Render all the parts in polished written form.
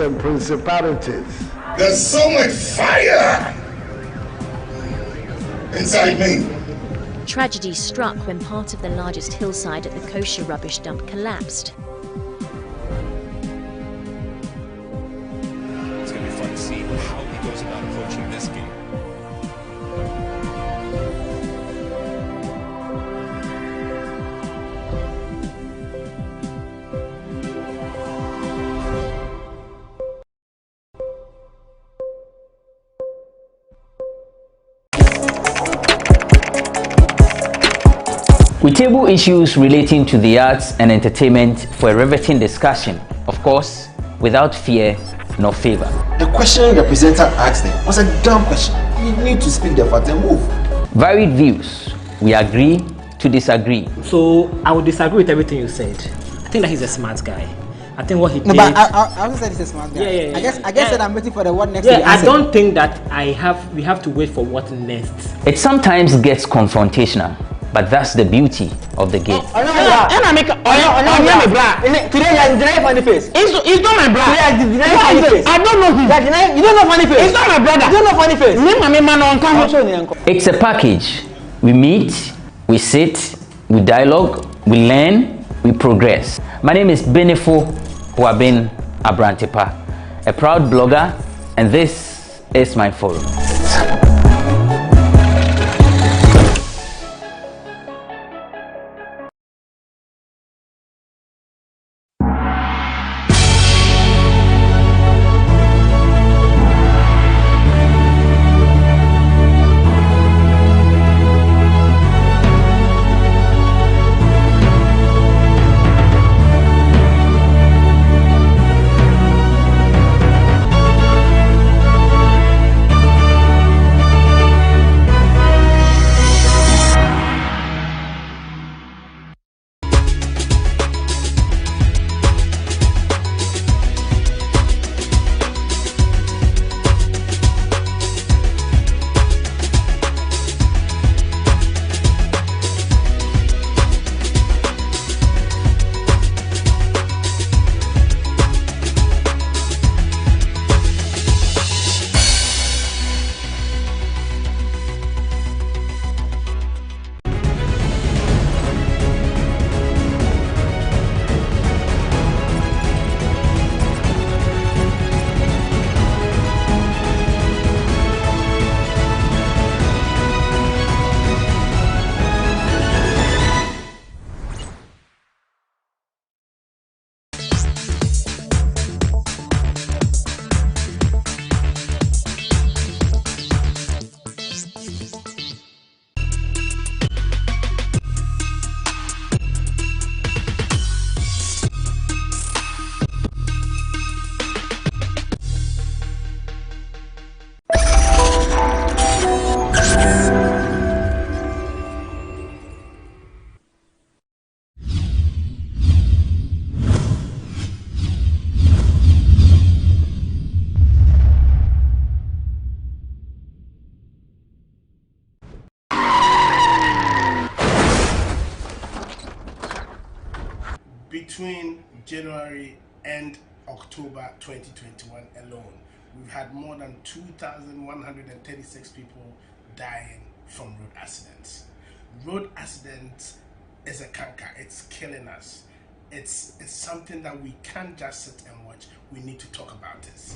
and principalities. There's so much fire inside me. Tragedy struck when part of the largest hillside at the kosher rubbish dump collapsed. It's going to be fun to see how he goes about approaching this game. We table issues relating to the arts and entertainment for a riveting discussion, of course, without fear nor favor. The question the presenter asked them was a dumb question. You need to speak the fact and move. Varied views. We agree to disagree. So I would disagree with everything you said. I think that he's a smart guy. I think what he did. No, but I also said he's a smart guy. Yeah. I guess that I'm waiting for the what next. Yeah, I don't think that we have to wait for what next. It sometimes gets confrontational, but that's the beauty of the game. Today you are denying funny face. It's not my brother. You are denying funny face. I don't know him. You don't know funny face. It's not my brother. You don't know funny face. It's a package. We meet, we sit, we dialogue, we learn, we progress. My name is Benefo Huabin Abrantepa, a proud blogger, and this is my forum. Between January and October 2021 alone, we've had more than 2,136 people dying from road accidents. Road accidents is a canker. It's killing us. It's something that we can't just sit and watch. We need to talk about it.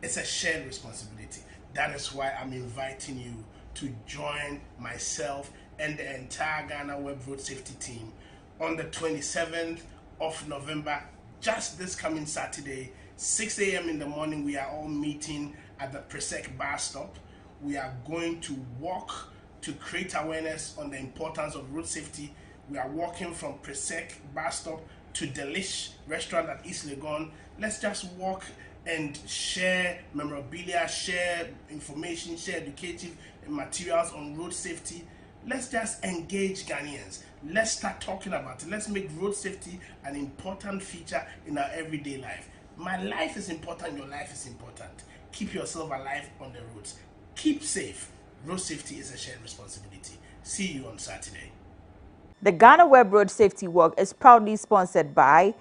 It's a shared responsibility. That is why I'm inviting you to join myself and the entire GhanaWeb Road Safety team on the 27th of November, just this coming Saturday, 6 a.m. in the morning. We are all meeting at the Presec bus stop. We are going to walk to create awareness on the importance of road safety. We are walking from Presec bus stop to Delish restaurant at East Legon. Let's just walk and share memorabilia, share information, share educative materials on road safety. Let's just engage Ghanaians. Let's start talking about it. Let's make road safety an important feature in our everyday life. My life is important, your life is important. Keep yourself alive on the roads. Keep safe. Road safety is a shared responsibility. See you on Saturday. The GhanaWeb Road Safety Walk is proudly sponsored by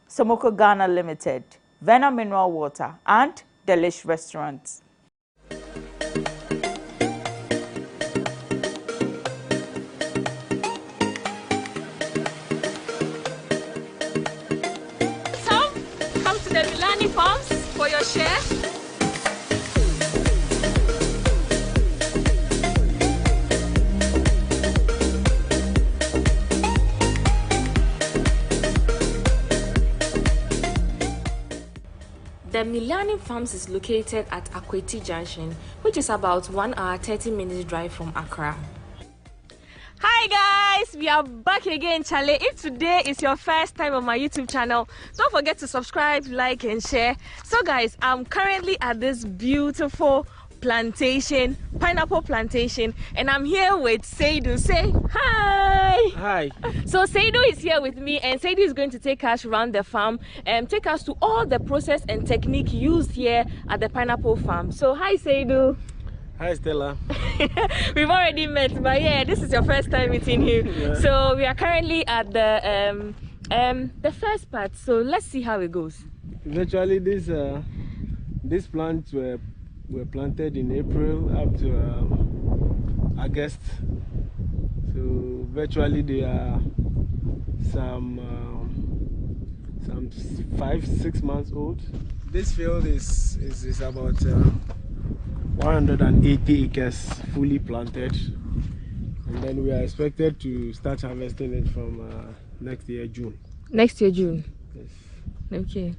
Somoko Ghana Limited, Vena Mineral Water, and Delish Restaurant. Come to the Milani Farms for your share. The Milani Farms is located at Akweti Junction, which is about 1 hour 30 minutes drive from Accra. Hi guys, we are back again, Charlie. If today is your first time on my YouTube channel, don't forget to subscribe, like and share. So guys, I'm currently at this beautiful plantation, pineapple plantation, and I'm here with Seydou. Say hi. Hi. So Seydou is here with me, and Seydou is going to take us around the farm and take us to all the process and technique used here at the pineapple farm. So hi Seydou. Hi Stella. We've already met, but yeah, this is your first time meeting him. Yeah. So we are currently at the first part. So let's see how it goes. Virtually, these plants were planted in April up to August. So virtually, they are some 5-6 months old. This field is about 180 acres fully planted, and then we are expected to start harvesting it from next year June. Next year June? Yes. Okay.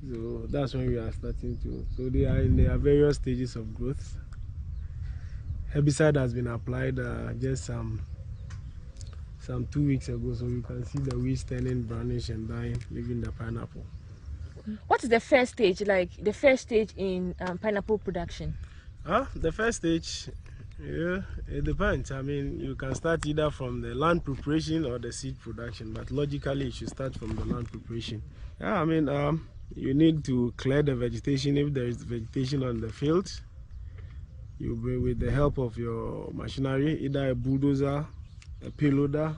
So that's when we are starting to. So they are in their various stages of growth. Herbicide has been applied just some 2 weeks ago, so you can see the weeds turning brownish and dying, leaving the pineapple. What is the first stage, like the first stage in pineapple production? The first stage, yeah, it depends. I mean, you can start either from the land preparation or the seed production, but logically you should start from the land preparation. Yeah, I mean, you need to clear the vegetation if there is vegetation on the field. You will, with the help of your machinery, either a bulldozer, a payloader,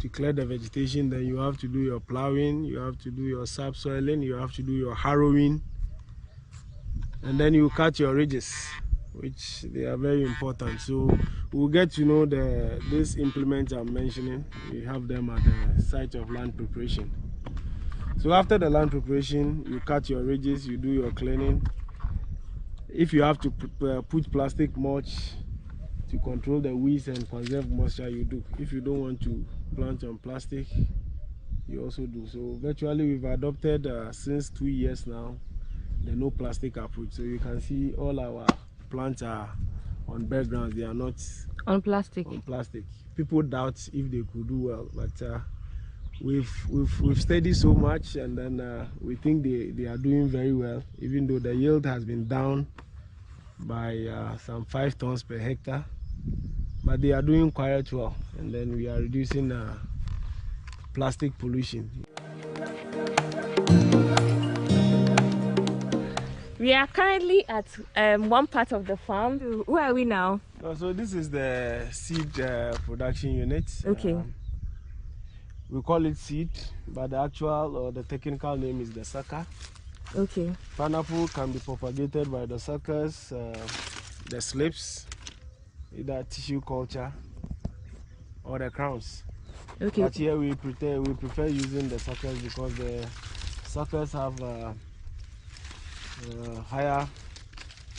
to clear the vegetation. Then you have to do your plowing, you have to do your subsoiling, you have to do your harrowing, and then you cut your ridges, which they are very important. So we'll get to know these implements I'm mentioning. We have them at the site of land preparation. So after the land preparation, you cut your ridges, you do your cleaning. If you have to put plastic mulch to control the weeds and conserve moisture, you do. If you don't want to plant on plastic, you also do. So virtually we've adopted since 2 years now the no plastic approach. So you can see all our plants are on backgrounds, they are not on plastic. People doubt if they could do well, but we've studied so much, and then we think they are doing very well, even though the yield has been down by some 5 tons per hectare, but they are doing quite well, and then we are reducing plastic pollution. We are currently at one part of the farm. Where are we now? So this is the seed production unit. Okay. We call it seed, but the actual or the technical name is the sucker. Okay. Pineapple can be propagated by the suckers, the slips, either tissue culture or the crowns. Okay. But here we prefer using the suckers because the suckers have higher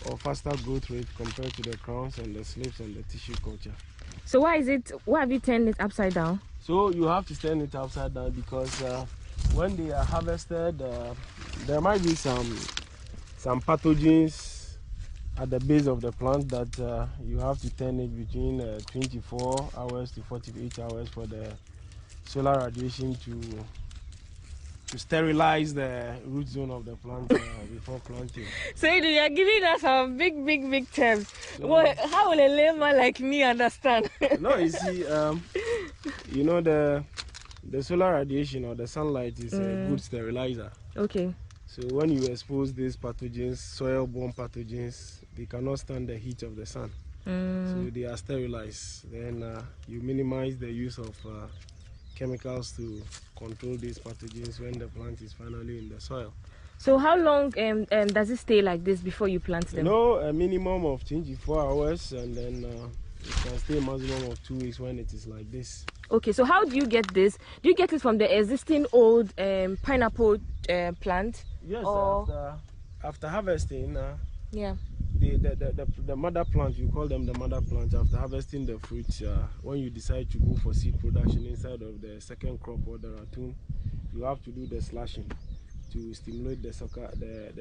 or faster growth rate compared to the crowns and the slips and the tissue culture. So why have you turned it upside down? So you have to turn it upside down because when they are harvested, there might be some pathogens at the base of the plant that you have to turn it between 24 hours to 48 hours for the solar radiation to sterilize the root zone of the plant before planting. So you are giving us some big terms. So, how will a layman like me understand? No, you see, you know the solar radiation or the sunlight is a good sterilizer. Okay. So when you expose these pathogens, soil-borne pathogens, they cannot stand the heat of the sun. So they are sterilized. Then you minimize the use of chemicals to control these pathogens when the plant is finally in the soil. So how long does it stay like this before you plant them? A minimum of 24 hours, and then it can stay a maximum of 2 weeks when it is like this. Okay, so how do you get this? Do you get it from the existing old pineapple plant? Yes, or... after harvesting, yeah. The mother plant, you call them the mother plant. After harvesting the fruits, when you decide to go for seed production inside of the second crop or the ratoon, you have to do the slashing to stimulate the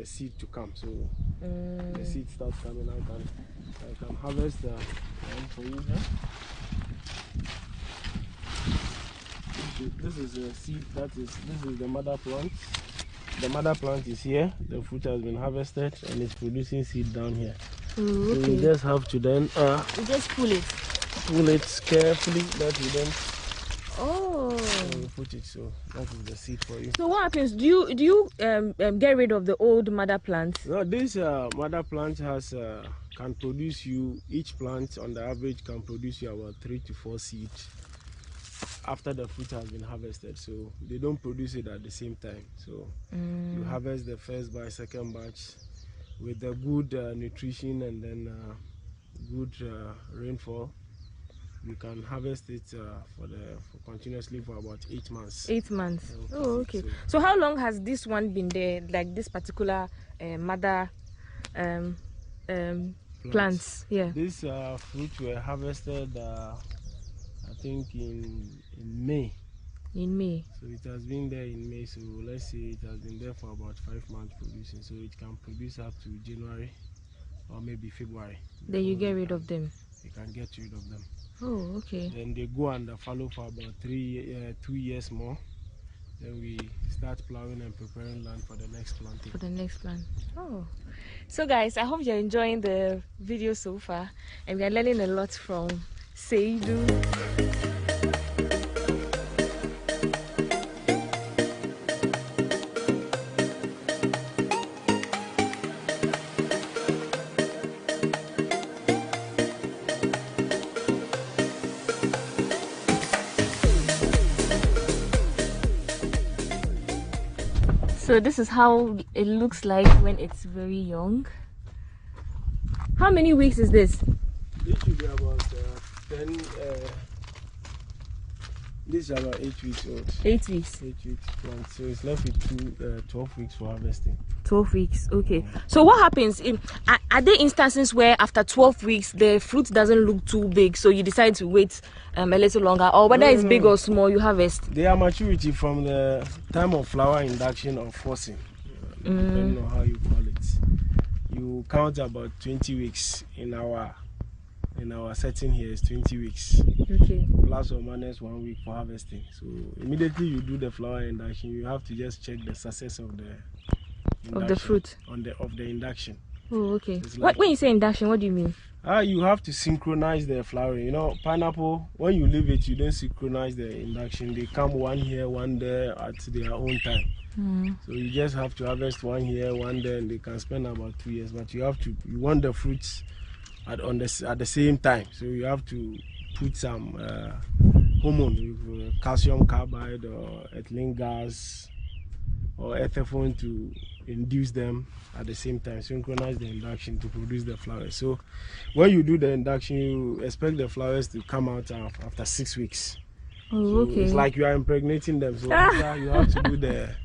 seed to come. So the seed starts coming out, and I can harvest the one for you here. This is a seed this is the mother plant. The mother plant is here. The fruit has been harvested and it's producing seed down here. Ooh, okay. So you just have to then you just pull it. Pull it carefully. That you then put it. So that is the seed for you. So what happens? Do you get rid of the old mother plants? No, this mother plant has can produce you, each plant on the average can produce you about 3 to 4 seeds after the fruit has been harvested. So they don't produce it at the same time. So you harvest the first batch, second batch with the good nutrition, and then good rainfall. You can harvest it for continuously for about 8 months. 8 months. Oh, okay. So how long has this one been there, like this particular mother plants? Yeah. This fruit were harvested I think in May. In May. So it has been there in May. So let's say it has been there for about 5 months producing. So it can produce up to January or maybe February. Then you get rid of them. You can get rid of them. Oh, okay. Then they go and fallow for about 2 years more. Then we start plowing and preparing land for the next planting. For the next plant. Oh. So guys, I hope you're enjoying the video so far, and we are learning a lot from Seidu. So this is how it looks like when it's very young. How many weeks is this? This should be about 10. This is about 8 weeks old. 8 weeks. 8 weeks plant. So it's left with 12 weeks for harvesting. 12 weeks. Okay. So what happens? Are there instances where after 12 weeks the fruit doesn't look too big, so you decide to wait a little longer, or whether it's big or small, you harvest? They are maturity from the time of flower induction or forcing. Depending on how you call it. You count about 20 weeks in our setting here is 20 weeks. Okay. Plus or minus 1 week for harvesting. So immediately you do the flower induction, you have to just check the success of the fruit of the induction. Oh, okay. Like, when you say induction, what do you mean? You have to synchronize the flowering. You know, pineapple, when you leave it, you don't synchronize the induction. They come one here, one there at their own time. So you just have to harvest one here, one there, and they can spend about 2 years. But you want the fruits at the same time. So you have to put some hormone, calcium carbide or ethylene gas or ethaphone to induce them at the same time, synchronize the induction to produce the flowers. So when you do the induction, you expect the flowers to come out after 6 weeks. Oh, so okay. It's like you are impregnating them. So you have to do the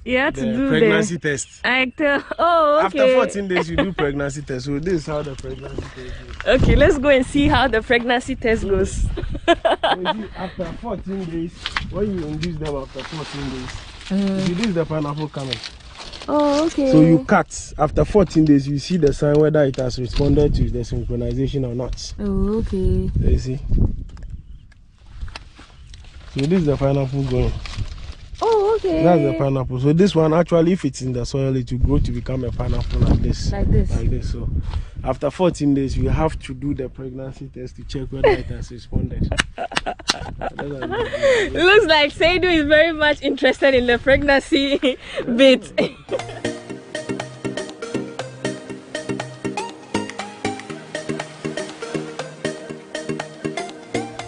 pregnancy test. Okay. After 14 days, you do pregnancy test. So this is how the pregnancy test goes. Okay, let's go and see how the pregnancy test goes. So after 14 days, when you induce them after 14 days, you see the pineapple coming. Oh, okay. So you cut. After 14 days, you see the sign whether it has responded to the synchronization or not. Oh, okay. So you see. So this is the pineapple going. Oh, okay. That's the pineapple. So this one, actually, if it's in the soil, it will grow to become a pineapple like this. Like this. Like this. So after 14 days, you have to do the pregnancy test to check whether it has responded. It looks like Seidu is very much interested in the pregnancy bit.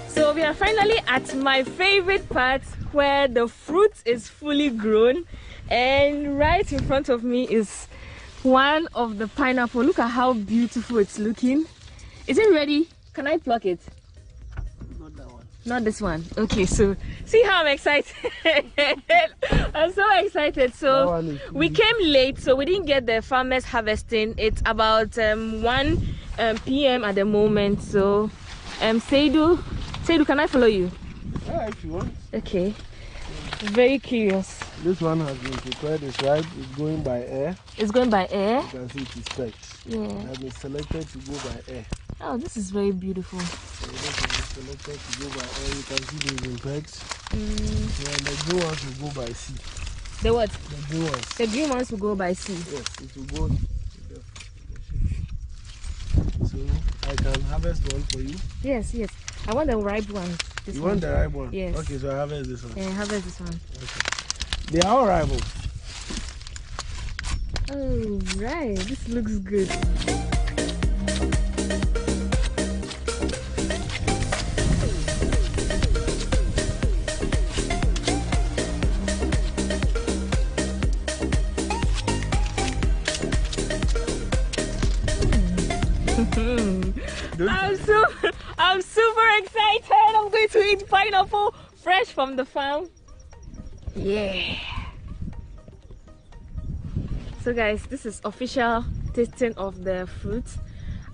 So So we are finally at my favorite part where the fruit is fully grown, and right in front of me is one of the pineapple. Look at how beautiful it's looking. Is it ready? Can I pluck it? Not that one. Not this one. Okay, so see how I'm excited. I'm so excited. So we came late, so we didn't get the farmers harvesting. It's about 1 p.m. at the moment. So Seydou, can I follow you? Yeah, if you want. Okay. Very curious. This one has been prepared. It's right. It's going by air. It's going by air. You can see it is packed. Yeah. It has been selected to go by air. Oh, this is very beautiful. So this has been selected to go by air. You can see these in packed. So the green ones will go by sea. The what? The green ones. The green ones will go by sea. Yes, it will go. So I can harvest one for you. Yes, yes. I want the ripe one. You want the ripe one? Yes. Okay, so I harvest this one. Yeah, harvest this one. Okay. They are all ripe. Oh, right. This looks good. I'm super excited. I'm going to eat pineapple fresh from the farm. Yeah. So guys, this is official tasting of the fruit.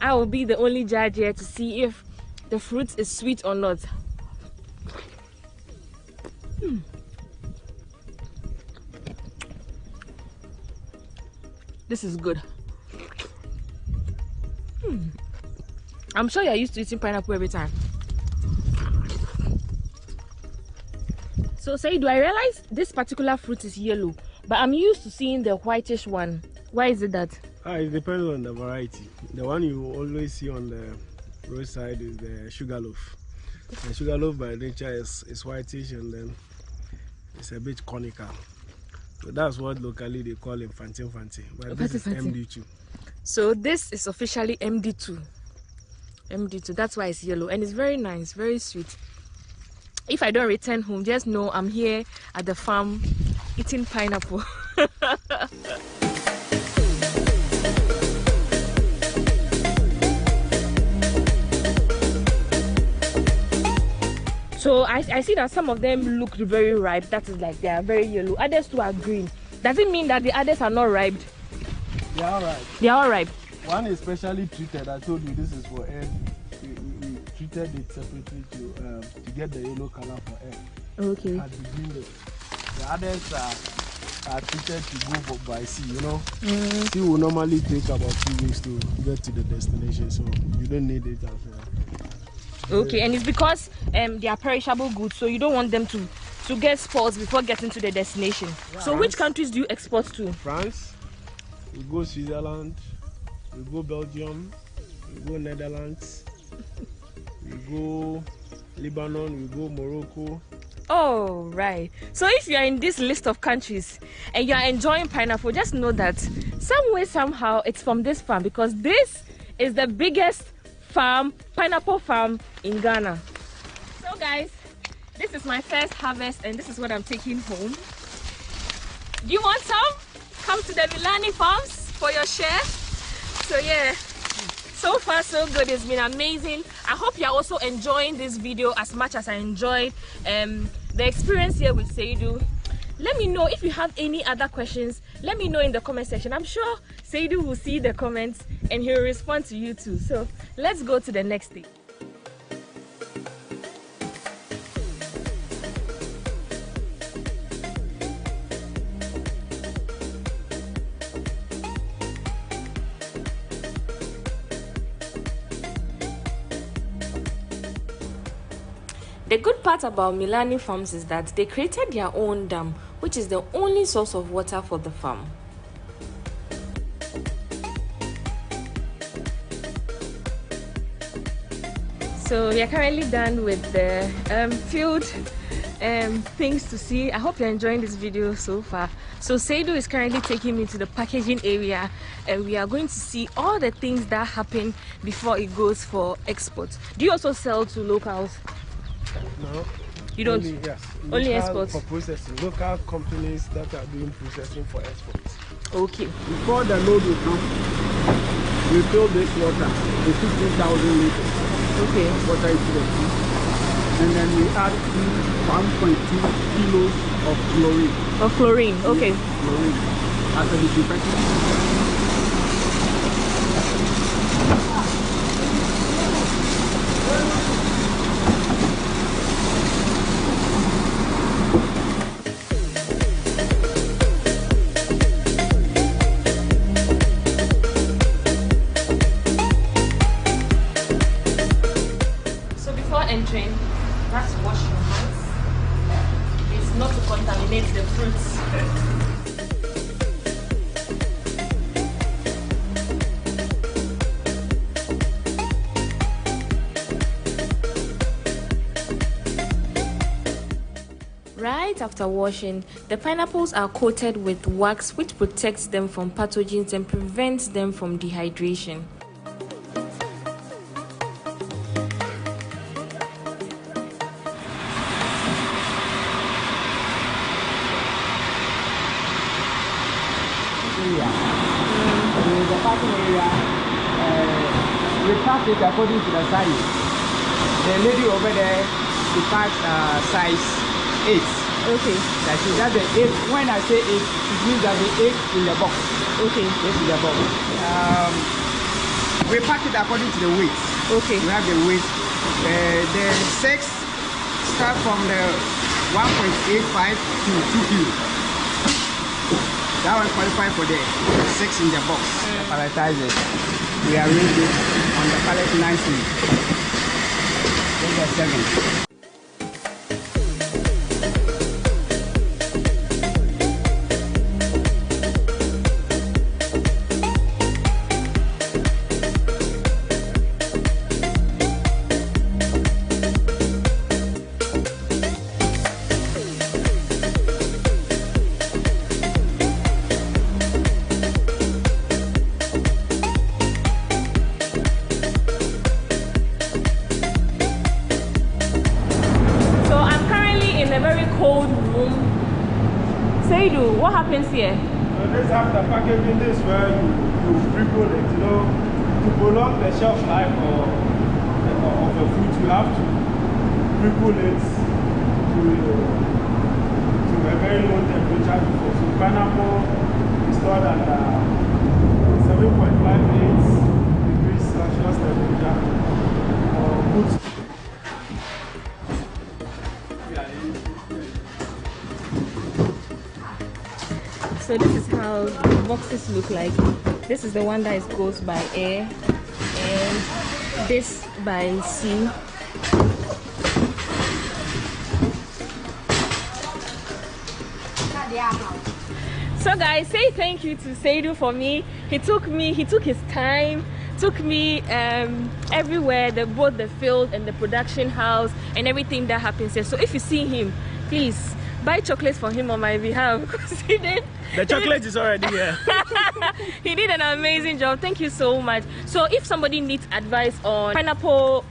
I will be the only judge here to see if the fruit is sweet or not. This is good. I'm sure you're used to eating pineapple every time. So do I realize this particular fruit is yellow, but I'm used to seeing the whitish one. Why is it that? It depends on the variety. The one you always see on the roadside is the sugarloaf. The sugarloaf by nature is whitish, and then it's a bit conical. So that's what locally they call him fanti. But this is MD2. So this is officially MD2. MD2, that's why it's yellow, and it's very nice, very sweet. If I don't return home, just know I'm here at the farm eating pineapple. So I see that some of them look very ripe. That is like they are very yellow. Others too are green. Does it mean that the others are not ripe? They are ripe. They are all ripe. One is specially treated. I told you this is for air. We treated it separately to get the yellow color for air. Okay. The others are treated to go by sea. You know, sea will normally take about 2 weeks to get to the destination, so you don't need it as well. Okay, and it's because they are perishable goods, so you don't want them to get spoils before getting to the destination. Yeah. So which countries do you export to? France, we go Switzerland, we go Belgium, we go Netherlands, we go Lebanon, we go Morocco. Oh, right. So if you are in this list of countries and you are enjoying pineapple, just know that some way, somehow, it's from this farm, because this is the biggest pineapple farm in Ghana. So guys, this is my first harvest, and this is what I'm taking home. Do you want some? Come to the Milani farms for your share. So yeah, so far so good. It's been amazing. I hope you're also enjoying this video as much as I enjoyed the experience here with Seydou. Let me know if you have any other questions. Let me know in the comment section. I'm sure Seydou will see the comments and he'll respond to you too. So let's go to the next thing. The good part about Milani Farms is that they created their own dam, which is the only source of water for the farm. So we are currently done with the field things to see. I hope you're enjoying this video so far. So Seydou is currently taking me to the packaging area, and we are going to see all the things that happen before it goes for export. Do you also sell to locals? No. You don't? Yes. Only Local exports? For processing. Local companies that are doing processing for exports. Okay. Before the load will come, we fill this water with 15,000 liters. Okay. Water into the sea. And then we add 1.2 kilos of chlorine. Of chlorine, okay. Chlorine. As a disinfectant. So before entering, you have to wash your hands. It's not to contaminate the fruits. Right after washing, the pineapples are coated with wax which protects them from pathogens and prevents them from dehydration. The parking area, we pack it according to the size. The lady over there, she packs size 8. Okay. That's the 8. When I say 8, it means that the 8 in the box. Okay. This is the box. We pack it according to the weight. Okay. We have the weight. The 6 start from the 1.85 to 2 kg. That one qualifies for the 6 in the box. Palletize it. We arrange it on the pallet nicely. Then the 7. Seidu, what happens here? So this after packaging, this where you pre-pull it, you know, to prolong the shelf life of a fruit, you have to pre-pull it to a very low temperature before. So pineapple is stored at 7.58 degrees Celsius temperature. Good. So this is how the boxes look like. This is the one that goes by air and this by sea. So guys, say thank you to Seidu for me. He took his time, took me everywhere, both the field and the production house and everything that happens here. So if you see him, please buy chocolates for him on my behalf because he did. The chocolate is already here. He did an amazing job. Thank you so much. So if somebody needs advice on pineapple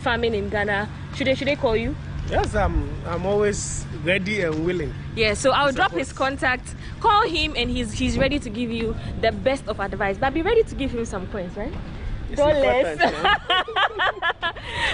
farming in Ghana, should they call you? Yes, I'm always ready and willing. Yeah, so I'll drop his contact. Call him and he's ready to give you the best of advice. But be ready to give him some coins, right? $.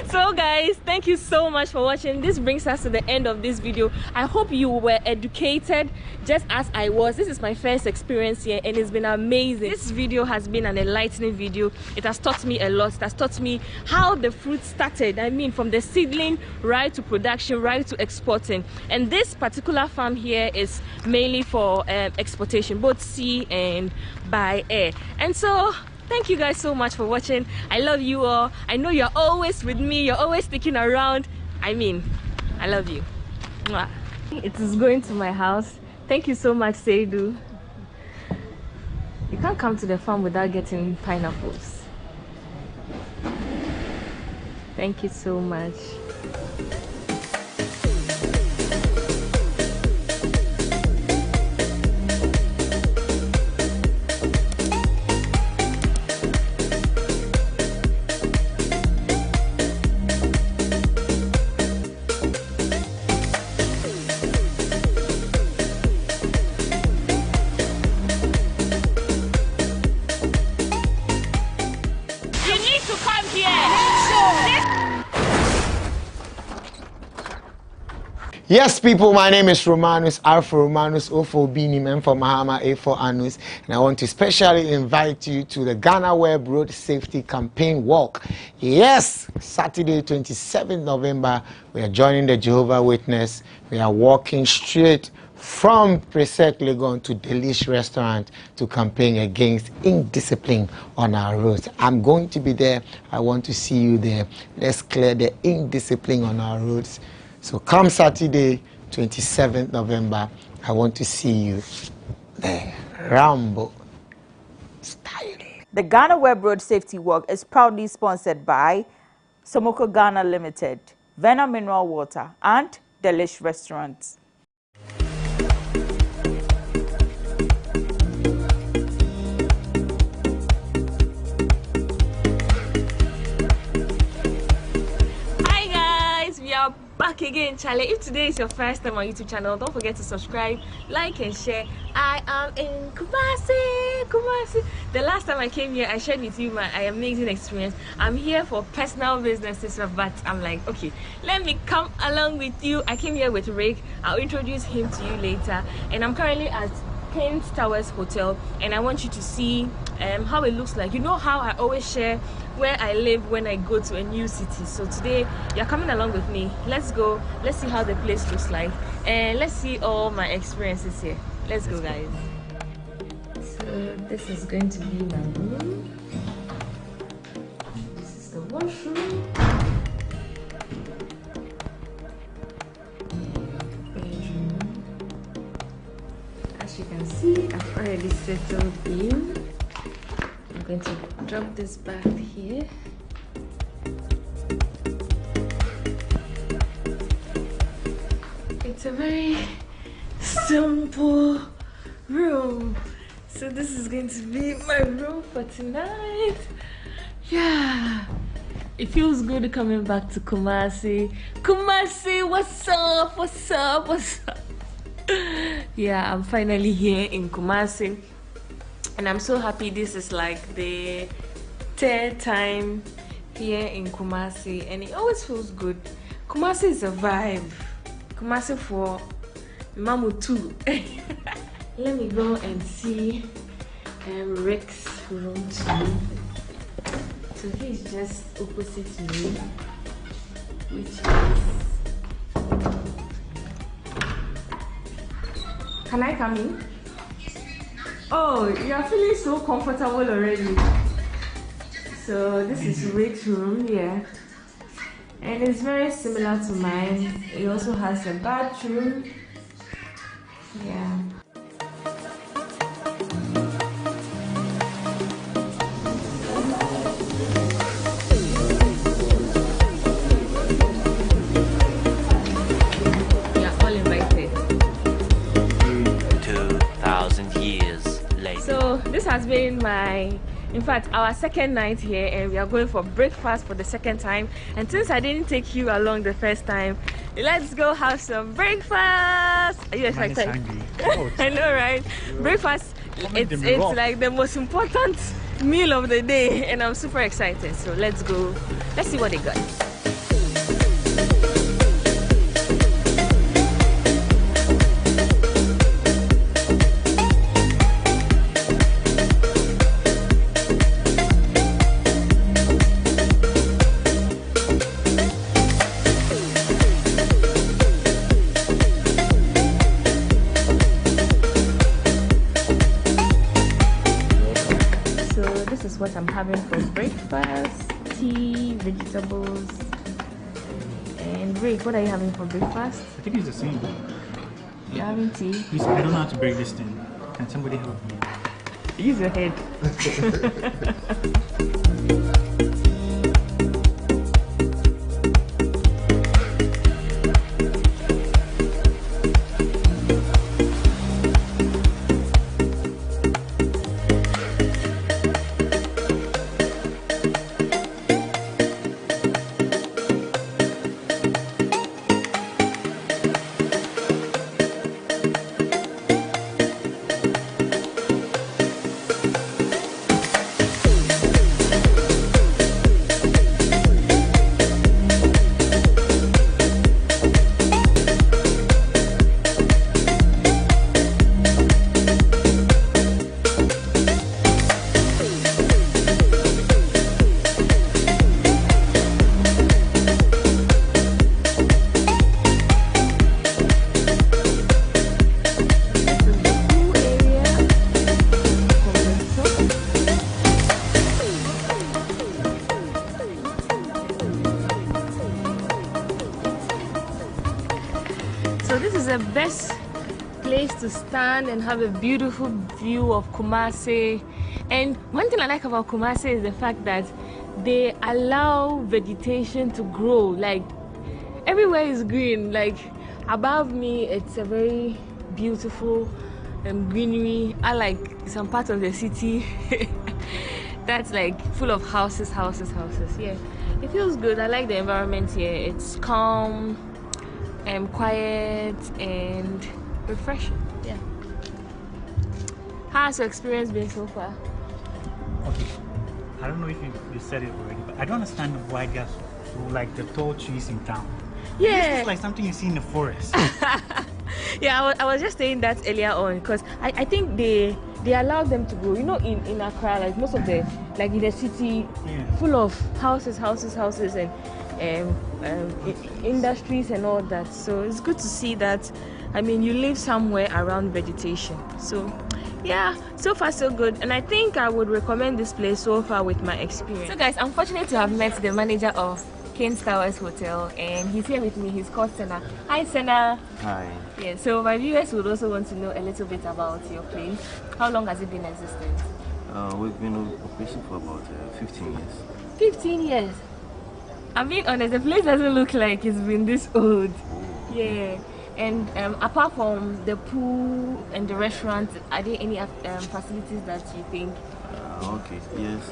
So guys, thank you so much for watching. This brings us to the end of this video. I hope you were educated just as I was. This is my first experience here and it's been amazing. This video has been an enlightening video. It has taught me a lot. It has taught me how the fruit started. I mean, from the seedling right to production, right to exporting. And this particular farm here is mainly for exportation, both sea and by air. And so thank you guys so much for watching. I love you all. I know you're always with me. You're always sticking around. I mean, I love you. Mwah. It is going to my house. Thank you so much, Seidu. You can't come to the farm without getting pineapples. Thank you so much. Yes, people, my name is Romanus, R for Romanus, O for Binim, M for Mahama, A for Anus, and I want to specially invite you to the GhanaWeb Road Safety Campaign Walk. Yes, Saturday, 27th November, we are joining the Jehovah Witness. We are walking straight from Preset Legon to Delish Restaurant to campaign against indiscipline on our roads. I'm going to be there. I want to see you there. Let's clear the indiscipline on our roads. So come Saturday, 27th November, I want to see you there. Rambo style. The GhanaWeb Road Safety Walk is proudly sponsored by Somoko Ghana Limited, Vena Mineral Water, and Delish Restaurants. Back again, Charlie. If today is your first time on YouTube channel, don't forget to subscribe, like and share. I am in Kumasi. The last time I came here, I shared with you my amazing experience. I'm here for personal businesses, but I'm like, okay, let me come along with you. I came here with Rick. I'll introduce him to you later. And I'm currently at Prince Towers Hotel, and I want you to see how it looks like. You know how I always share where I live when I go to a new city. So today you're coming along with me. Let's go. Let's see how the place looks like, and let's see all my experiences here. Let's go, guys. So this is going to be my room. This is the washroom. As you can see, I've already settled in. I'm going to drop this back here. It's a very simple room. So this is going to be my room for tonight. Yeah. It feels good coming back to Kumasi. Kumasi, what's up? What's up? What's up? Yeah, I'm finally here in Kumasi, and I'm so happy. This is like the third time here in Kumasi, and it always feels good. Kumasi is a vibe. Kumasi for Mamu too. Let me go and see Rick's room too. So he's just opposite me, which is... Can I come in? Oh, you're feeling so comfortable already. So this is Rick's room here, and it's very similar to mine. It also has a bathroom. Yeah. This has been in fact, our second night here, and we are going for breakfast for the second time. And since I didn't take you along the first time, let's go have some breakfast. Are you excited? I know, right? Breakfast, it's like the most important meal of the day, and I'm super excited. So let's go. Let's see what they got. What I'm having for breakfast: tea, vegetables, and Rick, what are you having for breakfast? I think it's the same. You're having tea? Please, I don't know how to break this thing. Can somebody help me? Use your head. this is the best place to stand and have a beautiful view of Kumasi. And one thing I like about Kumasi is the fact that they allow vegetation to grow. Like everywhere is green. Like above me, it's a very beautiful greenery. I like some part of the city that's like full of houses. Yeah, it feels good. I like the environment here. It's calm and quiet and refreshing. Yeah. How's your experience been so far? Okay. I don't know if you said it already, but I don't understand why there's like the tall trees in town. Yeah. This is like something you see in the forest. Yeah, I was just saying that earlier on because I think they allow them to grow. You know, in Accra, like most of the, like in the city, full of houses and industries and all that. So it's good to see that. I mean, you live somewhere around vegetation. So yeah, so far so good. And I think I would recommend this place so far with my experience. So guys, I'm fortunate to have met the manager of King's Towers Hotel, and he's here with me. He's called Senna. Hi, Senna. Hi. Yeah, so my viewers would also want to know a little bit about your place. How long has it been in existence? We've been in operation for about 15 years. 15 years? I'm being honest, the place doesn't look like it's been this old. Yeah. And apart from the pool and the restaurant, are there any facilities that you think? Okay, yes.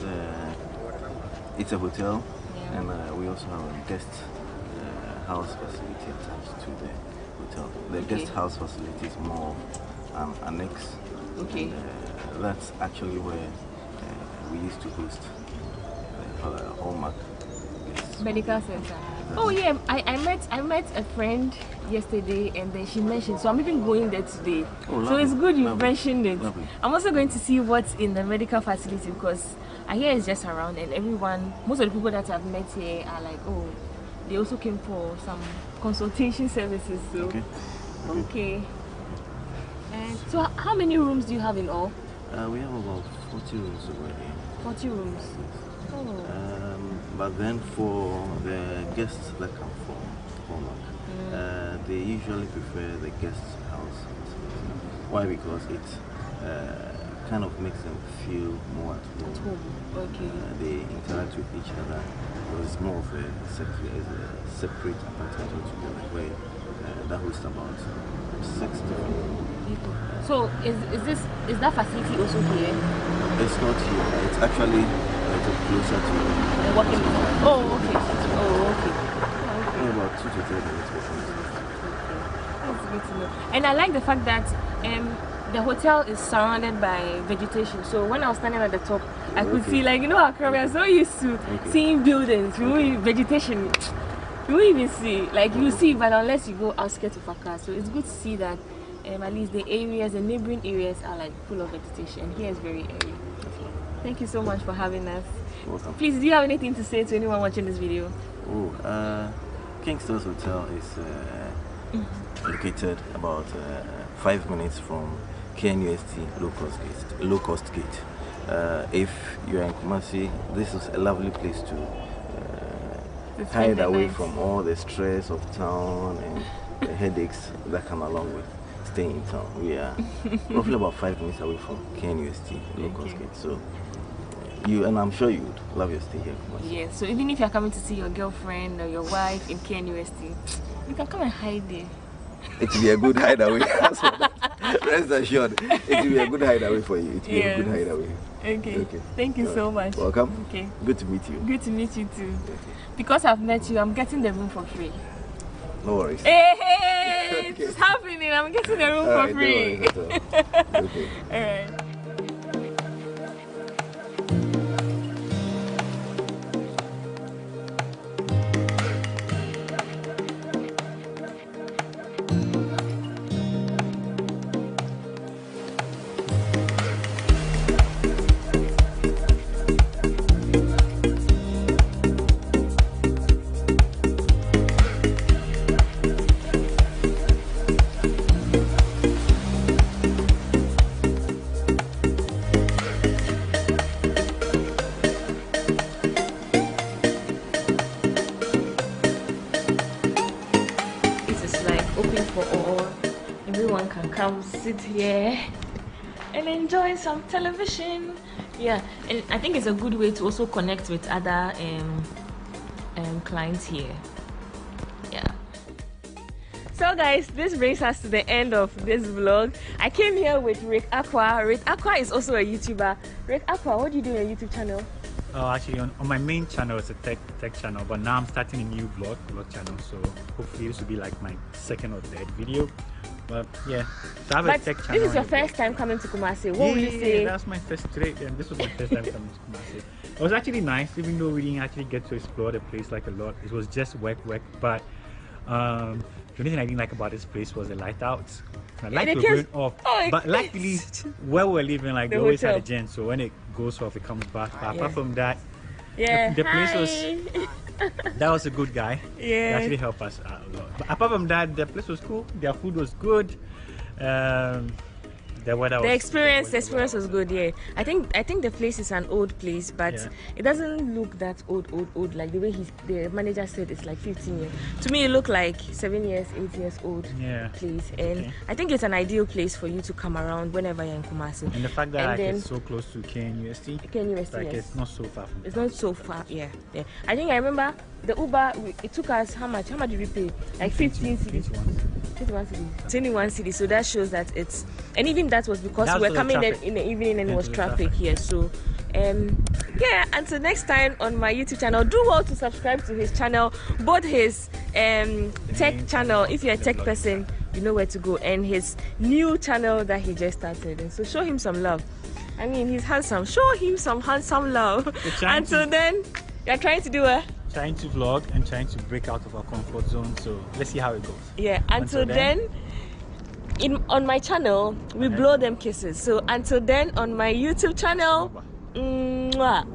It's a hotel. And we also have a guest house facility attached to the hotel. The guest house facility is more of an annex. Okay. And, that's actually where we used to host Hallmark medical center. Oh yeah, I met a friend yesterday, and then she mentioned. So I'm even going there today. Oh, so it's good you mentioned it. Lovely. I'm also going to see what's in the medical facility because I hear it's just around, and most of the people that I've met here are like, oh, they also came for some consultation services. So okay. And so how many rooms do you have in all? We have about 40 rooms over here. 40 rooms. Oh. But then for the guests that come from Hallmark, they usually prefer the guest house. Why? Because it kind of makes them feel more at home. Okay. They interact with each other. So it's more of a separate apartment altogether where that hosts about 6 different people. So is that facility also here? It's not here. It's actually closer to walking. Oh, okay. Oh, okay. About 2 to 3 minutes. That's good to know. And I like the fact that the hotel is surrounded by vegetation. So when I was standing at the top, I could see, like, you know, Accra, we are so used to seeing buildings, vegetation. You won't even see, like, you see, but unless you go outskirts of Accra. So it's good to see that at least the areas, the neighboring areas are like full of vegetation. Here is very airy. Thank you so much for having us. Welcome. Please, do you have anything to say to anyone watching this video? King's Towers Hotel is located about 5 minutes from KNUST low cost gate. If you are in Kumasi, this is a lovely place to hide away from all the stress of town and the headaches that come along with staying in town. We are roughly about 5 minutes away from KNUST low cost gate. So and I'm sure you would love your stay here. Yeah, so even if you're coming to see your girlfriend or your wife in KNUST, you can come and hide there. It will be a good hideaway. Rest assured, it will be a good hideaway for you. It will be a good hideaway. Okay. Thank you so much. Welcome. Okay. Good to meet you. Good to meet you too. Because I've met you, I'm getting the room for free. No worries. Hey, it's happening. I'm getting the room for free. No worries. Okay. All right. open for all. Everyone can come sit here and enjoy some television. Yeah, and I think it's a good way to also connect with other clients here. Yeah. So guys, this brings us to the end of this vlog. I came here with Rick Aqua. Rick Aqua is also a YouTuber. Rick Aqua, what do you do on your YouTube channel? Oh, actually, on my main channel, it's a tech channel, but now I'm starting a new vlog channel, so hopefully this will be like my second or third video. But yeah, so I have a tech channel. This is your first time coming to Kumasi. What will you say? That's my first trip, and this was my first time coming to Kumasi. It was actually nice, even though we didn't actually get to explore the place like a lot. It was just work, but the only thing I didn't like about this place was the lightouts. The lights were going off, but luckily where we're living, like they always had a gen, so when it goes off, it comes back. But apart from that, the place was. That was a good guy. Yeah. He actually helped us out a lot. But apart from that, the place was cool. Their food was good. The weather was experience was good. Yeah, I think the place is an old place, but it doesn't look that old. Like the way the manager said, it's like 15 years. To me, it looked like 7 years, 8 years old place, and I think it's an ideal place for you to come around whenever you're in Kumasi. And the fact that it's so close to KNUST, like it's not so far. It's not so far. Yeah. I think I remember the Uber. It took us how much? How much did we pay? Like 15 cedis. 21 cedis. So that shows that it's, and even that was because we were coming in the evening and it was traffic here. So yeah, until next time on my YouTube channel, do well to subscribe to his channel, both his tech channel, if you're a tech person, you know where to go, and his new channel that he just started. And so show him some love. I mean, he's handsome. Show him some handsome love. Until then, you're trying to do a trying to vlog and trying to break out of our comfort zone, so let's see how it goes. Yeah, until then on my channel we blow them kisses. So until then on my YouTube channel, mwah.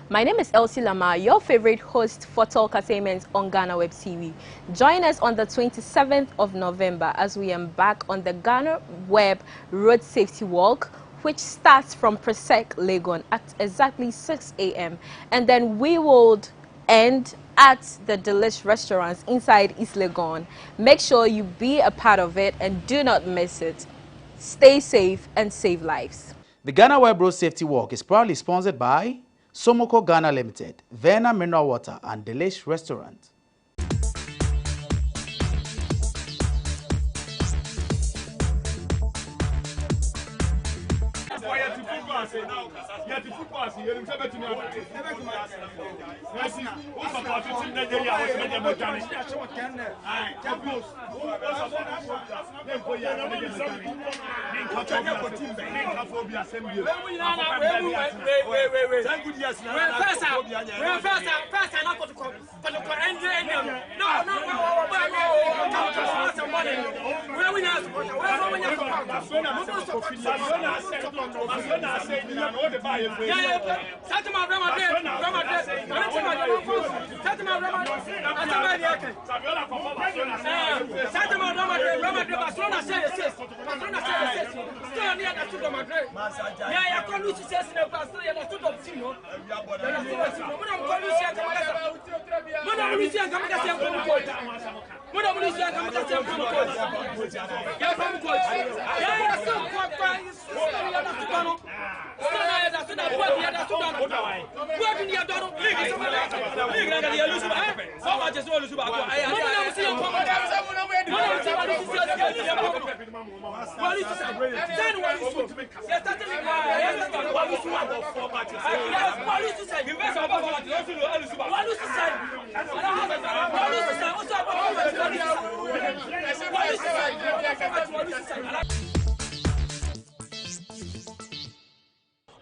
My name is Elsie Lamar, your favorite host for Talkatainment on GhanaWeb TV. Join us on the 27th of November as we embark on the GhanaWeb Road Safety Walk, which starts from Presec, Legon at exactly 6 a.m. And then we will end at the Delish restaurants inside East Legon. Make sure you be a part of it and do not miss it. Stay safe and save lives. The GhanaWeb Road Safety Walk is proudly sponsored by Somoko Ghana Limited, Verna Mineral Water and Delish Restaurant.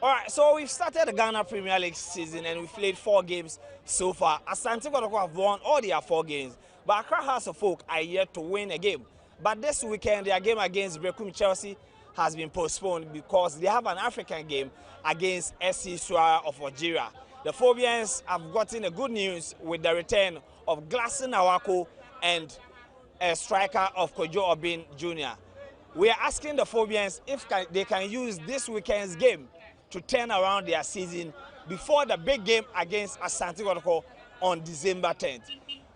Alright, so we've started the Ghana Premier League season and we've played 4 games so far. Asante Kotoko have won all their 4 games, but Accra House of Folk are yet to win a game. But this weekend, their game against Brekum Chelsea has been postponed because they have an African game against SC Suara of Algeria. The Phobians have gotten a good news with the return of Glasson Awako and a striker of Kojo Obin Jr. We are asking the Phobians if they can use this weekend's game to turn around their season before the big game against Asante Kotoko on December 10th.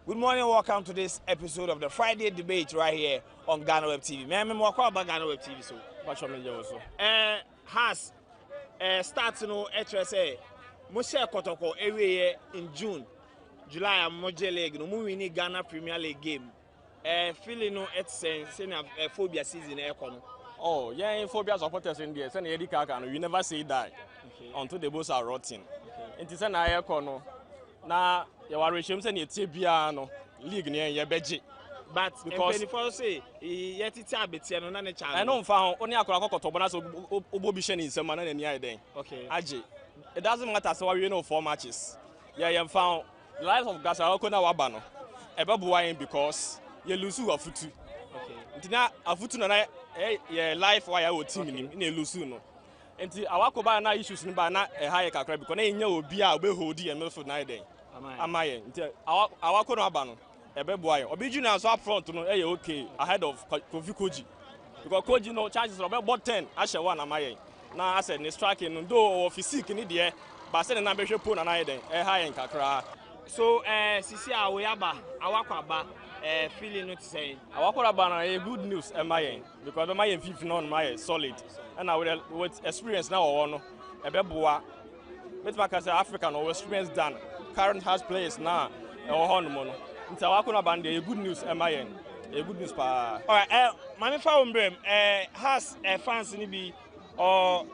Good morning, welcome to this episode of the Friday debate right here on GhanaWeb TV. May I remember about GhanaWeb TV? So, what's your name also? Has starting no HSA. Moshe Kotoko every year in June, July, and Moje League. No, we need Ghana Premier League game. Feeling no saying a phobia season aircon. Oh, yeah, phobia supporters in there. Send Eddie Kakan. You never say that until the boats are rotting. It is an aircon. Now, you are reshame send your Tibiano league near your beji. But because before say yet it's a bit no na channel. I know found only a clock to bonus obobishen in some manner near day. Okay. Aji. It doesn't matter so we know 4 matches. Yeah, you found the life of Gasaroko na wabano. Ebabuain because you lose a futu. Okay. Ntina a futu na life why I would team in a lusu no. Nti awakoba na issues ni ba na high kakra because na nya obi a we hold and no for night day. Amaye. Nti awako no abano. Ebebuain. Obi junior so up front no okay ahead of Kofi Koji. Because Koji no chances of about 10 ashe one amaye. Na I said ni striking no do physique ni there but say na be hwe po na na den high kakra. So sisi awaba awako aba feeling not saying awako aba na good news amaye because amaye 5 no my solid and I with experience now or no ebeboa met make say African or experience done current has players now or hono no nti awako na band good news amaye good news pa. All right, mami fa umbrem has fans ni bi or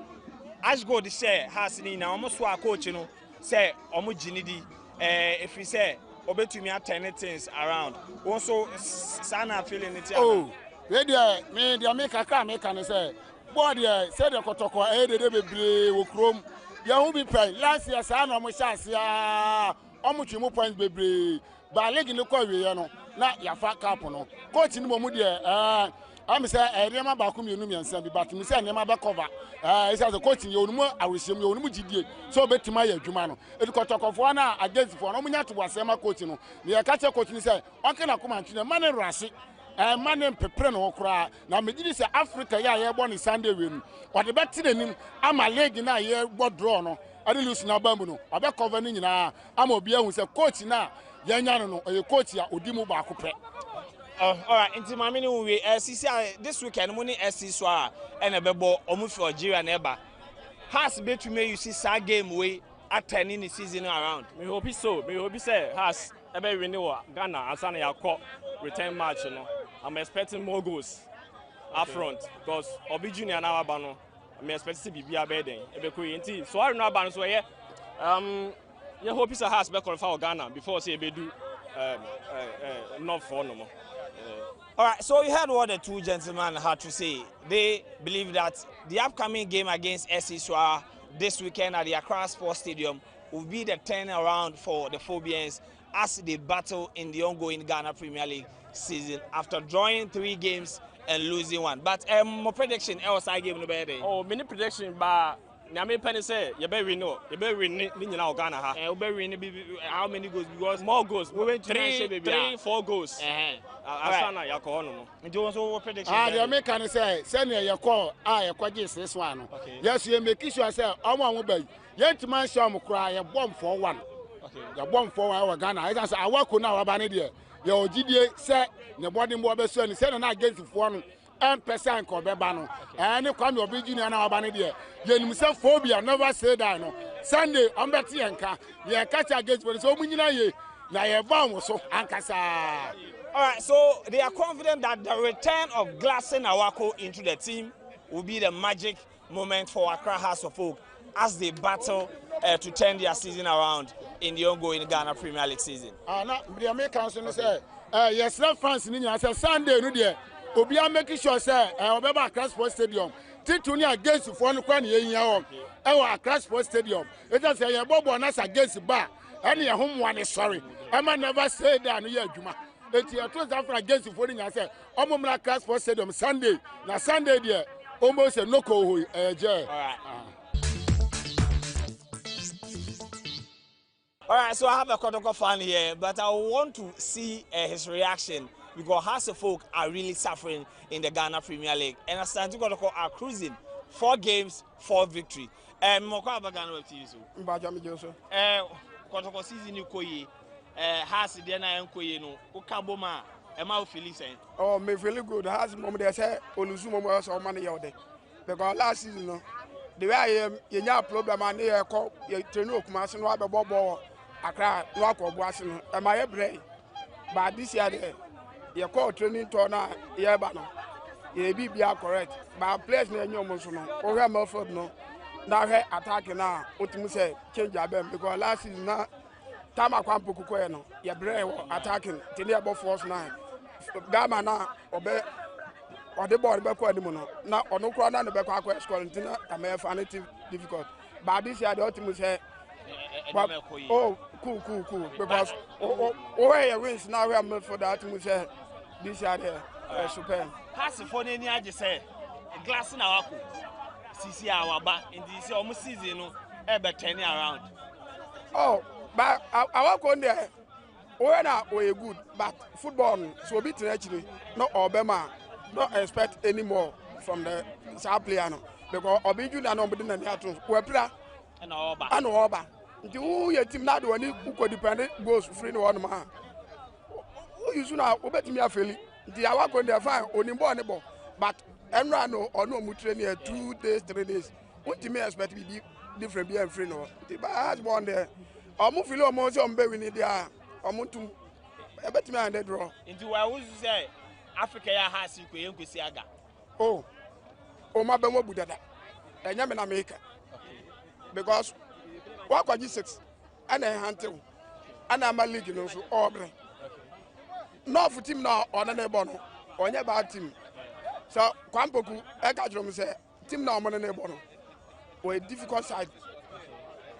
as go the share has ni na almost wa coach no say omo ginidi if we say obetumi attend things around also sana feeling it. Oh we there me dey make aka make can say boy there say the Kotoko dey bebre wo krom ya hu bi pen last year sana omo chance ya omo twemu points bebre ba league ni ko we no na ya fa cap no coach ni mo there I'm saying, I remember coming and saying, but me say, I never cover. It's as a coaching, you know, I will see you, GD. So, bet to my Jumano. If you talk of one against for no minute was Emma coaching. The catcher coaching say, I can come and the man in Rasi, a man in Pepreno cry. Now, me did say Africa, yeah, born in Sunday win. But the better than him, I'm a leg in a year, what draw no. I didn't lose no bambuno. I bet covering in a Amobia who's a coach now. Yanyano, a coach ya, Udimu Bakupe. All right, into my mini we this weekend money SC Swara and a bebo almost for Algeria neighbor. Has bet to me you see sad game way at 10 in the season around. Me hope so. Me hope say has ebe renew Ghana asana ya call return match you know. I'm expecting more goals up front because Obi Junior now abano. I'm expecting to be a bedding. Ebe ko yenti. So I know abano so yeah. You hope say has be qualify Ghana before say be do not for no more. All right, so you heard what the two gentlemen had to say. They believe that the upcoming game against SC Swara this weekend at the Accra Sports Stadium will be the turnaround for the Phobians as they battle in the ongoing Ghana Premier League season after drawing 3 games and losing 1. But my prediction, outside game no better. Oh, many prediction, but Nyame penny say you better win now Ghana ha. How many goals? Because more goals. We went to 3, 4 goals. Asana ya ko no. Nti won so prediction. The American say send your call your quadges this one. Yes, you make sure say omo bay. Yet man show am cry your bomb for 1. Okay. Your bomb for 1 Ghana. I say awako na wa ba ne de. Your GD say ne body mo be so ni say na against for no. %. Ko be ba no. Any kwame Obi Junior na wa ba ne de. Yenim say phobia never say that no. Sunday on bet yenka. Ye catch against for so munyina ye. Na ye bomb so ankasa. All right, so they are confident that the return of Glasson Awako into the team will be the magic moment for Accra House of Folk as they battle to turn their season around in the ongoing Ghana Premier League season. Now, the Americans say, yes, not France in India. Sunday, no dear. Obi are making sure, say, Obeba Accra Sports Stadium. Titunia against one Kwan Yen, Accra Sports Stadium. It does say, Bobo Nas against Bar. Any home one is sorry. Emma never said that, no, Juma. Eti atwas after against the foreign and say omomra Accra Sports Stadium Sunday na Sunday there almost a no ko all right. All right, so I have a Kotoko fan here, but I want to see his reaction because House of Folk are really suffering in the Ghana Premier League and Asante Kotoko are cruising 4 games, 4 victory. Moko GhanaWeb TV so. Mbaja mi joso. Kotoko season ni koyi. Has de na enkoyi no. Ukaboma e ma feel sen. Oh, me feel good. Has mom dey say olusu mom so man yode. Because last season no, the way I you nya problem and you call you train Kumasi no abebo Accra no akọ Boase no. E ma ye brey. But this year there you call training tour na ye ba no. Ye be correct. But players na nyom so no. O he Melford no. Now he attack na otimu say change abem because last season na time akwampo kukoye no ye brey attacking tini above force 9. Gama na obe the ball be kwa dimu no na ono kura na ne be kwa score ntina am find it difficult but this year the ultimate say oh cool because we wins now we are for that ultimate say this year there super has for any age say glass na wako sisi awaba in this almost season no e be turning around oh but our con there we good but football so bit actually no obema don't expect any more from the star player no because obiju na no be na atu we pra and oba nti who your team na do any who depend goals free no one man who you na obetimi afeli nti our go there fine oni ball ne ball but enra no ono mu train here 2 days 3 days what me expect be different be free no nti but has one there omu feel omo so mbe win there omu tum ebetimi and draw nti wa wo say Africa ya has ku yenkwesi aga oh ma be mo budada enya me na make because wa kwaji 6 ana hantew ana ma league no so obre no for team na ona na ebo no onye ba team so kwampoku e ka jiro me say team na omo na ebo no we difficult side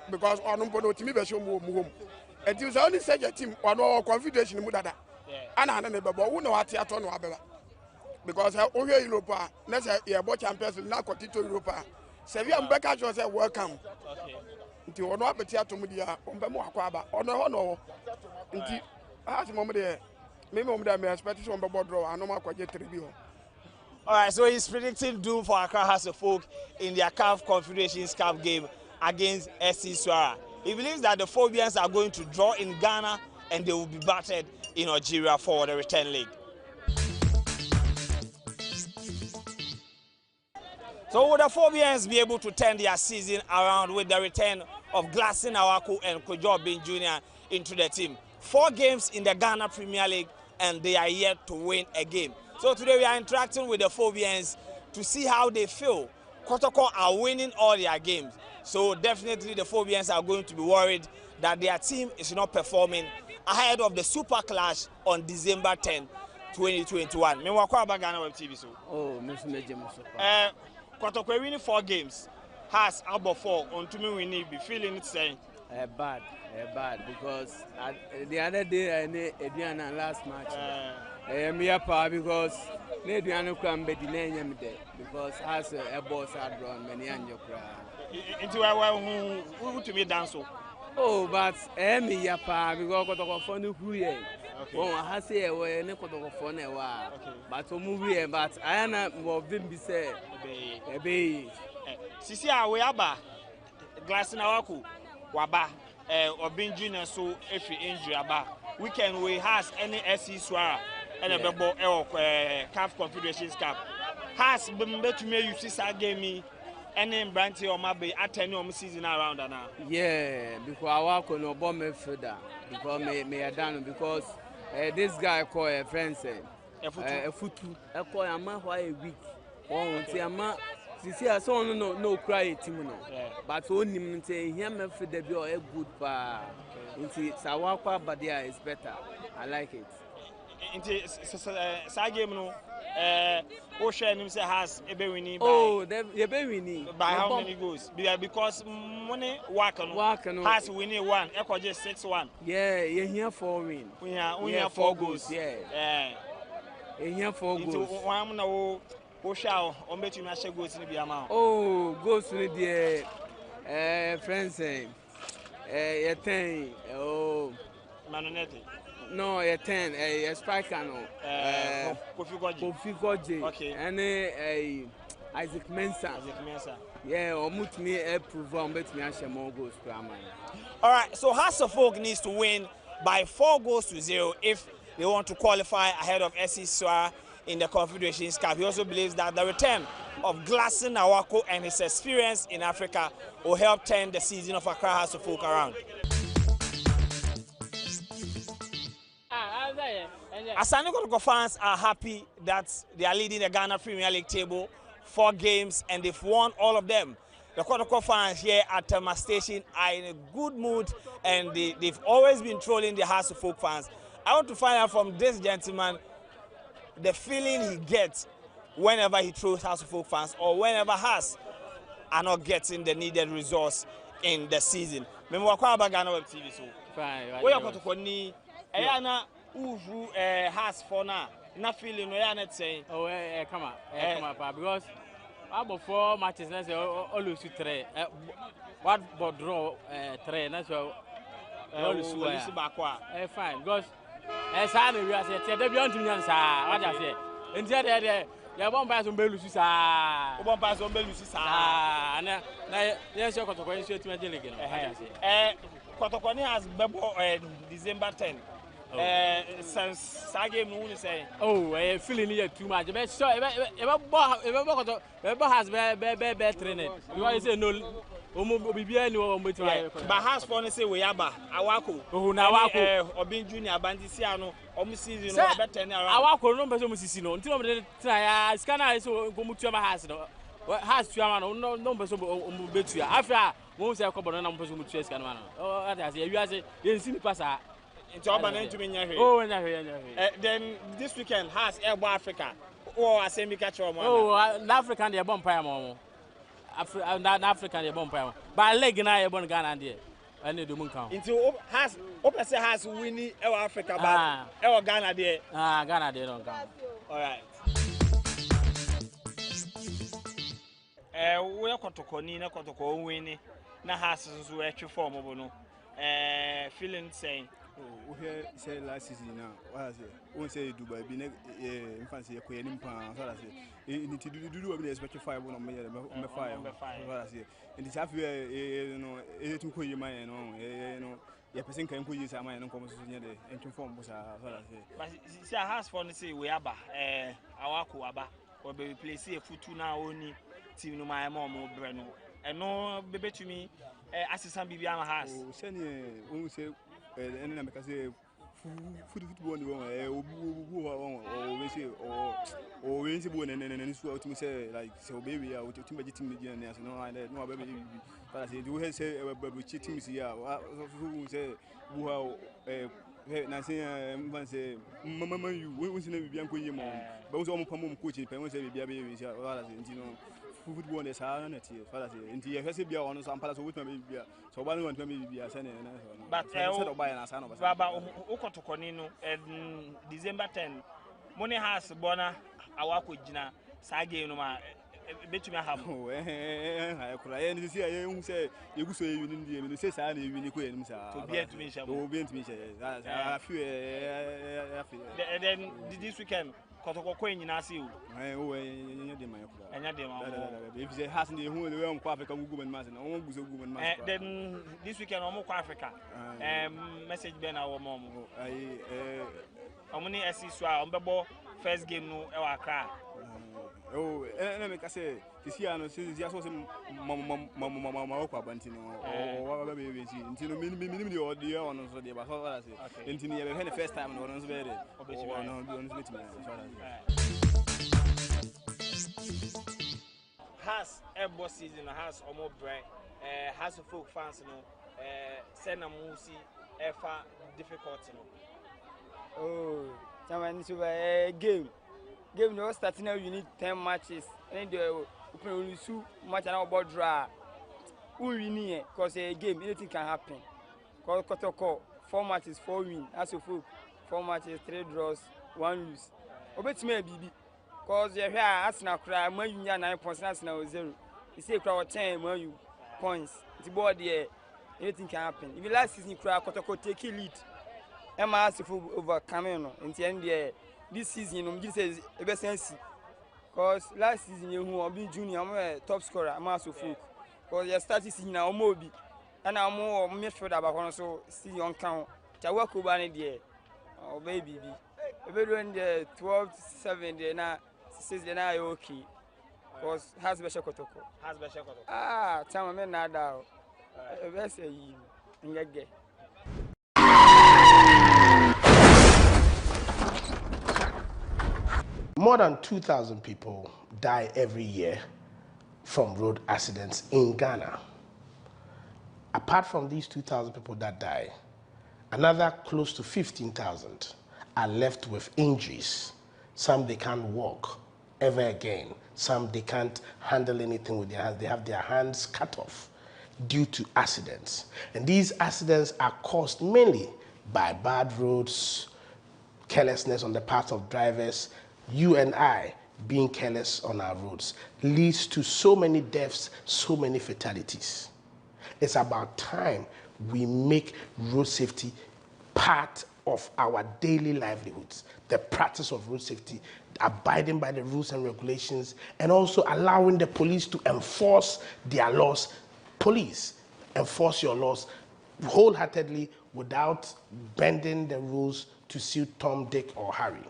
because onu mpo no team be show mu home and team say only say your team ono confederation mu dada ana na be bo wo na wate ato no abeba because o here Europe na say ye bo champions na kwatito Europe Sevilla mbeka jo say welcome okay nti ono apeti atom dia ombe mo akwa aba ono ho no nti ati mom de me expect so ombe draw anoma akwaje 3 bi ho. All right, so he's predicting doom for Accra House of Folk in their CAF Confederations Cup game against SC Swara. He believes that the Phobians are going to draw in Ghana and they will be battered in Algeria for the return leg. So will the Phobians be able to turn their season around with the return of Glasson Awaku and Kojo Bin Jr. into the team? 4 games in the Ghana Premier League and they are yet to win a game. So today we are interacting with the Phobians to see how they feel. Kotoko are winning all their games. So definitely the Phobians are going to be worried that their team is not performing ahead of the Super Clash on December 10, 2021. Meanwhile, GhanaWeb TV so. Oh, Mr. Kotoko winning 4 games. Has about 4 on to me we need be feeling it saying bad because the other day I need Ediana last match. Me apa because Ediana can be denying me because has a boss had drawn many anjo cry. Into who to me dance so. Oh, but me apa because Kotoko phone who ye. Oh, I say we ne Kotoko phone e wa. But to movie but I am more them be say ebe sisi a we aba Glasson Awaku waba Obin Jr. so efi injury aba weekend we has any SC Swara and a bebo CAF Confederations Cup has been betumi you see sa game any branch or maybe attend your season around now. Yeah, because Awaku no bomb midfielder because me done because this guy call a friend say a futu call a man why a week oh see a man see I saw no cry team no but only him say here me for the be a good pa into Sawakwa but there is better I like it into sa game no Ocean him say has a be winning oh they be winning by how many goals because money work has winning 1 ekoje 6-1 yeah you here 4 win we have 4 goals yeah you here 4 goals into one na Ocean on between my goals in the amount oh goals with the friends you think oh Manonete no you 10 striker no Kofi Goje okay and Isaac Mensah. Yeah, almost me prove on bet me and more goals per man. All right, so Hearts of Oak needs to win by 4-0 if they want to qualify ahead of SC Soa in the Confederations Cup. He also believes that the return of Glasson Awako and his experience in Africa will help turn the season of Accra Hearts of Oak around. Asante Kotoko fans are happy that they are leading the Ghana Premier League table 4 games and they've won all of them. The Kotoko fans here at Tema Station are in a good mood and they've always been trolling the Hearts of Oak fans. I want to find out from this gentleman the feeling he gets whenever he trolls Hearts of Oak fans or whenever Hearts are not getting the needed resource in the season. Remember, GhanaWeb TV. So, fine. We are Kotoko ni Ayana Uvu Hearts for now. Not feeling we are not saying. Oh, come on, because about 4 matches, let's say all lose 3. What but draw 3? That's all. Lose back. Fine, because Sunday we are saying they beyond to me and sa. What I say? Instead there, you won't pass on Belusi sa. You won't pass on Belusi sa. Na yes, you Kotoko is to me again. Kotoko has Bebo December 10. Since I gave me say, oh, feeling here too much. But so, Eba has better training. You want to say no? But has for say we aba Awako. Oh, na Awako. Obin Junior Bandisiano. Season no better na Awako no person musisi no. Until we try scanner so go mutu ma has no. Has tuama no person betua. After we say ko bono na person mutu scanner no. Oh, that say you say you see me pass. Then this weekend has Airbo Africa. Oh, I say me catch your man. Oh, African they bomb pie mom. African they bomb pie. But leg na e bon Ghana there. I need to moon count. Into has open say has winning Africa but Ghana there. Ghana there don't count. All right. We Kotoko ni na Kotoko winning. Na has so we form obo no. Feeling saying we hear say last season now what I say we say Dubai be in fancy ko yenim pan so that say it do we expect 5 on me 5 what I say and this have you know it to ko yima you know your person can ko yisa man no come so nya de entun form so that say but see has for say we aba Awako aba or be place a futu na oni team no my mom bre no eno bebe to me assistant Bibiana has o say we say and na make say football ni won obu we say or we say bo na so ultimate say like say obewi ya ultimate budget team media na so no baby but say do we say baby team is here so say bu ha na say man say mama you we say na bibia nko yie mo but we say o pam coach pe we say bibia be we say wala say ntino football na sa na tie wala say nti ye hwese bia ono so ampala so wotuma bibia so ba no wantuma bibia say na but o buy na sa no baba o kotokoni no December 10 money has bona Awako gina sa game no ma betumi aham ha kura ye ni say ye hu say ye gu so ye wini ndie me say sa na ye wini ko ye nim sa to be entumi sha to be entumi sha a few then this weekend Kotoko ko nyina se o enya de man kura enya de man if say has dey hu we am ko Africa gugu man man na won gu so gugu man man then this weekend omo ko Africa message be na wo mom omo ni SC Soa ombebo first game no e wa Accra oh na me ka say this year no say so mama ko abanti no wa ba be si nti no minimum the audio on so dey ba so wala say nti ni be the first time no so be there no do no meet me has Airbo season has omo brand has folk fans no send am see ever difficult no oh someone so game no starting now you need 10 matches and the open su match and about draw who win here cause a game anything can happen cause Kotoko 4 matches 4 win as of 4 matches 3 draws 1 lose obetime bibi cause you hear Arsenal cry man you 9 points Arsenal 0 you say cry 10 man you points the board there anything can happen if last season cry Kotoko take lead Emma as over Cameroon in the end there this season, I'm just say a best sense. Because last season you who be junior, I'm a top scorer, I'm also folk. Because you started seeing now Mobi, and I'm more midfielder about so see on count. Chawaku Bani dear, oh baby, everyone the 12-7 day now, 6 day now okay. Because has special kotoko. Has special kotoko. Ah, tell me not now. Let's say you get. More than 2,000 people die every year from road accidents in Ghana. Apart from these 2,000 people that die, another close to 15,000 are left with injuries. Some they can't walk ever again. Some they can't handle anything with their hands. They have their hands cut off due to accidents. And these accidents are caused mainly by bad roads, carelessness on the part of drivers. You and I being careless on our roads leads to so many deaths, so many fatalities. It's about time we make road safety part of our daily livelihoods, the practice of road safety, abiding by the rules and regulations, and also allowing the police to enforce their laws. Police, enforce your laws wholeheartedly without bending the rules to suit Tom, Dick, or Harry.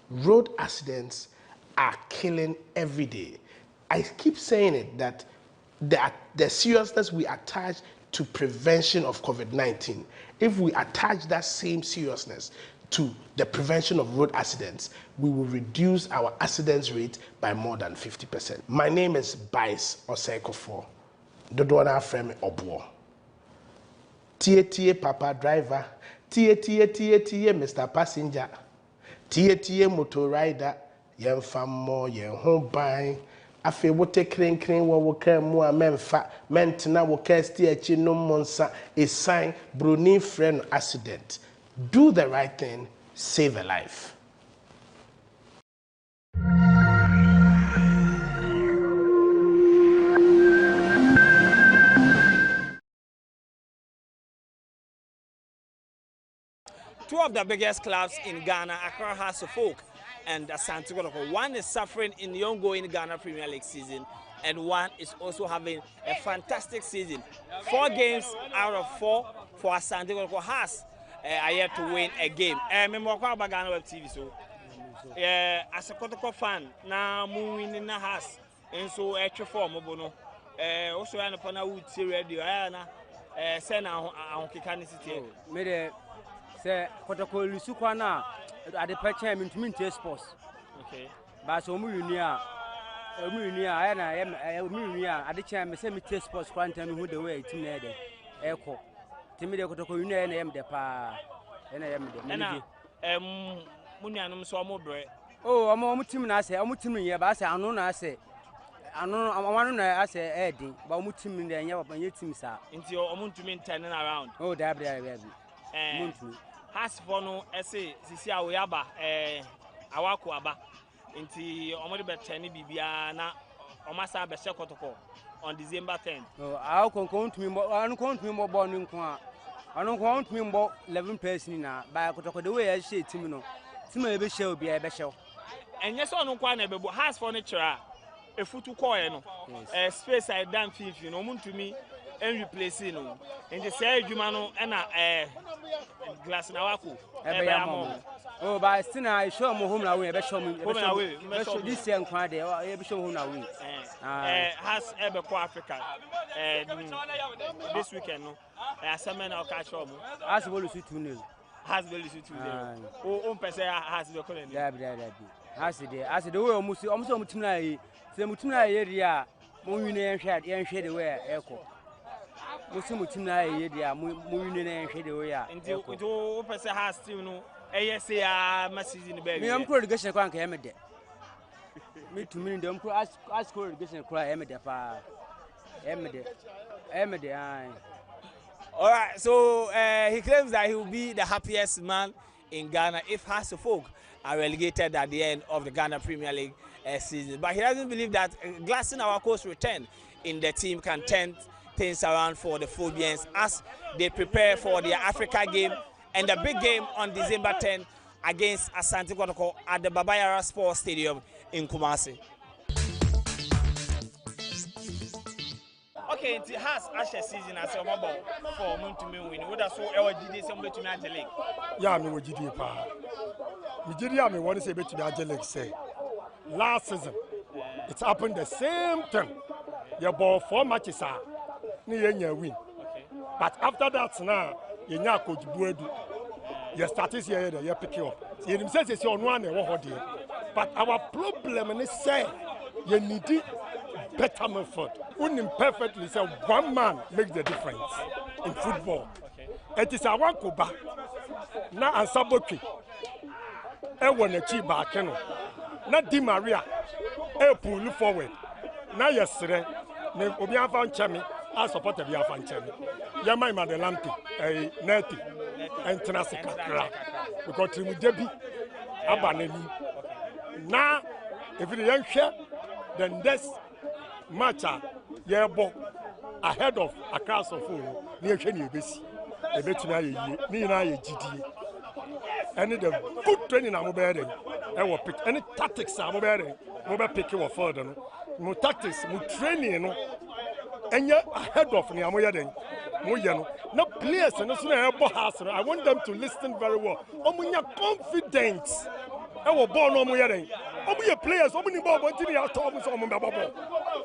Road accidents are killing every day. I keep saying it that the seriousness we attach to prevention of COVID-19, if we attach that same seriousness to the prevention of road accidents, we will reduce our accidents rate by more than 50%. My name is Bice Osekofor. Dodona Frame Obuo. Tie Papa Driver. Tie Mr. Passenger. Tie motor rider, yen famo, yen home buying. Afe wote kren wa woke mu a memfa, mentina woke stiachi no monsa, a sign, bruni friend accident. Do the right thing, save a life. Two of the biggest clubs in Ghana, Accra House of Folk and Asante Kotoko. One is suffering in the ongoing Ghana Premier League season, and one is also having a fantastic season. 4 games out of 4 for Asante Kotoko has are yet to win a game. Remember about GhanaWeb TV, so as a Kotoko fan, now moving in the house, and so extra form, also an upon a wood radio, send out Kikani City. Say Kotoko Lusukwana at the Pachem into sports. Okay. But so Munia, and I am Munia at the Cham, semi sports quantum who the way to Nede Echo. Timid Kotoko Unia and I am the pa, and I am the Munianum so more bread. Oh, I'm on Mutim, I say, I'm Mutim, yeah, but I say, I know, I say. I know I want to I say Eddie, but Mutim in the Yapan team, sir. Into your own to turning around. Oh, that has for no essay, Sisia Oyaba, Awako Aba, into Omodibe Teni Bibiana, Omasa Beshakotoko on December 10th. Oh, I'll come to me more, I don't count me more born in Kwa. I don't count me more 11 person now, by Kotoko the way I say Timino. Timmy shall be a beshell. And yes, on Kwana Bebo has furniture, a foot to coin, a space I done 50, no moon to me. And replacing in the same Jumano and a glass in our cool. Oh, but still, I show me home away, show me this young Friday, or I show home away. Has ever co Africa this weekend, no, as a man of catch home. As well as 2-0. Has well as 2-0. Oh, has the colony. As the way almost tonight, the Mutuna area, Moon shed the way echo. Musimutuna area, Moon and shed the way until Professor has to know. ASA message in the baby. I'm pretty good at Crank Emmet. Me to me, don't ask her to get a cry Emmet. All right, so he claims that he will be the happiest man in Ghana if House of Folk are relegated at the end of the Ghana Premier League season. But he doesn't believe that Glasson, our coach, return in the team can turn things around for the Phobians as they prepare for their Africa game and the big game on December 10 against Asante Kotoko at the Babayara Sports Stadium in Kumasi. Okay, it has Asher season as a mobile for Montume win. What are so LGD somebody to match the league? Yeah, me with GD pa. Me GD me want to say bet to match the league say. Last season, it's happened the same thing. You bought 4 matches are near win. But after that now, you now coach Buedu. You start this year, you pick you up. You himself is your one and what day. But our problem is say you need better method. Perfectly say one man makes the difference in football. It is a one kuba. Na Ansaboki. E wanna chi back na Di Maria. E pull forward. Na yesterday, ne Obiafan Chemi, I support the Biafan Chemi. Yamai Madelampi, a Neti, and Tenasika. Because Trimudebi, Abaneni. Now, if you don't share, then this match, ahead of a class of food near Kenny Bessie. A veterinary, Nina GD. Any the good training I'm obeying. I will pick any tactics I'm obeying. Mobile picking or further. No tactics, no training, and yet ahead of me, I'm wearing. No players, and I want them to listen very well. I'm confidence. I will born on wearing. I'm players, I'm ball,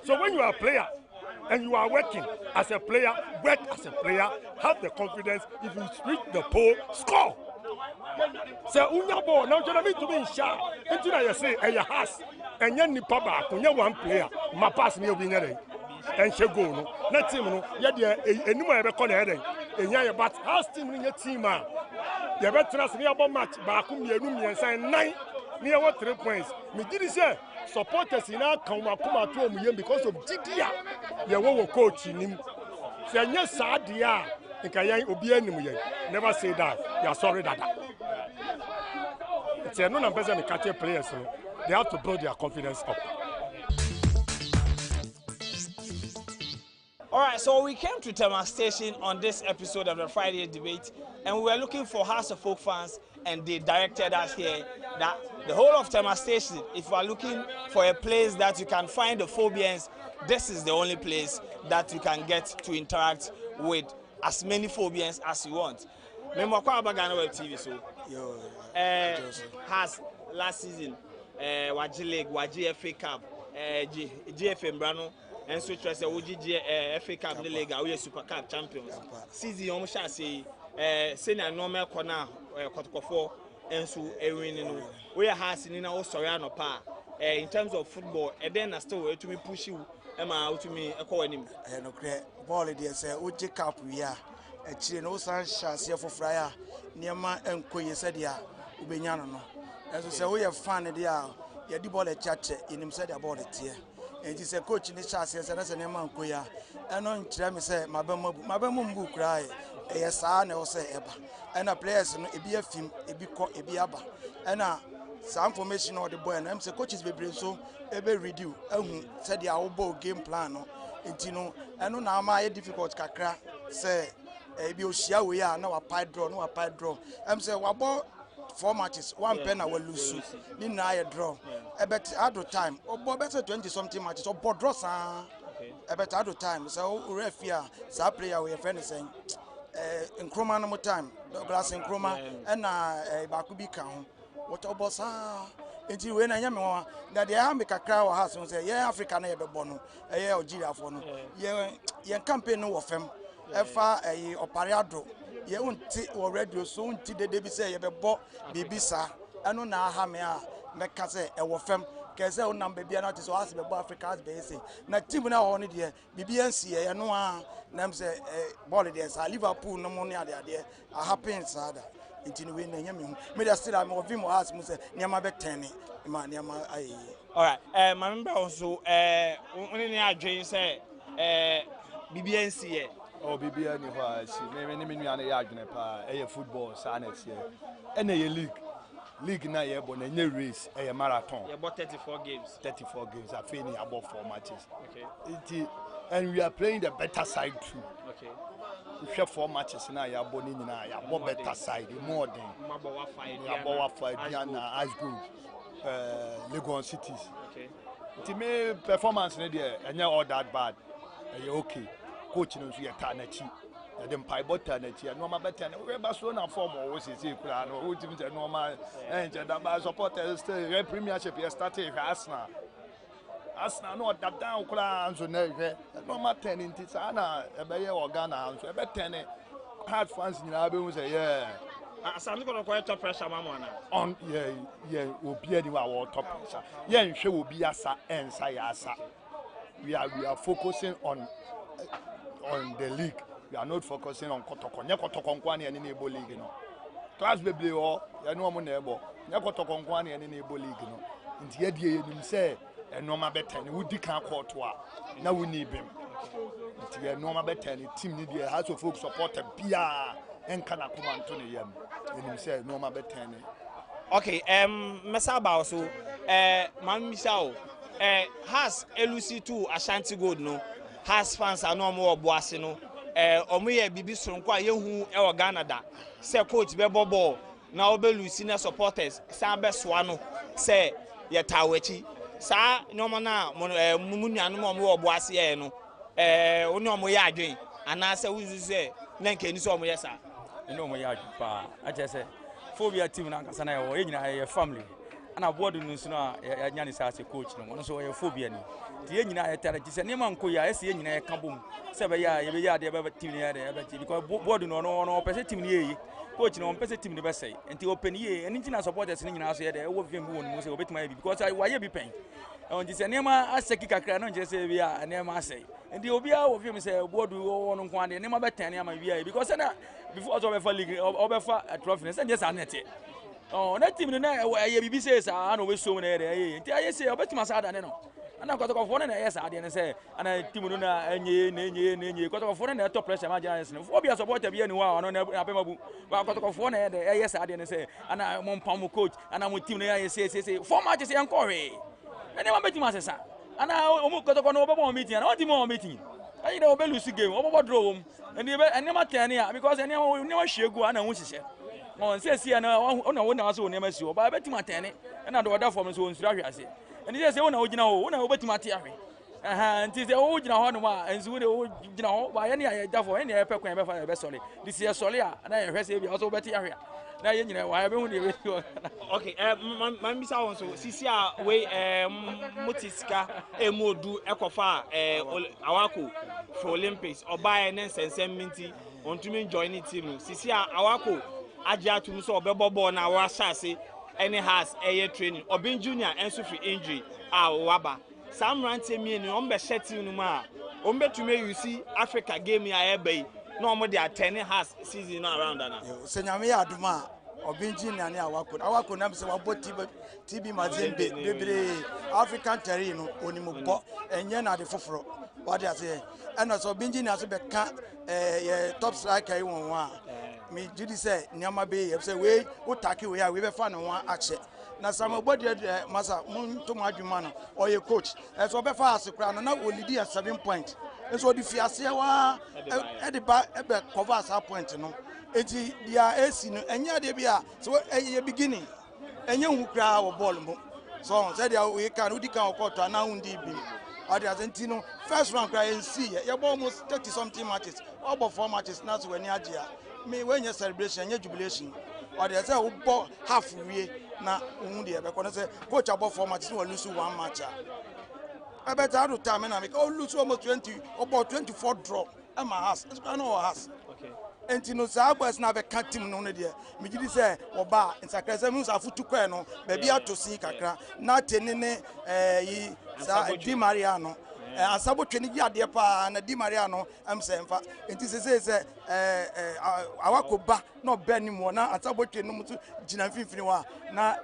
so when you are a player and you are working as a player, work as a player, have the confidence. If you reach the pole, score. So unya ball now you need to be in sharp. Until I say a house and you nipa back when you one player, my pass me winning and she go no. Not team no. Yeah, any more ever corner and yeah, but house team in your team man. You better trust me about match back me a room and sign 9 near what 3 points. Me did say supporters in our come to me because of GDA. You will coach in him. Say yes, sad yeah. Never say that. You are sorry that. It's a non-person catch players. So they have to build their confidence up. Alright, so we came to Tema Station on this episode of the Friday debate, and we were looking for House of Folk fans, and they directed us here that the whole of Tema Station, if you are looking for a place that you can find the phobians, this is the only place that you can get to interact with as many phobians as you want. Remember, GhanaWeb TV so has last season Waji League, Waji FA Cup, GFM Brano, and so trust a FA Cup the league, we are Super Cup champions. Season almost shall say senior normal corner Kotoko and so winning. We are has in our Soriano pa in terms of football, and then I still to me push you. Emma to me a call him. No great ball, dear, say, Uji Cup, we are a chino sunshine for Fryer, near my and Koya said, ya, Ubenyano. As we say, we have found it, ya, the ball a chat in him said about it here. And he said, coach in the chassis, and as a name on Koya, and on Chami said, my bum cry, a son, or say, Eba, and a players, a be a film, a be caught a be abba, and some information on the boy, and I'm saying, coaches be bring so. Ebe redo said the our game plan no intino eno na ma difficult kakra say ebi ohia we ya na wa pie draw am say wa ball 4 matches 1 pen na we lose ni na ye draw ebet at time obo better 20 something matches obo draw sa ebet at time so refia sa player we friend saying nkroma no time Douglas nkroma na bakubi kan ho what obo sa until when I am that they have a crowd house and say, yeah, Africa never bono, a Algeria for no, yeah, campaign no of him, a Opariado, you won't or radio soon till the Debbie say, you bought Bibisa, and on our hammer, Macase, a wafem, Cazel number be not to ask about Africa's basic. Not Timuna on it here, BBNC, and no name say, Bolidays, Liverpool, no money there, a happy inside. Made a still I'm of him or ask Musa Yamabe Tenny, Yama. Alright, my member also, only I dream say, BBNC. Oh, BBN, maybe a football, Sanex here. And a league na ye bon any race a marathon. You about 34 games. 34 games. I feel about 4 matches. Okay. And we are playing the better side too. Okay. We have 4 matches now. You are born in now. You are better side more than. You are fight. Ice Grove. Lagos cities. Okay. To me, performance in there, and all that bad. Okay. Coach knows we are Tanachi. Then Piebot Tanachi, and normal better. We're Barcelona form or was it? Who didn't normal and that supporters still premiership here started Arsenal. Arsenal not that down clans on normal 10 in Tisana, a Bayer or Ghana, so a better hard fans in Abu say, yeah. I'm going to quite top pressure, Mamma. On, yeah, will be anywhere top pressure. Yeah, she will be as and Sayasa. We are focusing on the league. We are not focusing on Kotokon. Yakotokonkwani and Enable League, you know. Class baby or Yano Neighbor, Yakotokonkwani and Enable League, you know. In the idea you say, and Norma Betten, who did can't court. Now we need him. It's Norma Betten, team need has to folks support a Pia and Kanakuma Antony Yam. And he said, Norma Betten. Okay, Mesaba also, Mam Michel, has LUC2 Ashanti Gold, no, has fans are no more Boasino, Omuye Bibi Sonkwa, Yehu, El Ganada, say coach Bebo Ball, now be Lucina supporters, Sambe Swano, say Yatawechi, Sa, no mana, Mumunia no more Boasia, no, no more yarding, and I say, who say, Nankin so yes, no more yard, I just say. Phobia team na kasana yo nyina family ana board no so na nyane sa coach no so ye phobia ni ti nyina ye tare ti se ne man ko ya ese nyina ye kabom se be ya ye be ya de be team ni ya de be because board no pese team ni ye coach no pese team ni be say enti open ye eni nyina supporters ni nyina so ye de wo vim bi won mo se obetima ye bi because wa ye bi pen on ti se ne ma aseki kakra no nje se bi ya ne ma asei enti obi a wo vim se board wo no nko ade ne ma be ten ne ama bi ya because na before also be league or for a trophy say just an net oh na team na ye bibi say sa na we so na ye nti aye say obetima sa da ne no ana ko to for na yes ade ne say ana team no na enye ko to for na top pressure ma jana sen for bia support bia ni wa no na apemabu ba ko to for na ye yes ade ne say ana mo pam coach ana mo team na ye say for matches en ko we ene ma betima say sa ana o mo ko to no obo meeting ana o team o meeting ayi na obe lose game obo draw him and ene ma ten ya because ene ma hwegu ana hu hihye on say see na ona wona so ne ma si oba betima ten na do order form so onsura hwase ene say wona ogina ho wona obetima te ahwe nti say o gina ho no ma enzu we o gina ho ba ye ne ya da for ene ya pe kwan be fa be sole this year sole a na ye hwese bi also beti ahwe na ye nyina wa be hu ne we okay man bisa won so sisi a we motiska emodu ekofa awako for Olympics obaye ne nsensem minti ontumi join the team sisi a awako aje atum so obebobọ na wa shase any has air training obin junior enso free injury a waba sam rante mi ni on be shetim no ma on betumi yusi Africa game ya ebe na omo dey attend has season around na senyame ya aduma obin junior ni awako na se wabo TB Mazembe bebre African terrain no onimbo enye na de foforo what they say and so obin junior so be ka top striker won wa me judi say nyama be say we utaki we be fa no one ache na samo body masa mun to madwuma no oye coach so be fa asekura no na olidi 7 points so di fiase wa e de ba e be cover as point no enti dia AC no enya de bia so e beginning enya hu kra wo ball mo so say dia we can udi kan okoto na hu ndi bi ade Argentina first round cry and see you almost 30 something matches about 4 matches now so when you me when you celebration your jubilation or they say about half we na hu dey be kono say coach about 4 matches we lose 1 match I better out of time na make lose almost 20 about 24 draw am has it's kind of has okay entino sa boys na be kan team no dey me gidi say oba insakra mu sa futu kwa no be bia to si kakra na tenene yi sa Di Maria no asabo twene gi ade pa na Di Maria no am say mfa enti se awakoba no be ni mo na asabo twene mu gina mfimfini wa na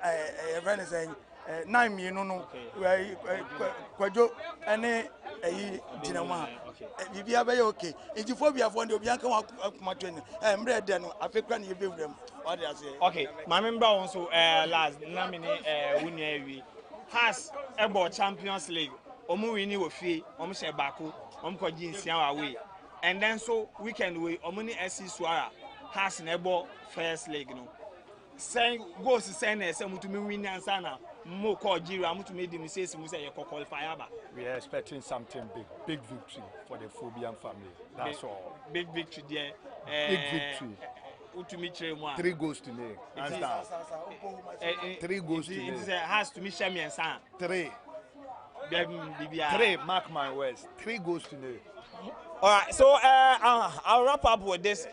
event say 9 mienu no kwajo ene gina mu bibia be okay enti phobia for ndi obi anka wa kuma twene mbre de no afekra na yebewuram what they say okay my member also last na me wunua wi has ebo Champions League omu wini wo fie omu she baako omu ko jinsia wa we and then so weekend we omu ni SC Suara has na ebo first league no say goals say na say mutumi win answer na Mo call Jira, to make them say some say you qualify. We are expecting something big victory for the Phobian family. That's all. Big victory there. Big victory. 3 goals to nil. Hands down. 3 goals to nil. It has to be Shemi and San. 3. 3, mark my words. 3 goals to nil. All right, so I'll wrap up with this,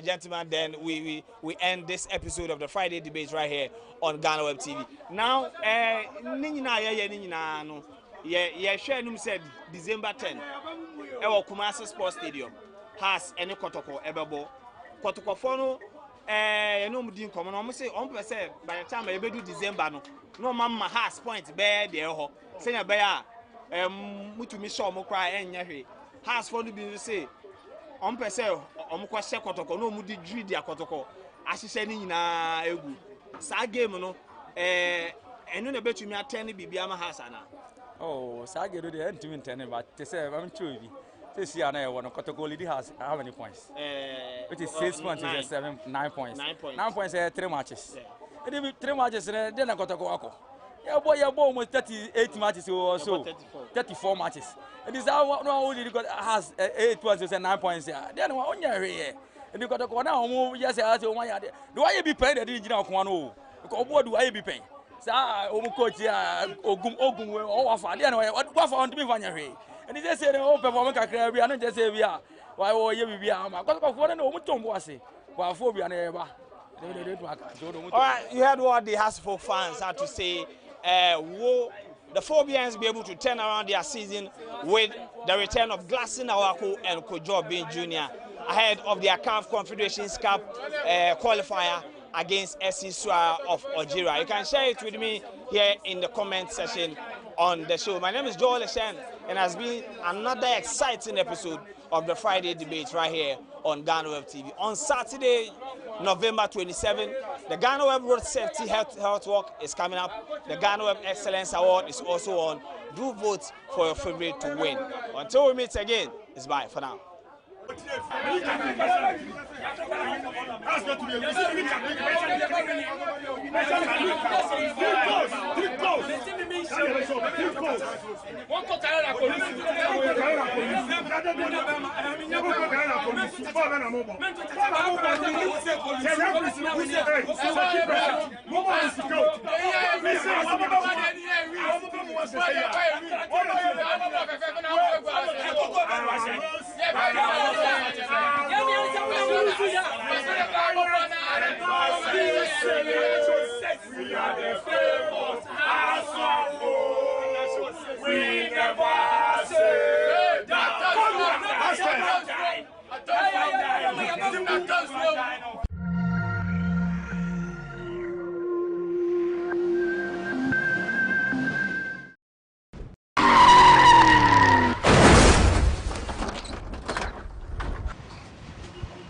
gentlemen. Then we end this episode of the Friday debates right here on GhanaWeb TV. Now, said December 10. Our Kumasi Sports Stadium has any Kotoko Ebebo. Kotoko Fono, Mudin Common. Almost say on per se by the time I do December no mamma has point bear there. Senior Bear, Mutumi Shaw Mokra and Yahi. Has for the business say on per se on Kwasha Kotoko, no Mudi Dridia Kotoko. As she said in a egu. Sa game no and no bet you me at 10 Bibiama Hasana. Oh, Sage do the end to 10, but they say I'm sure this year I want Kotoko Lady has how many points? Which is 6 points, 9 points. 9 points, 3 matches. And if 3 matches, then I got to go. Yeah, boy, almost 38 matches or so. 34 matches. And this how no only has 8 points and 9 points. Then on your here. And you got to go now. Yes, I do I be paying the original one? Because do I be paying? Sa coach ogum o afa there no what for on me van here. And he just said oh perform kakra bia no just say bia why wo ye bibia ama because for no mu tombo ase wa fo bia na eba. All right, you heard what the Hasfo fans had to say. Will the Phobians be able to turn around their season with the return of Glasson Awako and Kojo Bin Jr. ahead of their CAF Confederations Cup qualifier against SC Suara of Algeria? You can share it with me here in the comment section on the show. My name is Joel Eshen, and has been another exciting episode of the Friday debate right here on GhanaWeb TV. On Saturday, November 27, the GhanaWeb Road Safety Health Walk is coming up. The GhanaWeb Excellence Award is also on. Do vote for your favorite to win. Until we meet again, it's bye for now. We are the famous house of gold. We never say that.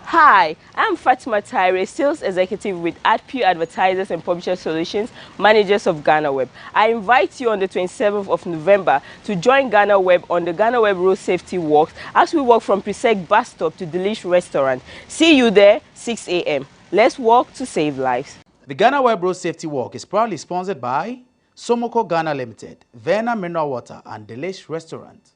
Hi, I'm Fatima Tyre, Sales Executive with AdPure Advertisers and Publisher Solutions, Managers of GhanaWeb. I invite you on the 27th of November to join GhanaWeb on the GhanaWeb Road Safety Walks as we walk from Presec Bus Stop to Delish Restaurant. See you there, 6 a.m. Let's walk to save lives. The GhanaWeb Road Safety Walk is proudly sponsored by Somoko Ghana Limited, Verna Mineral Water and Delish Restaurant.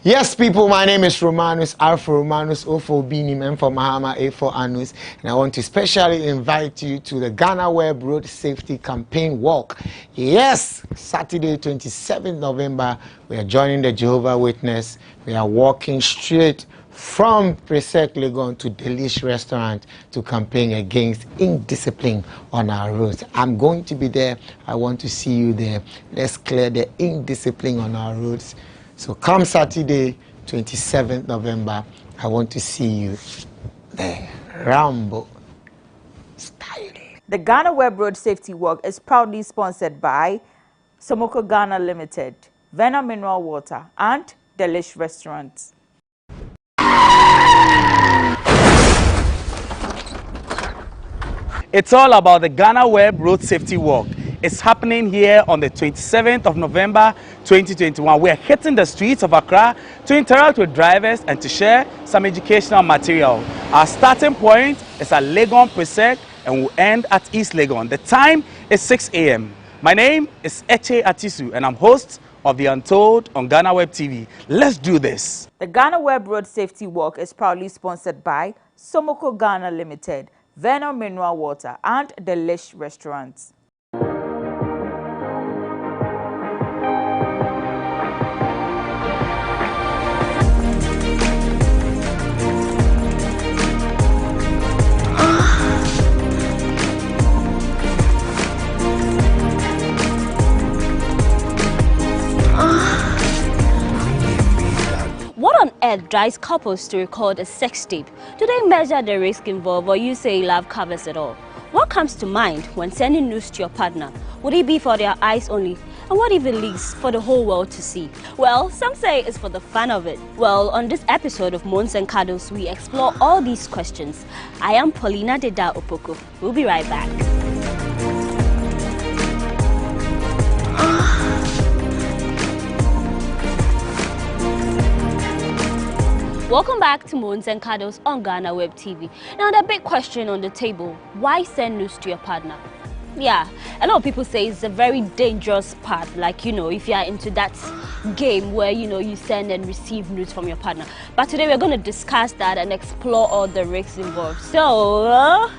Yes, people, my name is Romanus, Alpha Romanus, O4 Binim, M for Mahama, A for Anus, and I want to specially invite you to the GhanaWeb Road Safety Campaign Walk. Yes, Saturday, 27th November, we are joining the Jehovah Witness. We are walking straight from Presec Legon to Delish Restaurant to campaign against indiscipline on our roads. I'm going to be there. I want to see you there. Let's clear the indiscipline on our roads. So come Saturday, 27th November, I want to see you there. Rambo style. The GhanaWeb Road Safety Walk is proudly sponsored by Somoko Ghana Limited, Verna Mineral Water, and Delish Restaurants. It's all about the GhanaWeb Road Safety Walk. is happening here on the 27th of November 2021. We are hitting the streets of Accra to interact with drivers and to share some educational material. Our starting point is at Legon Precinct and we'll end at East Legon. The time is 6 a.m. My name is Eche Atisu and I'm host of The Untold on GhanaWeb TV. Let's do this. The GhanaWeb Road Safety Walk is proudly sponsored by Somoko Ghana Limited, Venom Mineral Water, and Delish Restaurants. What on earth drives couples to record a sex tape? Do they measure the risk involved, or you say love covers it all? What comes to mind when sending news to your partner? Would it be for their eyes only? And what if it leaks for the whole world to see? Well, some say it's for the fun of it. Well, on this episode of Moons and Cuddles, we explore all these questions. I am Paulina Deda Opoko. We'll be right back. Welcome back to Moons and Cuddles on GhanaWeb TV. Now, the big question on the table, why send news to your partner? Yeah, a lot of people say it's a very dangerous part, like, you know, if you are into that game where, you know, you send and receive news from your partner. But today we're going to discuss that and explore all the risks involved. So,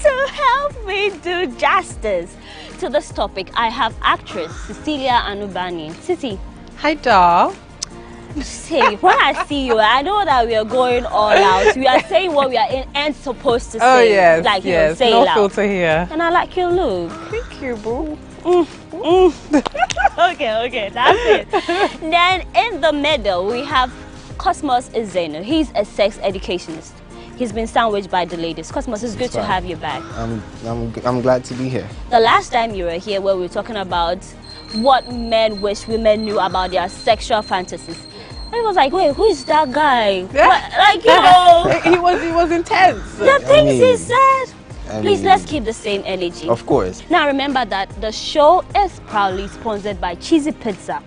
to help me do justice to this topic, I have actress Cecilia Anubani. Cici. Hi, doll. Say, when I see you, I know that we are going all out. We are saying what we are and supposed to say. Oh, yes, like, you yes. know, say no loud. filter here. And I like your look. Thank you, boo. Okay, that's it. Then in the middle, we have Cosmos Izeno. He's a sex educationist. He's been sandwiched by the ladies. Cosmos, it's good to have you back. I'm glad to be here. The last time you were here, where we were talking about what men wish women knew about their sexual fantasies. I was like, wait, who is that guy? Like, you know, he was intense. The things he said. Please, let's keep the same energy. Of course. Now remember that the show is proudly sponsored by Cheesy Pizza.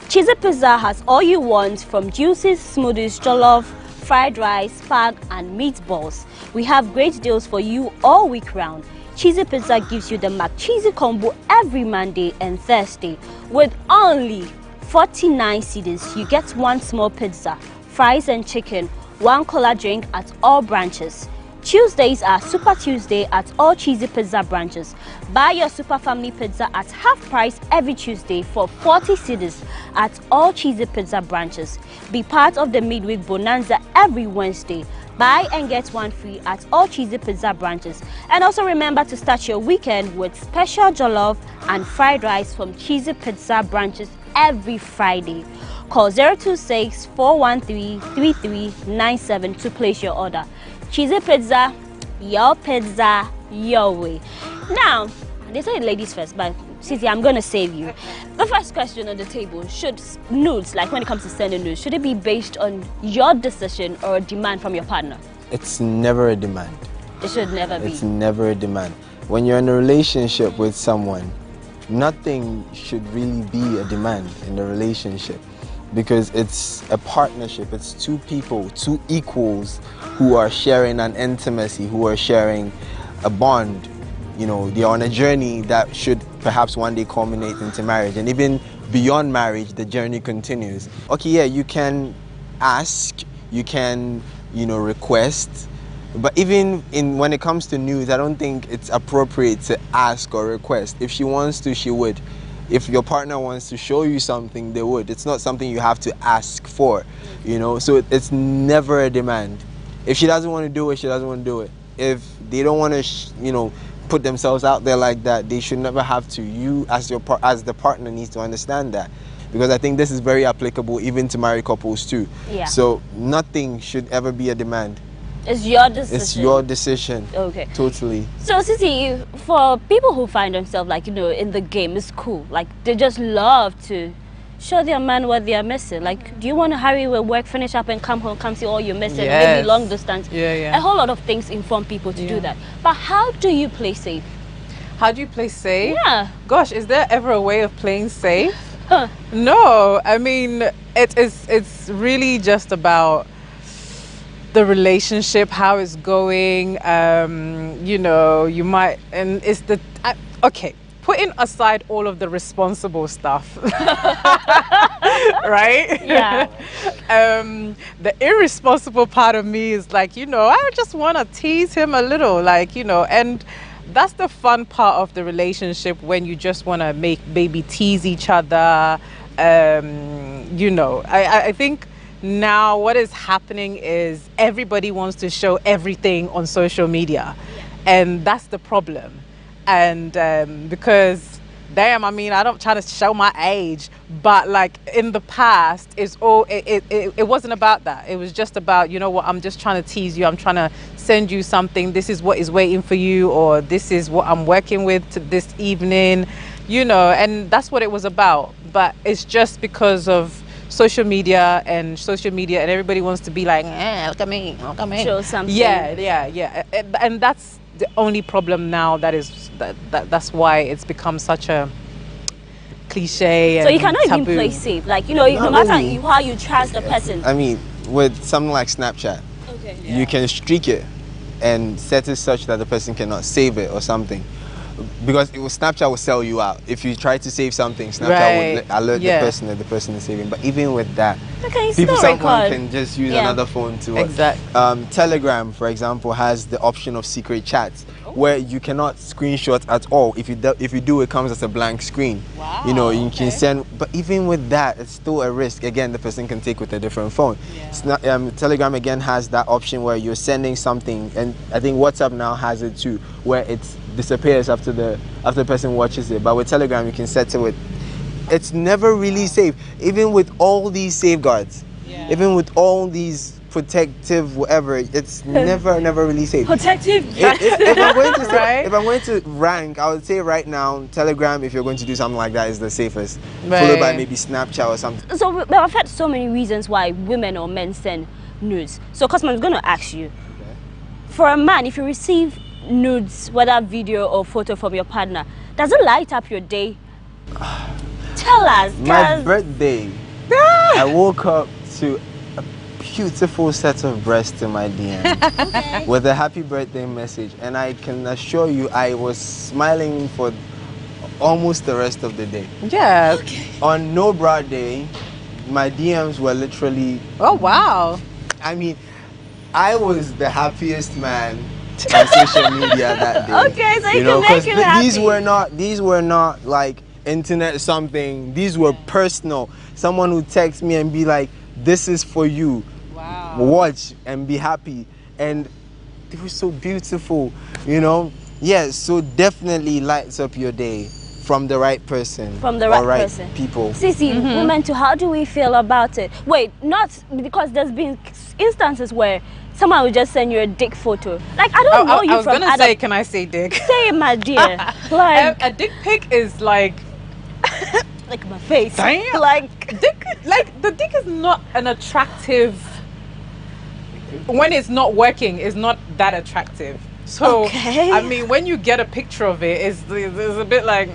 Cheesy Pizza has all you want from juices, smoothies, jollof, fried rice, spag, and meatballs. We have great deals for you all week round. Cheesy Pizza gives you the McCheesy combo every Monday and Thursday with only 49 cedis. You get one small pizza, fries and chicken, one cola drink at all branches. Tuesdays are Super Tuesday at all Cheesy Pizza branches. Buy your Super Family Pizza at half price every Tuesday for 40 cedis at all Cheesy Pizza branches. Be part of the midweek bonanza every Wednesday. Buy and get one free at all Cheesy Pizza branches. And also remember to start your weekend with special jollof and fried rice from Cheesy Pizza branches every Friday. Call 026-413-3397 to place your order. Cheesy Pizza, your way. Now, they say ladies first, but Cici, I'm going to save you. The first question on the table, should nudes, like when it comes to sending nudes, should it be based on your decision or a demand from your partner? It's never a demand. It should never be. It's never a demand. When you're in a relationship with someone, nothing should really be a demand in the relationship because it's a partnership. It's two people, two equals who are sharing an intimacy, who are sharing a bond. You know, they're on a journey that should perhaps one day culminate into marriage. And even beyond marriage, the journey continues. Okay, yeah, you can ask, you can, you know, request. But even when it comes to news, I don't think it's appropriate to ask or request. If she wants to, she would. If your partner wants to show you something, they would. It's not something you have to ask for, you know. So it's never a demand. If she doesn't want to do it, she doesn't want to do it. If they don't want to, you know, put themselves out there like that, they should never have to. You, as the partner, needs to understand that. Because I think this is very applicable even to married couples too. Yeah. So nothing should ever be a demand. It's your decision. It's your decision. Okay. Totally. So, Cici, for people who find themselves, like, you know, in the game, it's cool. Like, they just love to show their man what they are missing. Like, do you want to hurry with work, finish up, and come home, come see all you're missing? Yes. Maybe long distance. Yeah. A whole lot of things inform people to do that. But how do you play safe? How do you play safe? Yeah. Gosh, is there ever a way of playing safe? No, I mean, it's really just about the relationship, how it's going. You know, you might, and it's the, okay, putting aside all of the responsible stuff, right? Yeah. The irresponsible part of me is like, you know, I just want to tease him a little, like, you know, and that's the fun part of the relationship, when you just want to make baby tease each other. You know, I think now what is happening is everybody wants to show everything on social media, and that's the problem. And because damn, I mean, I don't try to show my age, but like in the past, it wasn't about that. It was just about, you know what, I'm just trying to tease you. I'm trying to send you something. This is what is waiting for you, or this is what I'm working with this evening, you know, and that's what it was about. But it's just because of social media and everybody wants to be like, look at me. Show something. Yeah. And that's the only problem now. That's why it's become such a cliche. So you cannot taboo. even play safe, like, you know, no matter how you trust the person. I mean, with something like Snapchat, you can streak it and set it such that the person cannot save it or something. Because Snapchat will sell you out. If you try to save something, Snapchat will alert the person that the person is saving. But even with that, someone can just use another phone to Exactly. Telegram, for example, has the option of secret chats where you cannot screenshot at all. If you do, it comes as a blank screen. Wow, you know, you can send. But even with that, it's still a risk. Again, the person can take with a different phone. Telegram again has that option where you're sending something, and I think WhatsApp now has it too, where it disappears after the person watches it. But with Telegram, you can set it with. It's never really safe, even with all these safeguards, even with all these protective whatever. It's never really safe. Protective. If I'm going to rank, I would say right now, Telegram, if you're going to do something like that, is the safest, followed by maybe Snapchat or something. So I've heard so many reasons why women or men send nudes. So Cosmo, I'm going to ask you, for a man, if you receive nudes, whether video or photo from your partner, does it light up your day? Tell us. My birthday, I woke up to a beautiful set of breasts in my DM with a happy birthday message, and I can assure you I was smiling for almost the rest of the day. Yeah. On No Bra Day, my DMs were literally... Oh, wow. I mean, I was the happiest man on social media that day. Okay, so you can make him happy. These were not like internet something. These were personal. Someone who texts me and be like, "This is for you. Wow. Watch and be happy." And they were so beautiful, you know. Yes, so definitely lights up your day from the right person. From the right person. People. Sissy, women too, how do we feel about it? Wait, not because there's been instances where someone will just send you a dick photo. Like, I don't know you I was from gonna say, can I say dick? Say it, my dear. Like a dick pic is like like my face. Damn. Like the dick is not an attractive. When it's not working, it's not that attractive. So I mean, when you get a picture of it, it's a bit like,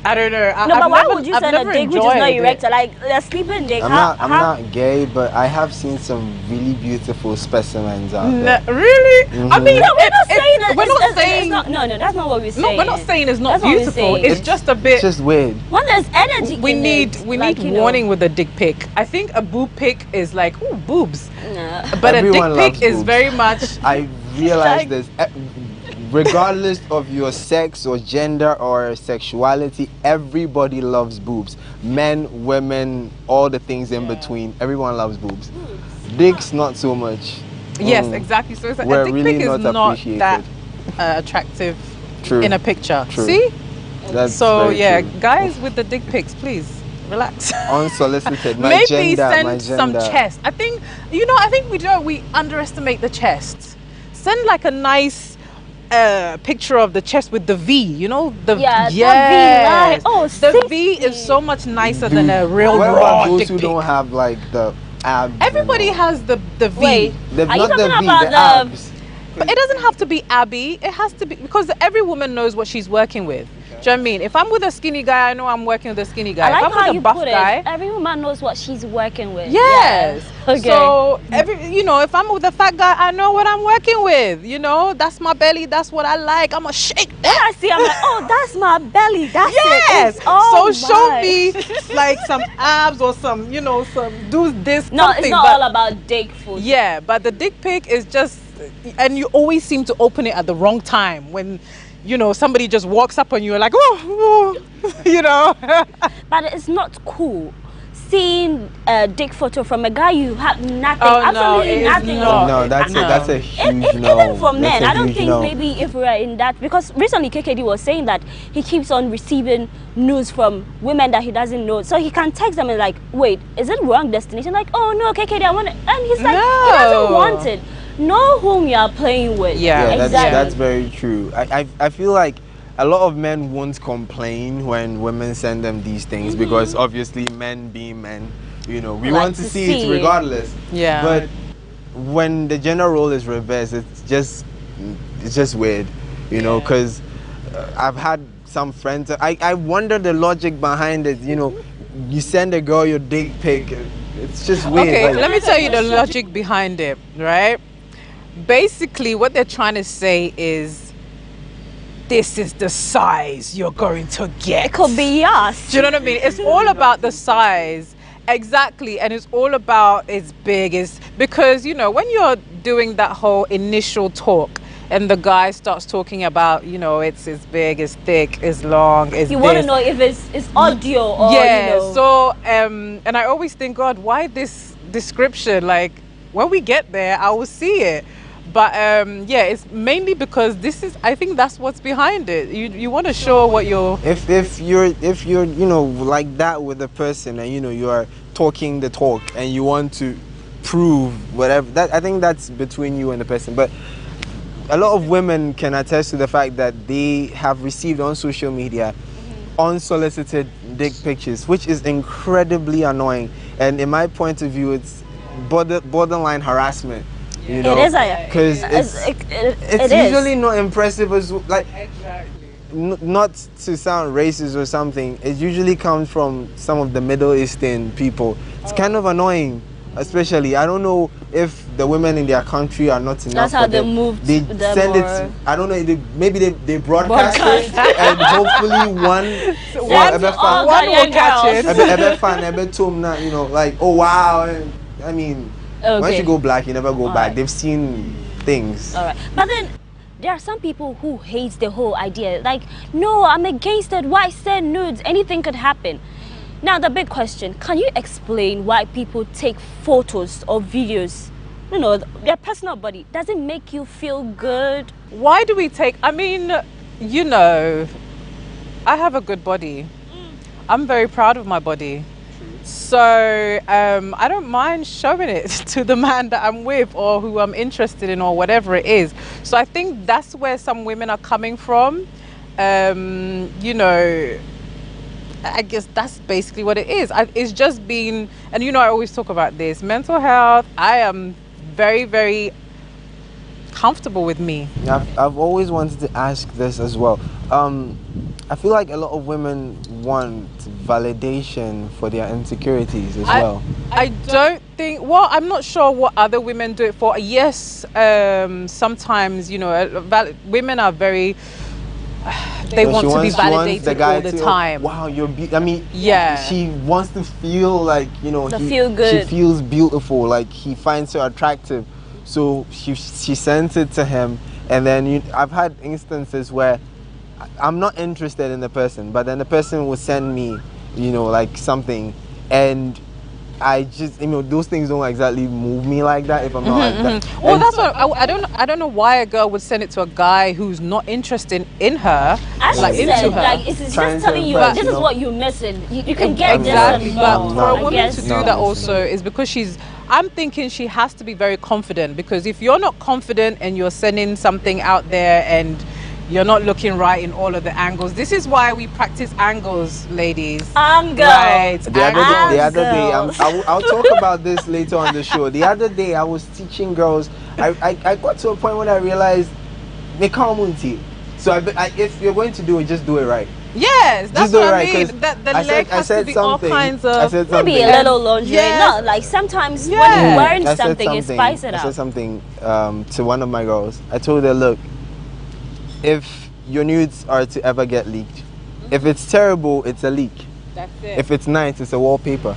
I don't know. But why would you send a dick which is not erected? Like a sleeping dick? I'm not gay, but I have seen some really beautiful specimens out there. Really? I mean, no, we're not saying that. We're not saying. No, that's not what we're saying. No, we're not saying it's not beautiful. It's just a bit. It's just weird. When there's energy, we need warning with a dick pic. I think a boob pic is like, ooh, boobs. No. But Everyone a dick pic is boobs. very much. I realize this. Regardless of your sex or gender or sexuality, everybody loves boobs. Men, women, all the things in between. Everyone loves boobs. Dicks, not so much. Yes, exactly. So it's like, a dick pic is not that attractive in a picture. True. See? That's so very true. guys with the dick pics, please relax. Unsolicited. Maybe send some chest. I think we underestimate the chest. Send like a nice picture of the chest with the V, you know, the V. Like, the V is so much nicer than a real raw those dick who pic. don't have like the abs. Everybody has the V. Wait, are you talking the about abs. But it doesn't have to be Abby. It has to be, because every woman knows what she's working with. Do you know what I mean? If I'm with a skinny guy, I know I'm working with a skinny guy. I like if I'm how with you a buff put guy, it. Every woman knows what she's working with. yes. Yeah. Okay. So if I'm with a fat guy, I know what I'm working with. You know, that's my belly. That's what I like. I'm a shake. When I see, I'm like, oh, that's my belly. That's yes. it. Oh, so show me like some abs or some, do this. No, something, it's not all about dick food. Yeah, but the dick pic is just, and you always seem to open it at the wrong time when, somebody just walks up on you and like, But it's not cool seeing a dick photo from a guy you have nothing, absolutely nothing. No, that's a huge no. Even for men, I don't think no. maybe if we're in that, because recently KKD was saying that he keeps on receiving news from women that he doesn't know, so he can text them and like, wait, is it wrong destination? Like, oh no, KKD, I want it, and he's like, he doesn't want it. Know whom you are playing with. Yeah, exactly. that's very true. I feel like a lot of men won't complain when women send them these things because obviously men being men, we want to see it regardless. Yeah. But when the gender role is reversed, it's just weird, because I've had some friends. I wonder the logic behind it. You send a girl your dick pic. It's just weird. Okay, let me tell you the logic behind it, right? Basically, what they're trying to say is, this is the size you're going to get. It could be us. Do you know what I mean? It's all about the size. Exactly. And it's all about it's big. It's because, when you're doing that whole initial talk and the guy starts talking about, it's big, it's thick, it's long, it's you want to know if it's audio or, So, and I always think, God, why this description? Like, when we get there, I will see it. But it's mainly because I think that's what's behind it. You want to show what you're. If you're like that with a person and you are talking the talk and you want to prove whatever, that I think that's between you and the person. But a lot of women can attest to the fact that they have received on social media unsolicited dick pictures, which is incredibly annoying. And in my point of view, it's borderline harassment. It is, because it's usually not impressive as like. Not to sound racist or something, it usually comes from some of the Middle Eastern people. It's kind of annoying, especially. I don't know if the women in their country are not enough. That's how they move. They send it. I don't know. Maybe they broadcast it, and hopefully one will catch it. Like, oh wow. I mean, once you go black, you never go back. They've seen things. All right, but then there are some people who hate the whole idea. Like, no, I'm against it. Why send nudes? Anything could happen. Now, the big question, can you explain why people take photos or videos, their personal body? Does it make you feel good? Why do we take, I have a good body. I'm very proud of my body. So I don't mind showing it to the man that I'm with or who I'm interested in or whatever it is. So I think that's where some women are coming from. I guess that's basically what it is. It's just been, and I always talk about this, mental health. I am very, very comfortable with me. I've always wanted to ask this as well. I feel like a lot of women want validation for their insecurities as well. I don't think, I'm not sure what other women do it for. Yes, sometimes, women are very, they want to be validated all the time. Wow, you're beautiful. I mean, she wants to feel like, feel good. She feels beautiful, like he finds her attractive. So she sends it to him, and then I've had instances where I'm not interested in the person, but then the person will send me, like something, and I just, those things don't exactly move me like that if I'm not like that. Well, that's what I don't know why a girl would send it to a guy who's not interested in her, into her. Like, it's just telling you, this is what you're missing. You can get exactly, this. But for a woman to do that also is because I'm thinking she has to be very confident, because if you're not confident and you're sending something out there and you're not looking right in all of the angles. This is why we practice angles, ladies. Angle. Right. The other day, I'll talk about this later on the show. The other day, I was teaching girls. I got to a point when I realized they can't munti. So if you're going to do it, just do it right. Yes, that's what I mean. Right, the leg has to be all kinds of... Maybe a little lingerie. Yes. No, like sometimes when you're wearing something, you spice it up. I said something to one of my girls. I told her, look, if your nudes are to ever get leaked, if it's terrible, it's a leak. That's it. If it's nice, it's a wallpaper.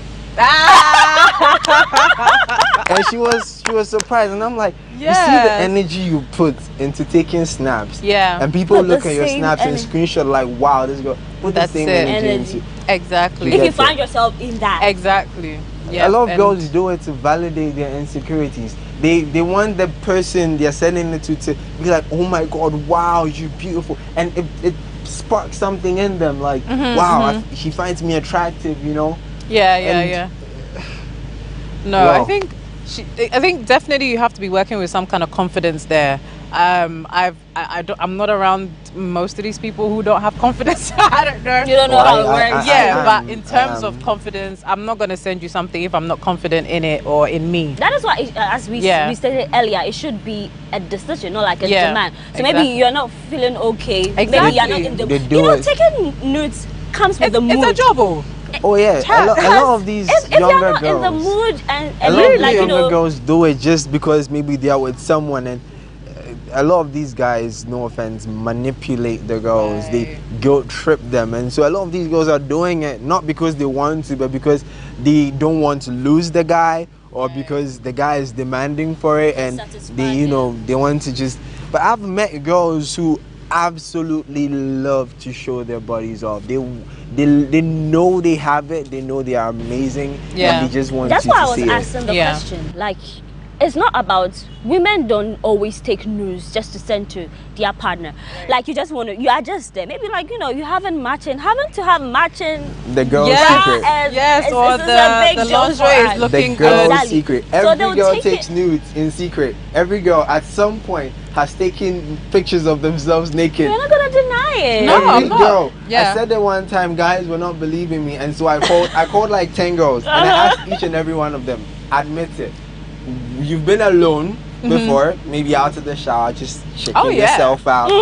And she was surprised, and I'm like, you see the energy you put into taking snaps, and people look at your snaps and screenshot like, wow, this girl put the same energy into. Exactly. If you find yourself in that. Exactly. A lot of girls do it to validate their insecurities. They want the person they're sending it to be like, oh my God, wow, you're beautiful, and it sparks something in them, like, wow, she finds me attractive, you know. No, wow. I think definitely you have to be working with some kind of confidence there. I'm not around most of these people who don't have confidence. I don't know. You don't know how it works. But in terms of confidence, I'm not going to send you something if I'm not confident in it or in me. That is why, as we stated earlier, it should be a decision, not like a demand. So maybe you're not feeling okay. Exactly. Maybe you're not in the... You know, taking nudes comes with the mood. It's a job. Oh yeah, a lot of these younger girls. In the mood and a lot of younger girls do it just because maybe they are with someone, and a lot of these guys, no offense, manipulate the girls. They guilt trip them, and so a lot of these girls are doing it not because they want to, but because they don't want to lose the guy, or because the guy is demanding for it, and they they want to just. But I've met girls who absolutely love to show their bodies off. They know they have it, they know they are amazing, and they just want to see it. That's why I was asking the question. Like, it's not about, women don't always take news just to send to their partner. Like, you just want to, you are just there. Maybe like, you having to have matching. The girl's secret. Or the lingerie is looking good. The girl's secret. Every girl takes nudes in secret. Every girl at some point has taken pictures of themselves naked. You're not gonna deny it. No, I'm not. I said that one time, guys were not believing me, and so I called like 10 girls, and I asked each and every one of them, admit it. You've been alone before, maybe out of the shower, just checking yourself out,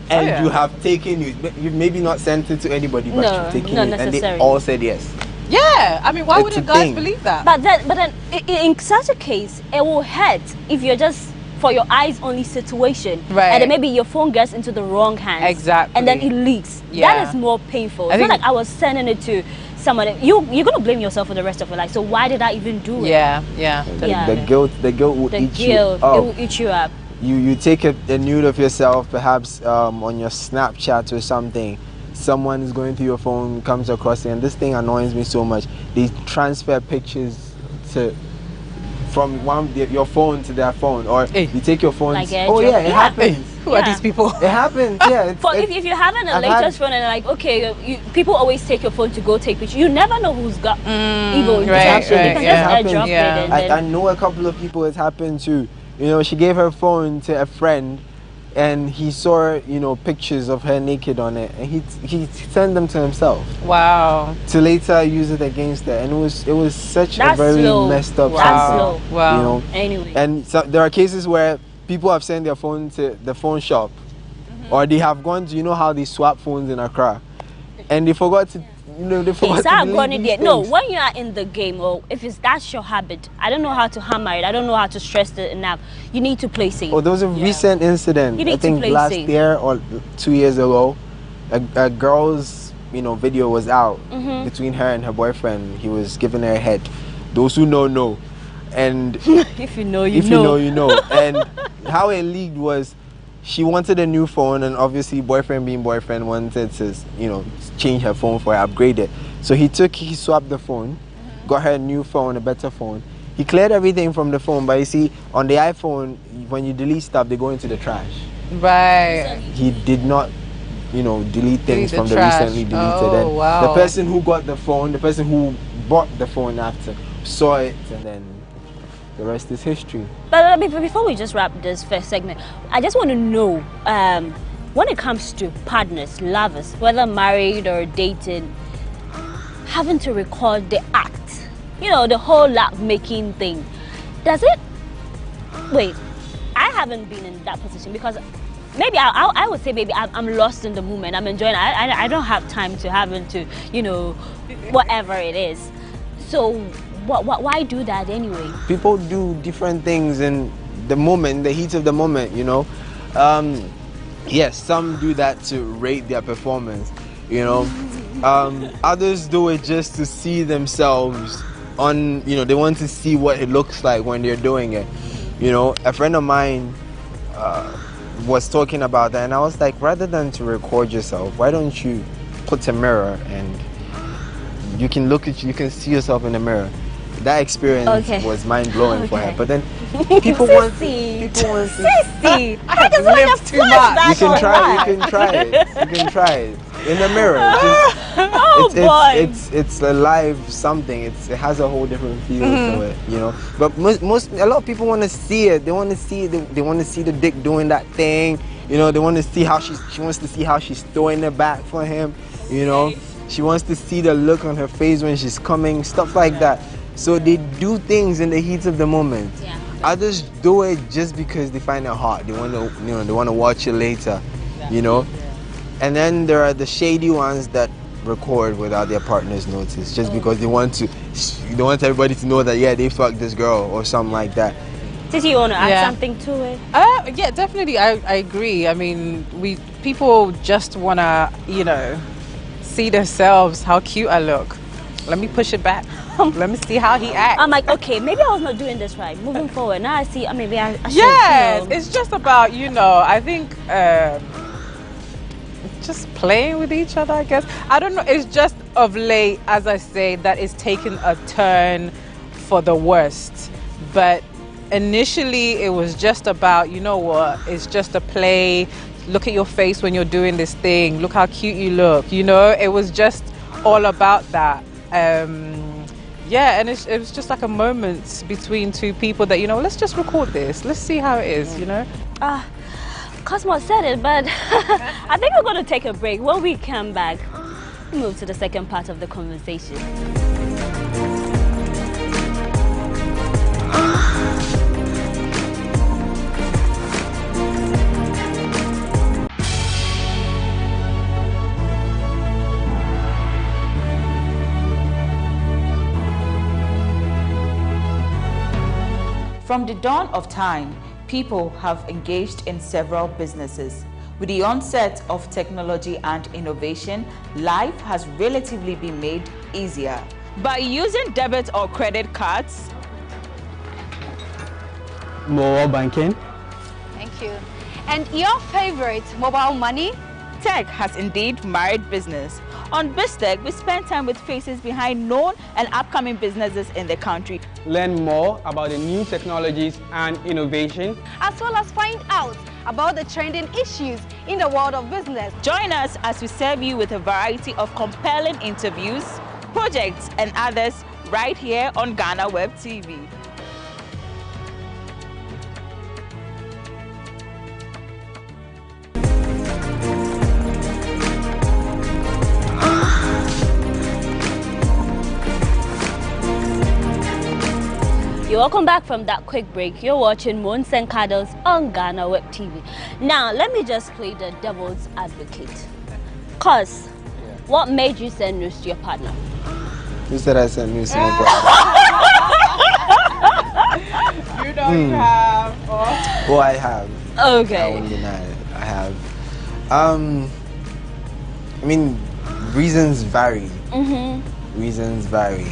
and you have taken nudes. You've maybe not sent it to anybody, but you've taken nudes, and they all said yes. Yeah, I mean, why wouldn't guys believe that? But then in such a case, it will hurt if you're just for your eyes only situation, and then maybe your phone gets into the wrong hands, and then it leaks. That is more painful. It's not like I was sending it to someone. You're gonna blame yourself for the rest of your life. So why did I even do it? The guilt will eat you up. It will eat you up. You take a nude of yourself, perhaps on your Snapchat or something. Someone is going through your phone, comes across it, and this thing annoys me so much. They transfer pictures from your phone to their phone, or you take your phone. Like it happens. Who are these people? It happens. If you're having a latest phone and like, okay, people always take your phone to go take pictures. You never know who's got evil intention. You can just airdrop it. I know a couple of people it's happened to. She gave her phone to a friend, and he saw pictures of her naked on it, and he sent them to himself. Wow. To later use it against her, and it was such a very messed up something. Wow. Anyway. And so there are cases where people have sent their phone to the phone shop, or they have gone to how they swap phones in Accra, and they forgot to. They forgot to delete these things. No, when you are in the game, or if that's your habit, I don't know how to hammer it. I don't know how to stress it enough. You need to play safe. Oh, there was a recent incident. I think last year or 2 years ago, a girl's video was out between her and her boyfriend. He was giving her a head. Those who know, and if you know, you know. And how it leaked was, she wanted a new phone, and obviously boyfriend being boyfriend wanted to change her phone for her, upgrade it. So he swapped the phone, got her a new phone, a better phone. He cleared everything from the phone, but you see on the iPhone, when you delete stuff, they go into the trash. Right. He did not delete things from the recently deleted. Oh, and wow. the person who got the phone, the person who bought the phone after, saw it, and then the rest is history. But before we just wrap this first segment, I just want to know, when it comes to partners, lovers, whether married or dating, having to record the act, you know, the whole love making thing, does it, wait, I haven't been in that position because maybe I would say maybe I'm lost in the moment. I'm enjoying it. I don't have time to having to, you know, whatever it is. So why do that anyway? People do different things in the moment, the heat of the moment, you know. Yes, some do that to rate their performance, you know. Others do it just to see themselves on, you know, they want to see what it looks like when they're doing it. You know, a friend of mine was talking about that, and I was like, rather than to record yourself, why don't you put a mirror and you can look at you can see yourself in the mirror. That experience was mind-blowing for her. But then people want to Sissy, I can live too much. You can try it in the mirror. It's a live something. It has a whole different feel to it, you know. But a lot of people want to see it. They want to see it. They want to see the dick doing that thing, you know. They want to see how she wants to see how she's throwing it back for him, you know. She wants to see the look on her face when she's coming, stuff like that. So they do things in the heat of the moment. Yeah. Others do it just because they find it hot. They want to, you know, they want to watch it later, you know. And then there are the shady ones that record without their partner's notice, just because they want everybody to know that they fucked this girl or something like that. Did you want to add something to it? Yeah, definitely. I agree. I mean, people just want to, you know, see themselves, how cute I look. Let me push it back. Let me see how he acts. I'm like, okay, maybe I was not doing this right. Moving forward, now I see. Maybe I should. Yes, you know. it's just about, you know, I think just playing with each other, I guess. I don't know. It's just of late, as I say, that it's taken a turn for the worst. But initially, it was just about, you know what? It's just a play. Look at your face when you're doing this thing. Look how cute you look. You know, it was just all about that. Yeah, and it was just like a moment between two people that, you know, let's just record this. Let's see how it is, you know? Cosmo said it, but I think we're going to take a break. When we come back, we move to the second part of the conversation. From the dawn of time, people have engaged in several businesses. With the onset of technology and innovation, life has relatively been made easier. By using debit or credit cards, mobile banking. Thank you. And your favorite, mobile money? Tech has indeed married business. On BizTech, we spend time with faces behind known and upcoming businesses in the country. Learn more about the new technologies and innovation, as well as find out about the trending issues in the world of business. Join us as we serve you with a variety of compelling interviews, projects, and others right here on GhanaWeb TV. You're welcome back from that quick break. You're watching Moons and Cuddles on GhanaWeb TV. Now, let me just play the devil's advocate. Cause, what made you send news to your partner? Who said I sent news to my partner? You know you have. Oh, I have. Okay. I won't deny it. I have. I mean, reasons vary. Reasons vary.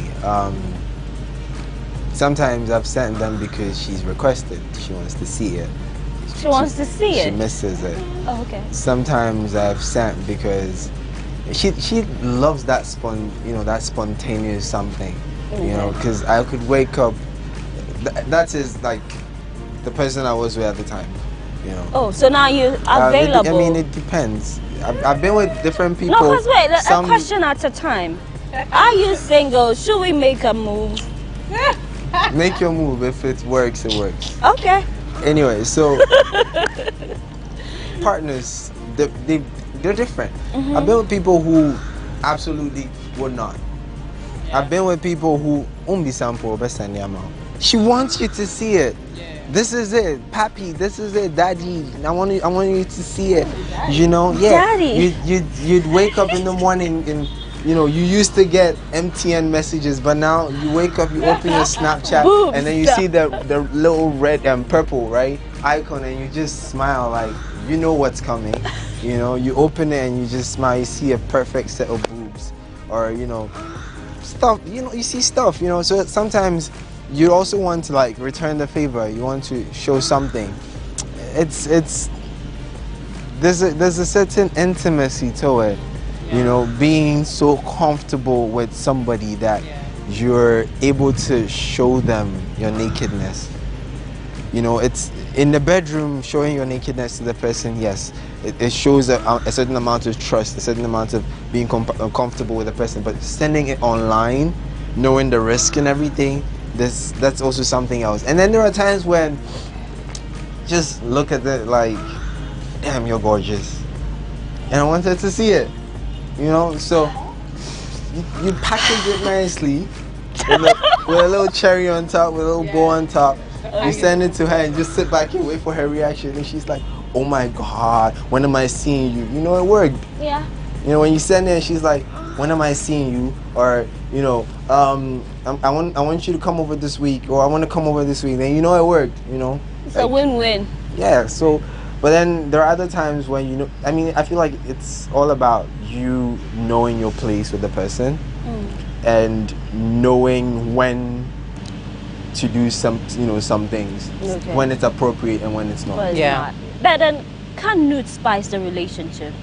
Sometimes I've sent them because she's requested. She wants to see it. She wants to see it? She misses it. Oh, okay. Sometimes I've sent because she loves that that spontaneous something. You know, because I could wake up. That is like the person I was with at the time. You know. Oh, so now you're available. I mean, it depends. I've been with different people. No, because wait, a question at a time. Are you single? Should we make a move? Make your move. If it works, it works. Okay. Anyway, so partners they're different. I've been with people who absolutely would not. I've been with people who sample best and she wants you to see it. This is it, Papi. This is it, Daddy. I want you to see it. You know, Daddy. You'd wake up in the morning and you know you used to get MTN messages, but now you wake up, you open your Snapchat, Boobs. and then you see the little red and purple icon, and you just smile like you know what's coming. You know, you open it and you just smile. You see a perfect set of boobs, or you know, stuff. You know, you see stuff. You know, so sometimes you also want to like return the favor. You want to show something. There's a certain intimacy to it. You know, being so comfortable with somebody that you're able to show them your nakedness. You know, it's in the bedroom, showing your nakedness to the person, yes. It shows a certain amount of trust, a certain amount of being comfortable with the person. But sending it online, knowing the risk and everything, that's also something else. And then there are times when just look at it like, damn, you're gorgeous. And I wanted to see it. You know, so you package it nicely with a little cherry on top, with a little bow on top. You send it to her and just sit back and wait for her reaction. And she's like, oh my God, when am I seeing you? You know, it worked. Yeah. You know, when you send it and she's like, when am I seeing you? Or, you know, I want you to come over this week, or I want to come over this week. Then you know it worked, you know. It's a win-win. Yeah, so, but then there are other times when, you know, I mean, I feel like it's all about you knowing your place with the person and knowing when to do some things, when it's appropriate and when it's not. But not. But then, can nude spice the relationship?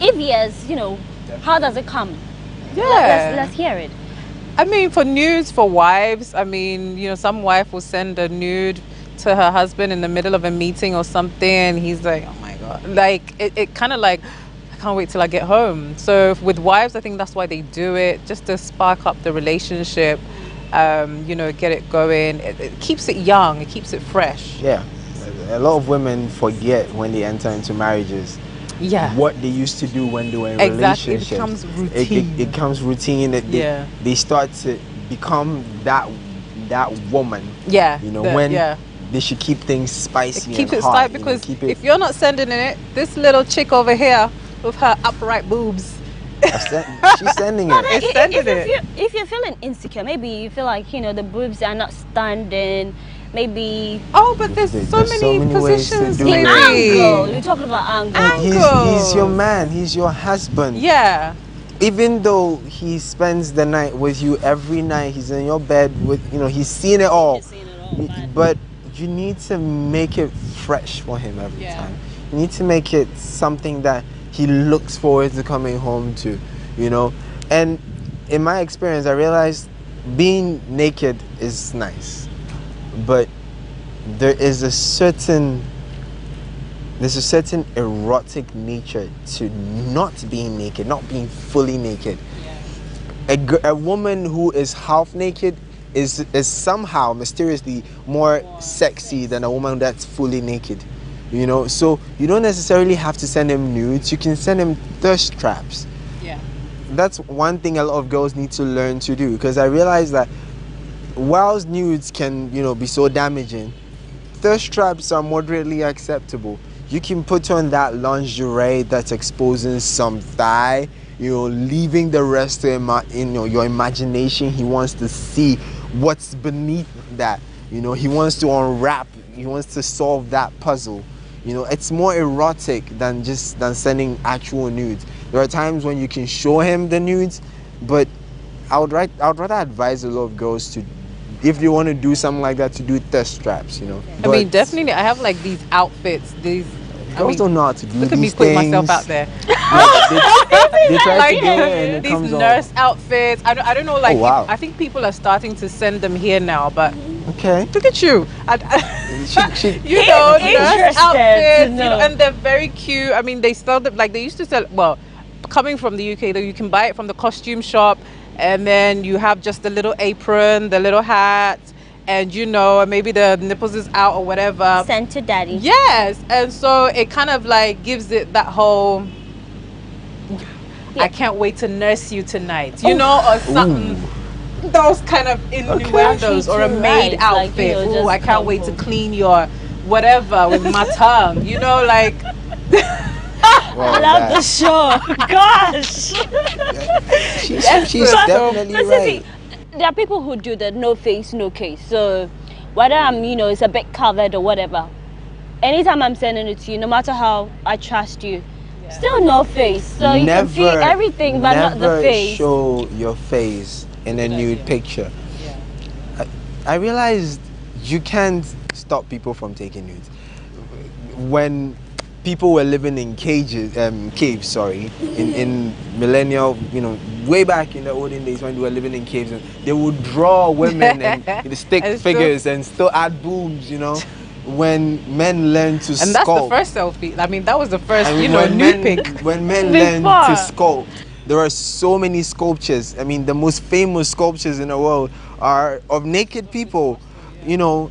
If yes, you know, how does it come? Yeah. Let's hear it. I mean, for nudes for wives, I mean, you know, some wife will send a nude to her husband in the middle of a meeting or something, and he's like, oh my God. Like, it kind of like, I can't wait till I get home. So with wives, I think that's why they do it, just to spark up the relationship, you know, get it going. It keeps it young, it keeps it fresh. Yeah. A lot of women forget when they enter into marriages. Yeah. What they used to do when they were in exactly. relationships. It becomes routine. It becomes routine. They start to become that woman. Yeah. You know, when they should keep things spicy. It keeps and it hot, spicy because if you're not sending it, this little chick over here with her upright boobs, she's sending it. It's sending it. If you're feeling insecure, maybe you feel like, you know, the boobs are not standing. Maybe. Oh, but there's so many positions. The angle. You're talking about angle. He's your man. He's your husband. Yeah. Even though he spends the night with you every night, he's in your bed with, you know, he's seen it all. But you need to make it fresh for him every time. You need to make it something that he looks forward to coming home to, you know. And in my experience, I realized being naked is nice. But there is a certain erotic nature to not being naked, not being fully naked. A woman who is half naked is somehow mysteriously more sexy than a woman that's fully naked. You know, so you don't necessarily have to send him nudes. You can send him thirst traps. Yeah. That's one thing a lot of girls need to learn to do, because I realize that whilst nudes can, you know, be so damaging, thirst traps are moderately acceptable. You can put on that lingerie that's exposing some thigh, you know, leaving the rest to your imagination. He wants to see what's beneath that. You know, he wants to unwrap. He wants to solve that puzzle. You know, it's more erotic than sending actual nudes. There are times when you can show him the nudes, but I would rather advise a lot of girls to, if you want to do something like that, to do thirst straps, you know. I mean, definitely, I have like these outfits. Girls don't know how to do these things. Look at me putting myself out there. They try like, to do it and it these comes nurse off. outfits. I don't know, like, oh, wow. I think people are starting to send them here now, but okay. Look at you. You know, nurse outfits, you know, and they're very cute. I mean, they sell them, like they used to sell, well, coming from the UK, though, you can buy it from the costume shop, and then you have just the little apron, the little hat, and you know, maybe the nipples is out or whatever. Sent to daddy. Yes, and so it kind of like gives it that whole, I can't wait to nurse you tonight, you know, or something. Ooh. Those kind of innuendos, or a maid outfit. Like, you know, I can't wait to clean your whatever with my tongue, you know, like. I love the show. Gosh. She's definitely right. There are people who do the no face, no case. So whether I'm, you know, it's a bit covered or whatever, anytime I'm sending it to you, no matter how I trust you, still no face. So you can see everything but not the face. Show your face in a nude picture. I realized you can't stop people from taking nudes. When people were living in caves, in millennial, you know, way back in the olden days when they were living in caves, and they would draw women and stick figures and still add boobs, you know. When men learn to sculpt. And that's the first selfie. I mean, that was the first, you know, nude pic. When men learn to sculpt, there are so many sculptures. I mean, the most famous sculptures in the world are of naked people. You know,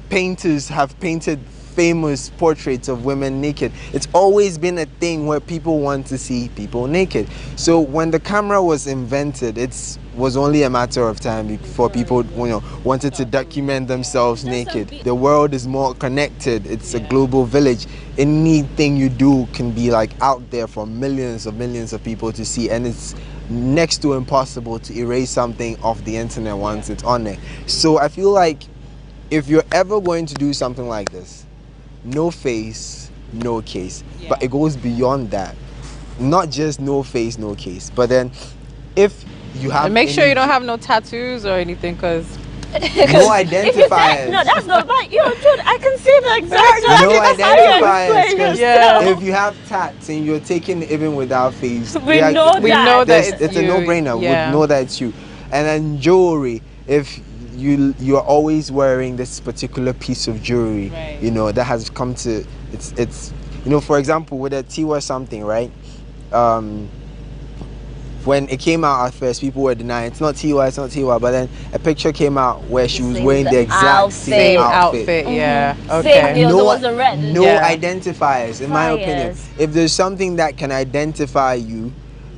painters have painted famous portraits of women naked. It's always been a thing where people want to see people naked. So when the camera was invented, it was only a matter of time before people, you know, wanted to document themselves naked. The world is more connected. It's a global village. Anything you do can be like out there for millions of people to see, and it's next to impossible to erase something off the internet once it's on there. So I feel like if you're ever going to do something like this, no face, no case. But it goes beyond that. Not just no face, no case. But then if you have... And make sure you don't have no tattoos or anything, because... No identifiers. No, that's not right. You know, dude, I can see the exact... No identifiers. If you have tats and you're taking it even without face, we know that it's a no-brainer. We know that it's you. And then jewelry. If you're always wearing this particular piece of jewelry, you know, that has come to it's you know, for example, with a Tiwa something, right? When it came out at first, people were denying it's not Tiwa, but then a picture came out where she was wearing the exact same outfit. Yeah, okay. No identifiers, in my opinion. If there's something that can identify you,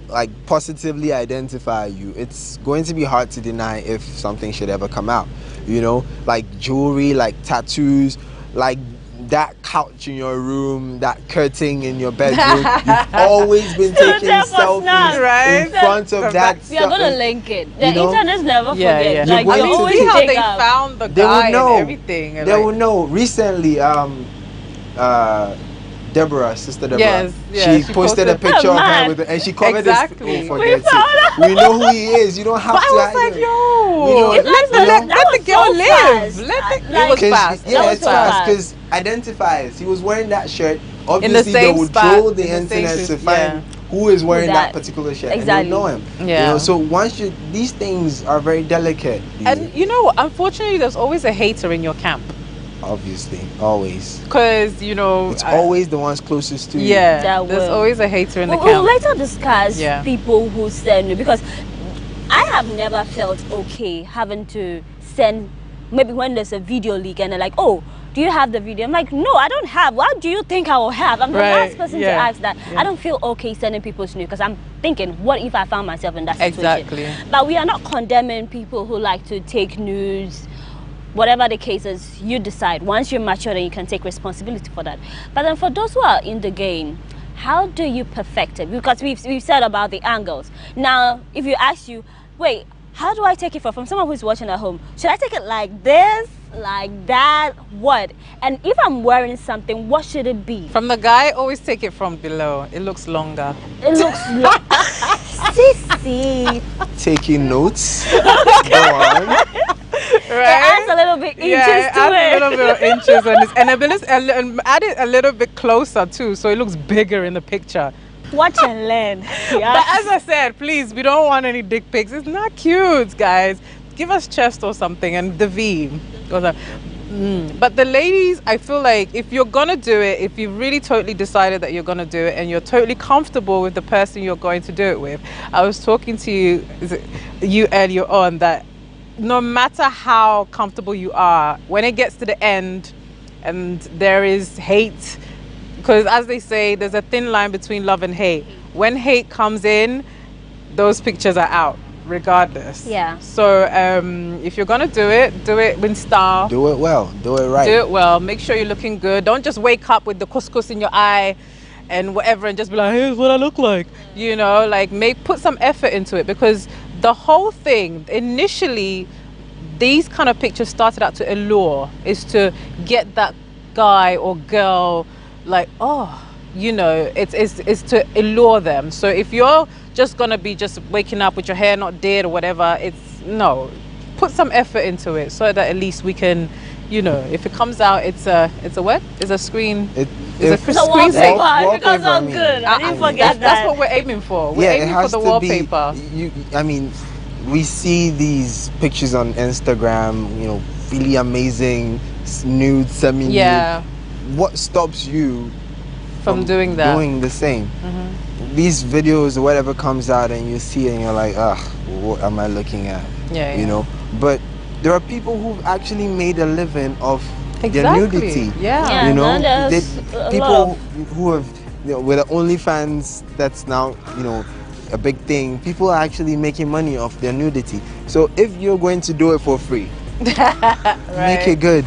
like positively identify you, it's going to be hard to deny if something should ever come out, you know, like jewelry, like tattoos, like that couch in your room, that curtain in your bedroom. You've always been taking selfies in front of that. We are going to link it. The internet's never forget. Like, you always see how they found the guy and everything. They will know. Recently, Deborah, sister Deborah, she posted a picture of her with and she covered this. We know who he is. You don't have to. I was like, yo, let the girl live. It was fast. Yeah, it's fast because identifiers. He was wearing that shirt. Obviously, they would troll the internet to find who is wearing that particular shirt. Exactly. And you know him. Yeah. You know, so once these things are very delicate. And you know, unfortunately, there's always a hater in your camp. Obviously, always. Because, you know, it's always the ones closest to you. Yeah, there's always a hater in the camp. We'll later discuss people who send me, because I have never felt okay having to send, maybe when there's a video leak and they're like, oh, do you have the video? I'm like, no, I don't have. What do you think I will have? I'm the last person to ask that. I don't feel okay sending people's news because I'm thinking, what if I found myself in that situation? Exactly. But we are not condemning people who like to take news. Whatever the case is, you decide. Once you're mature, then you can take responsibility for that. But then for those who are in the game, how do you perfect it? Because we've said about the angles. Now, if you ask you, wait, how do I take it from someone who's watching at home? Should I take it like this, like that, what? And if I'm wearing something, what should it be? From the guy, always take it from below. It looks longer. It looks long. Sissy. Taking notes. Go on. Right? It adds a little bit inches to it. A little bit of inches and add it a little bit closer too, so it looks bigger in the picture. Watch and learn. But as I said, please, we don't want any dick pics. It's not cute, guys. Give us chest or something and the V. But the ladies, I feel like if you're gonna do it, if you've really totally decided that you're gonna do it and you're totally comfortable with the person you're going to do it with. I was talking to you earlier on that no matter how comfortable you are, when it gets to the end and there is hate, because as they say, there's a thin line between love and hate. When hate comes in, those pictures are out regardless. Yeah. So if you're gonna do it with style. Do it well. Do it right. Do it well. Make sure you're looking good. Don't just wake up with the couscous in your eye and whatever and just be like, here's what I look like. You know, like put some effort into it, because the whole thing, initially, these kind of pictures started out to allure, is to get that guy or girl like, oh, you know, it's to allure them. So if you're just gonna be just waking up with your hair not did or whatever, put some effort into it so that at least we can, you know, if it comes out, it's a what? It's a screen. It's a wallpaper. It comes out good. I didn't forget that. That's what we're aiming for. We're aiming for the wallpaper. I mean, we see these pictures on Instagram, you know, really amazing, nude, semi-nude. Yeah. What stops you from doing that? Doing the same. These videos or whatever comes out and you see it and you're like, what am I looking at? Yeah. You know? But there are people who've actually made a living of their nudity. Yeah. You know? People who have, you know, with the OnlyFans, that's now, you know, a big thing. People are actually making money off their nudity. So if you're going to do it for free, make it good.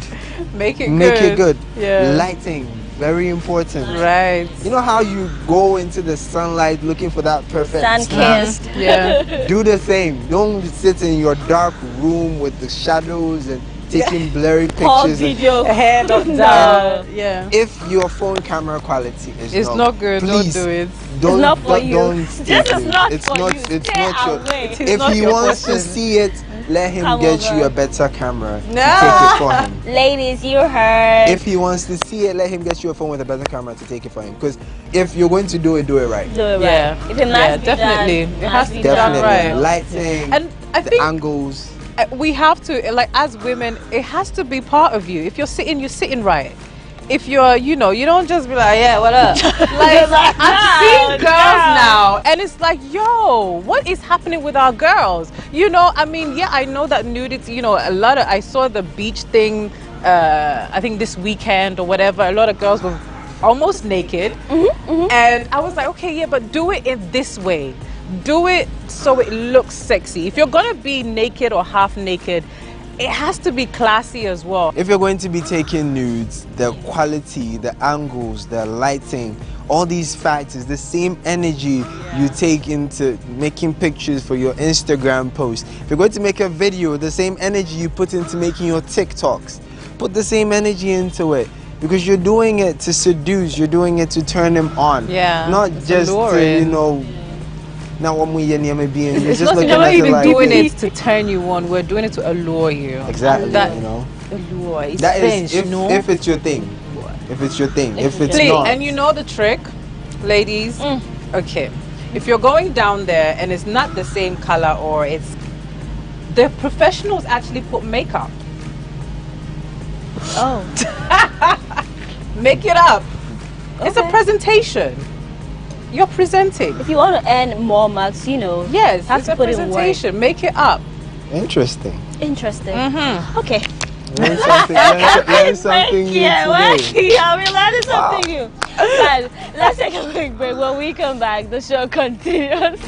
Make it good. Yeah. Lighting, very important. Right. You know how you go into the sunlight looking for that perfect sun-kissed. Yeah. Do the same. Don't sit in your dark room with the shadows and taking blurry pictures. Video. Head up down. Yeah. If your phone camera quality is not good, please, don't do it. Don't, it's not for you. This is not it's for not, you. It's not your. If he wants to see it, let him get you a better camera. No. To take it for him. Ladies, you heard. If he wants to see it, let him get you a phone with a better camera to take it for him. Because if you're going to do it right. Do it right. Yeah. If it must be definitely. done, It has to be Definitely. done right. Lighting, and I think angles. We have to, like, as women, it has to be part of you. If you're sitting right. If you're, you know, you don't just be like, yeah, what up? Like, I've seen girls now, and it's like, yo, what is happening with our girls? You know, I mean, yeah, I know that nudity, you know, I saw the beach thing, I think this weekend or whatever, a lot of girls were almost naked. And I was like, okay, yeah, but do it in this way. Do it so it looks sexy. If you're gonna be naked or half naked, it has to be classy as well. If you're going to be taking nudes, the quality, the angles, the lighting, all these factors, the same energy you take into making pictures for your Instagram post. If you're going to make a video, the same energy you put into making your TikToks, put the same energy into it. Because you're doing it to seduce, you're doing it to turn them on. Yeah. Not just to, you know, now you're just looking not at even like doing it to turn you on. We're doing it to allure you. Exactly. That, you know. Allure. It's That is French, if it's your thing. If it's your thing. If it's Please, not. and you know the trick, ladies. Okay, if you're going down there and it's not the same color, or it's the professionals actually put makeup. Oh. Make it up. Okay. It's a presentation. You're presenting. If you want to earn more marks, you know. Yes, have it's to a put presentation. In work. Make it up. Interesting. Interesting. Okay. Learn something new today. Yeah, we learned something new. Guys, let's take a quick break. When we come back, the show continues.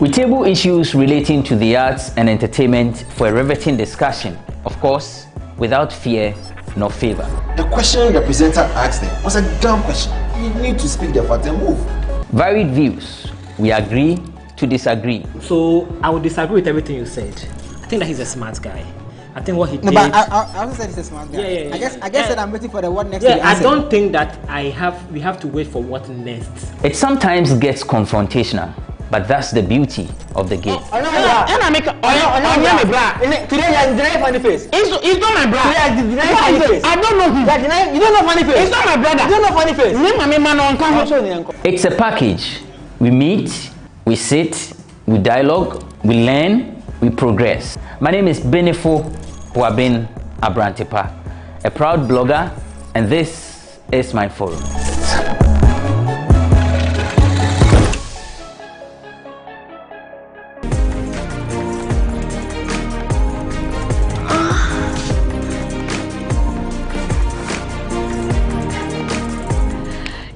We table issues relating to the arts and entertainment for a riveting discussion, of course, without fear nor favor. The question the presenter asked them was a dumb question. You need to speak the fact and move. Varied views. We agree to disagree. So I would disagree with everything you said. I think that he's a smart guy. I think what he did. No, but I also said he's a smart guy. Yeah. I guess that I'm waiting for the what next. Yeah, I don't think that we have to wait for what next. It sometimes gets confrontational, but that's the beauty of the game. Today you are funny face. It's not my brother. Funny face. I don't know him. You don't know funny face. It's not my brother. You don't know funny face. It's a package. We meet, we sit, we dialogue, we learn, we progress. My name is Benefo Huabin Abrantepa, a proud blogger, and this is my forum.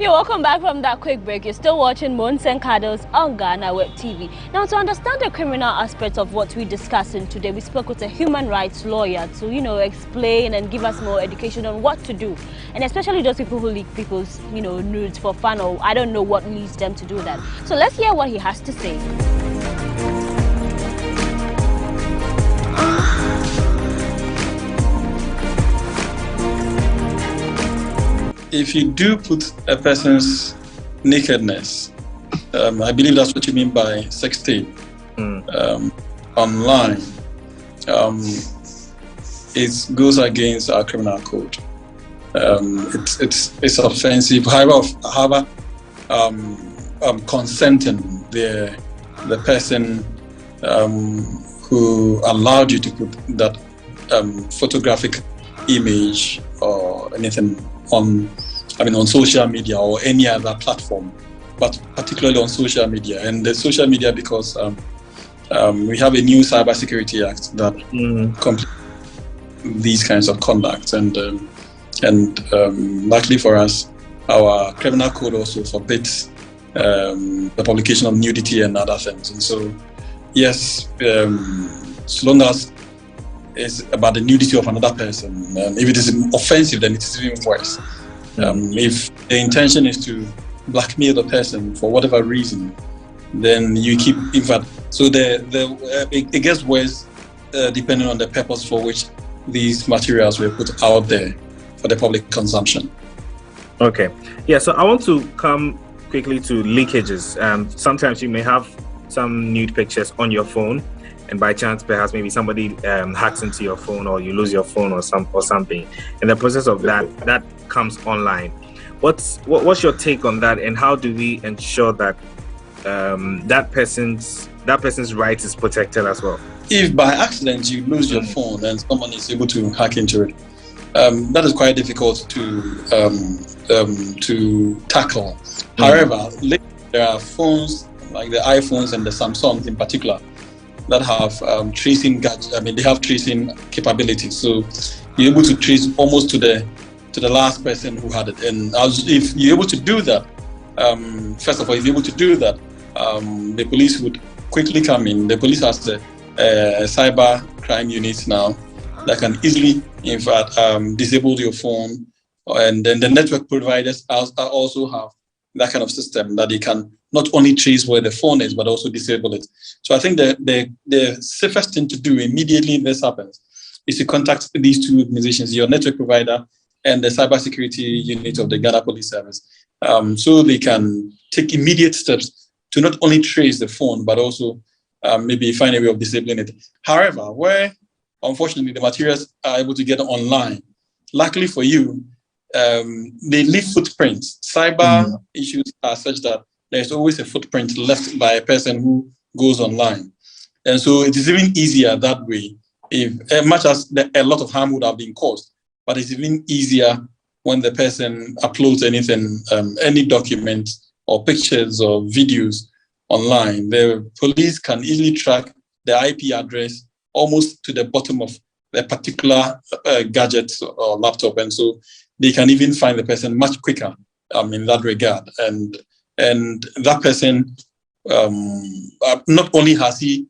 Welcome back from that quick break. You're still watching Moons and Cuddles on GhanaWeb TV. Now, to understand the criminal aspects of what we're discussing today, we spoke with a human rights lawyer to, explain and give us more education on what to do. And especially those people who leak people's, nudes for fun, or I don't know what leads them to do that. So let's hear what he has to say. If you do put a person's nakedness, I believe that's what you mean by sex tape, online, it goes against our criminal code. It's offensive. However, consenting the person who allowed you to put that photographic image or anything on social media or any other platform, but particularly on social media. And the social media, because we have a new Cybersecurity Act that completes these kinds of conduct, and luckily for us, our criminal code also forbids the publication of nudity and other things. And so, yes, so long as it's about the nudity of another person, if it is offensive, then it is even worse. If the intention is to blackmail the person for whatever reason, then you keep, in fact, so it gets worse depending on the purpose for which these materials were put out there for the public consumption. Okay. Yeah, so I want to come quickly to leakages. Sometimes you may have some nude pictures on your phone, and by chance, perhaps maybe somebody hacks into your phone, or you lose your phone or something. In the process of that comes online. What's your take on that, and how do we ensure that that person's right is protected as well? If by accident you lose your phone and someone is able to hack into it, that is quite difficult to tackle. However, there are phones like the iPhones and the Samsungs in particular that have tracing gadgets. They have tracing capabilities, so you're able to trace almost to the last person who had it. And if you're able to do that, first of all, if you're able to do that, the police would quickly come in. The police has a cyber crime unit now that can easily, in fact, disable your phone. And then the network providers also have that kind of system that they can not only trace where the phone is, but also disable it. So I think the safest thing to do immediately this happens is to contact these two organizations, your network provider and the cybersecurity unit of the Ghana Police Service, so they can take immediate steps to not only trace the phone, but also maybe find a way of disabling it. However, where unfortunately the materials are able to get online, luckily for you, they leave footprints. Cyber issues are such that there's always a footprint left by a person who goes online. And so it is even easier that way, if much as a lot of harm would have been caused, but it's even easier when the person uploads anything, any document or pictures or videos online. The police can easily track the IP address almost to the bottom of a particular gadget or laptop. And so they can even find the person much quicker in that regard. And that person, not only has he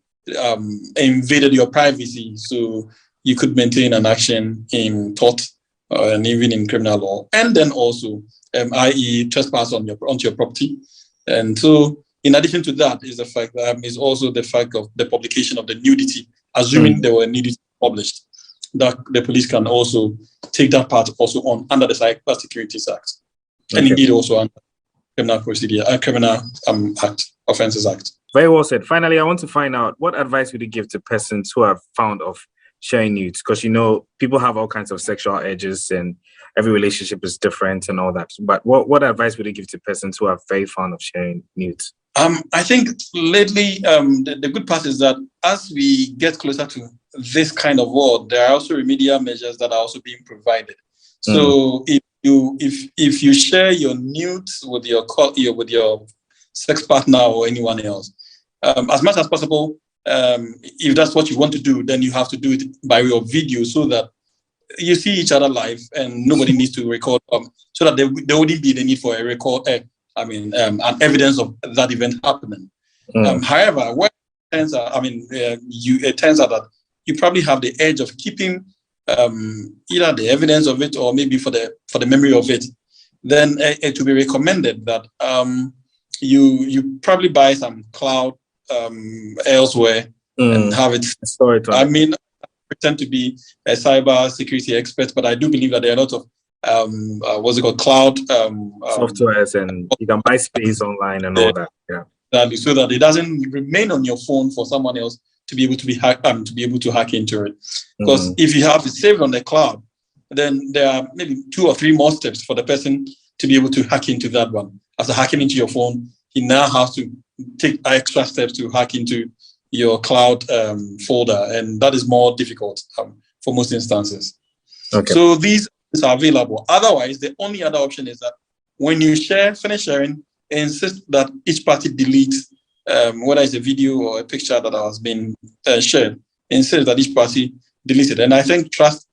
invaded your privacy, so you could maintain an action in tort and even in criminal law, and then also, i.e., trespass onto your property. And so, in addition to that, is also the fact of the publication of the nudity, assuming there were nudity published, that the police can also take that part also on under the Cybersecurity Act, and indeed also under Criminal Procedure, Criminal Act, Offences Act. Very well said. Finally, I want to find out, what advice would you give to persons who are found of sharing nudes? Because people have all kinds of sexual urges, and every relationship is different and all that. But what advice would you give to persons who are very fond of sharing nudes? I think lately, the good part is that as we get closer to this kind of world, there are also remedial measures that are also being provided. So if you share your nudes with your sex partner or anyone else, as much as possible, if that's what you want to do, then you have to do it by way of video so that you see each other live and nobody needs to record, so that there wouldn't be the need for a record. An evidence of that event happening. However, what turns out, it turns out that you probably have the edge of keeping either the evidence of it or maybe for the memory of it. Then it will be recommended that you probably buy some cloud elsewhere and have it. I mean, I pretend to be a cyber security expert, but I do believe that there are a lot of cloud softwares, and you can buy space online and all that. Yeah, so that it doesn't remain on your phone for someone else to be able to hack into it. Because if you have it saved on the cloud, then there are maybe 2 or 3 more steps for the person to be able to hack into that one. After hacking into your phone, he now has to take extra steps to hack into your cloud folder, and that is more difficult for most instances. So these are available. Otherwise, the only other option is that when you finish sharing, insist that each party deletes, whether it's a video or a picture that has been shared, insist that each party deletes it. And I think trust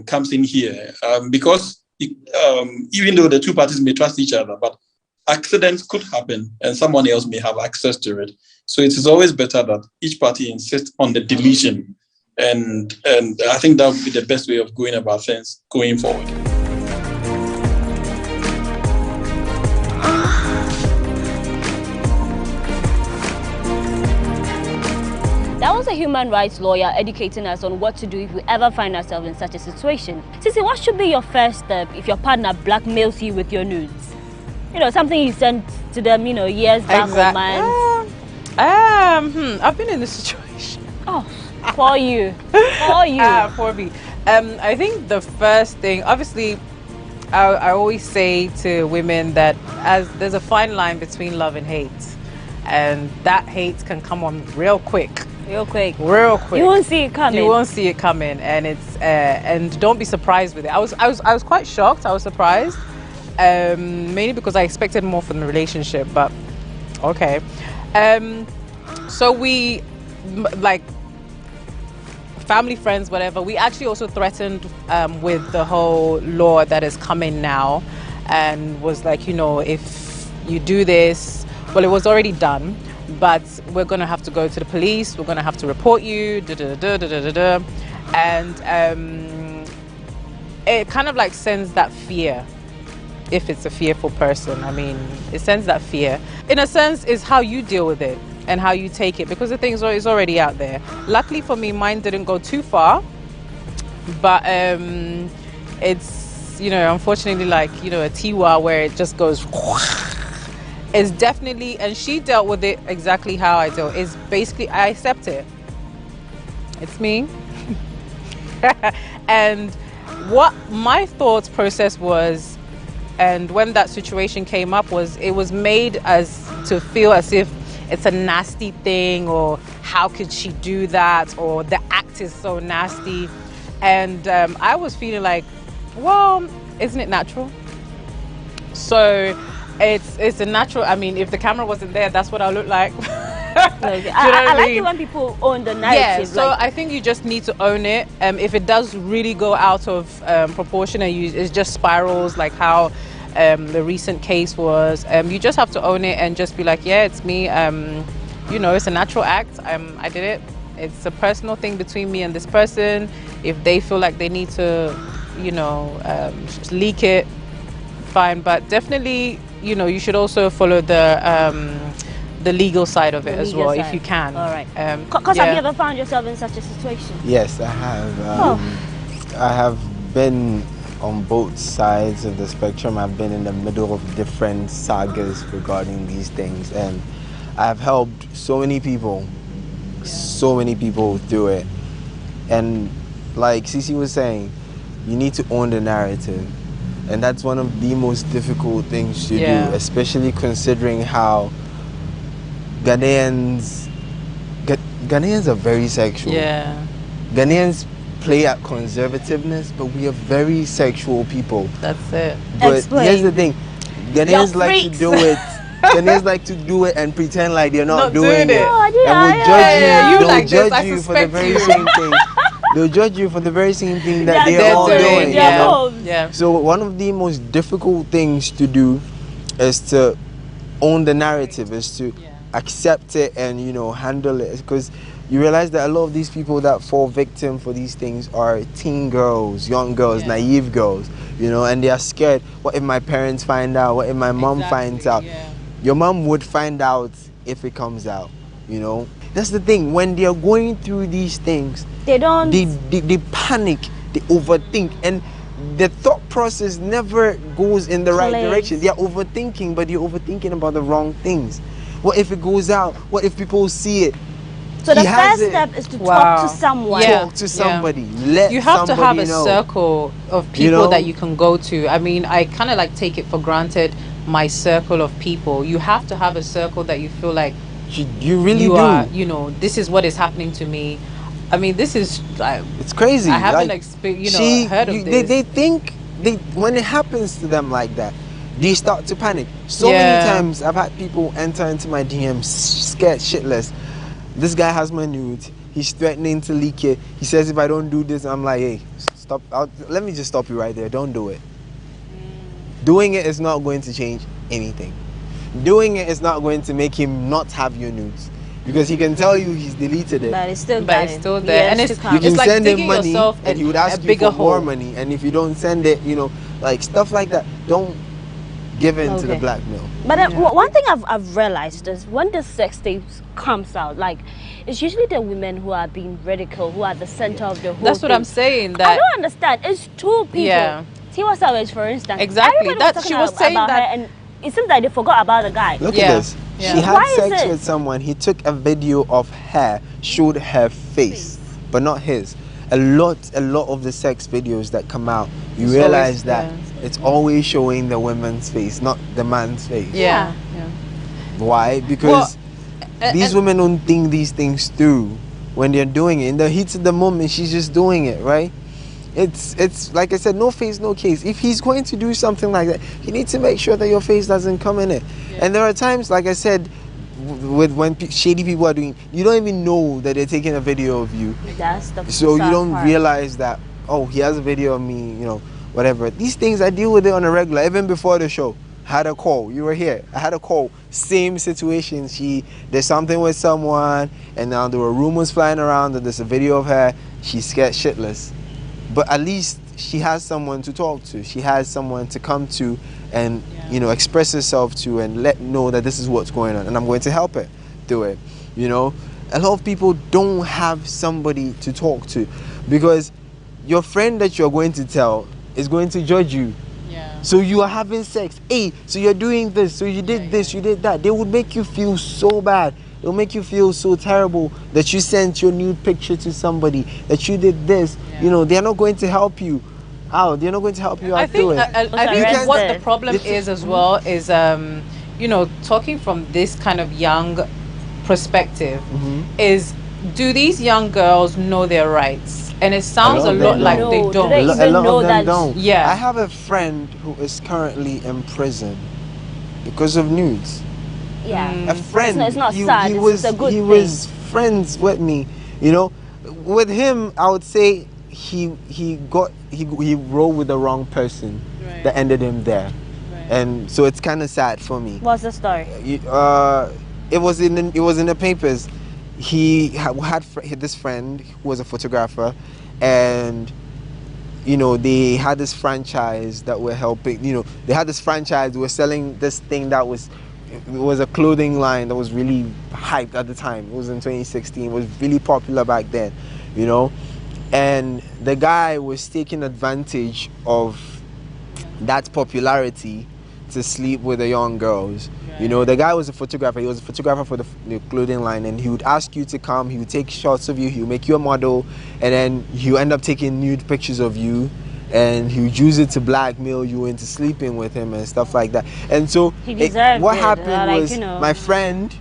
comes in here because even though the 2 parties may trust each other, but accidents could happen and someone else may have access to it. So it is always better that each party insists on the deletion. And I think that would be the best way of going about things going forward. That was a human rights lawyer educating us on what to do if we ever find ourselves in such a situation. Sisi, what should be your first step if your partner blackmails you with your nudes? You know, something you sent to them, years back or months. I've been in this situation. Oh. For you. For me. I think the first thing, obviously, I always say to women that as there's a fine line between love and hate, and that hate can come on real quick. Real quick. You won't see it coming. And it's and don't be surprised with it. I was quite shocked. I was surprised, mainly because I expected more from the relationship. But okay. So we family, friends, whatever, we actually also threatened with the whole law that is coming now, and was like, if you do this, well, it was already done, but we're going to have to go to the police, we're going to have to report you, and it kind of sends that fear. If it's a fearful person, it sends that fear. In a sense, is how you deal with it and how you take it, because the thing is already out there. Luckily for me, mine didn't go too far, but it's unfortunately a Tiwa where it just goes. It's definitely, and she dealt with it exactly how I dealt. It's basically, I accept it. It's me. And what my thought process was, and when that situation came up, was it was made as to feel as if it's a nasty thing, or how could she do that, or the act is so nasty. And I was feeling like, well, isn't it natural? So it's a natural, if the camera wasn't there, that's what I look like. I like it when people own the narrative. Yeah, so I think you just need to own it. If it does really go out of proportion and it just spirals like how the recent case was, you just have to own it and just be like, yeah, it's me. It's a natural act. I did it. It's a personal thing between me and this person. If they feel like they need to, leak it, fine. But definitely, you should also follow the legal side of it as well, if you can. All right. Have you ever found yourself in such a situation? Yes, I have. I have been on both sides of the spectrum. I've been in the middle of different sagas regarding these things, and I've helped so many people through it. And like Sisi was saying, you need to own the narrative, and that's one of the most difficult things to do, especially considering how Ghanaians are very sexual. Yeah. Ghanaians play at conservativeness, but we are very sexual people. That's it. But here's the thing, Ghanaians like to do it. Ghanaians like to do it and pretend like they're not doing it. And will judge you for the very same thing. They'll judge you for the very same thing that they're all doing. Yeah. So one of the most difficult things to do is to own the narrative, is to accept it and, you know, handle it. Because you realize that a lot of these people that fall victim for these things are teen girls, young girls, naive girls, you know, and they are scared. What if my parents find out? What if my mom finds out? Your mom would find out if it comes out, you know. That's the thing. When they are going through these things, they panic, they overthink, and the thought process never goes in the right direction. They are overthinking, but they're overthinking about the wrong things. What if it goes out? What if people see it? So the first step is to talk to someone. Talk to somebody. Let you have to have a know. circle of people that you can go to. I mean, I kind of like take it for granted, my circle of people. You have to have a circle that you feel like you really do. Are, you know, this is what is happening to me. I mean, this is it's crazy. I haven't heard of this. They think when it happens to them like that, they start to panic. So many times I've had people enter into my DMs scared shitless. This guy has my nudes. He's threatening to leak it. He says if I don't do this, I'm like, hey, stop. Let me just stop you right there. Don't do it. Doing it is not going to change anything. Doing it is not going to make him not have your nudes. Because he can tell you he's deleted it. But it's still there. And you can like send him money yourself and he would ask you for more money. And if you don't send it, you know, like stuff like that. Don't give in to the blackmail. But one thing I've realized is when the sex tapes comes out, like, it's usually the women who are being ridiculed, who are the center of the whole That's what thing. I'm saying. I don't understand. It's two people. Yeah. Tiwa Savage, for instance. Exactly. She was saying about that, her, and it seems like they forgot about the guy. Look at this. She had sex with someone. He took a video of her, showed her face, but not his. A lot of the sex videos that come out, you realize that it's always showing the woman's face, not the man's face. Yeah. Why? Because these women don't think these things through when they're doing it. In the heat of the moment, she's just doing it, right? It's like I said, no face, no case. If he's going to do something like that, he needs to make sure that your face doesn't come in it. And there are times, like I said, when shady people are doing, you don't even know that they're taking a video of you. So you don't realize that, oh, he has a video of me, you know, whatever. These things, I deal with it on a regular. Even before the show, had a call. You were here. I had a call. Same situation. There's something with someone, and now there were rumors flying around that there's a video of her. She's scared shitless. But at least she has someone to talk to. She has someone to come to and, you know, express herself to and let know that this is what's going on. And I'm going to help her do it. You know, a lot of people don't have somebody to talk to because your friend that you're going to tell is going to judge you. So you are having sex. Hey, so you're doing this. So you did this, you did that. They would make you feel so bad. It'll make you feel so terrible that you sent your nude picture to somebody, that you did this. You know, they're not going to help you out. They're not going to help you out through it. I think what the problem is as well is, you know, talking from this kind of young perspective is, do these young girls know their rights? And it sounds a lot like they don't. Do they even know that? Don't. Yeah. I have a friend who is currently in prison because of nudes. Yeah. A friend. It's not sad. He was friends with me, you know. With him, I would say he rolled with the wrong person that ended him there, and so it's kind of sad for me. What's the story? It was in the papers. He had this friend who was a photographer, and you know, they had this franchise that were helping. You know, they had this franchise. They were selling this thing that was. It was a clothing line that was really hyped at the time. It was in 2016. It was really popular back then, you know. And the guy was taking advantage of that popularity to sleep with the young girls. You know, the guy was a photographer. He was a photographer for the clothing line, and he would ask you to come. He would take shots of you. He would make you a model, and then he would end up taking nude pictures of you. And he would use it to blackmail you into sleeping with him and stuff like that. And so what happened was, my friend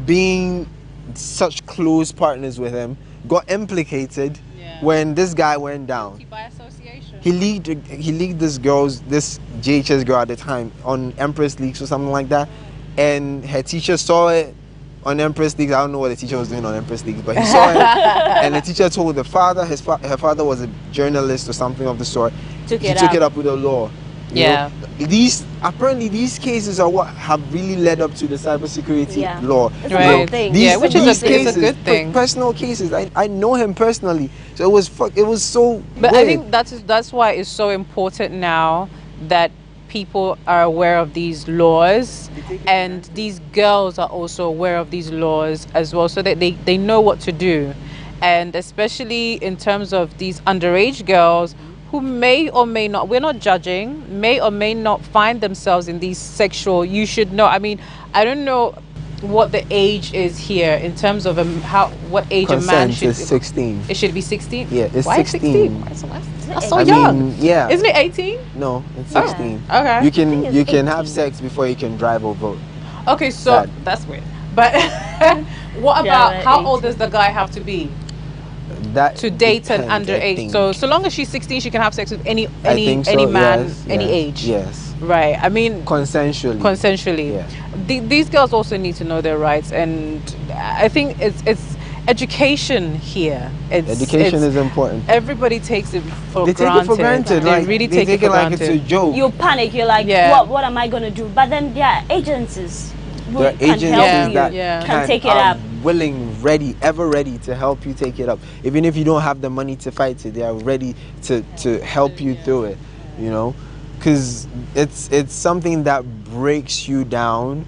being such close partners with him, got implicated when this guy went down. By association. He leaked this JHS girl at the time on Empress Leaks or something like that, and her teacher saw it on Empress Leaks. I don't know what the teacher was doing on Empress Leaks, but he saw it, and the teacher told the father. Her father was a journalist or something of the sort. He took it up with the law. You know? Apparently these cases are what have really led up to the cybersecurity law. It's a good thing. Which is a good thing. Personal cases. I know him personally, so it was so. But weird. I think that's why it's so important now that people are aware of these laws, and these girls are also aware of these laws as well, so that they know what to do, and especially in terms of these underage girls who may or may not, we're not judging, may or may not find themselves in these sexual, you should know. I mean, I don't know what the age is here in terms of what age a man should. Consent is 16. It should be 16? Yeah, it's Why 16. That's so young. Mean, yeah. Isn't it 18? No, it's 16. Okay. You can have sex before you can drive or vote. Okay, so that's weird. But what about how old does the guy have to be? To date an underage. So long as she's 16, she can have sex with any man, any age. Yes. Right. I mean, consensually. Yeah. These girls also need to know their rights, and I think it's education here. Education is important. Everybody takes it for They granted. take it for granted. They Like, really they take it for like granted. it's a joke. You panic. You're like, what am I gonna do? But then there are agencies who There are can agencies help you, that can take it are up. willing, ever ready to help you take it up. Even if you don't have the money to fight it, they are ready to help you through it. You know, because it's something that breaks you down.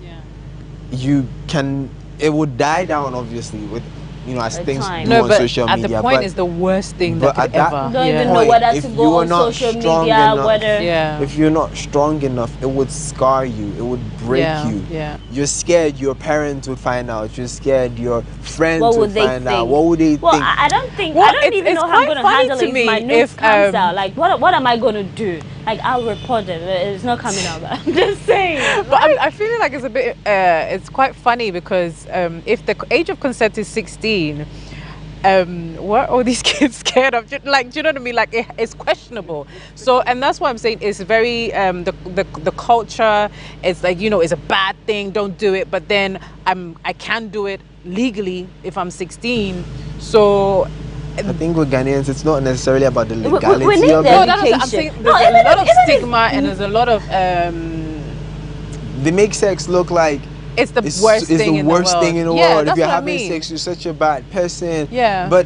It would die down obviously with, as things do on social media. At the point is the worst thing that could ever. Don't even know whether to go on social media, if you're not strong enough, it would scar you. It would break you. Yeah. You're scared your parents would find out. You're scared your friends would find out. think? What would they Well, think? I don't even know how I'm going to handle it if my news comes out. Like, what am I going to do? Like, I'll report it. It's not coming out. But I'm just saying. But I feel like it's a bit, it's quite funny because if the age of consent is 16, what are all these kids scared of? Like, do you know what I mean? Like, it's questionable. So, and that's why I'm saying it's very, the culture, it's like, it's a bad thing, don't do it. But then I can do it legally if I'm 16. So, I think with Ghanaians, it's not necessarily about the legality we need of the it. I'm saying there's a lot of stigma and there's a lot of they make sex look like it's the worst thing in the world. If you're what I having mean. sex, you're such a bad person. Yeah. But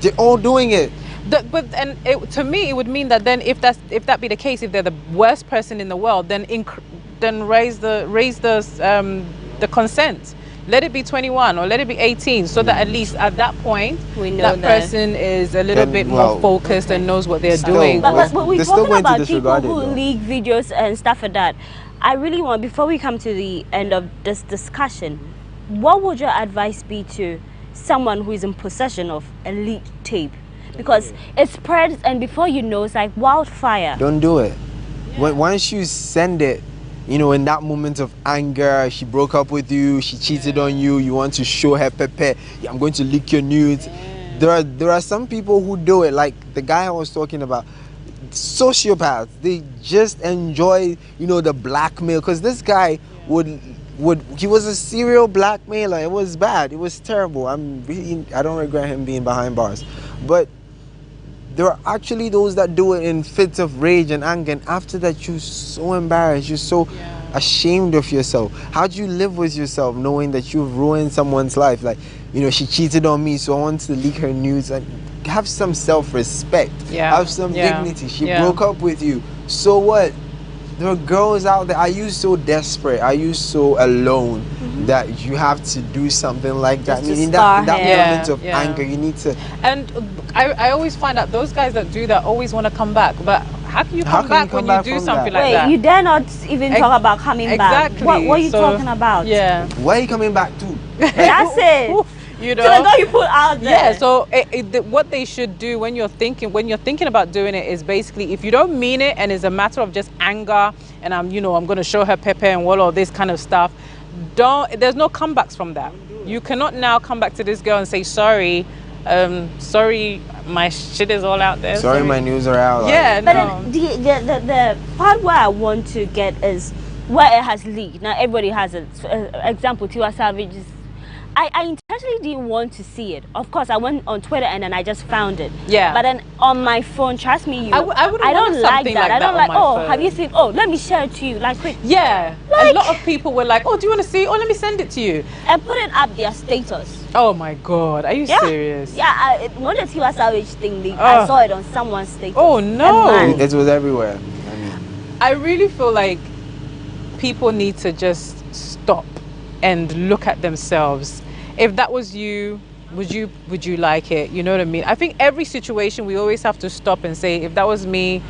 they're all doing it. To me, it would mean that then if that be the case, if they're the worst person in the world, then raise the consent. Let it be 21 or let it be 18, so that at least at that point we know that person is a little bit more focused and knows what they're doing. But we're talking about people who leak videos and stuff like that. I really want, before we come to the end of this discussion, what would your advice be to someone who is in possession of a leaked tape? Because it spreads, and before you know, it's like wildfire. Don't do it. Once you send it, in that moment of anger, she broke up with you, she cheated on you, you want to show her pepe, I'm going to leak your nudes. There are some people who do it, like the guy I was talking about, sociopaths. They just enjoy, the blackmail, because this guy he was a serial blackmailer. It was bad. It was terrible. I don't regret him being behind bars. But there are actually those that do it in fits of rage and anger, and after that you're so embarrassed, you're so ashamed of yourself. How do you live with yourself knowing that you've ruined someone's life? Like, she cheated on me, so I want to leak her news. And have some self-respect. Have some dignity. She broke up with you. So what? There are girls out there. Are you so desperate? Are you so alone that you have to do something like that? In that moment of anger, you need to. And I always find out those guys that do that always want to come back. But how can you come back when you do something like that? Wait, you dare not even talk about coming back. What are you talking about? Yeah. Where are you coming back to? That's it. To the girl you put out there. Yeah, so what they should do when you're thinking about doing it is basically, if you don't mean it and it's a matter of just anger and I'm going to show her pepe and all of this kind of stuff, there's no comebacks from that. You cannot now come back to this girl and say, sorry, my shit is all out there. Sorry, my news are out. Yeah, but no. the part where I want to get is where it has leaked. Now everybody has it. Example, Tiwa Savage is, I intentionally didn't want to see it. Of course, I went on Twitter and then I just found it. Yeah. But then on my phone, trust me, I don't like that. I don't like, oh, phone. have you seen, oh, let me share it to you. Like, quick. Yeah. A lot of people were like, oh, do you want to see? Oh, let me send it to you. And put it up their status. Oh my God. Are you serious? Yeah, when the Tiwa Savage thing leaked, I saw it on someone's status. Oh, no. It was everywhere. I really feel like people need to just stop and look at themselves. If that was you, would you like it? You know what I mean? I think every situation we always have to stop and say, if that was me,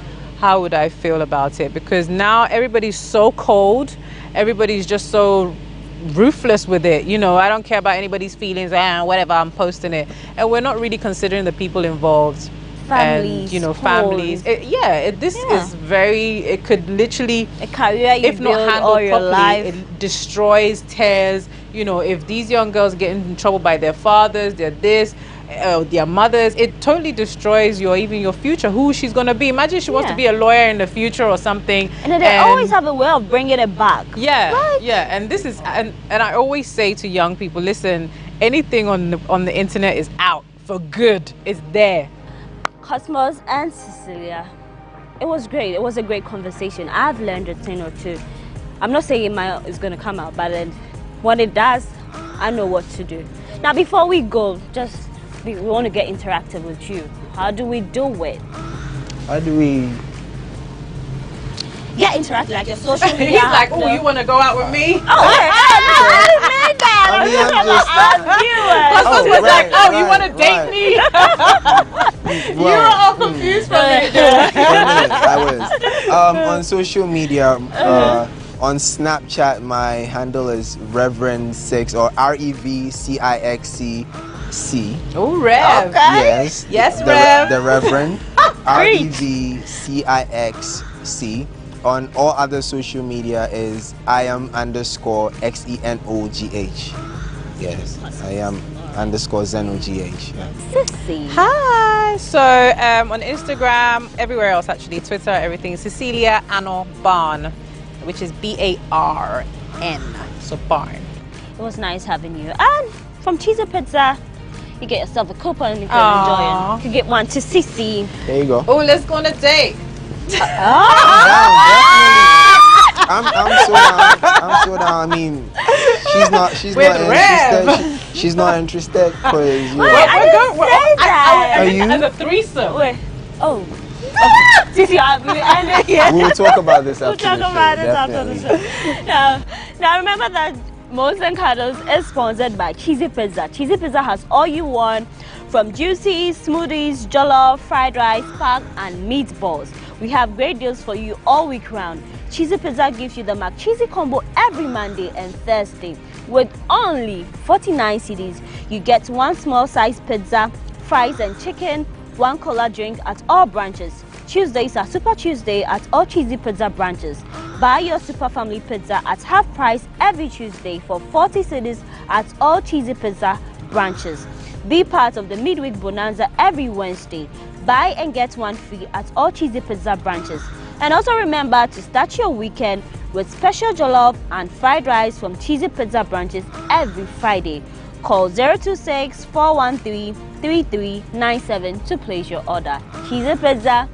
how would I feel about it? Because now everybody's so cold, everybody's just so ruthless with it. You know, I don't care about anybody's feelings, whatever, I'm posting it. And we're not really considering the people involved. Families, and, you know, families. This is very, it could literally, a career you if not build handled all your properly, life. it destroys, tears. You know, if these young girls get in trouble by their fathers, their mothers, it totally destroys even your future, who she's going to be. Imagine she wants to be a lawyer in the future or something. And then they always have a way of bringing it back. Yeah, yeah. And this is, and I always say to young people, listen, anything on the internet is out for good. It's there. Cosmos and Cecilia, it was great. It was a great conversation. I've learned a thing or two. I'm not saying mine is going to come out, but then when it does, I know what to do. Now, before we go, we want to get interactive with you. How do we do it? How do we get interactive, like your social media? He's like, oh, you want to go out with me? I made that. I mean, I'm just... was like, oh, you want to date me? You were all confused from me. I was. On social media, on Snapchat, my handle is Reverend6 or REVCIXC. Oh, Rev. Okay. Yes. Yes, Rev. The Reverend. REVCIXC. On all other social media is IAM_XENOGH. Yes, IAM_ZenOGH. Yeah. Sissy. Hi. So on Instagram, everywhere else actually, Twitter, everything, Cecilia Anno Barn, which is BARN. So Barn. It was nice having you. And from Cheesy Pizza, you get yourself a coupon and you can enjoy it. You can get one to Sissy. There you go. Oh, let's go on a date. I'm so down. I'm so down. I mean, she's not interested. She's not interested because you know. I didn't say that. Are you? As a threesome. Wait. Oh. Sissy, we'll talk about this after the show. Now remember that Moons and Cuddles is sponsored by Cheesy Pizza. Cheesy Pizza has all you want, from juicy, smoothies, jollof, fried rice, pack, and meatballs. We have great deals for you all week round. Cheesy Pizza gives you the McCheesy combo every Monday and Thursday. With only 49 cedis, you get one small size pizza, fries and chicken, one cola drink at all branches. Tuesdays are Super Tuesday at all Cheesy Pizza branches. Buy your Super Family Pizza at half price every Tuesday for 40 cedis at all Cheesy Pizza branches. Be part of the midweek bonanza every Wednesday. Buy and get one free at all Cheesy Pizza branches. And also remember to start your weekend with special jollof and fried rice from Cheesy Pizza branches every Friday. Call 026-413-3397 to place your order. Cheesy Pizza,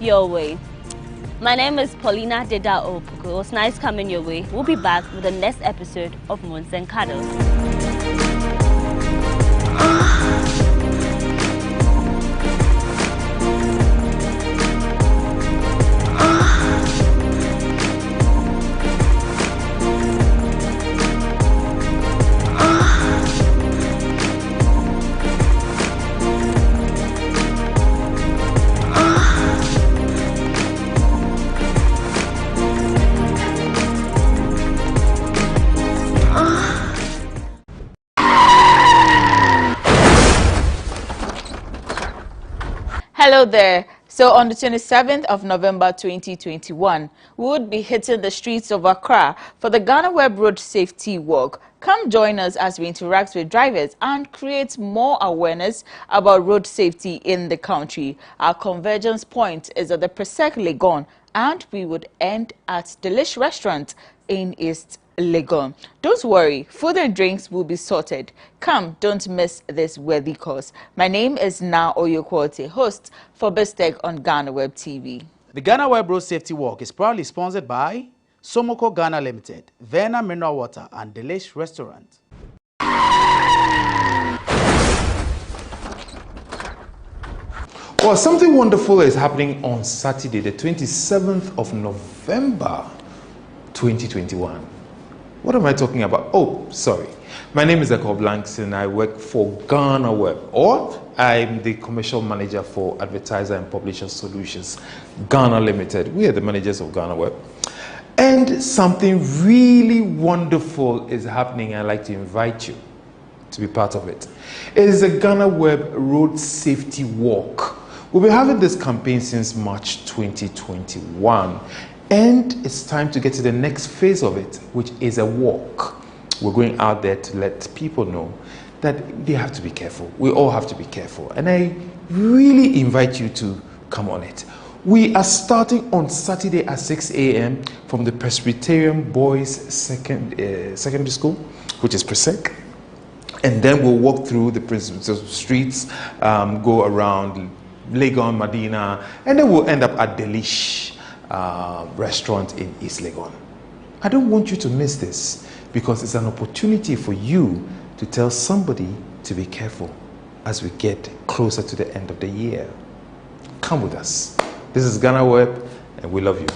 your way. My name is Paulina Deda Opoku. It was nice coming your way. We'll be back with the next episode of Moons and Cuddles. Hello there. So on the 27th of November 2021, we would be hitting the streets of Accra for the GhanaWeb Road Safety Walk. Come join us as we interact with drivers and create more awareness about road safety in the country. Our convergence point is at the Presec Legon, and we would end at Delish Restaurant in East Legon. Don't worry, food and drinks will be sorted. Come, don't miss this worthy cause. My name is Na Oyokwote, host for Bistec on GhanaWeb TV. The GhanaWeb Road Safety Walk is proudly sponsored by Somoko Ghana Limited, Verna Mineral Water and Delish Restaurant. Well, something wonderful is happening on Saturday, the 27th of November, 2021. What am I talking about? Oh, sorry. My name is Jacob Blanks and I work for GhanaWeb, or I'm the commercial manager for Advertiser and Publisher Solutions, Ghana Limited. We are the managers of GhanaWeb. And something really wonderful is happening. I'd like to invite you to be part of it. It is a GhanaWeb Road Safety Walk. We've been having this campaign since March 2021. And it's time to get to the next phase of it, which is a walk. We're going out there to let people know that they have to be careful. We all have to be careful. And I really invite you to come on it. We are starting on Saturday at 6 a.m. from the Presbyterian Boys Secondary School, which is Presec. And then we'll walk through the streets, go around Legon, Medina, and then we'll end up at Delish restaurant in East Legon. I don't want you to miss this because it's an opportunity for you to tell somebody to be careful as we get closer to the end of the year. Come with us. This is GhanaWeb and we love you.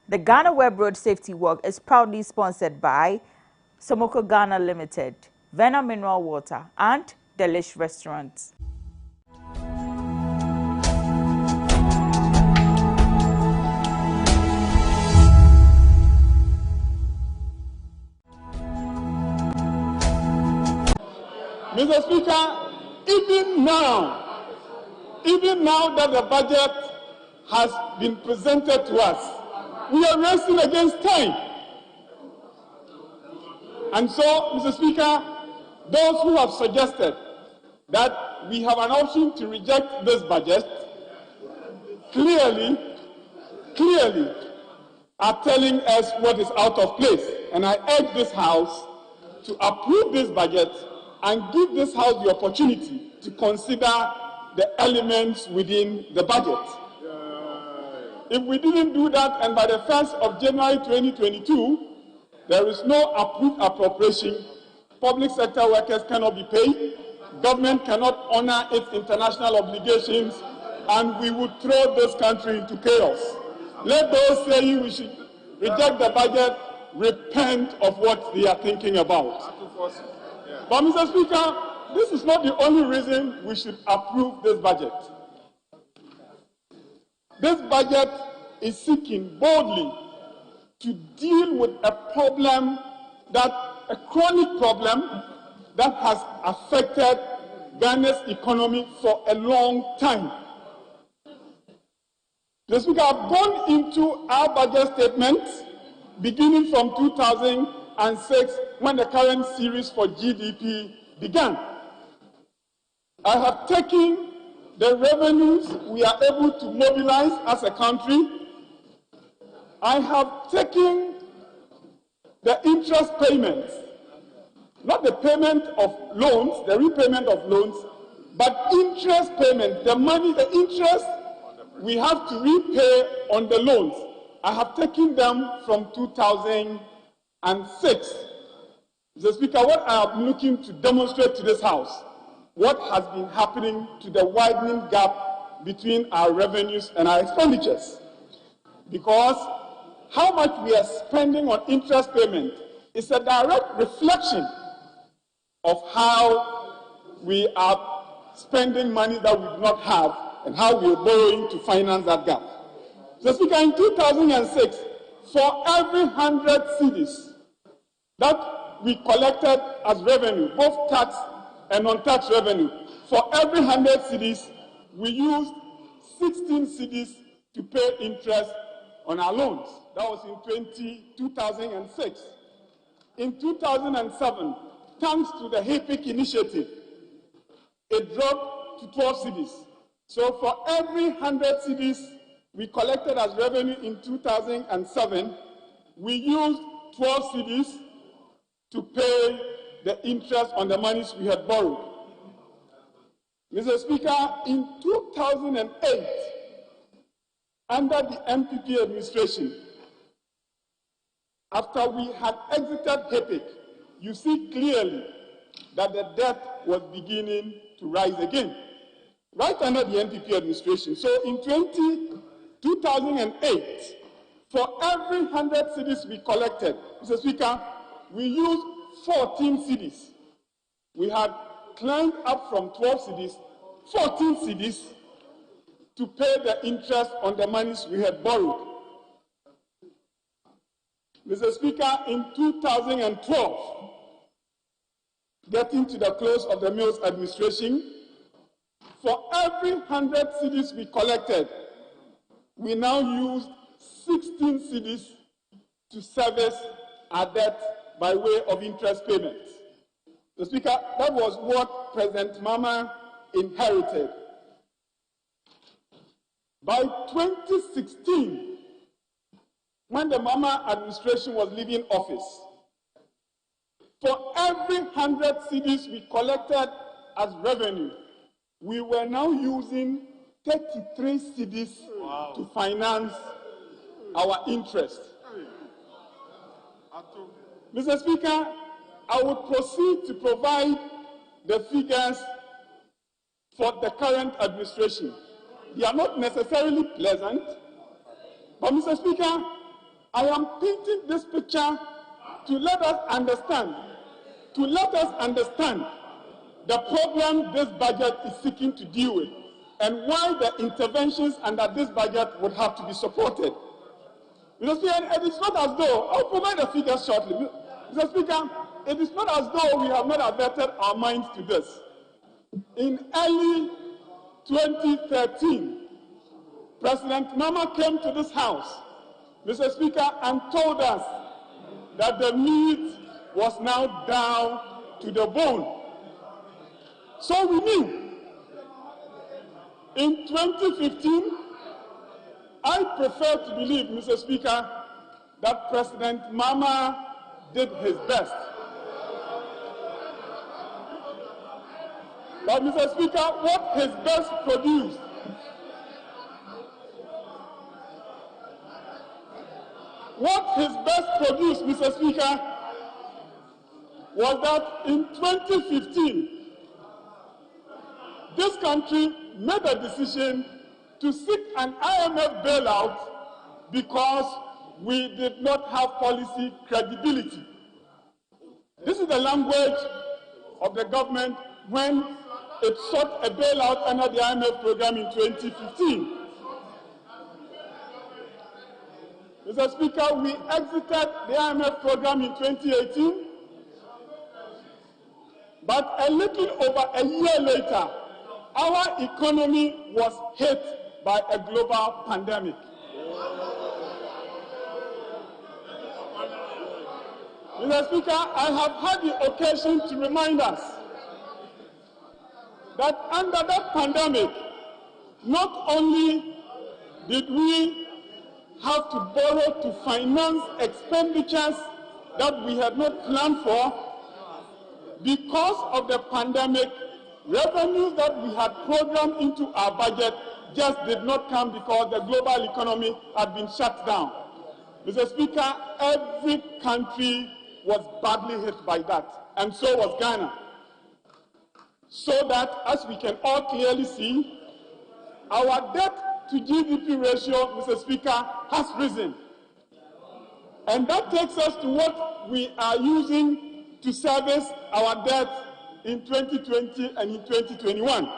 The GhanaWeb Road Safety Walk is proudly sponsored by Somoko Ghana Limited, Verna Mineral Water and Delish Restaurant. Mr. Speaker, even now that the budget has been presented to us, we are racing against time. And so, Mr. Speaker, those who have suggested that we have an option to reject this budget clearly are telling us what is out of place. And I urge this House to approve this budget and give this House the opportunity to consider the elements within the budget. If we didn't do that, and by the 1st of January 2022, there is no approved appropriation, public sector workers cannot be paid, government cannot honor its international obligations, and we would throw this country into chaos. Let those saying we should reject the budget repent of what they are thinking about. But, Mr. Speaker, this is not the only reason we should approve this budget. This budget is seeking boldly to deal with a chronic problem that has affected Ghana's economy for a long time. Mr. Speaker, I've gone into our budget statement beginning from 2006 when the current series for GDP began. I have taken the revenues we are able to mobilize as a country. I have taken the interest payments, not the payment of loans, the repayment of loans, but interest payment, the money, the interest we have to repay on the loans. I have taken them from 2006. Mr. Speaker, what I am looking to demonstrate to this House, what has been happening to the widening gap between our revenues and our expenditures. Because how much we are spending on interest payment is a direct reflection of how we are spending money that we do not have and how we are borrowing to finance that gap. Mr. Speaker, in 2006, for every 100 cedis that we collected as revenue, both tax and non-tax revenue, for every 100 cedis, we used 16 cedis to pay interest on our loans. That was in 2006. In 2007, thanks to the HIPIC initiative, it dropped to 12 cedis. So for every 100 cedis we collected as revenue in 2007, we used 12 cedis to pay the interest on the monies we had borrowed. Mr. Speaker, in 2008, under the MPP administration, after we had exited HIPIC, you see clearly that the debt was beginning to rise again, right under the NPP administration. So in 2008, for every 100 cedis we collected, Mr. Speaker, we used 14 cedis. We had climbed up from 12 cedis, 14 cedis to pay the interest on the monies we had borrowed. Mr. Speaker, in 2012, getting to the close of the Mills administration, for every 100 cedis we collected, we now use 16 cedis to service our debt by way of interest payments. Mr. Speaker, that was what President Mama inherited. By 2016, when the Mama administration was leaving office, for every 100 cedis we collected as revenue, we were now using 33 cedis to finance our interest. Mr. Speaker, I would proceed to provide the figures for the current administration. They are not necessarily pleasant, but Mr. Speaker, I am painting this picture to let us understand the problem this budget is seeking to deal with and why the interventions under this budget would have to be supported. Mr. Speaker, it is not as though, I'll provide the figures shortly. Mr. Speaker, it is not as though we have not averted our minds to this. In early 2013, President Mama came to this house, Mr. Speaker, and told us that the meat was now down to the bone. So we knew. In 2015, I prefer to believe, Mr. Speaker, that President Mama did his best. But, Mr. Speaker, what his best produced Mr. Speaker, was that in 2015, this country made a decision to seek an IMF bailout because we did not have policy credibility. This is the language of the government when it sought a bailout under the IMF program in 2015. Mr. Speaker, we exited the IMF program in 2018, but a little over a year later, our economy was hit by a global pandemic. Mr. Speaker, I have had the occasion to remind us that under that pandemic, not only did we have to borrow to finance expenditures that we had not planned for, because of the pandemic, revenues that we had programmed into our budget just did not come because the global economy had been shut down. Mr. Speaker, every country was badly hit by that, and so was Ghana. So that, as we can all clearly see, our debt to GDP ratio, Mr. Speaker, has risen. And that takes us to what we are using to service our debt in 2020 and in 2021.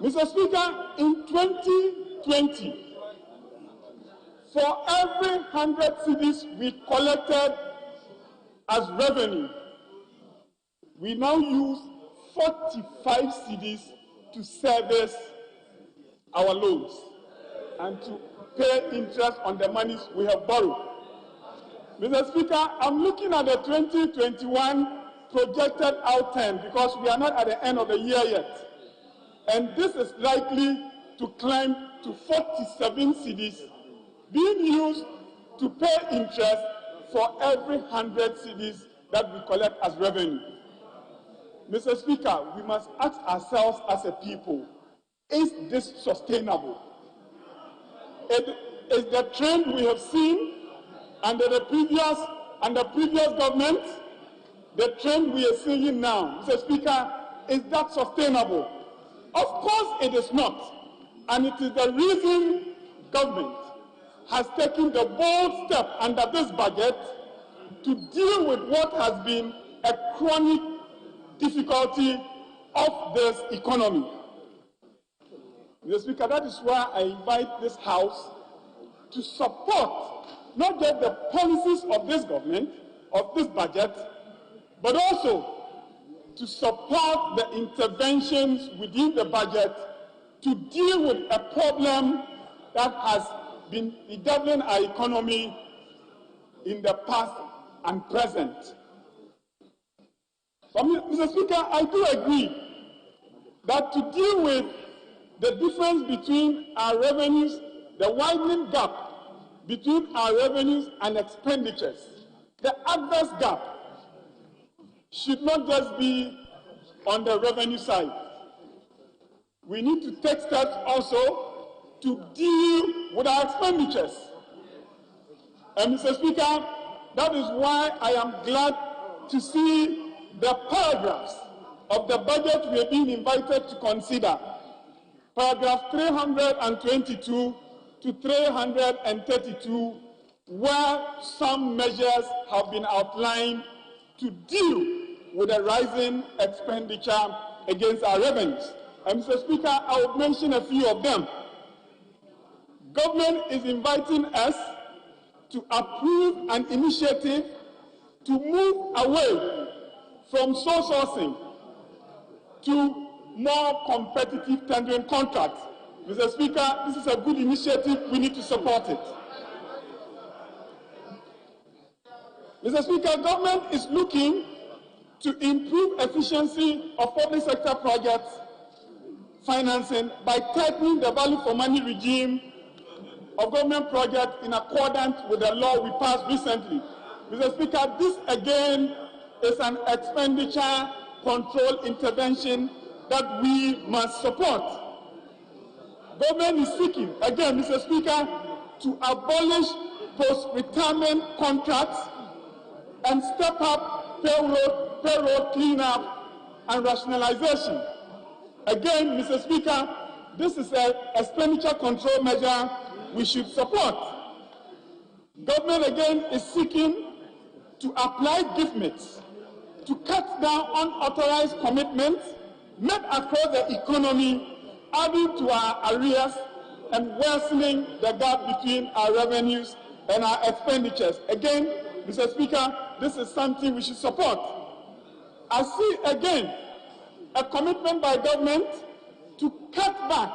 Mr. Speaker, in 2020, for every 100 cedis we collected as revenue, we now use 45 cedis to service our loans and to pay interest on the monies we have borrowed. Mr. Speaker, I'm looking at the 2021 projected outturn because we are not at the end of the year yet. And this is likely to climb to 47 cedis being used to pay interest for every 100 cedis that we collect as revenue. Mr. Speaker, we must ask ourselves as a people, is this sustainable? It is the trend we have seen under the previous government, the trend we are seeing now. Mr. Speaker, is that sustainable? Of course it is not. And it is the reason government has taken the bold step under this budget to deal with what has been a chronic difficulty of this economy. Mr. Speaker, that is why I invite this House to support not just the policies of this government, of this budget, but also to support the interventions within the budget to deal with a problem that has been bedeviling our economy in the past and present. So, Mr. Speaker, I do agree that to deal with the difference between our revenues, the widening gap between our revenues and expenditures, the adverse gap should not just be on the revenue side. We need to take steps also to deal with our expenditures. And Mr. Speaker, that is why I am glad to see the paragraphs of the budget we have been invited to consider. Paragraph 322 to 332, where some measures have been outlined to deal with the rising expenditure against our revenues. And Mr. Speaker, I will mention a few of them. Government is inviting us to approve an initiative to move away from sole sourcing to more competitive tendering contracts. Mr. Speaker, this is a good initiative. We need to support it. Mr. Speaker, government is looking to improve efficiency of public sector projects financing by tightening the value for money regime of government projects in accordance with the law we passed recently. Mr. Speaker, this again is an expenditure control intervention that we must support. Government is seeking, again, Mr. Speaker, to abolish post-retirement contracts and step up payroll cleanup and rationalization. Again, Mr. Speaker, this is an expenditure control measure we should support. Government again is seeking to apply gift mates to cut down unauthorized commitments made across the economy, adding to our arrears and worsening the gap between our revenues and our expenditures. Again, Mr. Speaker, this is something we should support. I see again a commitment by government to cut back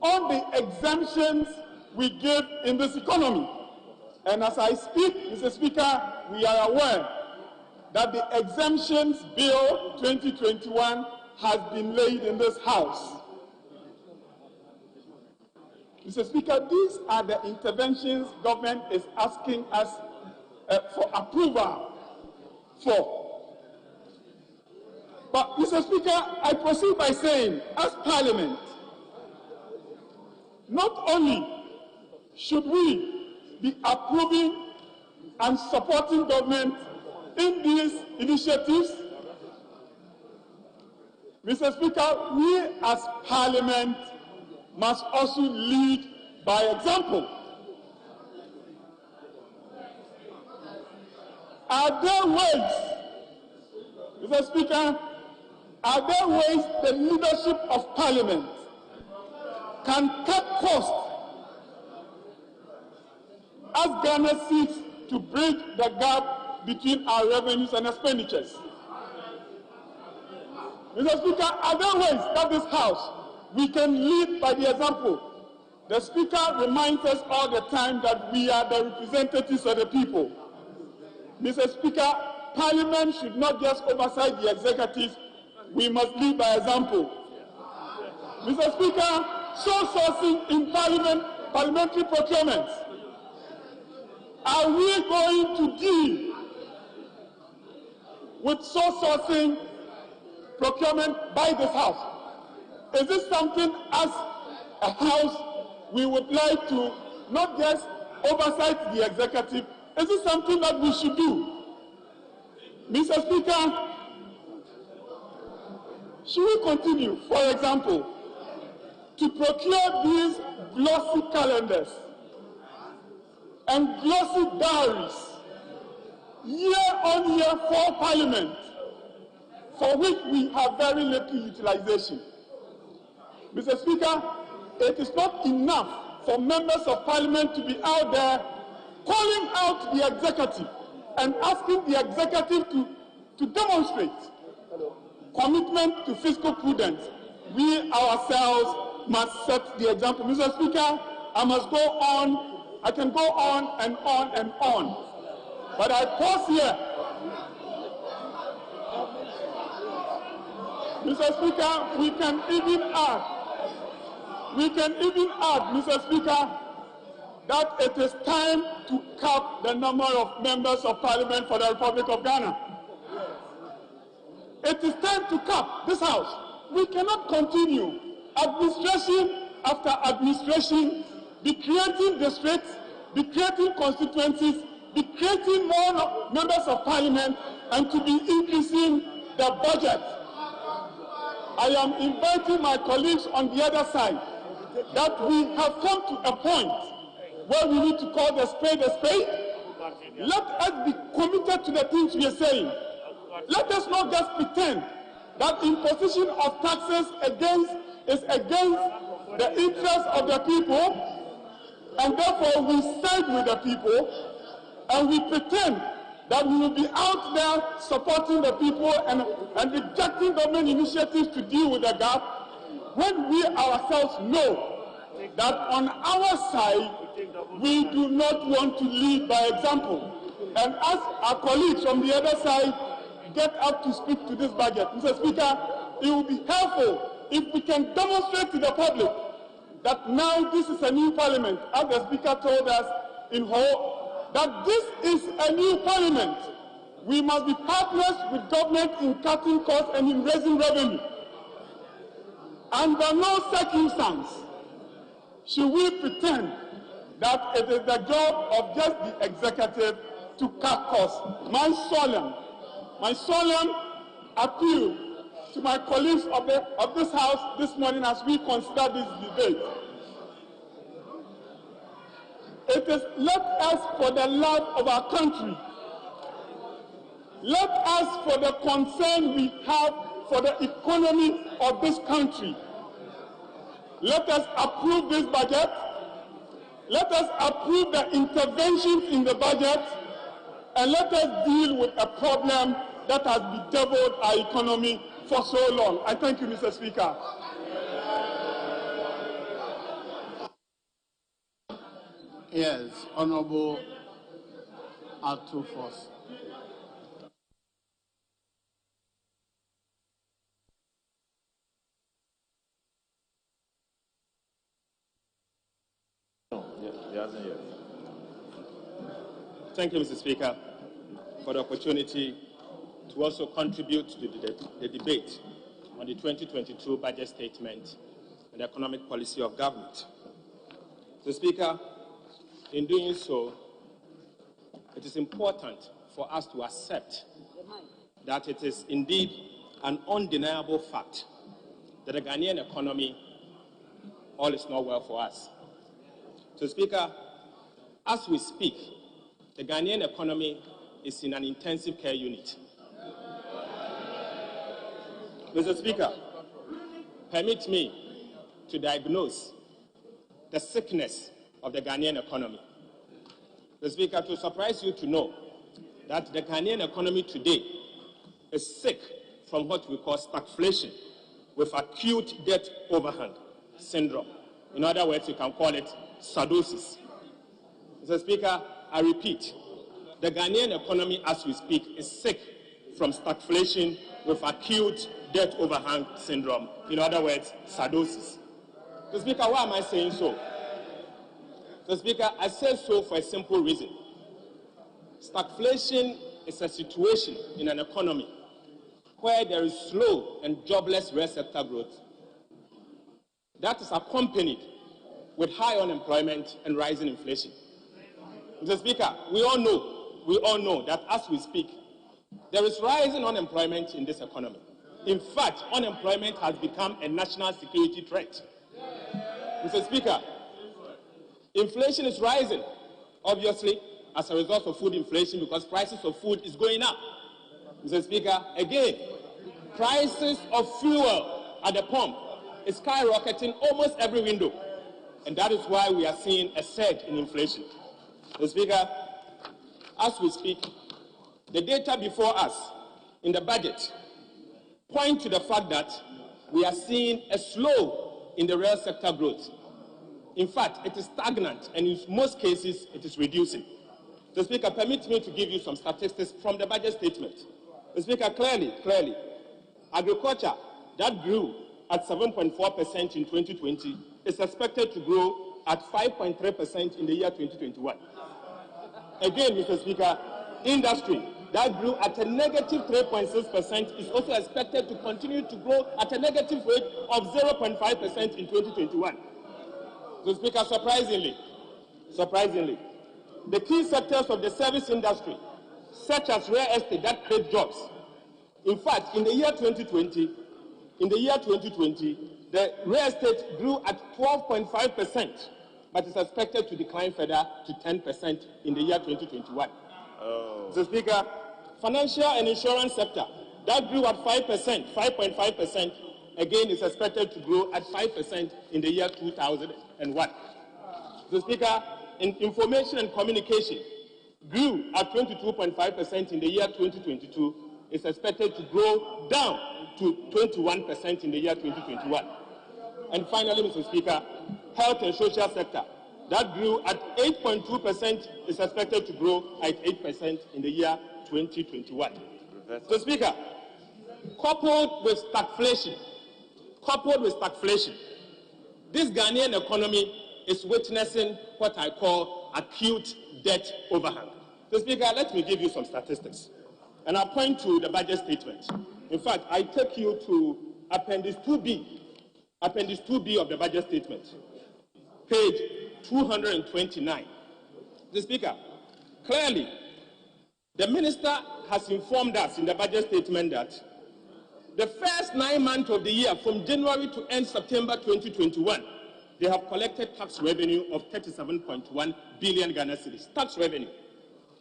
on the exemptions we give in this economy. And as I speak, Mr. Speaker, we are aware that the exemptions bill 2021 has been laid in this House. Mr. Speaker, these are the interventions government is asking us for approval for. But, Mr. Speaker, I proceed by saying, as Parliament, not only should we be approving and supporting government in these initiatives, Mr. Speaker, we as Parliament must also lead by example. Are there ways, Mr. Speaker, are there ways the leadership of Parliament can cut costs as Ghana seeks to bridge the gap between our revenues and expenditures? Mr. Speaker, are there ways that this House, we can lead by the example. The Speaker reminds us all the time that we are the representatives of the people. Mr. Speaker, Parliament should not just oversight the executive, we must lead by example. Mr. Speaker, sole sourcing in parliamentary procurement. Are we going to deal with sole sourcing procurement by this House? Is this something as a House we would like to not just oversight the executive? Is this something that we should do? Mr. Speaker, should we continue, for example, to procure these glossy calendars and glossy diaries year on year for Parliament, for which we have very little utilization? Mr. Speaker, it is not enough for members of Parliament to be out there calling out the executive and asking the executive to demonstrate commitment to fiscal prudence. We ourselves must set the example. Mr. Speaker, I must go on. I can go on and on and on. But I pause here. Mr. Speaker, we can even add, Mr. Speaker, that it is time to cap the number of members of Parliament for the Republic of Ghana. It is time to cap this House. We cannot continue administration after administration, be creating districts, be creating constituencies, be creating more members of Parliament, and to be increasing the budget. I am inviting my colleagues on the other side that we have come to a point where we need to call the spade a spade. Let us be committed to the things we are saying. Let us not just pretend that imposition of taxes is against the interests of the people, and therefore we side with the people, and we pretend that we will be out there supporting the people and rejecting government initiatives to deal with the gap, when we ourselves know that on our side, we do not want to lead by example. And as our colleagues from the other side get up to speak to this budget, Mr. Speaker, it will be helpful if we can demonstrate to the public that now this is a new Parliament, as the Speaker told us in Ho, that this is a new Parliament. We must be partners with government in cutting costs and in raising revenue. Under no circumstance should we pretend that it is the job of just the executive to cut costs. My solemn appeal to my colleagues of this House this morning as we consider this debate. It is, let us, for the love of our country, let us, for the concern we have for the economy of this country, let us approve this budget. Let us approve the interventions in the budget, and let us deal with a problem that has bedeviled our economy for so long. I thank you, Mr. Speaker. Yes, Honorable Atufos. Thank you, Mr. Speaker, for the opportunity to also contribute to the debate on the 2022 budget statement and the economic policy of government. Mr. Speaker, in doing so, it is important for us to accept that it is indeed an undeniable fact that the Ghanaian economy, all is not well for us. So, Speaker, as we speak, the Ghanaian economy is in an intensive care unit. Mr. Speaker, permit me to diagnose the sickness of the Ghanaian economy. Mr. Speaker, to surprise you to know that the Ghanaian economy today is sick from what we call stagflation, with acute debt overhang. syndrome. In other words, you can call it sardosis. Mr. Speaker, I repeat, the Ghanaian economy as we speak is sick from stagflation with acute debt overhang syndrome. In other words, sardosis. Mr. Speaker, why am I saying so? Mr. Speaker, I say so for a simple reason. Stagflation is a situation in an economy where there is slow and jobless real sector growth that is accompanied with high unemployment and rising inflation. Mr. Speaker, we all know that as we speak, there is rising unemployment in this economy. In fact, unemployment has become a national security threat. Mr. Speaker, inflation is rising, obviously, as a result of food inflation because prices of food is going up. Mr. Speaker, again, prices of fuel at the pump is skyrocketing almost every window, and that is why we are seeing a surge in inflation. Mr. Speaker, as we speak, the data before us in the budget point to the fact that we are seeing a slow in the real sector growth. In fact, it is stagnant, and in most cases, it is reducing. Mr. Speaker, permit me to give you some statistics from the budget statement. Mr. Speaker, clearly, agriculture that grew at 7.4% in 2020 is expected to grow at 5.3% in the year 2021. Again, Mr. Speaker, industry that grew at a negative 3.6% is also expected to continue to grow at a negative rate of 0.5% in 2021. Mr. Speaker, surprisingly, the key sectors of the service industry, such as real estate that create jobs. In fact, in the year 2020, the real estate grew at 12.5%, but is expected to decline further to 10% in the year 2021. Mr. Speaker, financial and insurance sector that grew at 5.5%, again is expected to grow at 5% in the year 2001. Mr. Speaker, in information and communication grew at 22.5% in the year 2022, is expected to grow down to 21% in the year 2021. And finally, Mr. Speaker, health and social sector that grew at 8.2% is expected to grow at 8% in the year 2021. Mr. Speaker, coupled with stagflation, this Ghanaian economy is witnessing what I call acute debt overhang. Mr. Speaker, let me give you some statistics. And I'll point to the budget statement. In fact, I take you to Appendix 2B of the budget statement, page 229. Mr. Speaker, clearly, the minister has informed us in the budget statement that the first 9 months of the year, from January to end September 2021, they have collected tax revenue of 37.1 billion Ghana cedis. Tax revenue.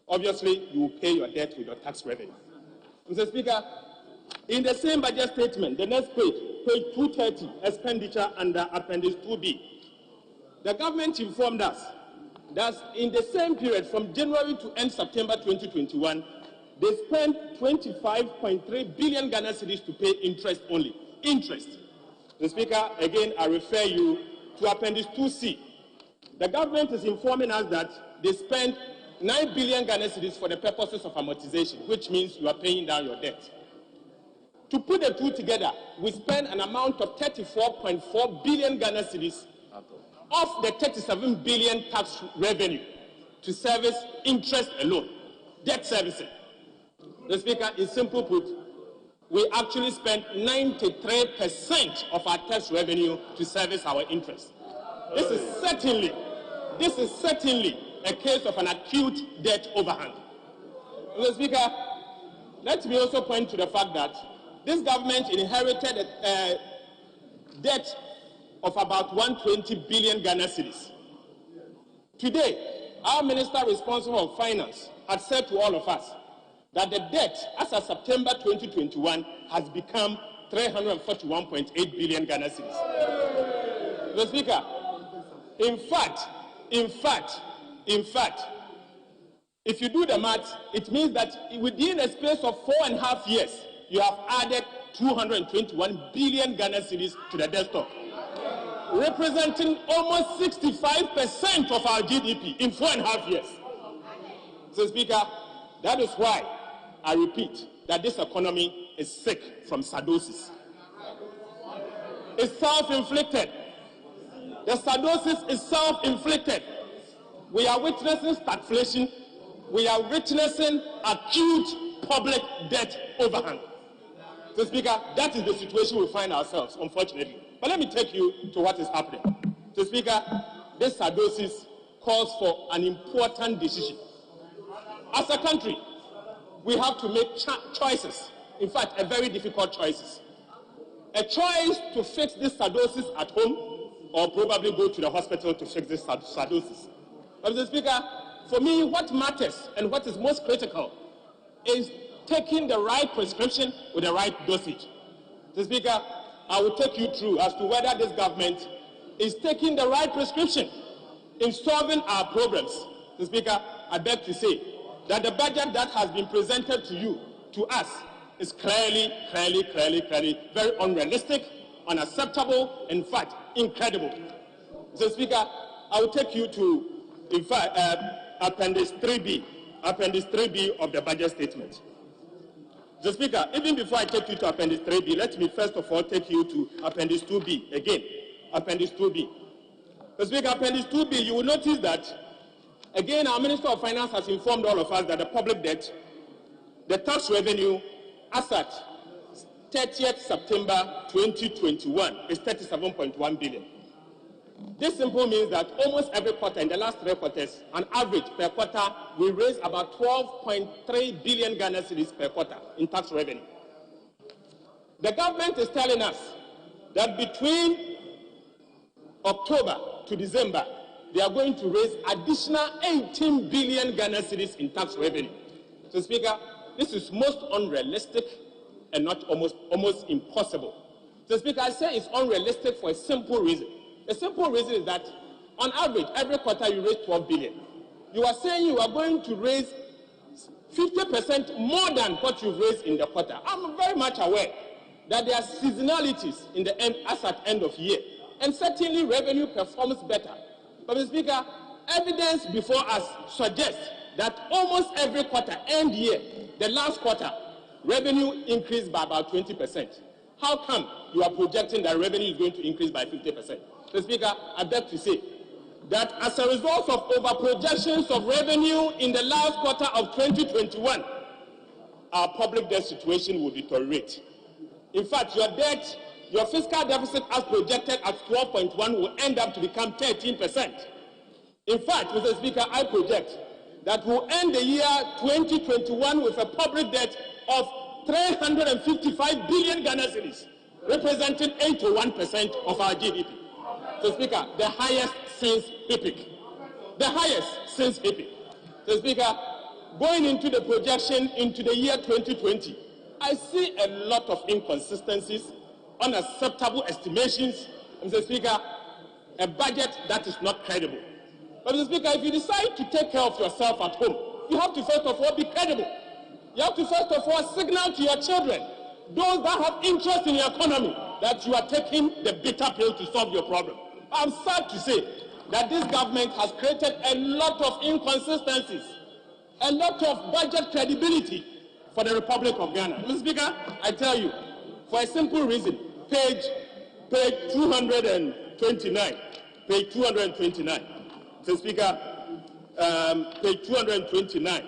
Obviously, you will pay your debt with your tax revenue. Mr. Speaker, in the same budget statement, the next page, page 230, expenditure under Appendix 2B, the government informed us that in the same period, from January to end September 2021, they spent 25.3 billion Ghana cedis to pay interest only. Interest. Mr. Speaker, again, I refer you to Appendix 2C. The government is informing us that they spent 9 billion Ghana cedis for the purposes of amortization, which means you are paying down your debt. To put the two together, we spend an amount of 34.4 billion Ghana cedis of the 37 billion tax revenue to service interest alone, debt servicing. The Speaker, in simple put, we actually spend 93% of our tax revenue to service our interest. This is certainly a case of an acute debt overhang. Mr. Speaker, let me also point to the fact that this government inherited a debt of about 120 billion Ghana cedis. Today, our minister responsible for finance had said to all of us that the debt as of September 2021 has become 341.8 billion Ghana cedis. Mr. Speaker, in fact, if you do the math, it means that within a space of 4.5 years, you have added 221 billion Ghana cedis to the debt stock. representing almost 65% of our GDP in 4.5 years. So, Speaker, that is why I repeat that this economy is sick from sardosis. It's self-inflicted. The sardosis is self-inflicted. We are witnessing stagflation. We are witnessing acute public debt overhang. So, Speaker, that is the situation we find ourselves, unfortunately. But let me take you to what is happening. So, Speaker, this sardosis calls for an important decision. As a country, we have to make choices. In fact, a very difficult choices. A choice to fix this sardosis at home, or probably go to the hospital to fix this sardosis. But, Mr. Speaker, for me, what matters and what is most critical is taking the right prescription with the right dosage. Mr. Speaker, I will take you through as to whether this government is taking the right prescription in solving our problems. Mr. Speaker, I beg to say that the budget that has been presented to you, to us, is clearly very unrealistic, unacceptable, in fact, incredible. Mr. Speaker, I will take you to, in fact, Appendix 3B of the budget statement. Mr. Speaker, even before I take you to Appendix 3B, let me first of all take you to Appendix 2B again. Appendix 2B. Mr. Speaker, Appendix 2B, you will notice that, again, our Minister of Finance has informed all of us that the public debt, the tax revenue, as at 30th September 2021 is 37.1 billion. This simply means that almost every quarter, in the last 3 quarters, on average per quarter, we raise about 12.3 billion Ghana cedis per quarter in tax revenue. The government is telling us that between October to December, they are going to raise additional 18 billion Ghana cedis in tax revenue. So, Speaker, this is most unrealistic and not almost impossible. So, Speaker, I say it's unrealistic for a simple reason. The simple reason is that, on average, every quarter you raise 12 billion. You are saying you are going to raise 50% more than what you've raised in the quarter. I'm very much aware that there are seasonalities in the end, as at end of year, and certainly revenue performs better. But, Mr. Speaker, evidence before us suggests that almost every quarter, end year, the last quarter, revenue increased by about 20%. How come you are projecting that revenue is going to increase by 50%? Mr. Speaker, I beg to say that as a result of over-projections of revenue in the last quarter of 2021, our public debt situation will deteriorate. In fact, your fiscal deficit as projected at 12.1 will end up to become 13%. In fact, Mr. Speaker, I project that we'll end the year 2021 with a public debt of 355 billion Ghana cedis, representing 81% of our GDP. So, Speaker, the highest since HIPIC. The highest since HIPIC. So, Speaker, going into the projection into the year 2020, I see a lot of inconsistencies, unacceptable estimations, and, Mr. Speaker, a budget that is not credible. But, Mr. Speaker, if you decide to take care of yourself at home, you have to first of all be credible. You have to first of all signal to your children, those that have interest in your economy, that you are taking the bitter pill to solve your problem. I'm sad to say that this government has created a lot of inconsistencies, a lot of budget credibility for the Republic of Ghana. Mr. Speaker, I tell you, for a simple reason, page 229, page 229. Mr. Speaker, page 229.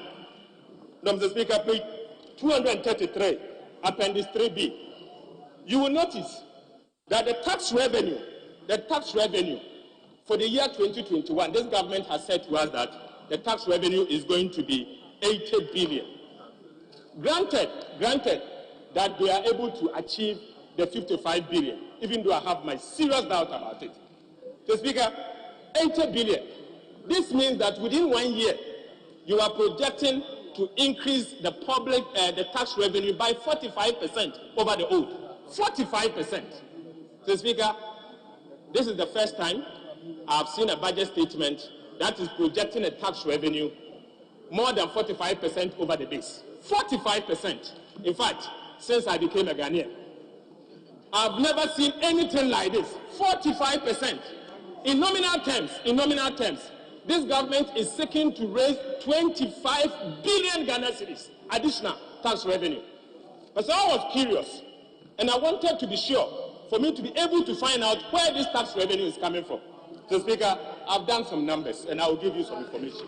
No, Mr. Speaker, page 233, Appendix 3B. You will notice that the tax revenue for the year 2021, this government has said to us that the tax revenue is going to be 80 billion. Granted that they are able to achieve the 55 billion, even though I have my serious doubt about it. So, Speaker, 80 billion. This means that within 1 year, you are projecting to increase the the tax revenue by 45% over the old. 45%. So, Speaker, this is the first time I've seen a budget statement that is projecting a tax revenue more than 45% over the base. 45%. In fact, since I became a Ghanaian. I've never seen anything like this. 45%. In nominal terms, this government is seeking to raise 25 billion Ghana cedis additional tax revenue. But so I was curious, and I wanted to be sure for me to be able to find out where this tax revenue is coming from. So, Speaker, I've done some numbers, and I will give you some information.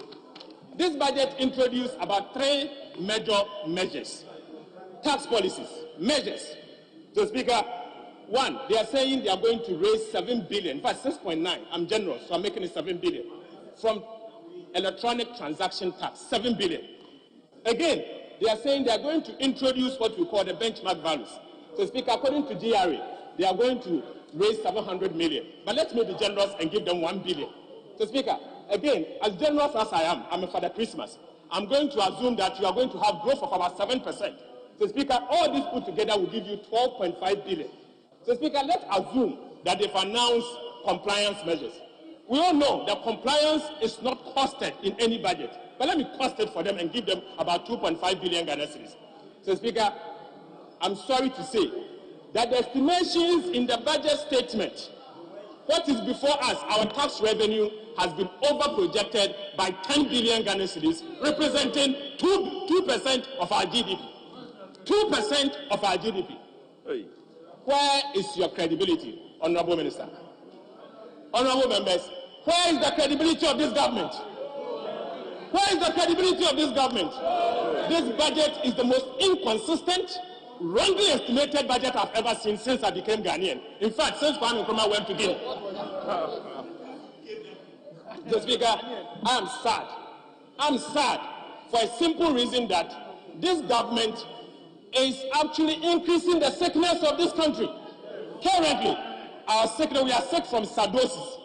This budget introduced about 3 major measures, tax policies, measures. So, Speaker, one, they are saying they are going to raise 7 billion, in fact 6.9. I'm generous, so I'm making it 7 billion from electronic transaction tax, 7 billion. Again, they are saying they are going to introduce what we call the benchmark values. So, Speaker, according to GRA, they are going to raise 700 million. But let me be generous and give them 1 billion. So, Speaker, again, as generous as I am, I'm a Father Christmas. I'm going to assume that you are going to have growth of about 7%. So, Speaker, all this put together will give you 12.5 billion. So, Speaker, let's assume that they've announced compliance measures. We all know that compliance is not costed in any budget. But let me cost it for them and give them about 2.5 billion Ghana cedis. So, Speaker, I'm sorry to say that the estimations in the budget statement, what is before us, our tax revenue has been over-projected by 10 billion Ghana cedis, representing 2% of our GDP. 2% of our GDP. Where is your credibility, Honorable Minister? Honorable members, where is the credibility of this government? Where is the credibility of this government? This budget is the most inconsistent, wrongly estimated budget I've ever seen since I became Ghanaian. In fact, since Kwame Nkrumah went to Guinea. Mr. Speaker, I am sad. I'm sad for a simple reason that this government is actually increasing the sickness of this country. Currently, our sickness, we are sick from sardosis.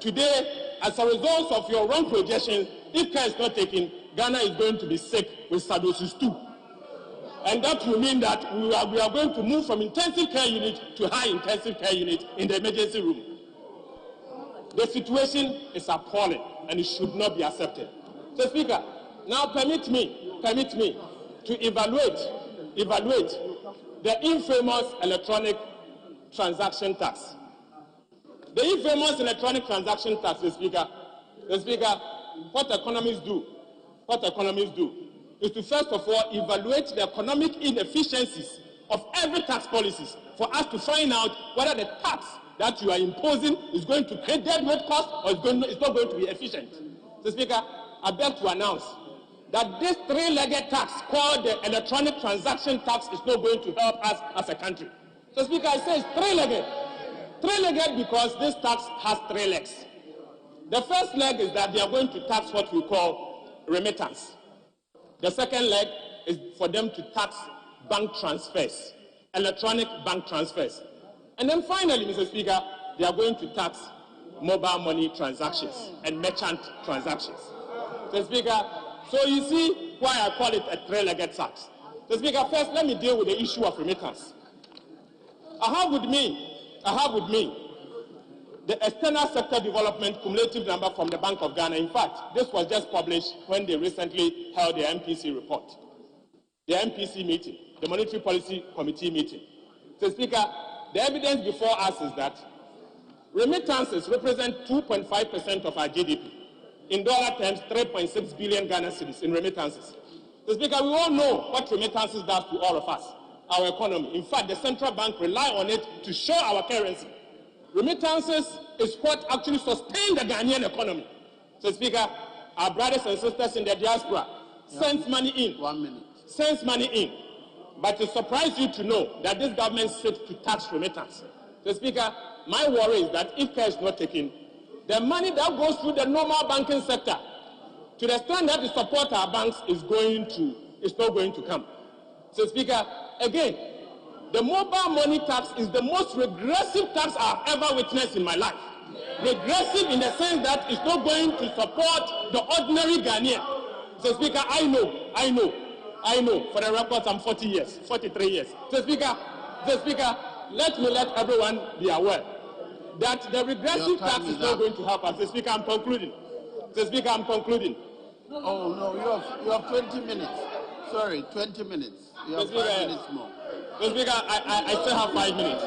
Today, as a result of your wrong projections, if care is not taken, Ghana is going to be sick with sardosis too. And that will mean that we are going to move from intensive care unit to high intensive care unit in the emergency room. The situation is appalling and it should not be accepted. So, Speaker, now permit me to evaluate the infamous electronic transaction tax. The infamous electronic transaction tax, the Speaker, what economists do is to first of all evaluate the economic inefficiencies of every tax policies for us to find out whether the tax that you are imposing is going to create deadweight cost or it's not going to be efficient. So, Speaker, I beg to announce that this three-legged tax called the electronic transaction tax is not going to help us as a country. So, Speaker, I say it's three-legged. Three-legged because this tax has 3 legs. The first leg is that they are going to tax what we call remittance. The second leg is for them to tax bank transfers, electronic bank transfers. And then finally, Mr. Speaker, they are going to tax mobile money transactions and merchant transactions. Mr. Speaker, so you see why I call it a three-legged tax. Mr. Speaker, first let me deal with the issue of remittance. I have with me the external sector development cumulative number from the Bank of Ghana. In fact, this was just published when they recently held their MPC report. The MPC meeting, the Monetary Policy Committee meeting. So, Speaker, the evidence before us is that remittances represent 2.5% of our GDP. In dollar terms, 3.6 billion Ghana cedis in remittances. So, Speaker, we all know what remittances does to all of us, our economy. In fact, the central bank rely on it to show our currency. Remittances is what actually sustains the Ghanaian economy. So, Speaker, our brothers and sisters in the diaspora sends money in. 1 minute. Sends money in. But to surprise you to know that this government seeks to tax remittance. So, Speaker, my worry is that if care is not taken, the money that goes through the normal banking sector, to the extent that to support our banks, is not going to come. So, Speaker, again, the mobile money tax is the most regressive tax I've ever witnessed in my life. Regressive in the sense that it's not going to support the ordinary Ghanaian. So, Speaker, I know. For the record, I'm 43 years. So, Speaker, let everyone be aware that the regressive tax is not going to help us. So, Speaker, I'm concluding. Oh, no, you have 20 minutes. Sorry, 20 minutes. You have 5 minutes more. So, Speaker, I still have 5 minutes.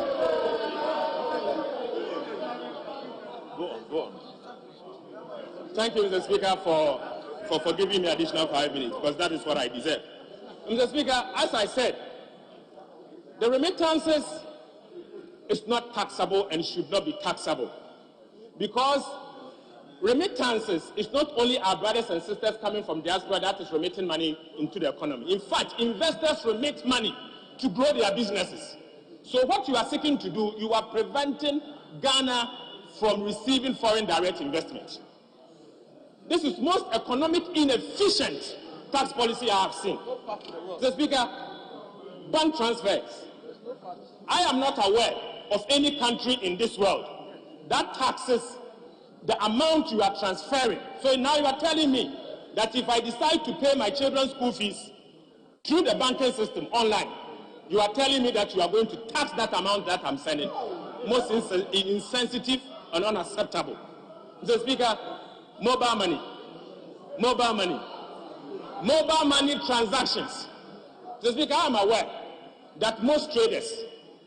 Thank you, Mr. Speaker, for giving me additional 5 minutes, because that is what I deserve. Mr. Speaker, as I said, the remittances is not taxable and should not be taxable, because remittances is not only our brothers and sisters coming from diaspora that is remitting money into the economy. In fact, investors remit money to grow their businesses. So what you are seeking to do, you are preventing Ghana from receiving foreign direct investment. This is most economic inefficient tax policy I have seen. Mr. Speaker, bank transfers. I am not aware of any country in this world that taxes the amount you are transferring. So now you are telling me that if I decide to pay my children's school fees through the banking system online, you are telling me that you are going to tax that amount that I'm sending. Most insensitive and unacceptable. Mr. Speaker, mobile money transactions. Mr. Speaker, I am aware that most traders,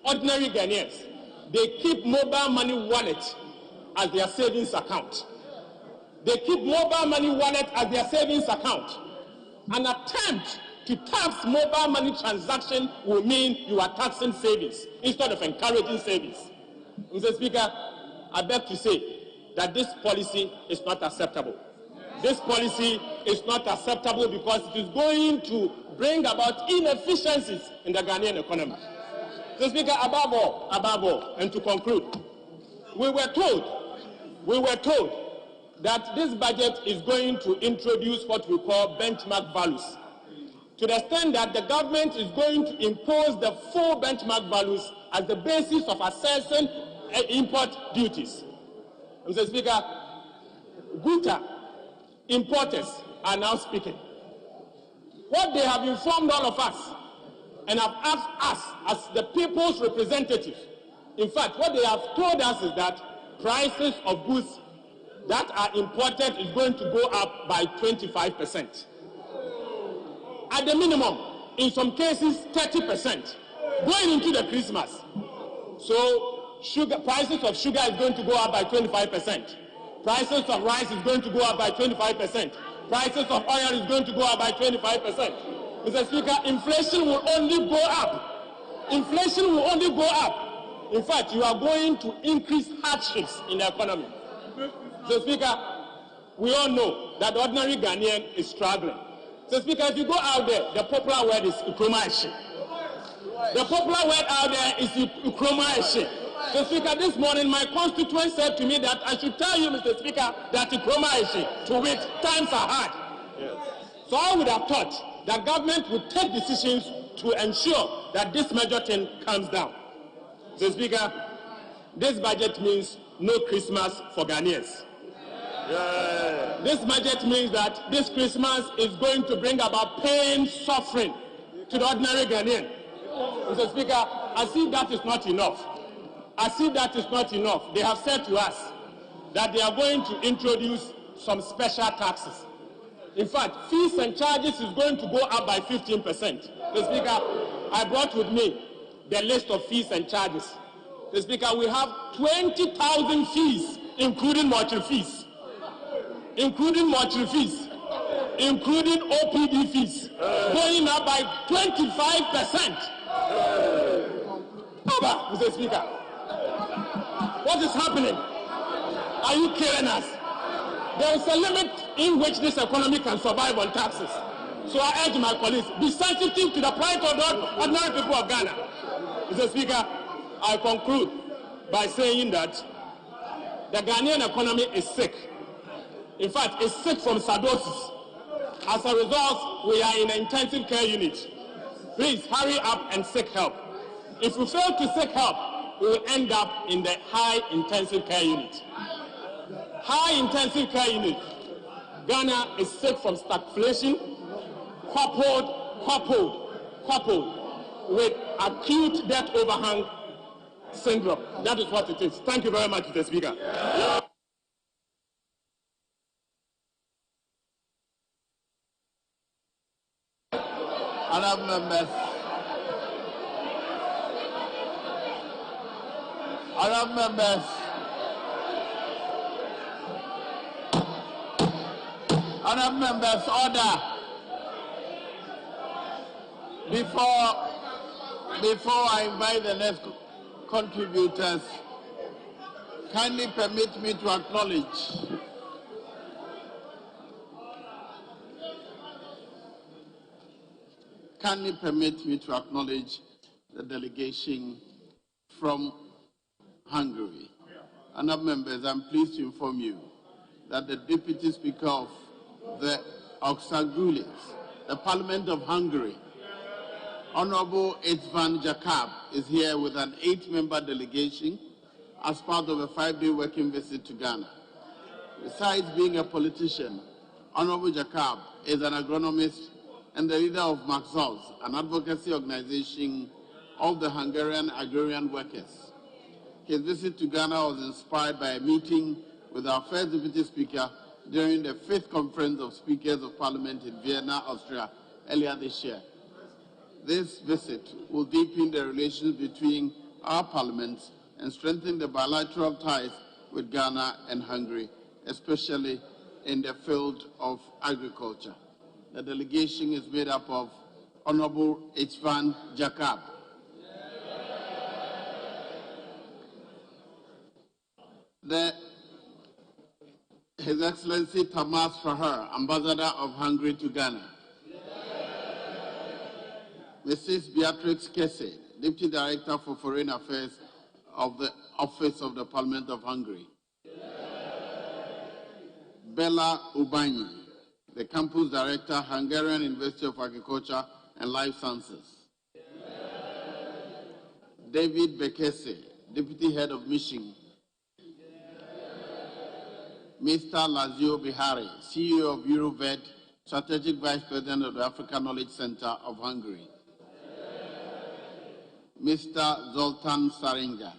ordinary Ghanaians, they keep mobile money wallet as their savings account. They keep mobile money wallet as their savings account. An attempt to tax mobile money transaction will mean you are taxing savings instead of encouraging savings. Mr. Speaker, I beg to say that this policy is not acceptable. This policy is not acceptable because it is going to bring about inefficiencies in the Ghanaian economy. Mr. Speaker, above all, and to conclude, we were told that this budget is going to introduce what we call benchmark values, to the extent that the government is going to impose the full benchmark values as the basis of assessing import duties. Mr. Speaker, Guta importers are now speaking. What they have informed all of us and have asked us as the people's representative, in fact, what they have told us is that prices of goods that are imported is going to go up by 25%. At the minimum, in some cases, 30%, going into the Christmas. So prices of sugar is going to go up by 25%. Prices of rice is going to go up by 25%. Prices of oil is going to go up by 25%. Mr. Speaker, inflation will only go up. Inflation will only go up. In fact, you are going to increase hardships in the economy. Mr. Speaker, we all know that the ordinary Ghanaian is struggling. Mr. Speaker, if you go out there, the popular word is Ukromaeshi. The popular word out there is Ukromaeshi. Mr. Speaker, this morning my constituent said to me that I should tell you, Mr. Speaker, that Ukromaeshi, to which times are hard. Yes. So I would have thought that government would take decisions to ensure that this major thing comes down. Mr. Speaker, this budget means no Christmas for Ghanaians. Yeah. This budget means that this Christmas is going to bring about pain, suffering to the ordinary Ghanaian. Mr. Speaker, I see that is not enough. They have said to us that they are going to introduce some special taxes. In fact, fees and charges is going to go up by 15%. Mr. Speaker, I brought with me the list of fees and charges. Mr. Speaker, we have 20,000 fees, including mortuary fees, including OPD fees, going up by 25%. Mr. Speaker, what is happening? Are you killing us? There is a limit in which this economy can survive on taxes. So I urge my colleagues, be sensitive to the plight of the ordinary people of Ghana. Mr. Speaker, I conclude by saying that the Ghanaian economy is sick. In fact, it's sick from cirrhosis. As a result, we are in an intensive care unit. Please hurry up and seek help. If we fail to seek help, we will end up in the high intensive care unit. High intensive care unit. Ghana is sick from stagflation, coupled with acute debt overhang syndrome. That is what it is. Thank you very much, Mr. Speaker. Honourable members. Honourable members. Honourable members, order. Before I invite the next contributors, kindly permit me to acknowledge the delegation from Hungary. Honourable members, I'm pleased to inform you that the Deputy Speaker of the Oxagulis, the Parliament of Hungary, Honourable István Jakab, is here with an 8-member delegation as part of a 5-day working visit to Ghana. Besides being a politician, Honourable Jakab is an agronomist and the leader of Maxos, an advocacy organization of the Hungarian agrarian workers. His visit to Ghana was inspired by a meeting with our first Deputy Speaker during the 5th Conference of Speakers of Parliament in Vienna, Austria, earlier this year. This visit will deepen the relations between our parliaments and strengthen the bilateral ties with Ghana and Hungary, especially in the field of agriculture. The delegation is made up of Honourable István Jakab, His Excellency Tamás Fahar, Ambassador of Hungary to Ghana, Mrs. Beatrix Kesse, Deputy Director for Foreign Affairs of the Office of the Parliament of Hungary, Bella Ubanyi, the Campus Director, Hungarian University of Agriculture and Life Sciences, David Bekese, Deputy Head of Mission, Mr. Lazio Bihari, CEO of Euroved, Strategic Vice President of the African Knowledge Center of Hungary, Mr. Zoltan Saringa,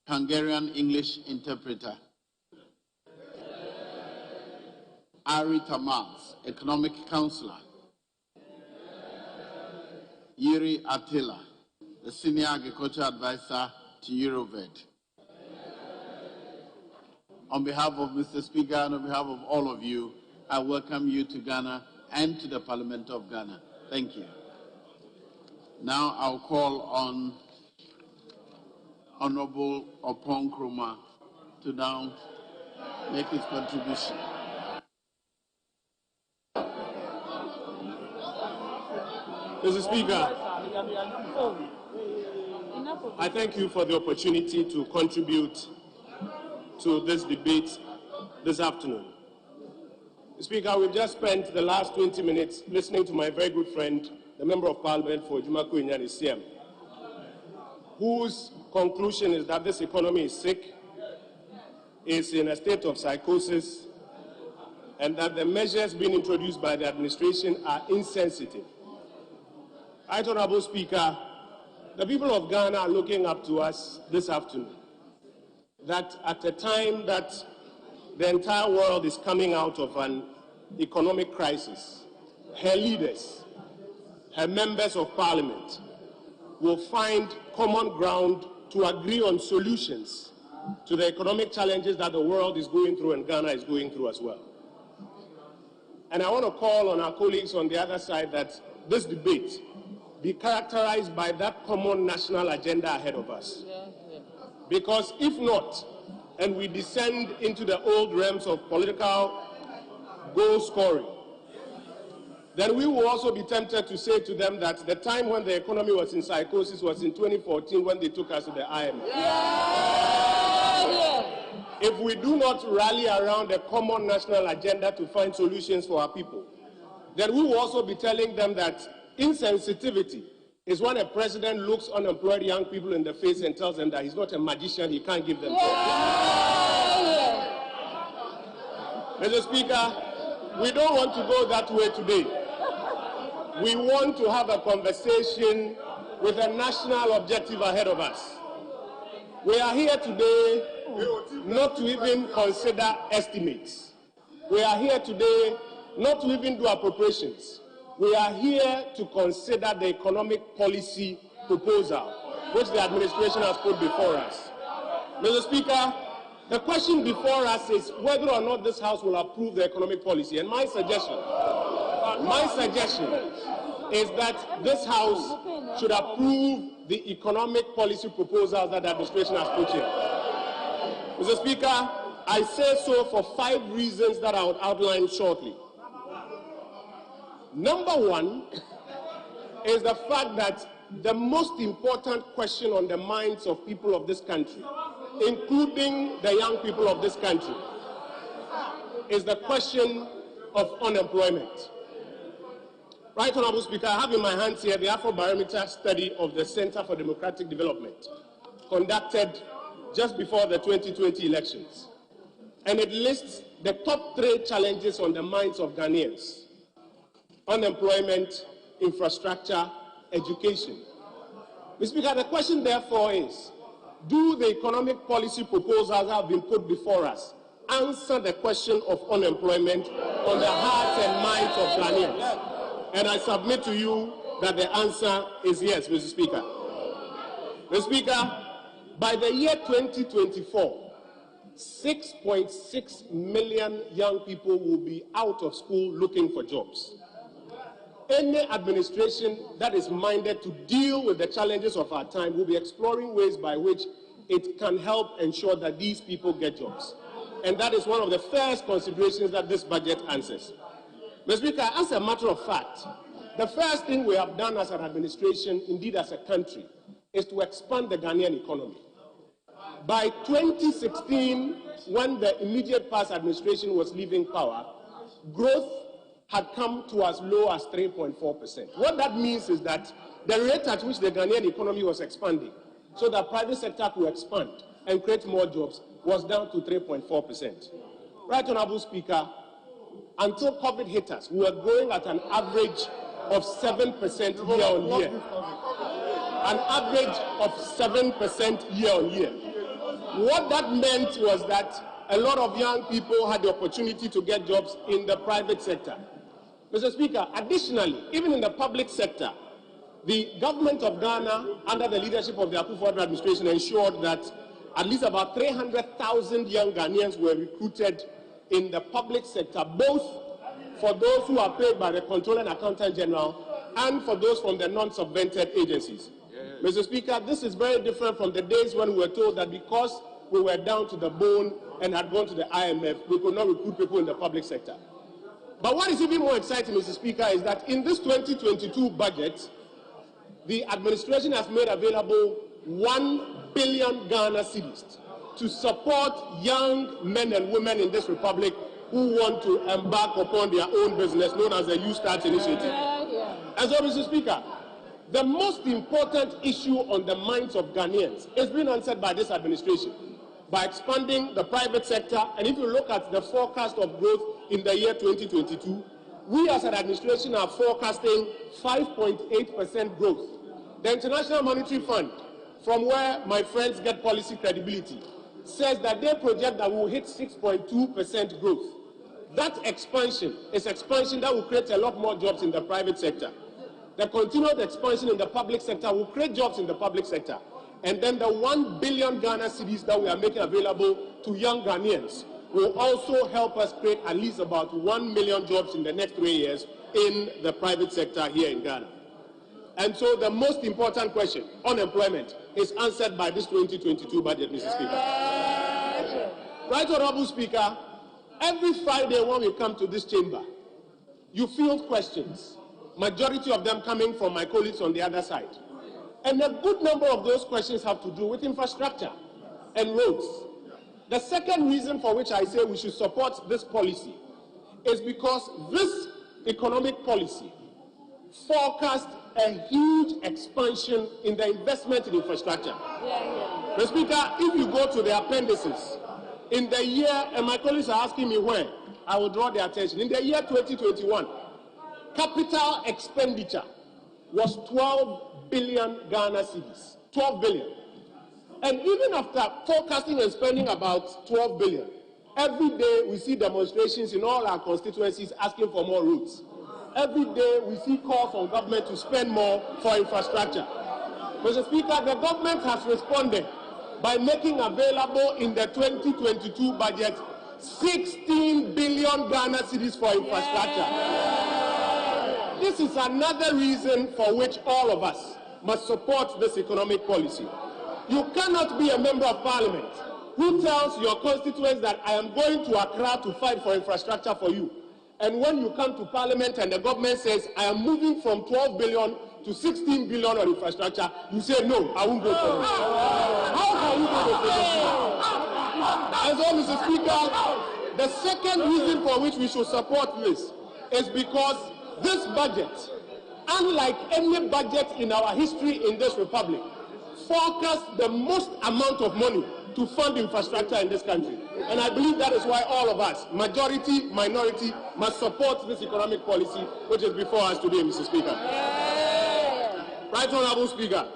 Hungarian English interpreter, Ari Tamás, Economic Counselor, Yuri Attila, the Senior Agriculture Advisor to Euroved. On behalf of Mr. Speaker and on behalf of all of you, I welcome you to Ghana and to the Parliament of Ghana. Thank you. Now I'll call on Honourable Opon Kroma to now make his contribution. Mr. Speaker, I thank you for the opportunity to contribute to this debate this afternoon. Mr. Speaker, we've just spent the last 20 minutes listening to my very good friend, the Member of Parliament for Jumako Inyani CM, whose conclusion is that this economy is sick, is in a state of psychosis, and that the measures being introduced by the administration are insensitive. Right, Honourable Speaker, the people of Ghana are looking up to us this afternoon, that at a time that the entire world is coming out of an economic crisis, her leaders, her members of parliament will find common ground to agree on solutions to the economic challenges that the world is going through and Ghana is going through as well. And I want to call on our colleagues on the other side that this debate be characterized by that common national agenda ahead of us. Because if not, and we descend into the old realms of political goal scoring, then we will also be tempted to say to them that the time when the economy was in psychosis was in 2014 when they took us to the IMF. If we do not rally around a common national agenda to find solutions for our people, then we will also be telling them that insensitivity is when a president looks unemployed young people in the face and tells them that he's not a magician, he can't give them Mr. Speaker, we don't want to go that way today. We want to have a conversation with a national objective ahead of us. We are here today not to even consider estimates. We are here today not to even do appropriations. We are here to consider the economic policy proposal which the administration has put before us. Mr. Speaker, The question before us is whether or not this House will approve the economic policy. And my suggestion is that this House should approve the economic policy proposals that the administration has put here. Mr. Speaker, I say so for 5 reasons that I will outline shortly. Number one is the fact that the most important question on the minds of people of this country, including the young people of this country, is the question of unemployment. Right, Honorable Speaker, I have in my hands here the Afrobarometer study of the Center for Democratic Development, conducted just before the 2020 elections. And it lists the top 3 challenges on the minds of Ghanaians: unemployment, infrastructure, education. Mr. Speaker, the question therefore is, do the economic policy proposals that have been put before us answer the question of unemployment on the hearts and minds of Ghanaians? And I submit to you that the answer is yes, Mr. Speaker. Mr. Speaker, by the year 2024, 6.6 million young people will be out of school looking for jobs. Any administration that is minded to deal with the challenges of our time will be exploring ways by which it can help ensure that these people get jobs. And that is one of the first considerations that this budget answers. Mr. Speaker, as a matter of fact, the first thing we have done as an administration, indeed as a country, is to expand the Ghanaian economy. By 2016, when the immediate past administration was leaving power, growth had come to as low as 3.4%. What that means is that the rate at which the Ghanaian economy was expanding, so that private sector could expand and create more jobs, was down to 3.4%. Right, Honorable Speaker, until COVID hit us, we were growing at an average of 7% year on year. An average of 7% year on year. What that meant was that a lot of young people had the opportunity to get jobs in the private sector. Mr. Speaker, additionally, even in the public sector, the government of Ghana, under the leadership of the Akufo-Addo administration, ensured that at least about 300,000 young Ghanaians were recruited in the public sector, both for those who are paid by the Comptroller and Accountant General and for those from the non-subvented agencies. Mr. Speaker, this is very different from the days when we were told that because we were down to the bone and had gone to the IMF, we could not recruit people in the public sector. But what is even more exciting, Mr. Speaker, is that in this 2022 budget, the administration has made available 1 billion Ghana cedis to support young men and women in this republic who want to embark upon their own business, known as the Youth Start Initiative. And so, Mr. Speaker, the most important issue on the minds of Ghanaians is being answered by this administration by expanding the private sector. And if you look at the forecast of growth in the year 2022, we as an administration are forecasting 5.8% growth. The International Monetary Fund, from where my friends get policy credibility, says that they project that we will hit 6.2% growth. That expansion is expansion that will create a lot more jobs in the private sector. The continued expansion in the public sector will create jobs in the public sector. And then the 1 billion Ghana cedis that we are making available to young Ghanaians will also help us create at least about 1 million jobs in the next 3 years in the private sector here in Ghana. And so the most important question, unemployment, is answered by this 2022 budget, Mr. Speaker. Right, Honorable Speaker, every Friday when we come to this chamber, you field questions, majority of them coming from my colleagues on the other side. And a good number of those questions have to do with infrastructure and roads. The second reason for which I say we should support this policy is because this economic policy forecast a huge expansion in the investment in infrastructure. Mr. Speaker, if you go to the appendices, in the year, and my colleagues are asking me when, I will draw their attention. In the year 2021, capital expenditure was 12 billion Ghana cedis. 12 billion. And even after forecasting and spending about 12 billion, every day we see demonstrations in all our constituencies asking for more roads. Every day we see calls on government to spend more for infrastructure. Mr. Speaker, the government has responded by making available in the 2022 budget 16 billion Ghana cedis for infrastructure. This is another reason for which all of us must support this economic policy. You cannot be a member of parliament who tells your constituents that I am going to Accra to fight for infrastructure for you. And when you come to parliament and the government says, I am moving from 12 billion to 16 billion on infrastructure, you say, no, I won't go for it. How can you go for it? And so, Mr. Speaker, the second reason for which we should support this is because this budget, unlike any budget in our history in this republic, forecast the most amount of money to fund infrastructure in this country. And I believe that is why all of us, majority, minority, must support this economic policy which is before us today, Mr. Speaker. Right Honorable Speaker,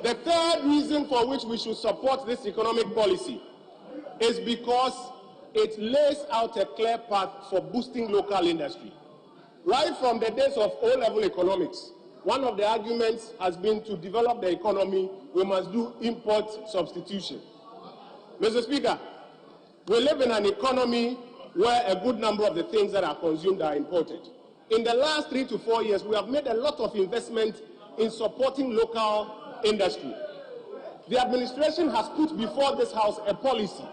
the third reason for which we should support this economic policy is because it lays out a clear path for boosting local industry. Right from the days of O-level economics, one of the arguments has been to develop the economy, we must do import substitution. Mr. Speaker, we live in an economy where a good number of the things that are consumed are imported. In the last 3 to 4 years, we have made a lot of investment in supporting local industry. The administration has put before this House a policy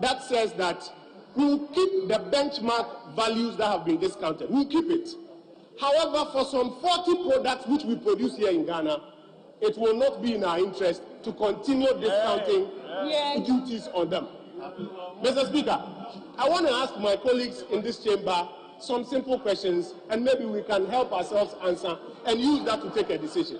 that says that we will keep the benchmark values that have been discounted. We will keep it. However, for some 40 products which we produce here in Ghana, it will not be in our interest to continue discounting duties on them. Mr. Speaker, I want to ask my colleagues in this chamber some simple questions, and maybe we can help ourselves answer and use that to take a decision.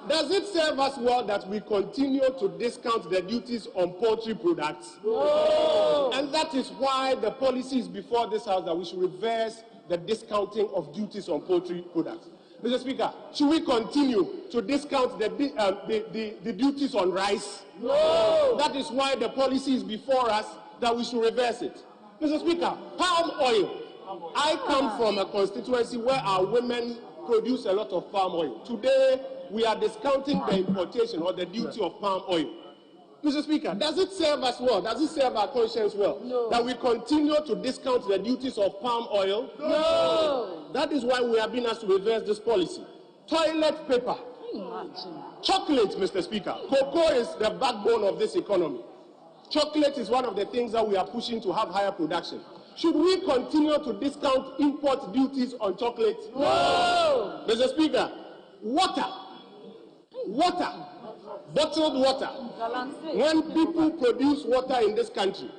Does it serve us well that we continue to discount the duties on poultry products? No. And that is why the policy is before this House that we should reverse the discounting of duties on poultry products. Mr. Speaker, should we continue to discount the duties on rice? No. That is why the policy is before us that we should reverse it. Mr. Speaker, palm oil. I come from a constituency where our women produce a lot of palm oil. Today, we are discounting the importation or the duty of palm oil. Mr. Speaker, does it serve us well? Does it serve our conscience well? No. That we continue to discount the duties of palm oil? No. That is why we have been asked to reverse this policy. Toilet paper. Chocolate, Mr. Speaker. Cocoa is the backbone of this economy. Chocolate is one of the things that we are pushing to have higher production. Should we continue to discount import duties on chocolate? No. Mr. Speaker, water. Bottled water. When people produce water in this country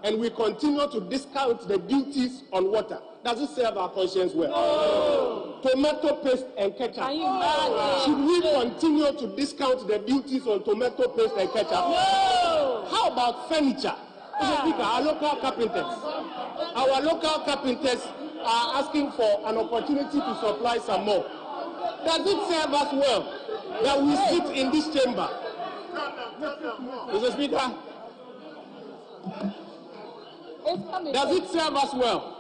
and we continue to discount the duties on water, does it serve our conscience well? No. Tomato paste and ketchup. Should we continue to discount the duties on tomato paste and ketchup? No. How about furniture? Mr. Speaker, our local carpenters are asking for an opportunity to supply some more. Does it serve us well that we sit in this chamber? Mr. Speaker, does it serve us well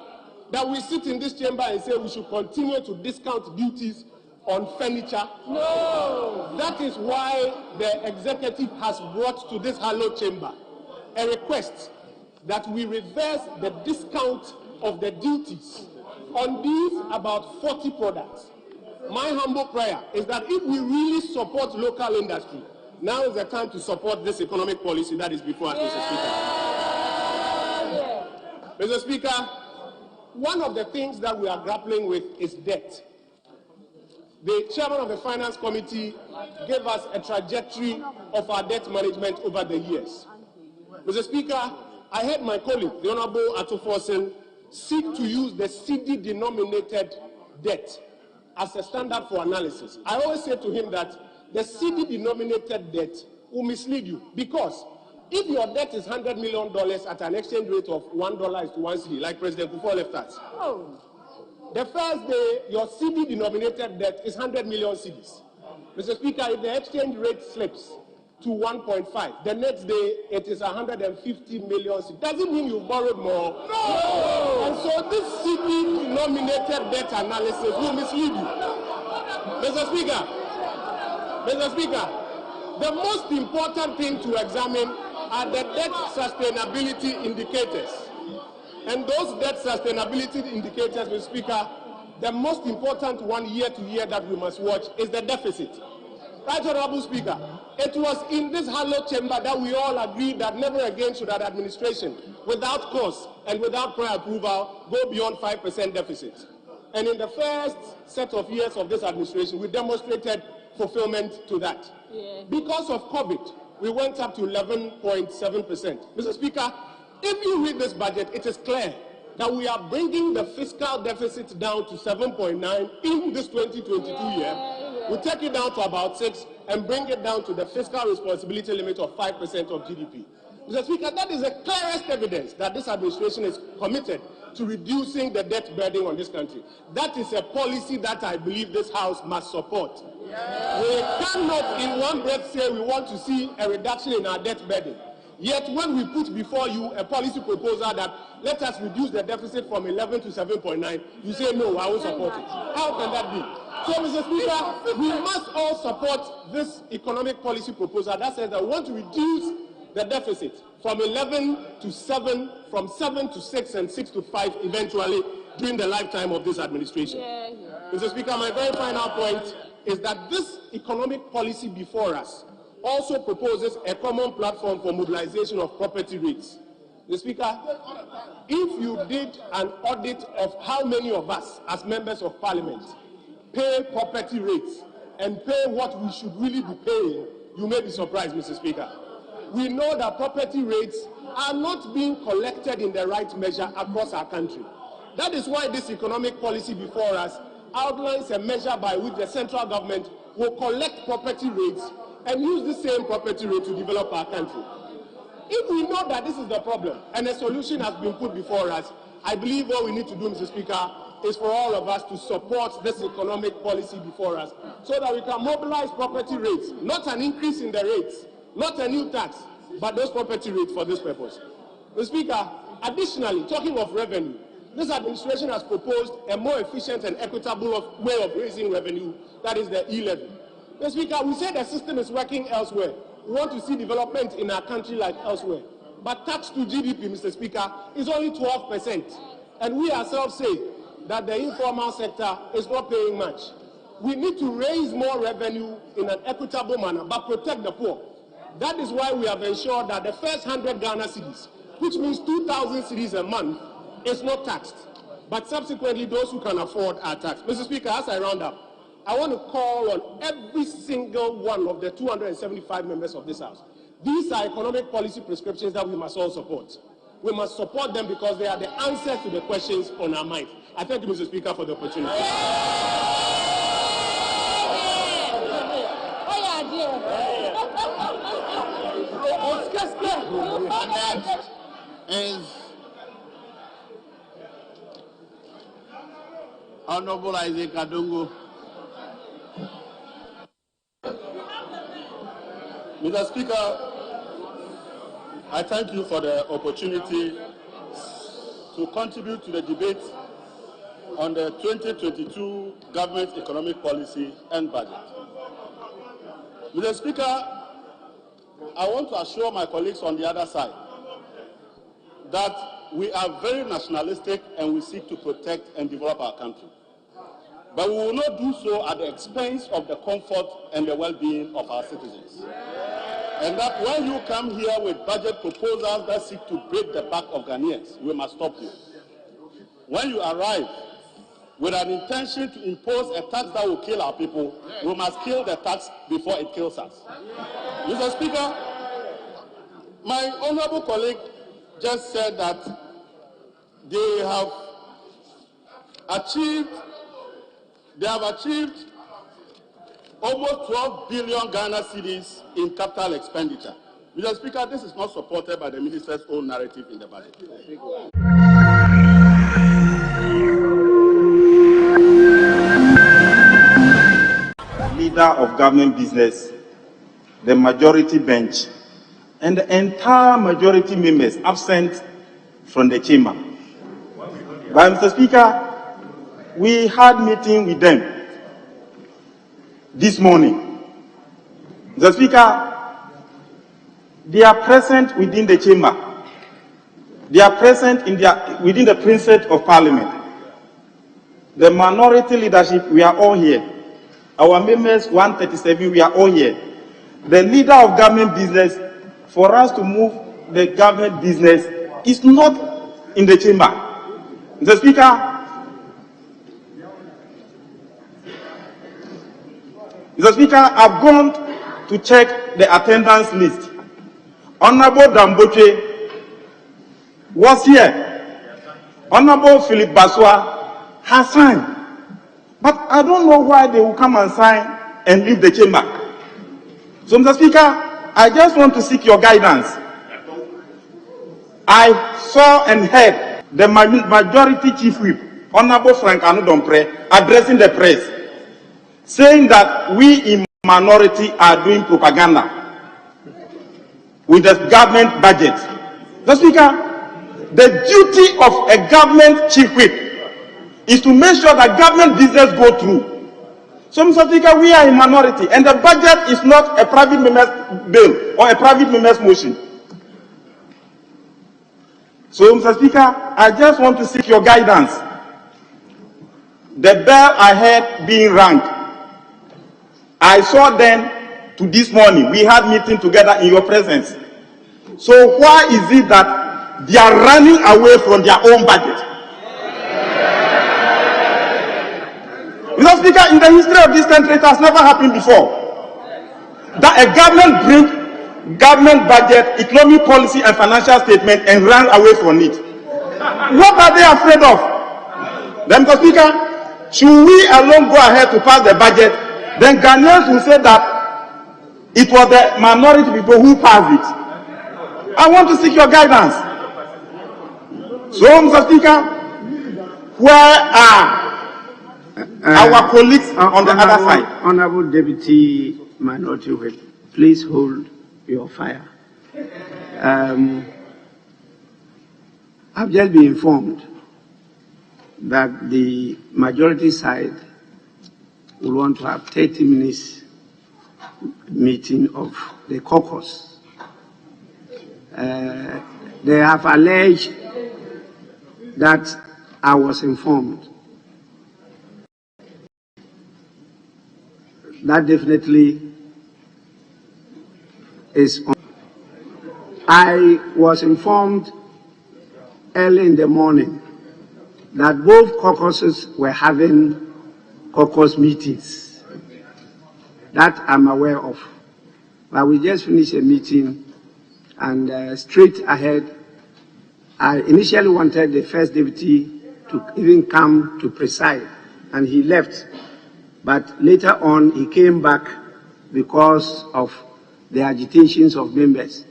that we sit in this chamber and say we should continue to discount duties on furniture? No. That is why the executive has brought to this hallowed chamber a request that we reverse the discount of the duties on these about 40 products. My humble prayer is that if we really support local industry, now is the time to support this economic policy that is before us, Mr. Speaker. Mr. Speaker, one of the things that we are grappling with is debt. The chairman of the Finance Committee gave us a trajectory of our debt management over the years. Mr. Speaker, I heard my colleague, the Honorable Atuforsen, seek to use the CD-denominated debt as a standard for analysis. I always say to him that the CD-denominated debt will mislead you, because if your debt is $100 million at an exchange rate of $1 is to 1 CD, like President Kufuor left us, the first day your CD-denominated debt is 100 million cedis. Mr. Speaker, if the exchange rate slips to 1.5, the next day it is 150 million cedis. Does it mean you borrowed more? No! And so this CD-denominated debt analysis will mislead you. Mr. Speaker, The most important thing to examine are the debt sustainability indicators. And those debt sustainability indicators, Mr. Speaker, the most important one year to year that we must watch is the deficit. Right, Honorable Speaker, it was in this hallowed chamber that we all agreed that never again should an administration, without cause and without prior approval, go beyond 5% deficit. And in the first set of years of this administration, we demonstrated fulfillment to that. Yeah. Because of COVID, we went up to 11.7%. Mr. Speaker, if you read this budget, it is clear that we are bringing the fiscal deficit down to 7.9 in this 2022 year. We take it down to about 6 and bring it down to the fiscal responsibility limit of 5% of GDP. Mr. Speaker, that is the clearest evidence that this administration is committed to reducing the debt burden on this country. That is a policy that I believe this House must support. Yeah. We cannot in one breath say we want to see a reduction in our debt burden. Yet when we put before you a policy proposal that let us reduce the deficit from 11 to 7.9, you say no, I will support it. How can that be? So, Mr. Speaker, we must all support this economic policy proposal that says that we want to reduce the deficit from 11 to 7, from 7 to 6, and 6 to 5 eventually during the lifetime of this administration. Mr. Speaker, my very final point is that this economic policy before us also proposes a common platform for mobilization of property rates. Mr. Speaker, if you did an audit of how many of us as members of parliament pay property rates and pay what we should really be paying, you may be surprised, Mr. Speaker. We know that property rates are not being collected in the right measure across our country. That is why this economic policy before us outlines a measure by which the central government will collect property rates and use the same property rate to develop our country. If we know that this is the problem and a solution has been put before us, I believe what we need to do, Mr. Speaker, is for all of us to support this economic policy before us so that we can mobilize property rates, not an increase in the rates, not a new tax, but those property rates for this purpose. Mr. Speaker, additionally, talking of revenue, this administration has proposed a more efficient and equitable way of raising revenue, that is the e-levy. Mr. Speaker, we say the system is working elsewhere. We want to see development in our country like elsewhere. But tax to GDP, Mr. Speaker, is only 12%. And we ourselves say that the informal sector is not paying much. We need to raise more revenue in an equitable manner, but protect the poor. That is why we have ensured that the first 100 Ghana cedis, which means 2,000 cedis a month, is not taxed. But subsequently, those who can afford are taxed. Mr. Speaker, as I round up, I want to call on every single one of the 275 members of this House. These are economic policy prescriptions that we must all support. We must support them because they are the answers to the questions on our mind. I thank you, Mr. Speaker, for the opportunity. Is Honorable Isaac Adongo. Mr. Speaker, I thank you for the opportunity to contribute to the debate on the 2022 government economic policy and budget. Mr. Speaker, I want to assure my colleagues on the other side that we are very nationalistic and we seek to protect and develop our country. But we will not do so at the expense of the comfort and the well-being of our citizens. And that when you come here with budget proposals that seek to break the back of Ghanaians, we must stop you. When you arrive with an intention to impose a tax that will kill our people, we must kill the tax before it kills us. Mr. Speaker, my honorable colleague just said that they have achieved almost 12 billion Ghana cedis in capital expenditure. Mr. Speaker, this is not supported by the minister's own narrative in the budget. Leader of government business, the majority bench, and the entire majority members absent from the chamber. But Mr. Speaker, we had meeting with them this morning. Mr. Speaker, They are present within the chamber. They are present within the Princess of Parliament. The minority leadership, we are all here. Our members, 137, we are all here. The leader of government business, for us to move the government business, is not in the chamber. Mr. Speaker, I've gone to check the attendance list. Honorable Damboche was here. Honorable Philip Baswa has signed. But I don't know why they will come and sign and leave the chamber. So, Mr. Speaker, I just want to seek your guidance. I saw and heard the majority chief whip, Honorable Frank Anudompre, addressing the press, saying that we in minority are doing propaganda with the government budget. Mr. Speaker, the duty of a government chief whip is to make sure that government business go through. So, Mr. Speaker, we are in minority, and the budget is not a private member's bill or a private member's motion. So, Mr. Speaker, I just want to seek your guidance. The bell I heard being rang, I saw then to this morning, we had meeting together in your presence. So why is it that they are running away from their own budget? Mr. Speaker, in the history of this country, it has never happened before that a government brings government budget, economic policy and financial statement and run away from it. What are they afraid of? Then, Mr. Speaker, should we alone go ahead to pass the budget, then Ghanaians will say that it was the minority people who passed it. I want to seek your guidance. So, Mr. Speaker, where are our colleagues on the other side? Honorable Deputy Minority Whip, please hold your fire. I've just been informed that the majority side will want to have 30 minutes meeting of the caucus. They have alleged that I was informed. That definitely is on. I was informed early in the morning that both caucuses were having caucus meetings. That I'm aware of. But we just finished a meeting, and straight ahead, I initially wanted the first deputy to even come to preside, and he left. But later on, he came back because of the agitations of members.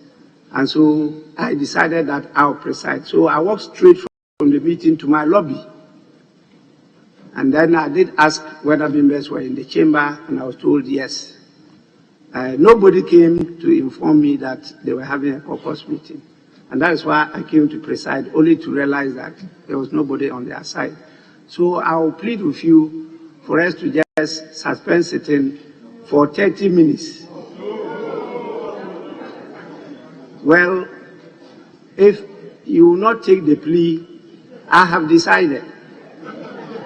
And so I decided that I'll preside. So I walked straight from the meeting to my lobby. And then I did ask whether members were in the chamber, and I was told yes. Nobody came to inform me that they were having a caucus meeting. And that is why I came to preside, only to realize that there was nobody on their side. So I will plead with you for us to just suspend sitting for 30 minutes. Well, if you will not take the plea, I have decided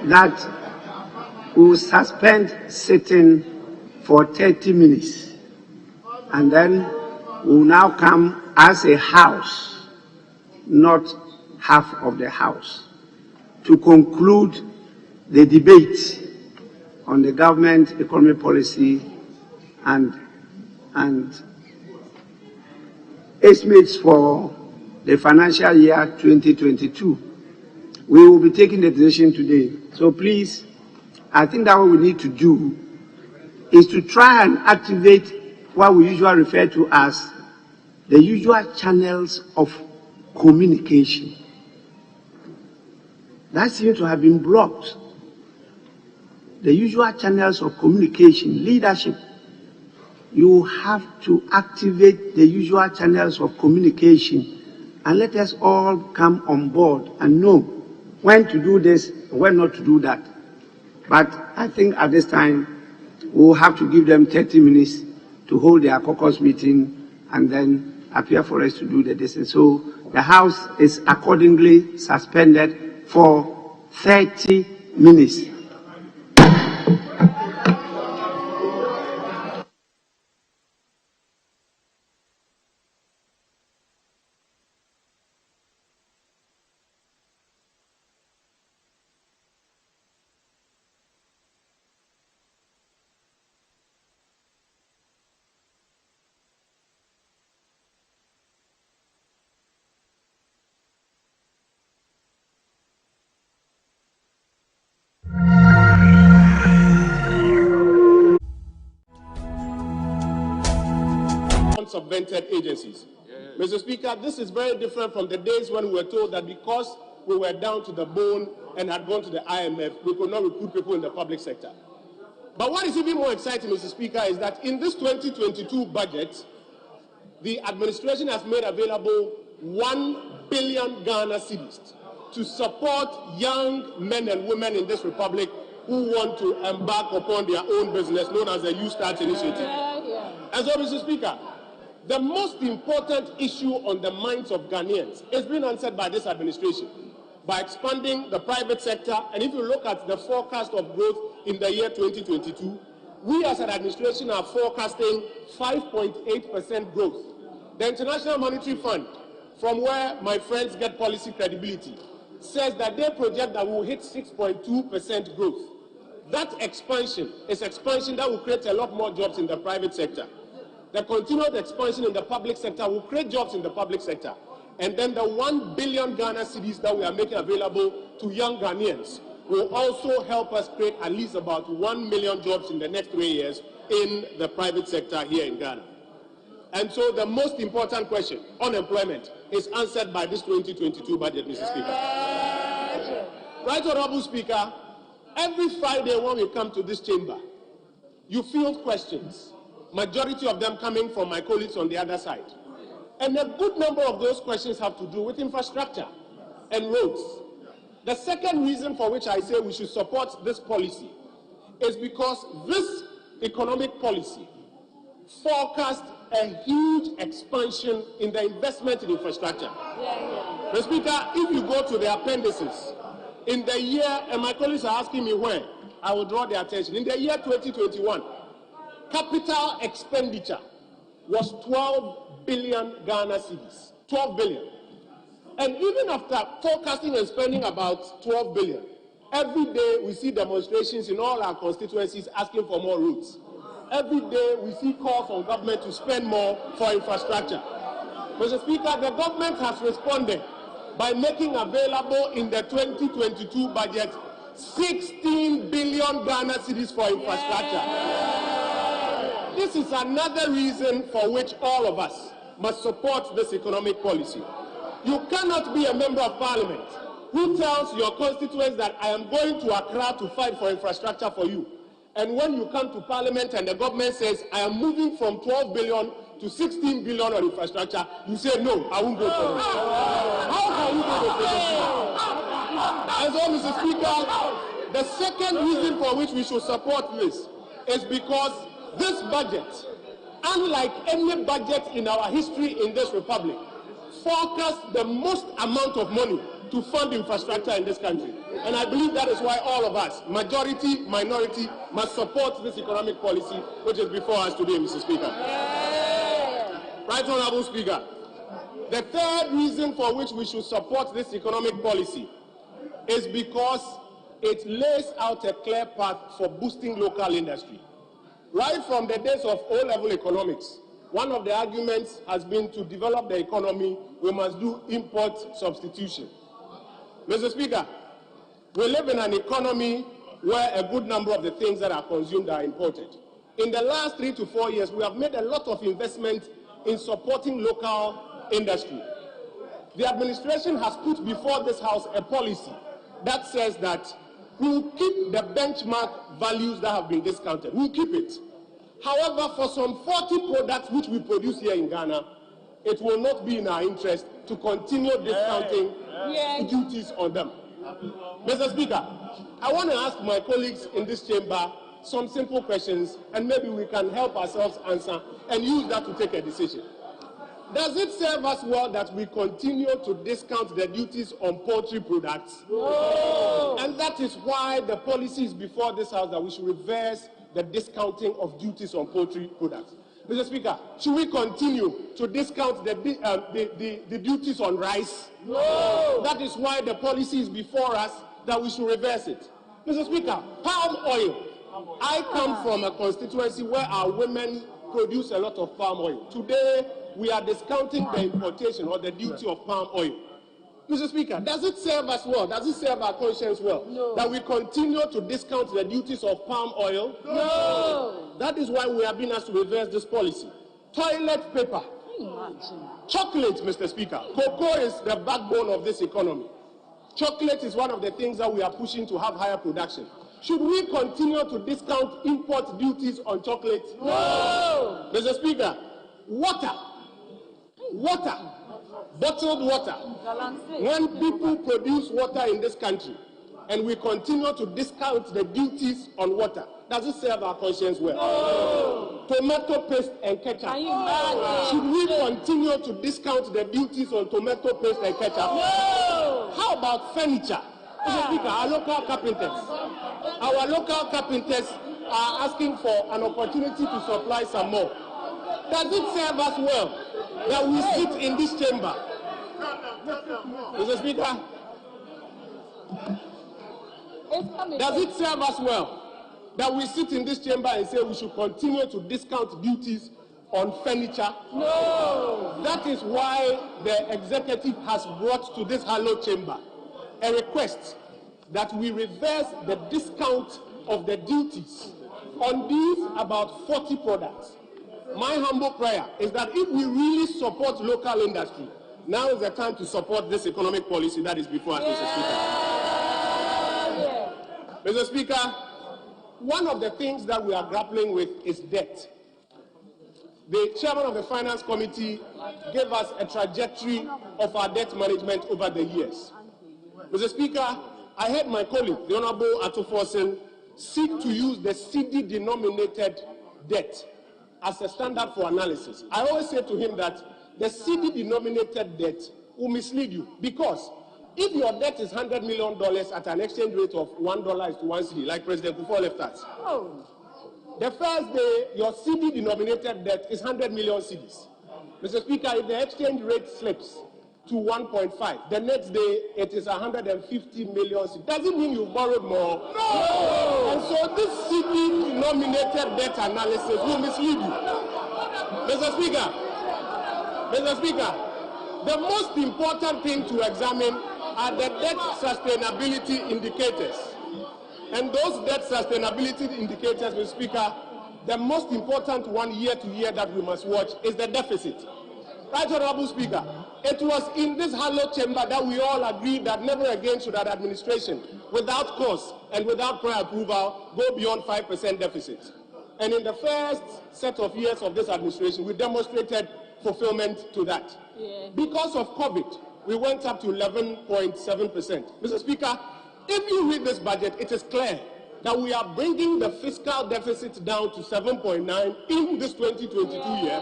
that we will suspend sitting for 30 minutes. And then we will now come as a house, not half of the house, to conclude the debate on the government economic policy and estimates for the financial year 2022. We will be taking the decision today. So please, I think that what we need to do is to try and activate what we usually refer to as the usual channels of communication. That seems to have been blocked. The usual channels of communication, leadership, you have to activate the usual channels of communication and let us all come on board and know when to do this, when not to do that. But I think at this time, we'll have to give them 30 minutes to hold their caucus meeting, and then appear for us to do the distance. So the House is accordingly suspended for 30 minutes. Subvented agencies. Mr. Speaker, this is very different from the days when we were told that because we were down to the bone and had gone to the IMF, we could not recruit people in the public sector. But what is even more exciting, Mr. Speaker, is that in this 2022 budget, the administration has made available 1 billion Ghana cedis to support young men and women in this republic who want to embark upon their own business, known as the Youth Start Initiative. And so, Mr. Speaker, the most important issue on the minds of Ghanaians is being answered by this administration by expanding the private sector. And if you look at the forecast of growth in the year 2022, we as an administration are forecasting 5.8% growth. The International Monetary Fund, from where my friends get policy credibility, says that they project that we will hit 6.2% growth. That expansion is expansion that will create a lot more jobs in the private sector. The continued expansion in the public sector will create jobs in the public sector. And then the 1 billion Ghana cedis that we are making available to young Ghanaians will also help us create at least about 1 million jobs in the next 3 years in the private sector here in Ghana. And so the most important question, unemployment, is answered by this 2022 budget, Mr. Speaker. Right Honorable Speaker, every Friday when we come to this chamber, you field questions. Majority of them coming from my colleagues on the other side. And a good number of those questions have to do with infrastructure and roads. The second reason for which I say we should support this policy is because this economic policy forecasts a huge expansion in the investment in infrastructure. Mr. Speaker, if you go to the appendices, in the year, and my colleagues are asking me when, I will draw their attention. In the year 2021, capital expenditure was 12 billion Ghana cedis. 12 billion. And even after forecasting and spending about 12 billion, every day we see demonstrations in all our constituencies asking for more roads. Every day we see calls on government to spend more for infrastructure. Mr. Speaker, the government has responded by making available in the 2022 budget 16 billion Ghana cedis for infrastructure. This is another reason for which all of us must support this economic policy. You cannot be a member of parliament who tells your constituents that I am going to Accra to fight for infrastructure for you. And when you come to parliament and the government says, I am moving from 12 billion to 16 billion on infrastructure, you say, no, I won't go for it. How can you go for it? And so, Mr. Speaker, the second reason for which we should support this is because this budget, unlike any budget in our history in this republic, forecasts the most amount of money to fund infrastructure in this country. And I believe that is why all of us, majority, minority, must support this economic policy which is before us today, Mr. Speaker. Right Honorable Speaker, the third reason for which we should support this economic policy is because it lays out a clear path for boosting local industry. Right from the days of O-level economics, one of the arguments has been to develop the economy, we must do import substitution. Mr. Speaker, we live in an economy where a good number of the things that are consumed are imported. In the last 3 to 4 years, we have made a lot of investment in supporting local industry. The administration has put before this House a policy that says that we'll keep the benchmark values that have been discounted. We'll keep it. However, for some 40 products which we produce here in Ghana, it will not be in our interest to continue discounting duties on them. Mr. Speaker, I want to ask my colleagues in this chamber some simple questions, and maybe we can help ourselves answer and use that to take a decision. does it serve us well that we continue to discount the duties on poultry products? No. And that is why the policy is before this House that we should reverse the discounting of duties on poultry products. Mr. Speaker, should we continue to discount the duties on rice? No. That is why the policy is before us that we should reverse it. Mr. Speaker, palm oil. I come from a constituency where our women produce a lot of palm oil. Today, we are discounting the importation or the duty of palm oil. Mr. Speaker, does it serve us well? Does it serve our conscience well? No. That we continue to discount the duties of palm oil? No. That is why we have been asked to reverse this policy. Toilet paper. Chocolate, Mr. Speaker. Cocoa is the backbone of this economy. Chocolate is one of the things that we are pushing to have higher production. Should we continue to discount import duties on chocolate? No. Mr. Speaker, water. Bottled water. When people produce water in this country and we continue to discount the duties on water, does it serve our conscience well? No. Tomato paste and ketchup. Should we continue to discount the duties on tomato paste and ketchup? No. How about furniture? Mr. Speaker, our local carpenters are asking for an opportunity to supply some more. Does it serve us well that we sit in this chamber? Mr. Speaker, does it serve us well that we sit in this chamber and say we should continue to discount duties on furniture? No. That is why the executive has brought to this hallowed chamber a request that we reverse the discount of the duties on these about 40 products. My humble prayer is that if we really support local industry, now is the time to support this economic policy that is before us, Mr. Speaker. Mr. Speaker, one of the things that we are grappling with is debt. The chairman of the Finance Committee gave us a trajectory of our debt management over the years. Mr. Speaker, I heard my colleague, the Honorable Atuforsen, seek to use the CD-denominated debt as a standard for analysis. I always say to him that the CD-denominated debt will mislead you, because if your debt is $100 million at an exchange rate of $1 is to 1 CD, like President Kufuor left us, the first day your CD-denominated debt is 100 million cedis. Mr. Speaker, if the exchange rate slips to 1.5, the next day it is 150 million cedis. Does it mean you've borrowed more? No! And so this CD-denominated debt analysis will mislead you. Mr. Speaker, the most important thing to examine are the debt sustainability indicators. And those debt sustainability indicators, Mr. Speaker, the most important one year to year that we must watch is the deficit. Right, Honorable Speaker, it was in this hallowed chamber that we all agreed that never again should an administration, without cause and without prior approval, go beyond 5% deficit. And in the first set of years of this administration, we demonstrated fulfillment to that. Because of COVID, we went up to 11.7%. Mr. Speaker, if you read this budget, it is clear that we are bringing the fiscal deficit down to 7.9 in this 2022 year.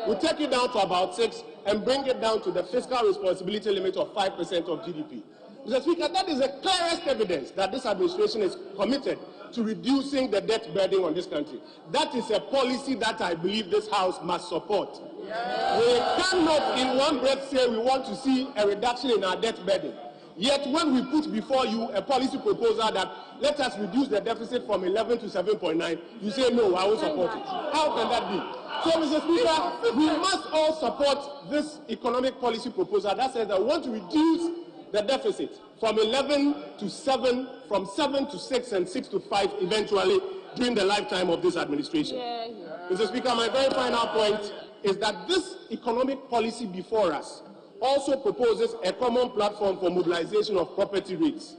We take it down to about 6 and bring it down to the fiscal responsibility limit of 5% of GDP. Mr. Speaker, that is the clearest evidence that this administration is committed to reducing the debt burden on this country. That is a policy that I believe this House must support. We cannot in one breath say we want to see a reduction in our debt burden. Yet when we put before you a policy proposal that let us reduce the deficit from 11 to 7.9, you say no, I will support it. How can that be? So, Mr. Speaker, we must all support this economic policy proposal that says that we want to reduce the deficit from 11 to 7, from 7 to 6, and 6 to 5 eventually during the lifetime of this administration. Mr. Speaker, my very final point is that this economic policy before us also proposes a common platform for mobilization of property rates.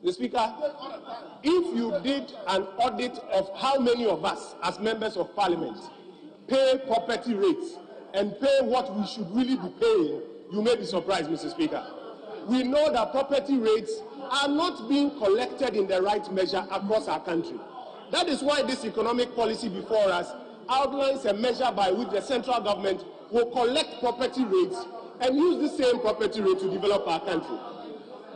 Mr. Speaker, if you did an audit of how many of us as members of parliament pay property rates and pay what we should really be paying, you may be surprised, Mr. Speaker. We know that property rates are not being collected in the right measure across our country. That is why this economic policy before us outlines a measure by which the central government will collect property rates and use the same property rate to develop our country.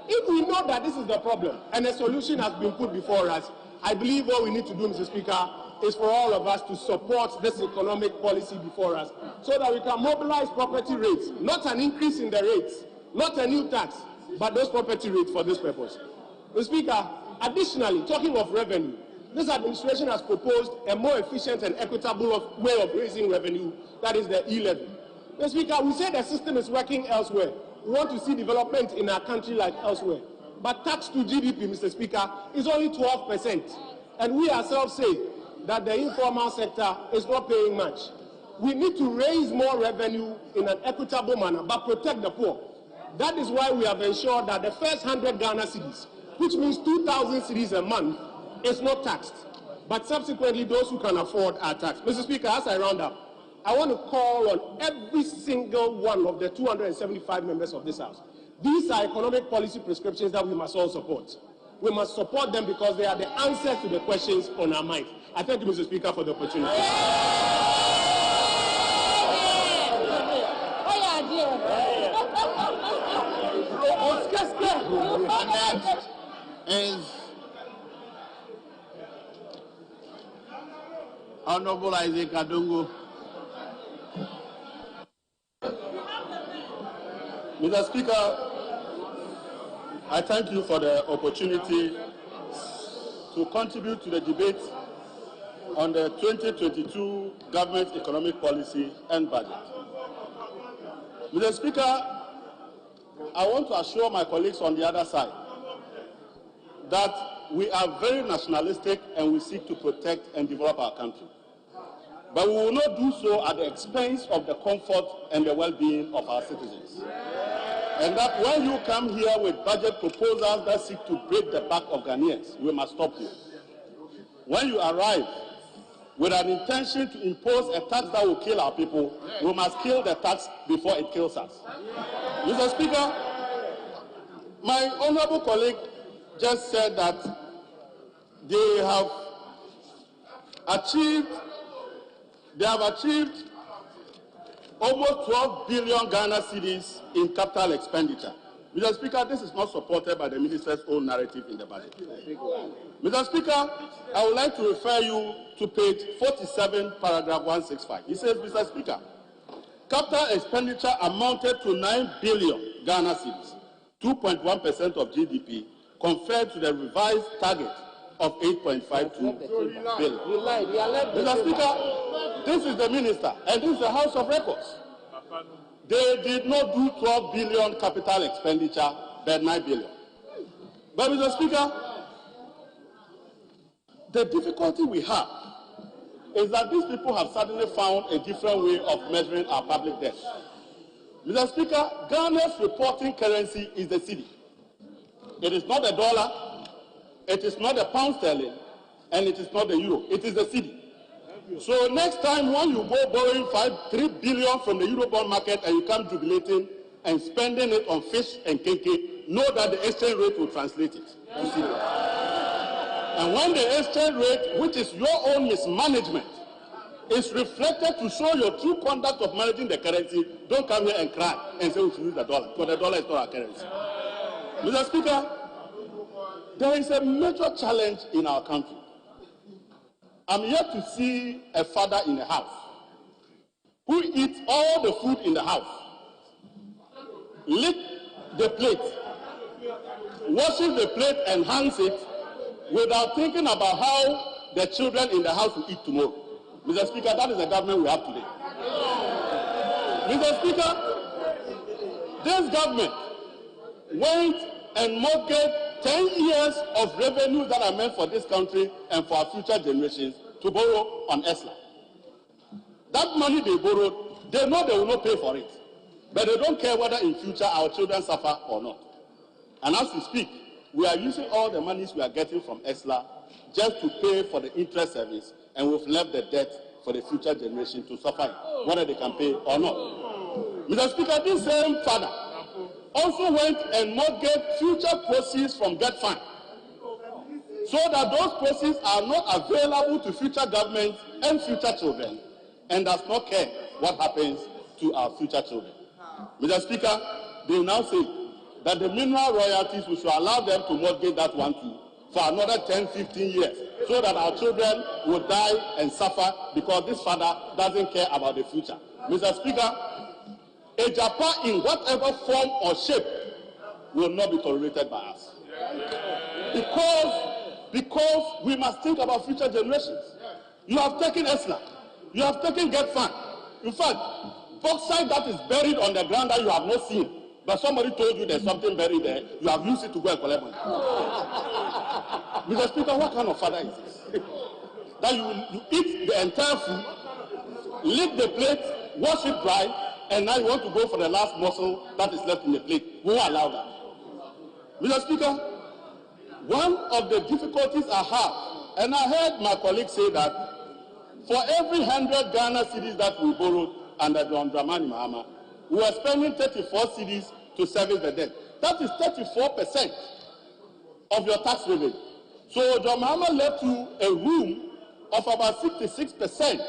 If we know that this is the problem and a solution has been put before us, I believe what we need to do, Mr. Speaker, is for all of us to support this economic policy before us so that we can mobilize property rates, not an increase in the rates, not a new tax, but those property rates for this purpose. Mr. Speaker, additionally, talking of revenue, this administration has proposed a more efficient and equitable way of raising revenue, that is the e-levy. Mr. Speaker, we say the system is working elsewhere. We want to see development in our country like elsewhere. But tax to GDP, Mr. Speaker, is only 12%. And we ourselves say that the informal sector is not paying much. We need to raise more revenue in an equitable manner, but protect the poor. That is why we have ensured that the first 100 Ghana cedis, which means 2,000 cedis a month, is not taxed. But subsequently, those who can afford are taxed. Mr. Speaker, as I round up, I want to call on every single one of the 275 members of this House. These are economic policy prescriptions that we must all support. We must support them because they are the answers to the questions on our mind. I thank you, Mr. Speaker, for the opportunity. Next is Honorable Isaac Adungo. Mr. Speaker, I thank you for the opportunity to contribute to the debate on the 2022 government economic policy and budget. Mr. Speaker, I want to assure my colleagues on the other side that we are very nationalistic and we seek to protect and develop our country. But we will not do so at the expense of the comfort and the well-being of our citizens. And that when you come here with budget proposals that seek to break the back of Ghanaians, we must stop you. When you arrive with an intention to impose a tax that will kill our people, we must kill the tax before it kills us. Mr. Speaker, my honorable colleague just said that they have achieved almost 12 billion Ghana cedis in capital expenditure. Mr. Speaker, this is not supported by the minister's own narrative in the budget. Mr. Speaker, I would like to refer you to page 47, paragraph 165. He says, Mr. Speaker, capital expenditure amounted to 9 billion Ghana cedis, 2.1% of GDP, compared to the revised target of 8.52 billion. Mr. Speaker, this is the minister, and this is the House of Records. They did not do 12 billion capital expenditure, but 9 billion. But, Mr. Speaker, the difficulty we have is that these people have suddenly found a different way of measuring our public debt. Mr. Speaker, Ghana's reporting currency is the cedi. It is not the dollar, it is not the pound sterling, and it is not the euro. It is the cedi. So next time when you go borrowing 3 billion from the Eurobond market and you come jubilating and spending it on fish and KK, know that the exchange rate will translate it to cedi. And when the exchange rate, which is your own mismanagement, is reflected to show your true conduct of managing the currency, don't come here and cry and say we should use the dollar, because the dollar is not our currency. Mr. Speaker, there is a major challenge in our country. I'm yet to see a father in the house who eats all the food in the house, lick the plate, washes the plate and hangs it without thinking about how the children in the house will eat tomorrow. Mr. Speaker, that is the government we have today. Mr. Speaker, this government went and mortgaged 10 years of revenues that are meant for this country and for our future generations to borrow on ESLA. That money they borrowed, they know they will not pay for it. But they don't care whether in future our children suffer or not. And as we speak, we are using all the monies we are getting from ESLA just to pay for the interest service, and we've left the debt for the future generation to suffer, whether they can pay or not. Mr. Speaker, this same father also went and mortgaged future proceeds from debt fund, so that those proceeds are not available to future governments and future children and does not care what happens to our future children. Mr. Speaker, they now say that the mineral royalties, we should allow them to mortgage that one too for another 10, 15 years so that our children will die and suffer because this father doesn't care about the future. Mr. Speaker, a Japan in whatever form or shape will not be tolerated by us. Because we must think about future generations. You have taken ESLA, you have taken Get Fund. In fact, bauxite that is buried on the ground that you have not seen, but somebody told you there's something buried there, you have used it to go and collect money. Mr. Speaker, what kind of father is this? That you eat the entire food, lick the plate, wash it dry, and now you want to go for the last morsel that is left in the plate. We won't allow that. Mr. Speaker, one of the difficulties I have, and I heard my colleague say that for every 100 Ghana cedis that we borrowed under John Dramani Mahama, we were spending 34 cedis to service the debt. That is 34% of your tax revenue. So John Mahama left you a room of about 66%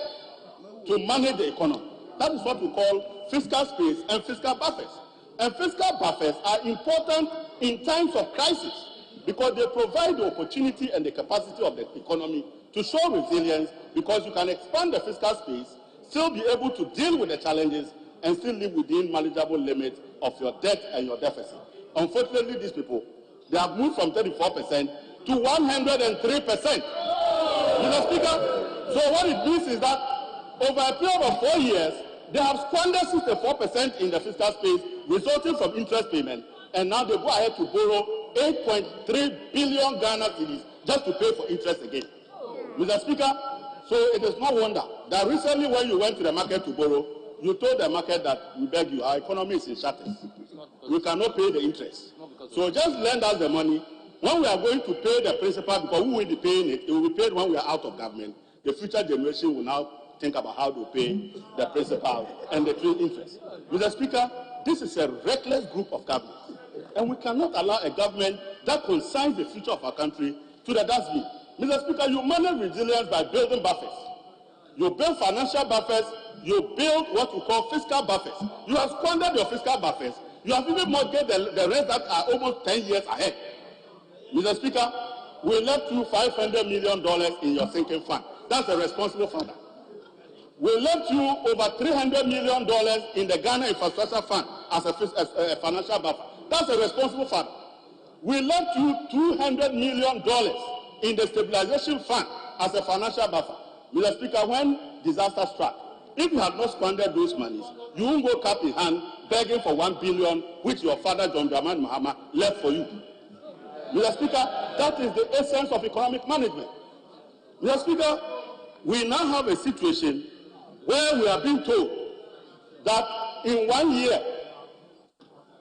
to manage the economy. That is what we call fiscal space and fiscal buffers. And fiscal buffers are important in times of crisis because they provide the opportunity and the capacity of the economy to show resilience because you can expand the fiscal space, still be able to deal with the challenges, and still live within manageable limits of your debt and your deficit. Unfortunately, these people, they have moved from 34% to 103%. Mr. Speaker, so what it means is that over a period of 4 years, they have squandered 64% in the fiscal space, resulting from interest payment, and now they go ahead to borrow 8.3 billion Ghana cedis just to pay for interest again. Mr. Speaker, so it is no wonder that recently when you went to the market to borrow, you told the market that we beg you, our economy is in shutters. We cannot pay the interest. So just lend us the money. When we are going to pay the principal, because we will be paying it, it will be paid when we are out of government. The future generation will now think about how to pay the principal and the interest. Mr. Speaker, this is a reckless group of government. And we cannot allow a government that consigns the future of our country to the dustbin. Mr. Speaker, you manage resilience by building buffers. You build financial buffers, you build what we call fiscal buffers. You have squandered your fiscal buffers. You have even mortgaged the rest that are almost 10 years ahead. Mr. Speaker, we left you $500 million in your sinking fund. That's a responsible funder. We left you over $300 million in the Ghana Infrastructure Fund as a financial buffer. That's a responsible fund. We left you $200 million in the Stabilization Fund as a financial buffer. Mr. Speaker, when disaster struck, if you had not squandered those monies, you won't go cap in hand begging for $1 billion, which your father John Dramani Mahama left for you. Mr. Speaker, that is the essence of economic management. Mr. Speaker, we now have a situation where we are being told that in 1 year,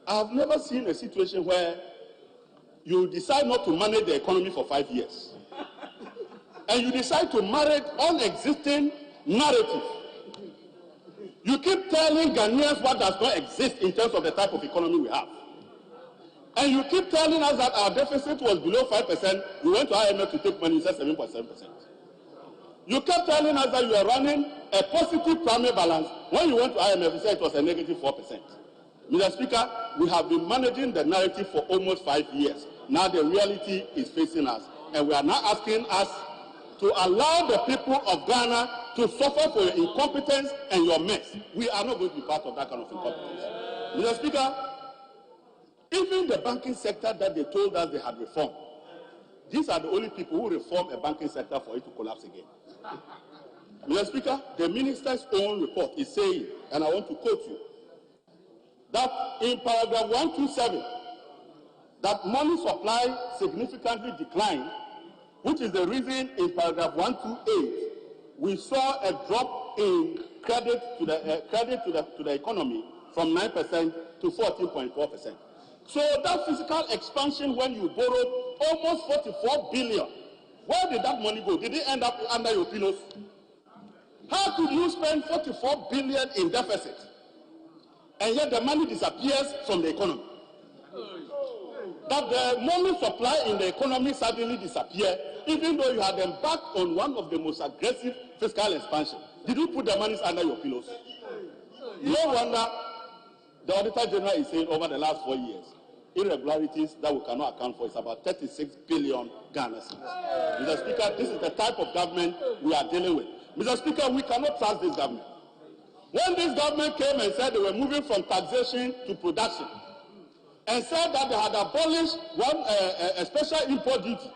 I have never seen a situation where you decide not to manage the economy for 5 years. And you decide to manage unexisting narrative. You keep telling Ghanaians what does not exist in terms of the type of economy we have. And you keep telling us that our deficit was below 5%. We went to IMF to take money, you said 7.7%. You kept telling us that you were running a positive primary balance. When you went to IMF, you said it was a negative 4%. Mr. Speaker, we have been managing the narrative for almost 5 years. Now the reality is facing us. And we are now asking us to allow the people of Ghana to suffer for your incompetence and your mess. We are not going to be part of that kind of incompetence. Mr. Speaker, even the banking sector that they told us they had reformed, these are the only people who reform a banking sector for it to collapse again. Mr. Speaker, the minister's own report is saying, and I want to quote you, that in paragraph 127, that money supply significantly declined, which is the reason in paragraph 128 we saw a drop in credit to the economy from 9% to 14.4%. So that physical expansion, when you borrowed almost 44 billion, where did that money go? Did it end up under your pillows? How could you spend 44 billion in deficit and yet the money disappears from the economy? That the money supply in the economy suddenly disappear, even though you had embarked on one of the most aggressive fiscal expansion. Did you put the monies under your pillows? No wonder the Auditor General is saying over the last 4 years, irregularities that we cannot account for is about 36 billion Ghana cedis. Mr. Speaker, this is the type of government we are dealing with. Mr. Speaker, we cannot trust this government. When this government came and said they were moving from taxation to production, and said that they had abolished a special import duty,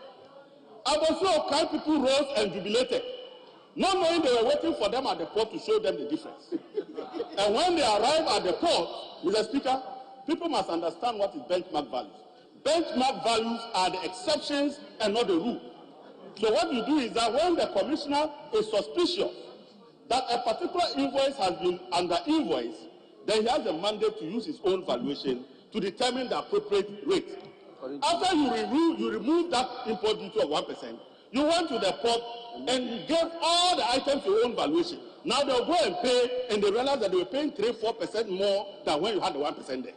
Abosu Okai people rose and jubilated, not knowing they were waiting for them at the port to show them the difference. And when they arrive at the port, Mr. Speaker, people must understand what is benchmark values. Benchmark values are the exceptions and not the rule. So what you do is that when the commissioner is suspicious that a particular invoice has been under invoice, then he has a mandate to use his own valuation to determine the appropriate rate. After you remove that import duty of 1%, you went to the port and you gave all the items your own valuation. Now they'll go and pay, and they realize that they were paying 3-4% more than when you had the 1% there.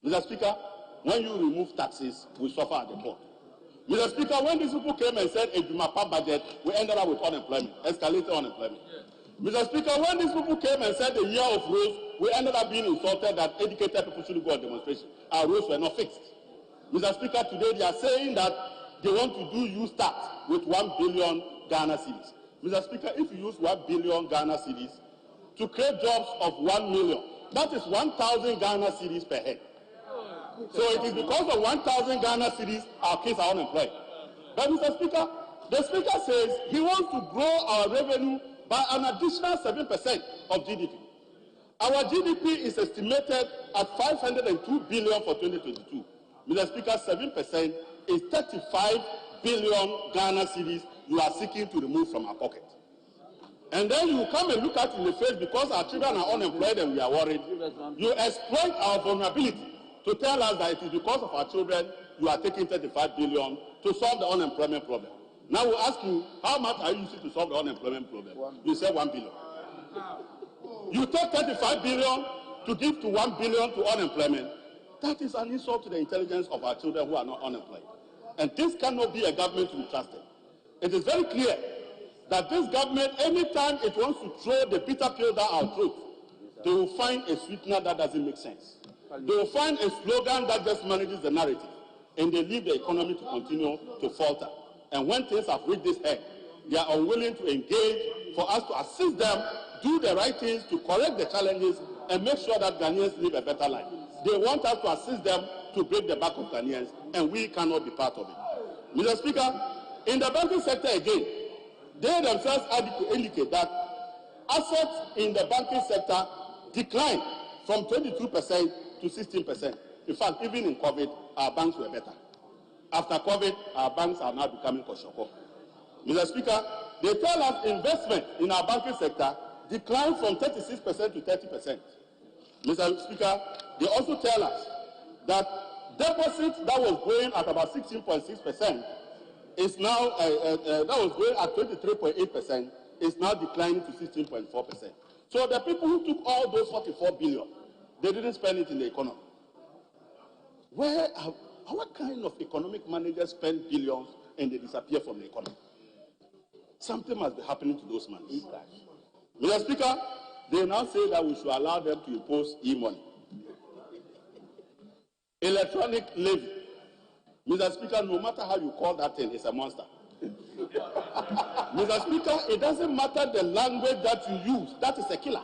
Mr. Speaker, when you remove taxes, we suffer at the port. Mr. Speaker, when these people came and said a Jumapa budget, we ended up with unemployment, escalated unemployment. Mr. Speaker, when these people came and said the year of rose, we ended up being insulted that educated people shouldn't go on demonstration. Our roads were not fixed. Mr. Speaker, today they are saying that they want to do U-Start with 1 billion Ghana cedis. Mr. Speaker, if you use 1 billion Ghana cedis to create jobs of 1 million, that is 1,000 Ghana cedis per head. So it is because of 1,000 Ghana cedis our kids are unemployed. But Mr. Speaker, the Speaker says he wants to grow our revenue by an additional 7% of GDP. Our GDP is estimated at 502 billion for 2022. Mr. Speaker, 7% is 35 billion Ghana cedis you are seeking to remove from our pocket. And then you come and look at in the face because our children are unemployed and we are worried. You exploit our vulnerability to tell us that it is because of our children you are taking 35 billion to solve the unemployment problem. Now we ask you, how much are you using to solve the unemployment problem? You say 1 billion. You take 35 billion to give to 1 billion to unemployment. That is an insult to the intelligence of our children who are not unemployed. And this cannot be a government to be trusted. It is very clear that this government, anytime it wants to throw the bitter pill down our throat, they will find a sweetener that doesn't make sense. They will find a slogan that just manages the narrative, and they leave the economy to continue to falter. And when things have reached this end, they are unwilling to engage for us to assist them, do the right things to correct the challenges, and make sure that Ghanaians live a better life. They want us to assist them to break the back of Ghanaians, and we cannot be part of it. Mr. Speaker, in the banking sector again, they themselves indicate that assets in the banking sector declined from 22% to 16%. In fact, even in COVID, our banks were better. After COVID, our banks are now becoming koshoko. Mr. Speaker, they tell us investment in our banking sector declined from 36% to 30%. Mr. Speaker, they also tell us that deposit that was growing at about 16.6% is now, that was growing at 23.8%, is now declining to 16.4%. So the people who took all those 44 billion, they didn't spend it in the economy. What kind of economic managers spend billions and they disappear from the economy? Something must be happening to those monies. Mr. Speaker, they now say that we should allow them to impose e-money. Electronic levy. Mr. Speaker, no matter how you call that thing, it's a monster. Mr. Speaker, it doesn't matter the language that you use, that is a killer.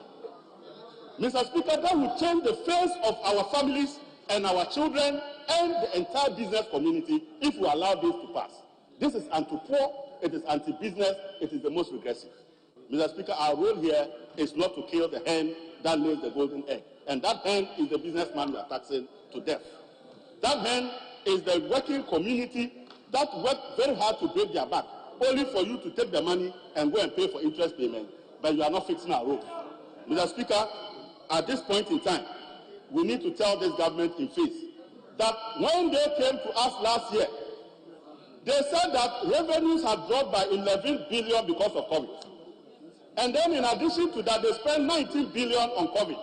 Mr. Speaker, that will change the face of our families and our children and the entire business community if we allow this to pass. This is anti-poor, it is anti-business, it is the most regressive. Mr. Speaker, our role here is not to kill the hen that lays the golden egg. And that hen is the businessman we are taxing to death. That hen is the working community that worked very hard to break their back, only for you to take the money and go and pay for interest payment, but you are not fixing our road. Mr. Speaker, at this point in time, we need to tell this government in face that when they came to us last year, they said that revenues had dropped by 11 billion because of COVID. And then in addition to that, they spent 19 billion on COVID.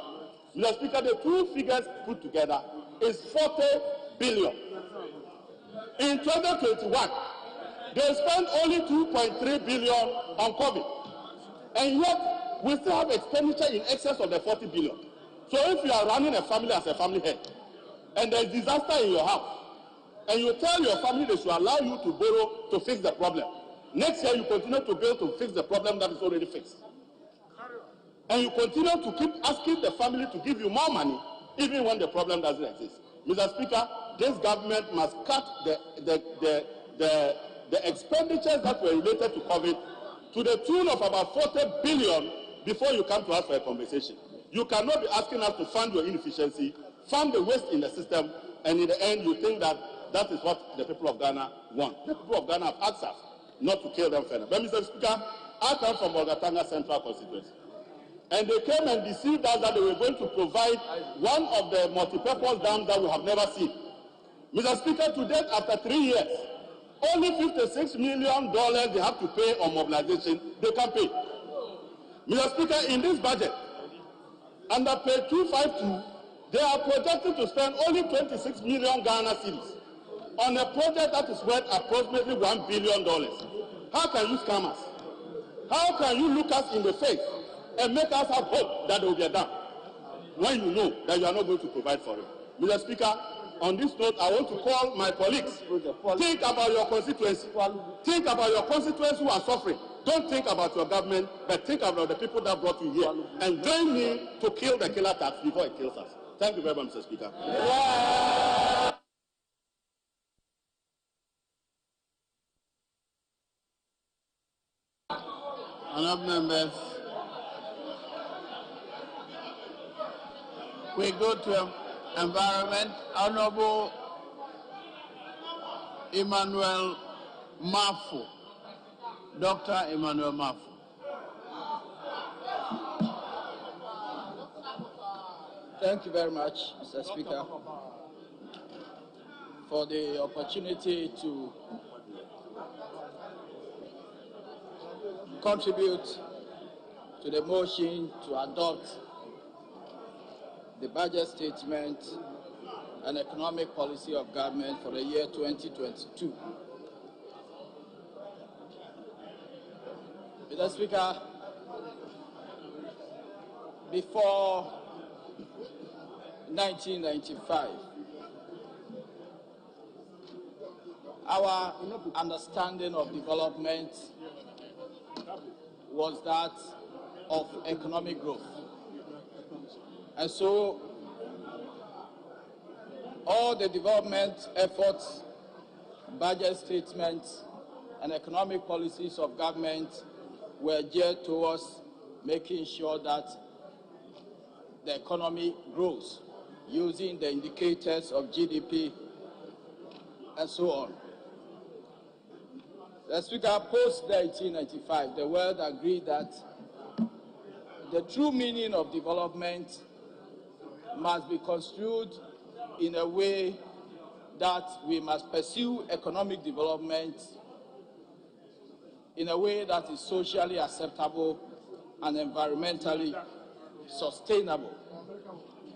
Mr. Speaker, the two figures put together is 40 billion. In 2021, they spent only 2.3 billion on COVID. And yet, we still have expenditure in excess of the 40 billion. So if you are running a family as a family head, and there's disaster in your house, and you tell your family they should allow you to borrow to fix the problem, next year you continue to build to fix the problem that is already fixed. And you continue to keep asking the family to give you more money, even when the problem doesn't exist. Mr. Speaker, this government must cut the expenditures that were related to COVID to the tune of about 40 billion before you come to us for a compensation. You cannot be asking us to fund your inefficiency, fund the waste in the system, and in the end you think that that is what the people of Ghana want. The people of Ghana have asked us not to kill them further. But Mr. Speaker, I come from Bolgatanga Central constituency. And they came and deceived us that they were going to provide one of the multi-purpose dams that we have never seen. Mr. Speaker, to date, after 3 years, only $56 million they have to pay on mobilization, they can pay. Mr. Speaker, in this budget, under pay 252, they are projected to spend only 26 million Ghana cedis on a project that is worth approximately $1 billion. How can you scam us? How can you look us in the face and make us have hope that they will be done when you know that you are not going to provide for it? Mr. Speaker, on this note, I want to call my colleagues. Think about your constituency. Think about your constituents who are suffering. Don't think about your government, but think about the people that brought you here. And join me to kill the killer tax before it kills us. Thank you very much, Mr. Speaker. Honourable members, we go to environment. Honourable Emmanuel Mafu, Dr. Emmanuel Mafu. Thank you very much, Mr. Speaker, for the opportunity to contribute to the motion to adopt the budget statement and economic policy of government for the year 2022. Mr. Speaker, before 1995, our understanding of development was that of economic growth. And so all the development efforts, budget statements, and economic policies of government were geared towards making sure that the economy grows using the indicators of GDP and so on. The Speaker, post-1995, the world agreed that the true meaning of development must be construed in a way that we must pursue economic development in a way that is socially acceptable and environmentally sustainable.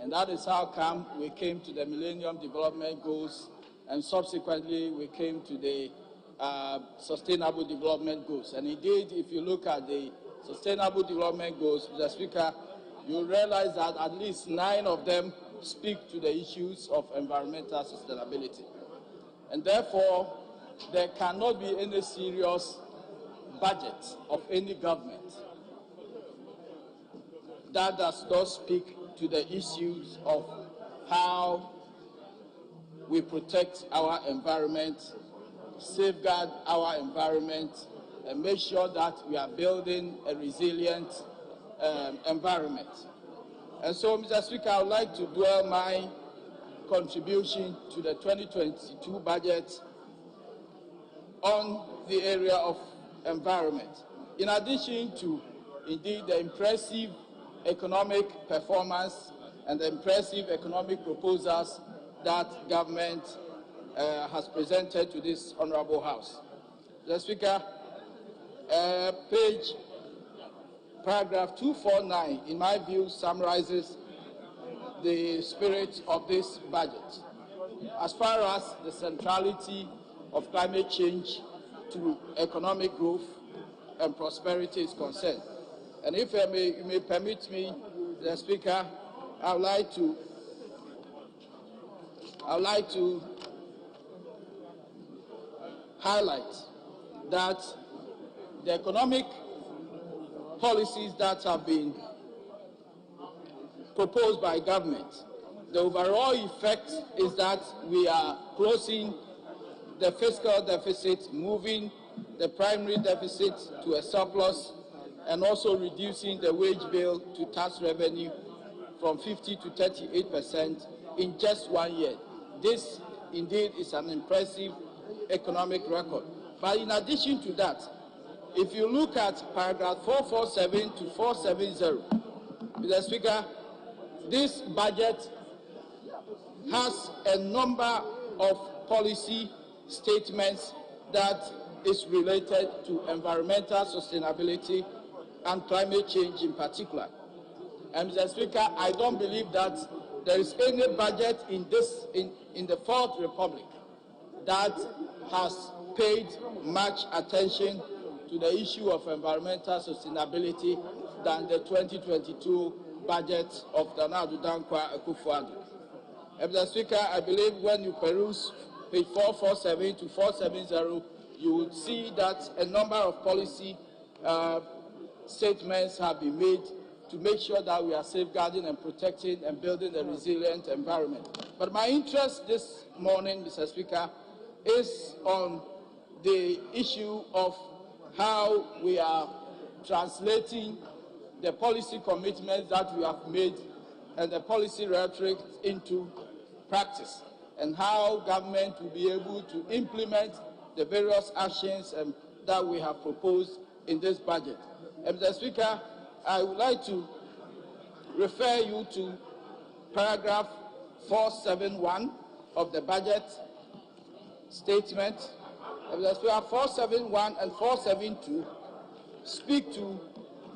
And that is how come we came to the Millennium Development Goals, and subsequently we came to the Sustainable Development Goals. And indeed, if you look at the Sustainable Development Goals, Mr. Speaker, you realize that at least 9 of them speak to the issues of environmental sustainability. And therefore, there cannot be any serious budget of any government that does not speak to the issues of how we protect our environment, safeguard our environment, and make sure that we are building a resilient environment. And so, Mr. Speaker, I would like to dwell my contribution to the 2022 budget on the area of environment. In addition to, indeed, the impressive economic performance and the impressive economic proposals that government has presented to this Honorable House. Mr. Speaker, paragraph 249, in my view, summarizes the spirit of this budget. As far as the centrality of climate change to economic growth and prosperity is concerned, And if you may permit me, the Speaker, I would like to highlight that the economic policies that have been proposed by government, the overall effect is that we are closing the fiscal deficit, moving the primary deficit to a surplus, and also reducing the wage bill to tax revenue from 50 to 38% in just 1 year. This indeed is an impressive economic record. But in addition to that, if you look at paragraph 447 to 470, Mr. Speaker, this budget has a number of policy statements that is related to environmental sustainability and climate change in particular. And Mr. Speaker, I don't believe that there is any budget in the Fourth Republic that has paid much attention to the issue of environmental sustainability than the 2022 budget of Nana Dankwa Akufo-Addo. Mr. Speaker, I believe when you peruse page 447 to 470, you will see that a number of policy statements have been made to make sure that we are safeguarding and protecting and building a resilient environment. But my interest this morning, Mr. Speaker, is on the issue of how we are translating the policy commitments that we have made and the policy rhetoric into practice, and how government will be able to implement the various actions that we have proposed in this budget. Mr. Speaker, I would like to refer you to paragraph 471 of the budget statement. Mr. Speaker, 471 and 472 speak to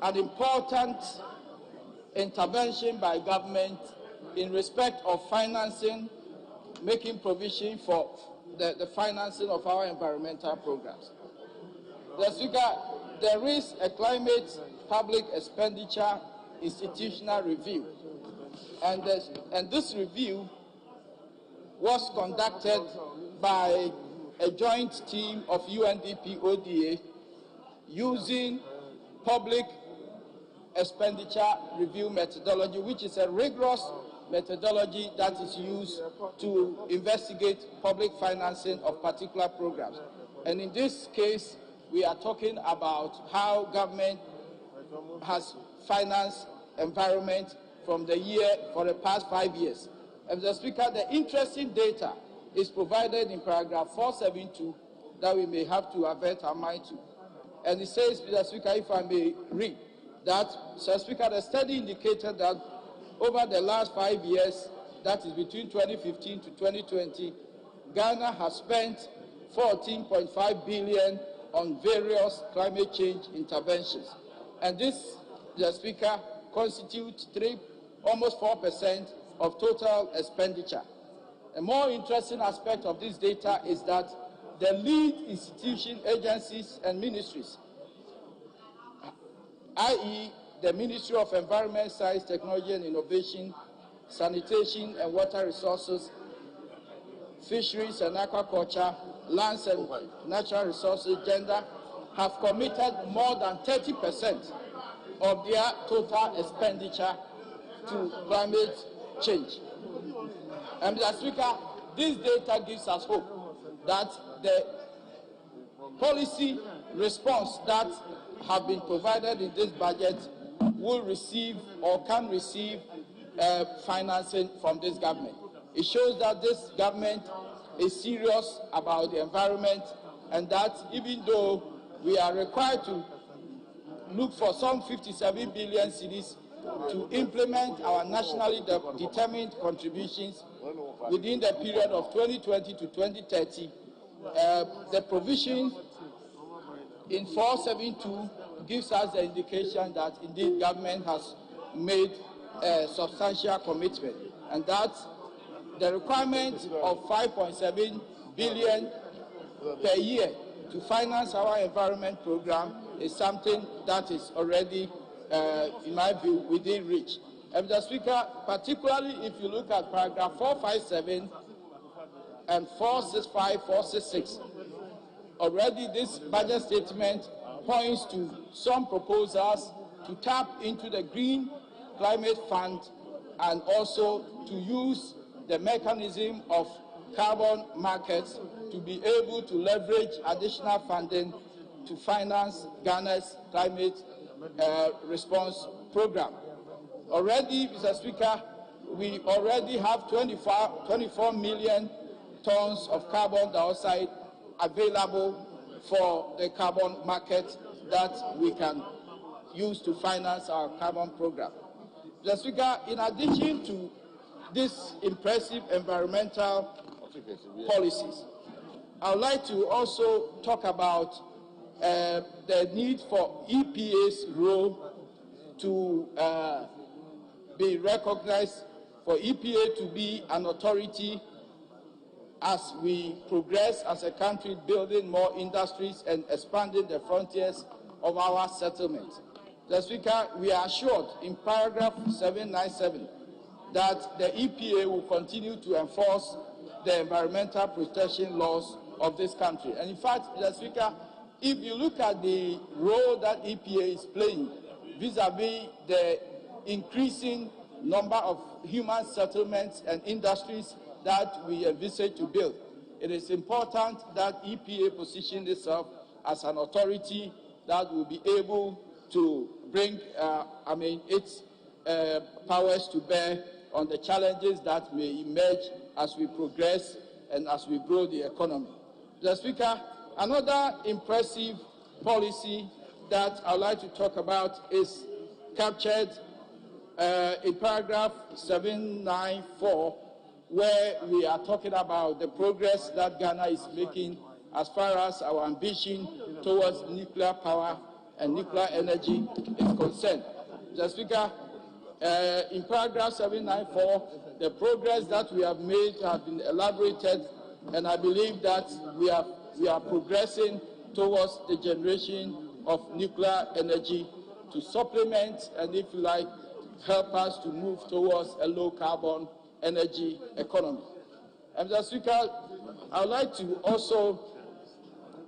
an important intervention by government in respect of financing, making provision for the financing of our environmental programs. Mr. Speaker, there is a climate public expenditure institutional review, and this review was conducted by a joint team of UNDP ODA using public expenditure review methodology, which is a rigorous methodology that is used to investigate public financing of particular programs. And in this case, we are talking about how government has financed environment for the past 5 years. And Mr. Speaker, the interesting data is provided in paragraph 472 that we may have to avert our mind to. And it says, Mr. Speaker, if I may read, that, Mr. Speaker, the study indicated that over the last 5 years, that is between 2015 to 2020, Ghana has spent 14.5 billion on various climate change interventions. And this, Mr. Speaker, constitutes almost 4% of total expenditure. A more interesting aspect of this data is that the lead institution, agencies, and ministries, i.e., the Ministry of Environment, Science, Technology and Innovation, Sanitation and Water Resources, Fisheries and Aquaculture, Lands and Natural Resources, Gender, have committed more than 30% of their total expenditure to climate change. And Mr. Speaker, this data gives us hope that the policy response that have been provided in this budget will receive or can receive financing from this government. It shows that this government is serious about the environment, and that even though we are required to look for some 57 billion cedis to implement our nationally determined contributions within the period of 2020 to 2030, the provision in 472 gives us the indication that indeed government has made a substantial commitment, and that the requirement of 5.7 billion per year to finance our environment program is something that is already in my view, within reach. And Mr. Speaker, particularly if you look at paragraph 457 and 465, 466, already this budget statement points to some proposals to tap into the Green Climate Fund and also to use the mechanism of carbon markets to be able to leverage additional funding to finance Ghana's climate response program. Already, Mr. Speaker, we already have 24 million tons of carbon dioxide available for the carbon market that we can use to finance our carbon program. Mr. Speaker, in addition to these impressive environmental policies, I would like to also talk about the need for EPA's role to be recognized, for EPA to be an authority as we progress as a country, building more industries and expanding the frontiers of our settlement. Mr. Speaker, we are assured in paragraph 797 that the EPA will continue to enforce the environmental protection laws of this country. And in fact, Mr. Speaker, if you look at the role that EPA is playing vis-à-vis the increasing number of human settlements and industries that we envisage to build, it is important that EPA position itself as an authority that will be able to bring its powers to bear on the challenges that may emerge as we progress and as we grow the economy. Mr. Speaker, another impressive policy that I'd like to talk about is captured in paragraph 794, where we are talking about the progress that Ghana is making as far as our ambition towards nuclear power and nuclear energy is concerned. Mr. Speaker, in paragraph 794, the progress that we have made has been elaborated, and I believe that we are progressing towards the generation of nuclear energy to supplement and, if you like, help us to move towards a low-carbon energy economy. And Mr. Speaker, I would like to also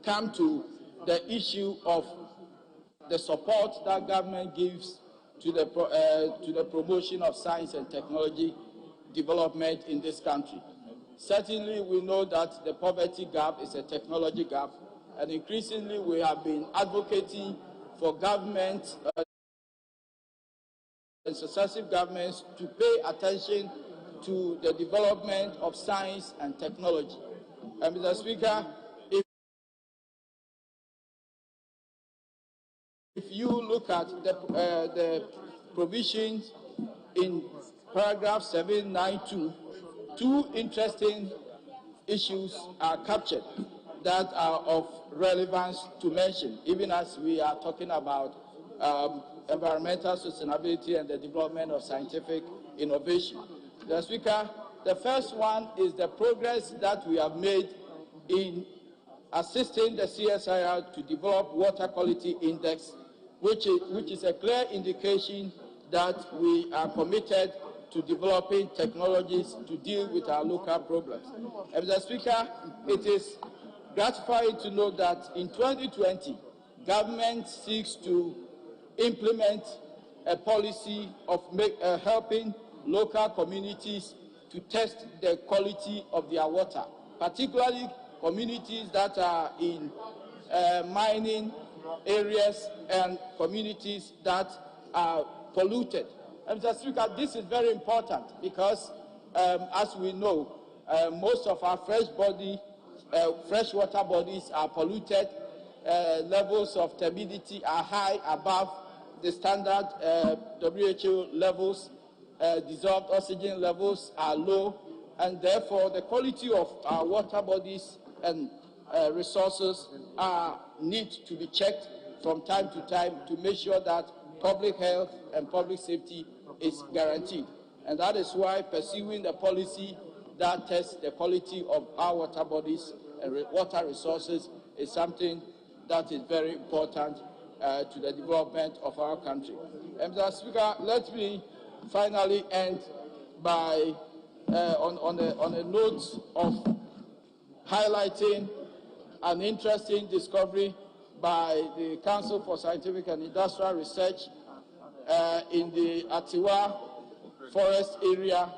come to the issue of the support that government gives to the promotion of science and technology development in this country. Certainly, we know that the poverty gap is a technology gap, and increasingly we have been advocating for government and successive governments to pay attention to the development of science and technology. And Mr. Speaker, if you look at the provisions in paragraph 792, two interesting issues are captured that are of relevance to mention, even as we are talking about environmental sustainability and the development of scientific innovation. Mr. Speaker, the first one is the progress that we have made in assisting the CSIR to develop water quality index, which is a clear indication that we are committed to developing technologies to deal with our local problems. And Mr. Speaker, it is gratifying to know that in 2020, government seeks to implement a policy of helping local communities to test the quality of their water, particularly communities that are in mining areas and communities that are polluted. And Mr. Speaker, this is very important because, as we know, most of our freshwater bodies are polluted. Levels of turbidity are high, above the standard WHO levels. Dissolved oxygen levels are low, and therefore the quality of our water bodies and resources need to be checked from time to time to make sure that public health and public safety is guaranteed. And that is why pursuing the policy that tests the quality of our water bodies and water resources is something that is very important to the development of our country. Mr. Speaker, let me finally end by on a note of highlighting an interesting discovery by the Council for Scientific and Industrial Research in the Atiwa forest area,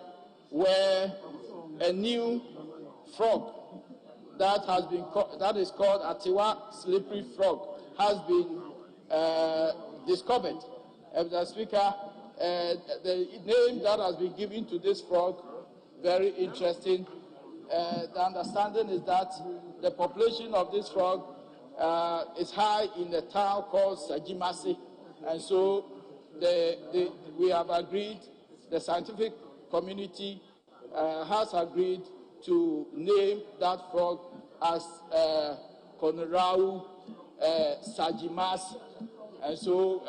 where a new frog that is called Atiwa slippery frog has been discovered. Mr. Speaker, the name that has been given to this frog, very interesting. The understanding is that the population of this frog is high in a town called Sajimasi, and so we have agreed, the scientific community has agreed to name that frog as Konorau Sajimas, and so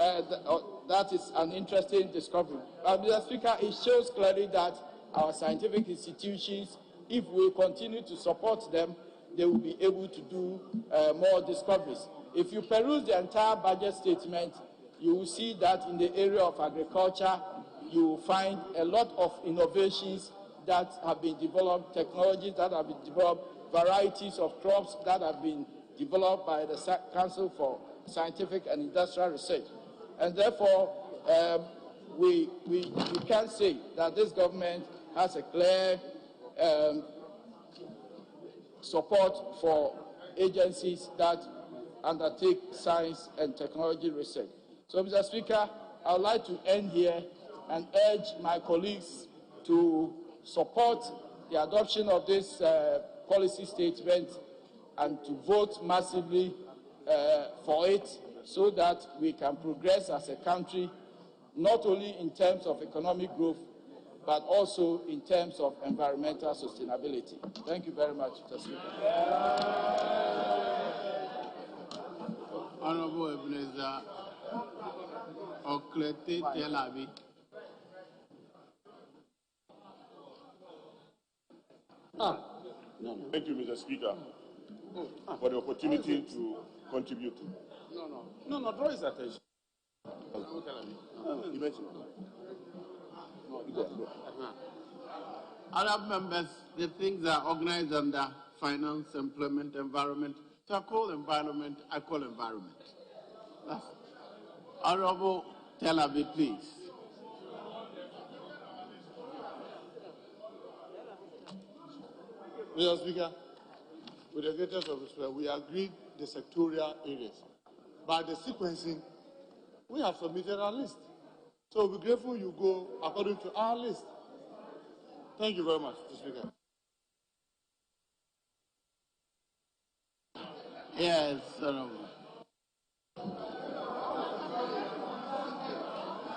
that is an interesting discovery. Mr. Speaker, it shows clearly that our scientific institutions, if we continue to support them, they will be able to do more discoveries. If you peruse the entire budget statement, you will see that in the area of agriculture, you will find a lot of innovations that have been developed, technologies that have been developed, varieties of crops that have been developed by the Council for Scientific and Industrial Research. And therefore, we can say that this government has a clear support for agencies that undertake science and technology research. So, Mr. Speaker, I would like to end here and urge my colleagues to support the adoption of this policy statement and to vote massively for it, so that we can progress as a country, not only in terms of economic growth, but also in terms of environmental sustainability. Thank you very much, Mr. Speaker. Honorable Ebenezer Oklete Telabi. Thank you, Mr. Speaker, for the opportunity to contribute. No, draw his attention. You mentioned. Other members, the things are organized under finance, employment, environment. So I call environment. That's Honorable Telabi, please. Mr. Speaker, with the greatest of respect, we agreed the sectorial areas. By the sequencing, we have submitted our list. So we're grateful you go according to our list. Thank you very much, Mr. Speaker. Yes, Honorable.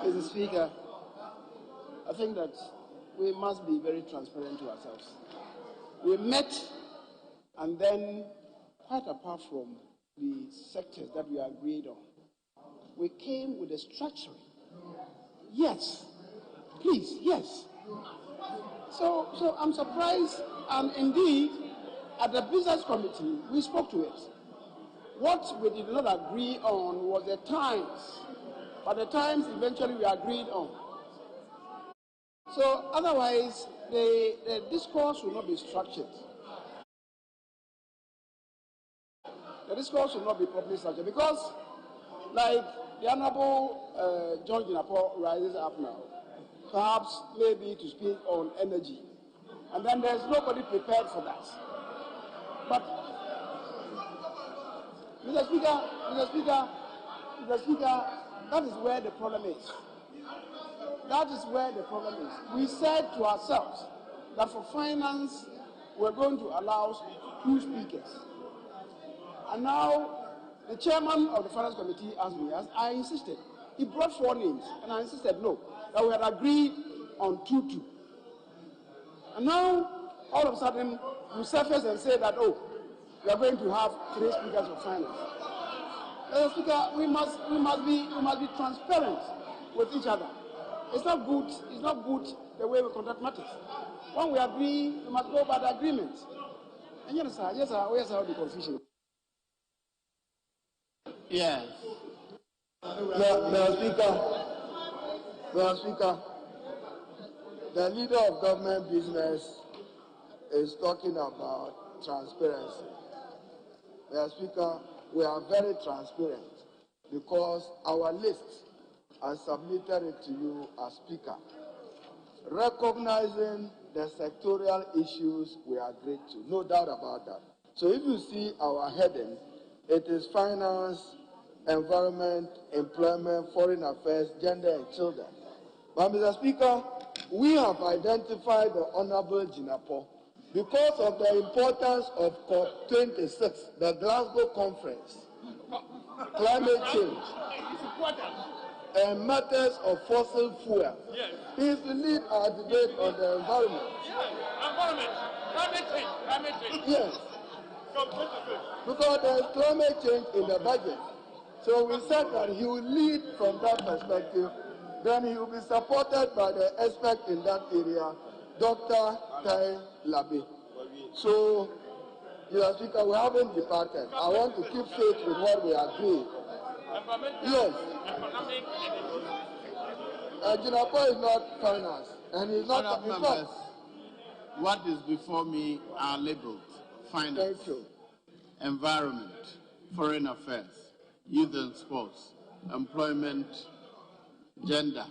Mr. Speaker, I think that we must be very transparent to ourselves. We met, and then, quite apart from the sectors that we agreed on, we came with a structuring. Yes, please, yes. So I'm surprised, and indeed, at the business committee, we spoke to it. What we did not agree on was the times, but the times eventually we agreed on. So otherwise, the discourse will not be structured. The discourse will not be properly structured because, like the Honorable John Jinapo rises up now, perhaps maybe to speak on energy, and then there's nobody prepared for that. But, Mr. Speaker, that is where the problem is. That is where the problem is. We said to ourselves that for finance, we're going to allow 2 speakers. And now, the chairman of the finance committee asked me, as I insisted. He brought 4 names, and I insisted no, that we had agreed on 2-2. And now, all of a sudden, we surface and say that, oh, we are going to have 3 speakers of finance. Mr. Speaker, we must be transparent with each other. It's not good the way we conduct matters. When we agree, we must go by the agreement. And yes, sir, where's the confusion? Yes. Mr. Speaker, the leader of government business is talking about transparency. Mr. Speaker, we are very transparent because our list, I submitted it to you as Speaker. Recognizing the sectorial issues we agreed to, no doubt about that. So if you see our heading, it is finance, environment, employment, foreign affairs, gender and children. But Mr. Speaker, we have identified the Honorable GhanaPo because of the importance of COP26, the Glasgow Conference, climate change, and matters of fossil fuel. Yes. He is to lead our debate on the environment. Yes, environment, climate change. Yes. Because there is climate change in the budget. So we said that he will lead from that perspective. Then he will be supported by the expert in that area, Dr. Tai Labi. So, Mr. Speaker, we haven't departed. I want to keep faith with what we agreed. Yes. GhanaPo is not finance, and he's not members. What is before me are labeled finance, environment, foreign affairs, youth and sports, employment, gender.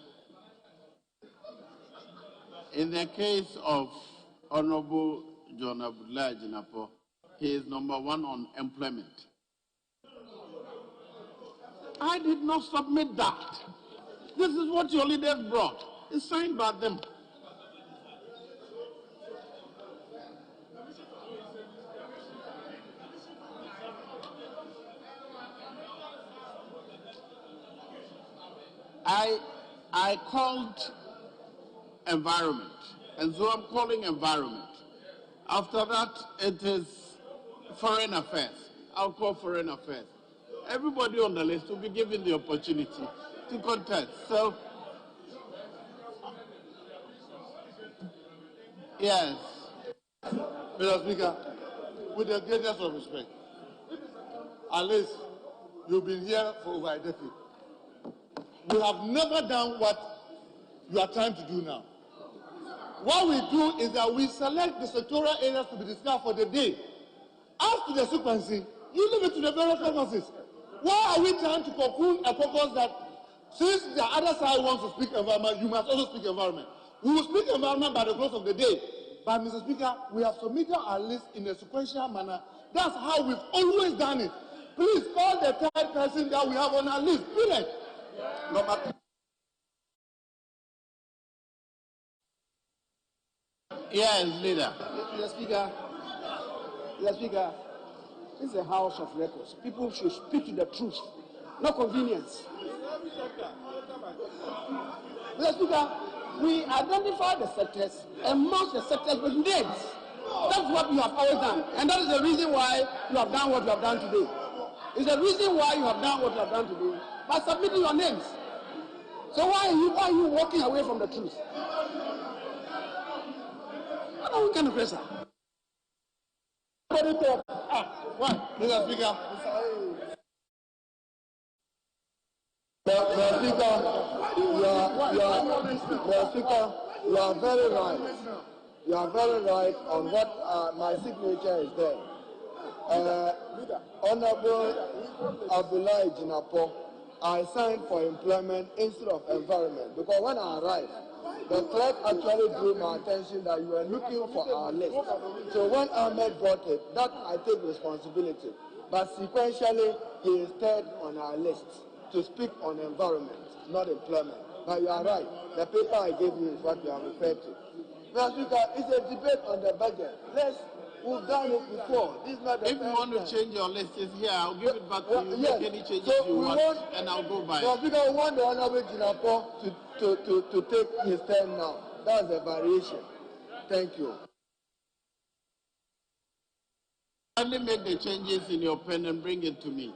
In the case of Honorable John Abdullahi GhanaPo, he is number one on employment. I did not submit that. This is what your leaders brought. It's signed by them. I called environment, and so I'm calling environment. After that, it is foreign affairs. I'll call foreign affairs. Everybody on the list will be given the opportunity to contest. So, yes. Mr. Speaker, with the greatest of respect, at least you've been here for over a decade. We have never done what you are trying to do now. What we do is that we select the sectoral areas to be discussed for the day. As to the sequencing, you leave it to the various caucuses. Why are we trying to cocoon a caucus that, since the other side wants to speak environment, you must also speak environment? We will speak environment by the close of the day. But, Mr. Speaker, we have submitted our list in a sequential manner. That's how we've always done it. Please call the third person that we have on our list. Period. Number 2. Yes, leader. Mr. Speaker, this is a house of records. People should speak to the truth, not convenience. Mr. Speaker, we identify the sectors and mark the sectors with names. That's what you have always done. And that is the reason why you have done what you have done today. It's the reason why you have done what you have done today by submitting your names. So why are you walking away from the truth? I don't know what kind of pressure. What? Mr. Speaker. Mr. Speaker, you are very right. You are very right on what my signature is there. Honorable Abdullahi GhanaPo, I signed for employment instead of environment because when I arrived, the clerk actually drew my attention that you were looking for our list. So when Ahmed brought it, that I take responsibility. But sequentially, he is third on our list to speak on environment, not employment. But you are right. The paper I gave you is what you are referred to. Mr. Speaker, it's a debate on the budget. We've done it before. This is not the if you want to change your list, it's here. I'll give it back to you. Yes. Make any changes So you we want, and I'll go by. Mr. Speaker, we want the Honorable GhanaPo to take his turn now. That's a variation. Thank you. Only make the changes in your pen and bring it to me.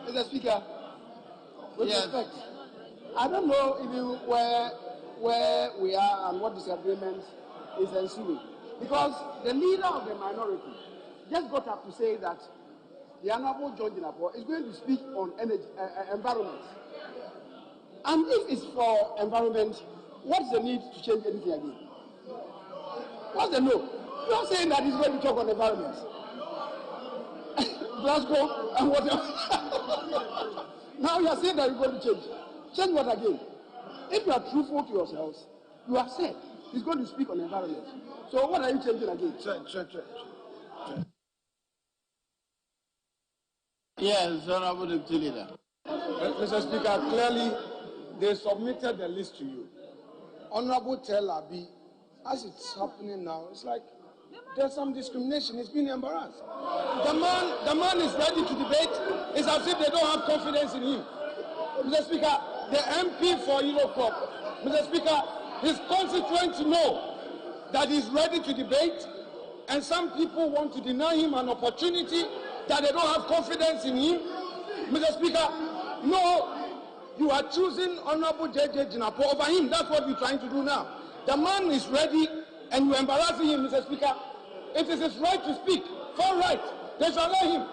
Mr. Speaker, with yes. respect, I don't know if you where we are and what disagreement is ensuing. Because the leader of the minority just got up to say that the Honorable John Jinapor, is going to speak on energy, environment. And if it's for environment, what's the need to change anything again? What's the no? You're not saying that he's going to talk on environment. Glasgow and what else? Now you are saying that you're going to change. Change what again? If you are truthful to yourselves, you have said he's going to speak on environment. So what are you changing again? Yes, Honorable Deputy Leader. Mr. Speaker, clearly they submitted the list to you. Honorable Tel Abi, as it's happening now, it's like there's some discrimination. He's been embarrassed. The man is ready to debate. It's as if they don't have confidence in him. Mr. Speaker, the MP for Eurocop, Mr. Speaker, his constituents know that he's ready to debate, and some people want to deny him an opportunity that they don't have confidence in him. Mr. Speaker, no, you are choosing Honorable J.J. Jinapor over him. That's what we're trying to do now. The man is ready, and you're embarrassing him, Mr. Speaker. It is his right to speak. For right. They shall let him.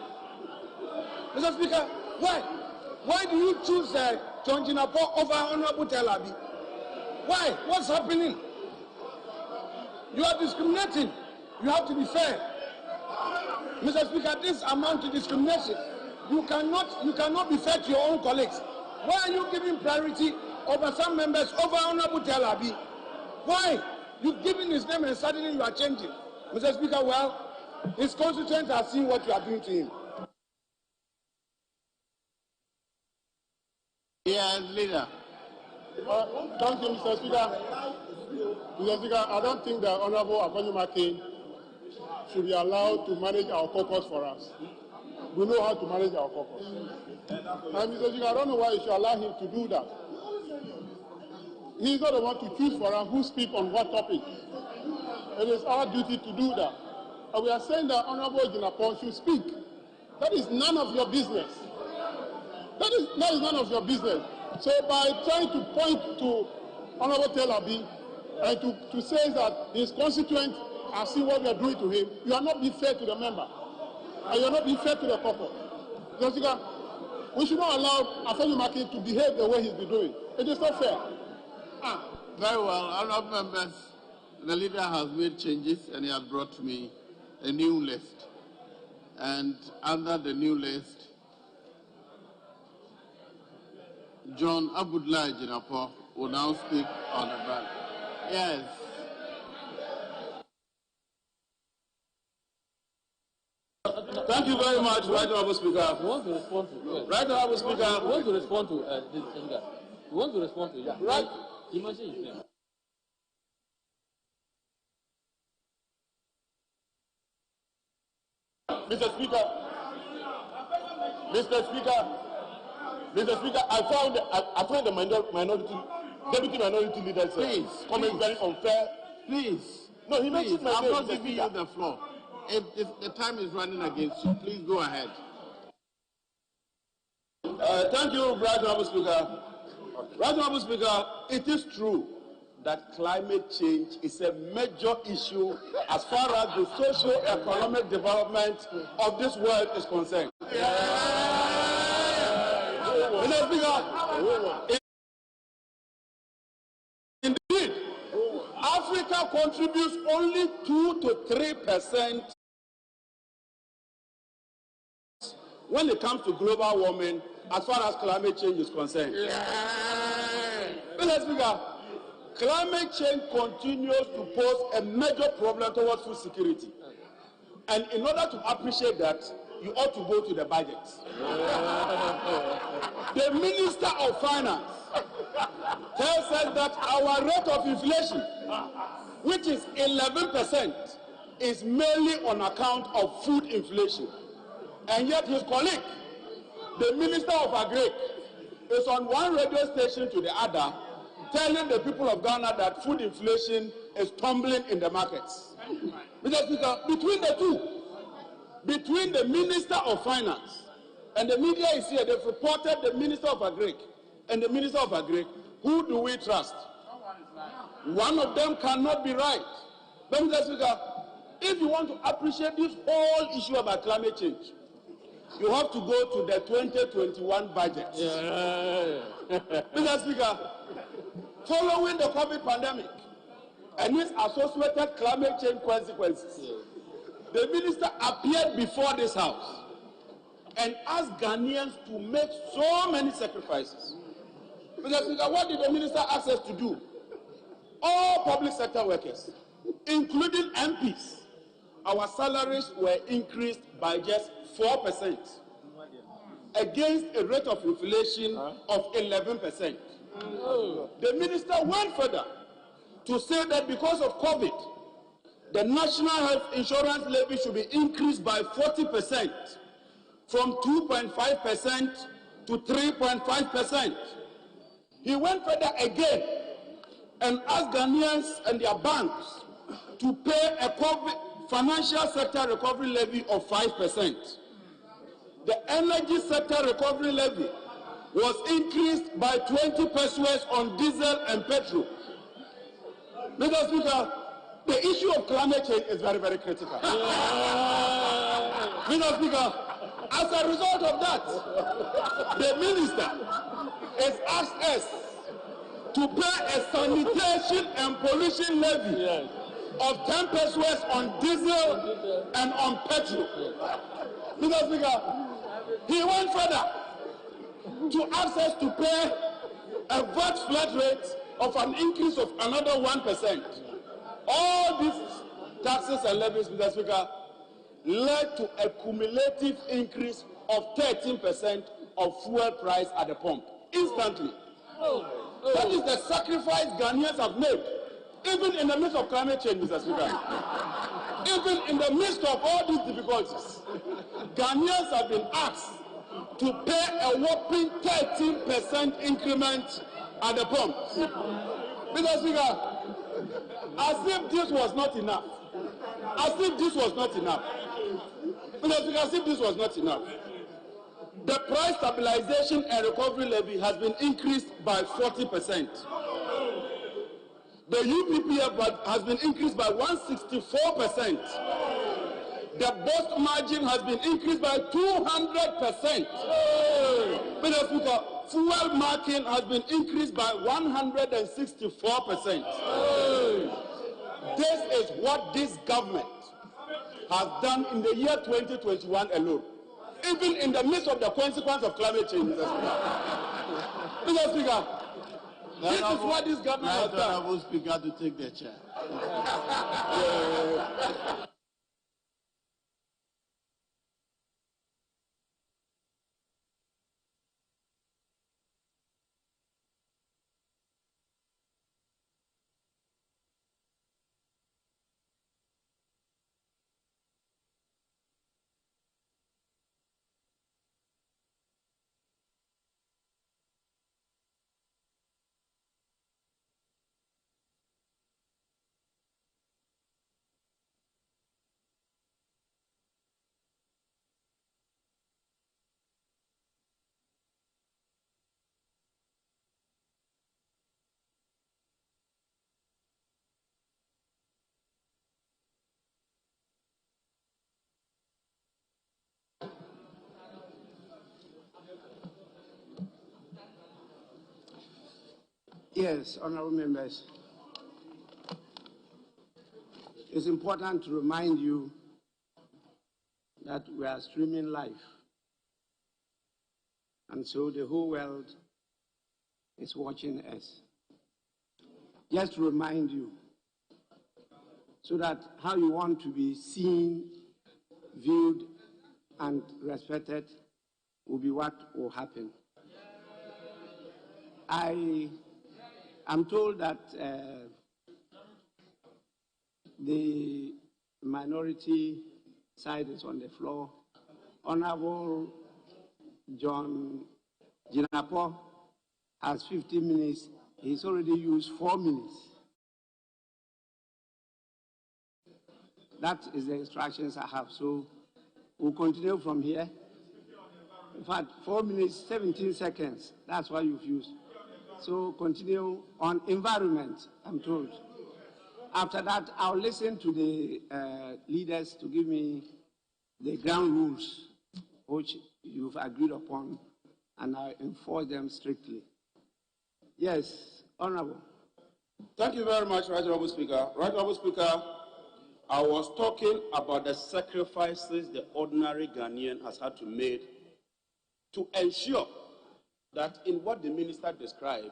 Mr. Speaker, why? Why do you choose John Jinapor over Honorable Tel Abi? Why? What's happening? You are discriminating. You have to be fair. Mr. Speaker, this amounts to discrimination. You cannot be fair to your own colleagues. Why are you giving priority over some members over Honorable Tel Abi? Why? You've given his name and suddenly you are changing. Mr. Speaker, well, his constituents are seeing what you are doing to him. Yes, Leader. Thank you, Mr. Speaker. Mr. Speaker, I don't think that Honorable Akonyumake should be allowed to manage our caucus for us. We know how to manage our caucus. And Mr. Speaker, I don't know why you should allow him to do that. He is not the one to choose for us who speak on what topic. It is our duty to do that. And we are saying that Honorable Jinapor should speak. That is none of your business. That is none of your business. So by trying to point to Honorable Tel Abi and to say that his constituents are seeing what we are doing to him, you are not being fair to the member. And you are not being fair to the couple. We should not allow Akonyumake to behave the way he's been doing. It is not fair. Very well, honorable members. The leader has made changes and he has brought me a new list. And under the new list, John Abudulai Jinapor will now speak on the ballot. Yes. Thank you very much, Right Honourable Speaker. You want to respond to Right Honourable Speaker. You want to respond to this singer. You want to respond to it. Right. Imagine his name. Mr. Speaker, I find the deputy minority leader comment very unfair. Please. No, he mentioned my name. I'm not giving you the floor. If the time is running against you, please go ahead. Thank you, Right Honourable Speaker. Right Honourable Speaker, it is true that climate change is a major issue as far as the socio-economic development of this world is concerned. Mr. Speaker, indeed, Africa contributes only 2 to 3% when it comes to global warming as far as climate change is concerned. Mr. Speaker, climate change continues to pose a major problem towards food security. And in order to appreciate that, you ought to go to the budget. The Minister of Finance tells us that our rate of inflation, which is 11%, is mainly on account of food inflation. And yet his colleague, the Minister of Agri, is on one radio station to the other, telling the people of Ghana that food inflation is tumbling in the markets. Mr. Speaker, between the two, between the Minister of Finance and the media is here, they've reported the Minister of Agri and the Minister of Agri. Who do we trust? One of them cannot be right. But Mr. Speaker, if you want to appreciate this whole issue about climate change, you have to go to the 2021 budget. Mr. Speaker, following the COVID pandemic and its associated climate change consequences, the minister appeared before this house and asked Ghanaians to make so many sacrifices. Mr. Speaker, what did the minister ask us to do? All public sector workers, including MPs, our salaries were increased by just 4% against a rate of inflation of 11%. The minister went further to say that because of COVID, the national health insurance levy should be increased by 40% from 2.5% to 3.5%. He went further again and asked Ghanaians and their banks to pay a COVID financial sector recovery levy of 5%. The energy sector recovery levy was increased by 20 pesos on diesel and petrol. Mr. Speaker, the issue of climate change is very, very critical. Mr. Speaker, as a result of that, the minister has asked us to pay a sanitation and pollution levy of 10 pesos on diesel and on petrol. Mr. Speaker, he went further to ask us to pay a VAT flat rate of an increase of another 1%. All these taxes and levies, Mr. Speaker, led to a cumulative increase of 13% of fuel price at the pump instantly. That is the sacrifice Ghanaians have made, even in the midst of climate change, Mr. Speaker. Even in the midst of all these difficulties, Ghanaians have been asked to pay a whopping 13% increment at the pump. Mr. Speaker, as if this was not enough, as if this was not enough, Mr. Speaker, as if this was not enough, the price stabilization and recovery levy has been increased by 40%. The UPPF has been increased by 164%. The boost margin has been increased by 200%. Mr. Speaker, fuel marking has been increased by 164%. This is what this government has done in the year 2021 alone, even in the midst of the consequence of climate change, Mr. Speaker. Mr. Speaker, this is what this government has done. Honorable Speaker to take the chair. Yes, honorable members. It's important to remind you that we are streaming live. And so the whole world is watching us. Just to remind you, so that how you want to be seen, viewed, and respected will be what will happen. I'm told that the minority side is on the floor. Honorable John Jinapo has 15 minutes. He's already used 4 minutes. That is the instructions I have. So we'll continue from here. In fact, 4 minutes, 17 seconds. That's what you've used. So continue on environment, I'm told. After that, I'll listen to the leaders to give me the ground rules which you've agreed upon, and I enforce them strictly. Yes, Honorable. Thank you very much, Right Honorable Speaker. Right Honorable Speaker, I was talking about the sacrifices the ordinary Ghanaian has had to make to ensure that in what the minister described,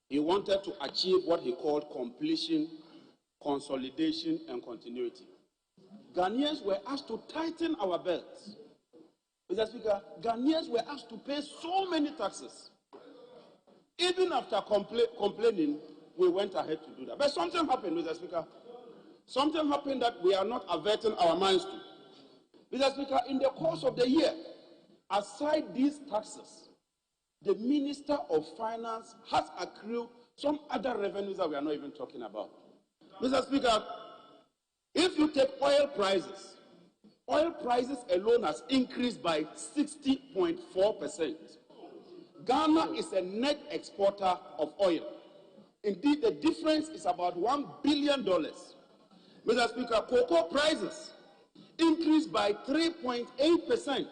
he wanted to achieve what he called completion, consolidation, and continuity. Ghanaians were asked to tighten our belts. Mr. Speaker, Ghanaians were asked to pay so many taxes. Even after complaining, we went ahead to do that. But something happened, Mr. Speaker. Something happened that we are not averting our minds to. Mr. Speaker, in the course of the year, aside these taxes, the Minister of Finance has accrued some other revenues that we are not even talking about. Mr. Speaker, if you take oil prices alone has increased by 60.4%. Ghana is a net exporter of oil. Indeed, the difference is about $1 billion. Mr. Speaker, cocoa prices increased by 3.8%.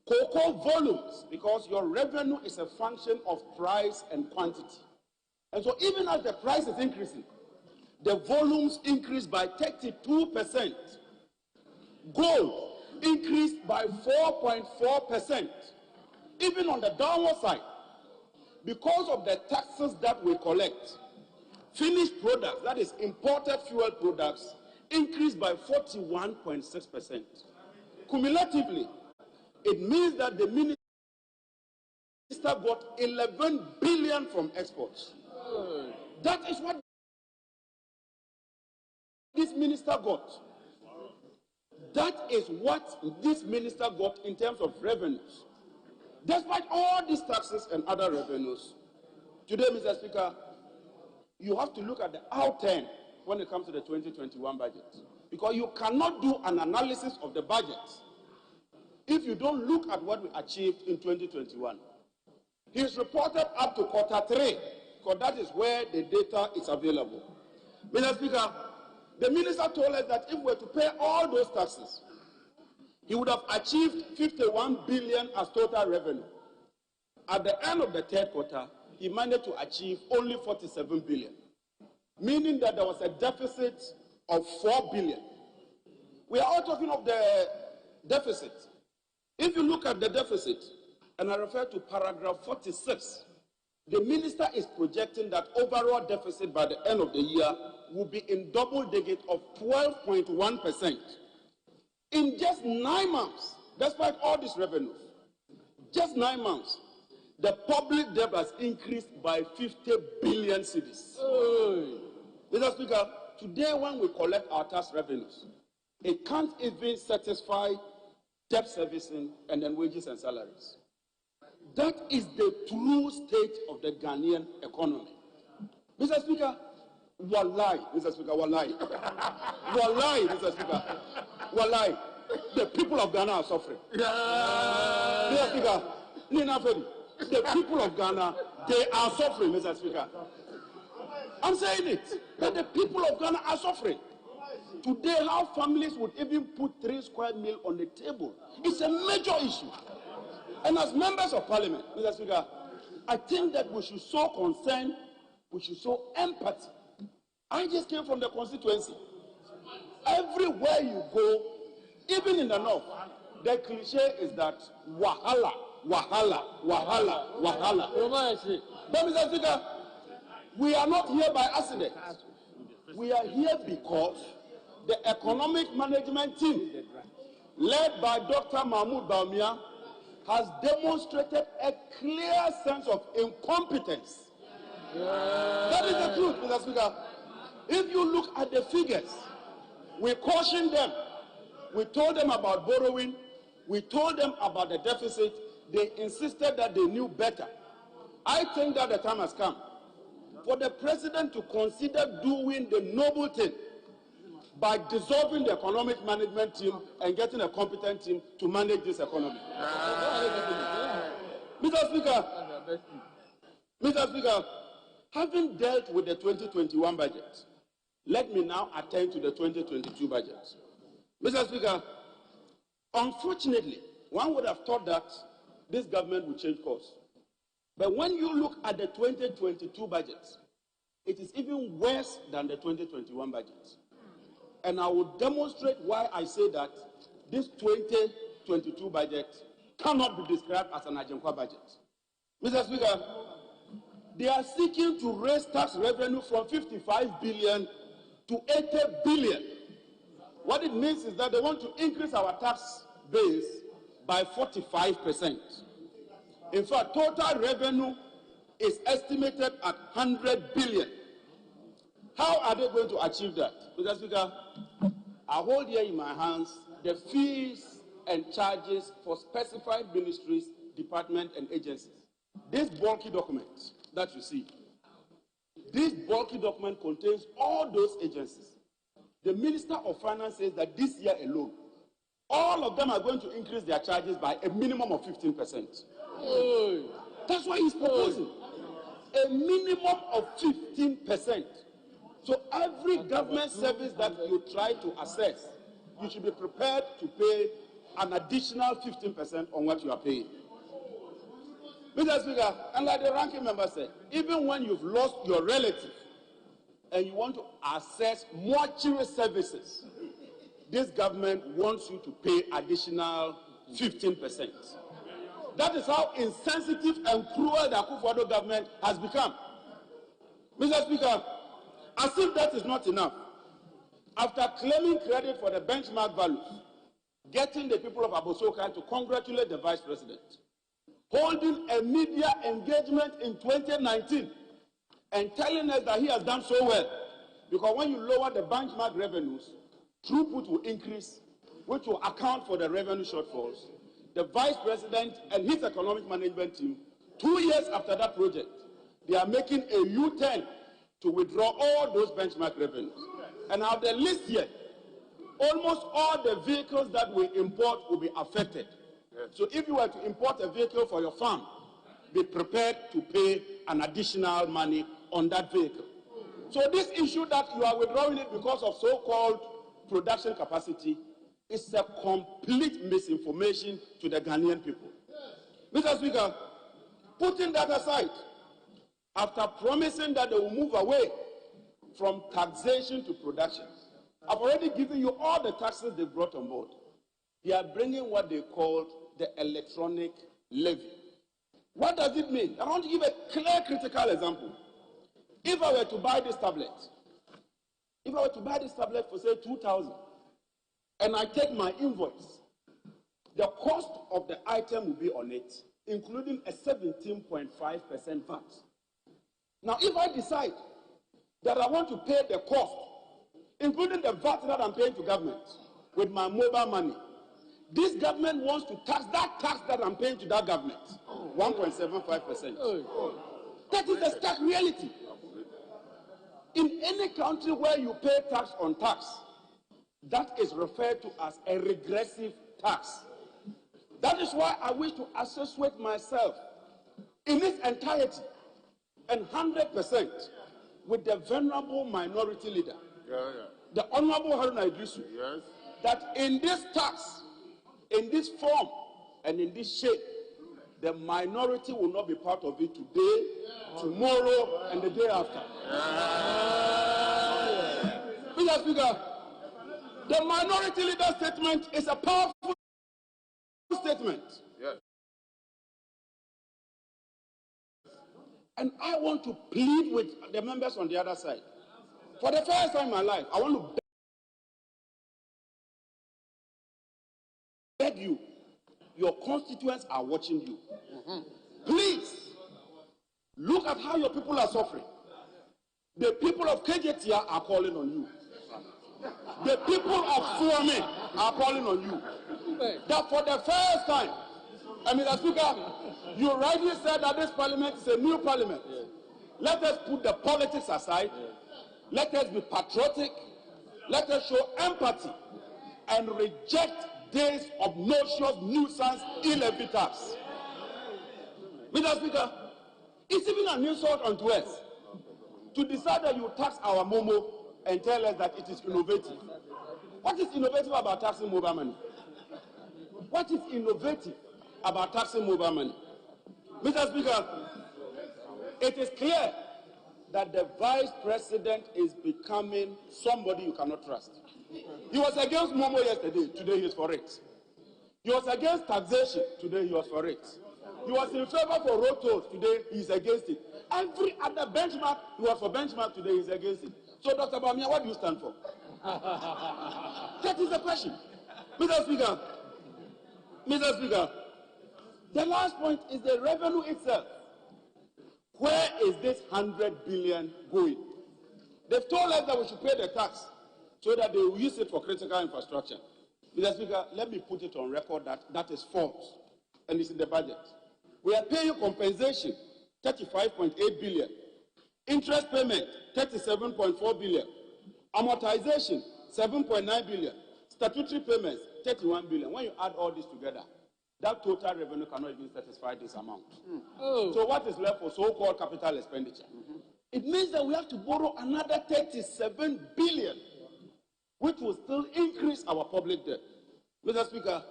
Cocoa volumes, because your revenue is a function of price and quantity. And so even as the price is increasing, the volumes increased by 32%. Gold increased by 4.4%. Even on the downward side, because of the taxes that we collect, finished products, that is imported fuel products, increased by 41.6%. Cumulatively, it means that the minister got 11 billion from exports. That is what this minister got. That is what this minister got in terms of revenues. Despite all these taxes and other revenues, today, Mr. Speaker, you have to look at the outturn when it comes to the 2021 budget. Because you cannot do an analysis of the budget if you don't look at what we achieved in 2021. He's reported up to Q3, because that is where the data is available. Mr. Speaker, the minister told us that if we were to pay all those taxes, he would have achieved 51 billion as total revenue. At the end of the third quarter, he managed to achieve only 47 billion, meaning that there was a deficit of 4 billion. We are all talking of the deficit. If you look at the deficit, and I refer to paragraph 46, the minister is projecting that overall deficit by the end of the year will be in double digit of 12.1%. In just 9 months, despite all these revenues, just 9 months, the public debt has increased by 50 billion cedis. Mr. Speaker, today when we collect our tax revenues, it can't even satisfy debt servicing and then wages and salaries. That is the true state of the Ghanaian economy. Mr. Speaker, wallahi, Mr. Speaker, wallahi. Wallahi, Mr. Speaker, wallahi. The people of Ghana are suffering. Mr. Speaker, the people of Ghana, they are suffering, Mr. Speaker. I'm saying it, that the people of Ghana are suffering. Today, how families would even put 3 square meals on the table, it's a major issue. And as members of parliament, Mr. Speaker, I think that we should show concern, we should show empathy. I just came from the constituency. Everywhere you go, even in the north, the cliche is that wahala, wahala, wahala, wahala. But Mr. Speaker, we are not here by accident. We are here because the economic management team, led by Dr. Mahmoud Bawumia, has demonstrated a clear sense of incompetence. That is the truth, Mr. Speaker. If you look at the figures, we cautioned them. We told them about borrowing. We told them about the deficit. They insisted that they knew better. I think that the time has come for the president to consider doing the noble thing by dissolving the economic management team and getting a competent team to manage this economy. Mr. Speaker, having dealt with the 2021 budget, let me now attend to the 2022 budget. Mr. Speaker, unfortunately, one would have thought that this government would change course. But when you look at the 2022 budget, it is even worse than the 2021 budget. And I will demonstrate why I say that this 2022 budget cannot be described as an Ajenkwa budget. Mr. Speaker, they are seeking to raise tax revenue from 55 billion to 80 billion. What it means is that they want to increase our tax base by 45%. In fact, total revenue is estimated at 100 billion. How are they going to achieve that? Mr. Speaker, I hold here in my hands the fees and charges for specified ministries, departments, and agencies. This bulky document that you see, this bulky document contains all those agencies. The Minister of Finance says that this year alone, all of them are going to increase their charges by a minimum of 15%. That's why he's proposing a minimum of 15%. So every government service that you try to assess, you should be prepared to pay an additional 15% on what you are paying. Mr. Speaker, and like the ranking member said, even when you've lost your relative and you want to access mortuary services, this government wants you to pay additional 15%. That is how insensitive and cruel the Akufo-Addo government has become. Mr. Speaker, as if that is not enough, after claiming credit for the benchmark values, getting the people of Abosokan to congratulate the Vice President, holding a media engagement in 2019 and telling us that he has done so well, because when you lower the benchmark revenues, throughput will increase, which will account for the revenue shortfalls. The Vice President and his economic management team, 2 years after that project, they are making a U-turn to withdraw all those benchmark revenues. And out of the list here, almost all the vehicles that we import will be affected. So if you were to import a vehicle for your farm, be prepared to pay an additional money on that vehicle. So this issue that you are withdrawing it because of so-called production capacity is a complete misinformation to the Ghanaian people. Mr. Speaker, putting that aside, after promising that they will move away from taxation to production, I've already given you all the taxes they brought on board. They are bringing what they call the electronic levy. What does it mean? I want to give a clear critical example. If I were to buy this tablet, for say 2,000, and I take my invoice, the cost of the item will be on it, including a 17.5% VAT. Now, if I decide that I want to pay the cost, including the VAT that I'm paying to government, with my mobile money, this government wants to tax that tax that I'm paying to that government, 1.75%. That is the stark reality. In any country where you pay tax on tax, that is referred to as a regressive tax. That is why I wish to associate myself in its entirety and 100% with the venerable minority leader, the Honorable Haruna Idrisu, that in this tax, in this form, and in this shape, the minority will not be part of it today, tomorrow, and the day after. Mr. Speaker, the minority leader statement is a powerful statement. And I want to plead with the members on the other side. For the first time in my life, I want to beg you, your constituents are watching you. Please, look at how your people are suffering. The people of KJTR are calling on you. The people of Suame are calling on you. That for the first time, Mr. Speaker, you rightly said that this parliament is a new parliament. Let us put the politics aside. Let us be patriotic. Let us show empathy and reject days of noxious nuisance ill-evitas. Mr. Speaker, it's even an insult unto us to decide that you tax our Momo and tell us that it is innovative. What is innovative about taxing mobile money? What is innovative about taxing mobile money? Mr. Speaker, it is clear that the vice president is becoming somebody you cannot trust. He was against Momo yesterday, today he is for it. He was against taxation, today he was for it. He was in favor for road tolls, today he is against it. Every other benchmark, he was for benchmark, today he is against it. So, Dr. Bamia, what do you stand for? That is the question. Mr. Speaker, the last point is the revenue itself. Where is this 100 billion going? They've told us that we should pay the tax so that they will use it for critical infrastructure. Mr. Speaker, let me put it on record that that is false, and it's in the budget. We are paying compensation, 35.8 billion. Interest payment, 37.4 billion. Amortization, 7.9 billion. Statutory payments, 31 billion. When you add all this together, that total revenue cannot even satisfy this amount. So what is left for so-called capital expenditure? It means that we have to borrow another 37 billion, which will still increase our public debt. Mr. Speaker,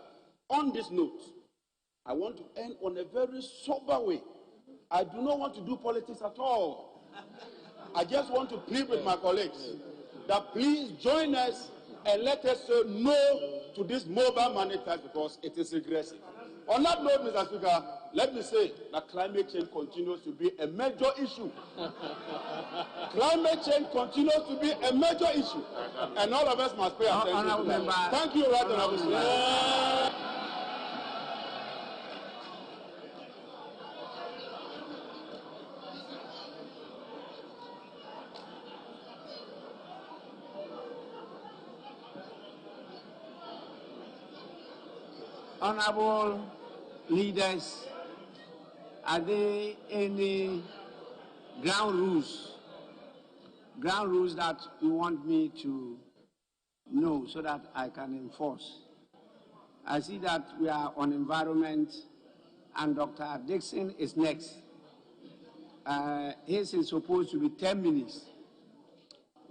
on this note, I want to end on a very sober way. I do not want to do politics at all. I just want to plead with my colleagues that please join us and let us say no to this mobile money tax because it is regressive. On that note, Mr. Speaker, let me say that climate change continues to be a major issue. Climate change continues to be a major issue, and all of us must pay attention to that. Thank you, Right Honourable Speaker. Honorable leaders, are there any ground rules that you want me to know so that I can enforce? I see that we are on environment and Dr. Dixon is next. His is supposed to be 10 minutes,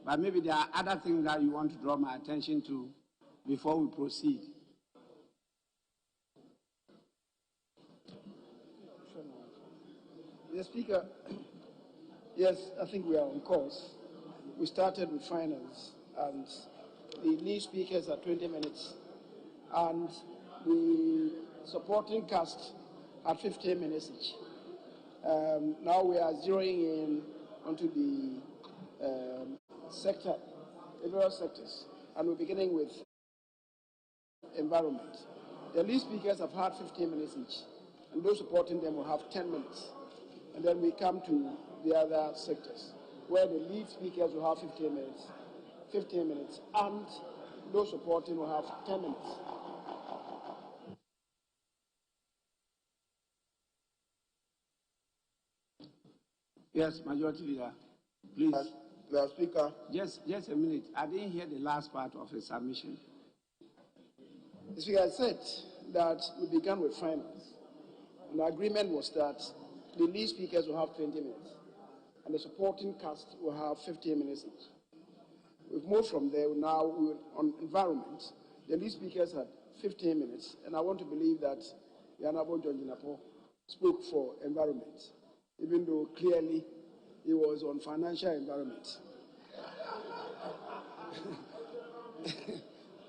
but maybe there are other things that you want to draw my attention to before we proceed. Mr. Speaker, yes, I think we are on course. We started with finance, and the lead speakers are 20 minutes, and the supporting cast are 15 minutes each. Now we are zeroing in onto the various sectors, and we're beginning with environment. The lead speakers have had 15 minutes each, and those supporting them will have 10 minutes. And then we come to the other sectors, where the lead speakers will have 15 minutes, and those supporting will have 10 minutes. Yes, Majority Leader, please. Mr. Speaker. Just a minute. I didn't hear the last part of his submission. Mr. Speaker, I said that we began with finance, and the agreement was that the lead speakers will have 20 minutes, and the supporting cast will have 15 minutes each. We've moved from there. Now we're on environment. The lead speakers had 15 minutes, and I want to believe that the Honorable John Jinapo spoke for environment, even though clearly he was on financial environment.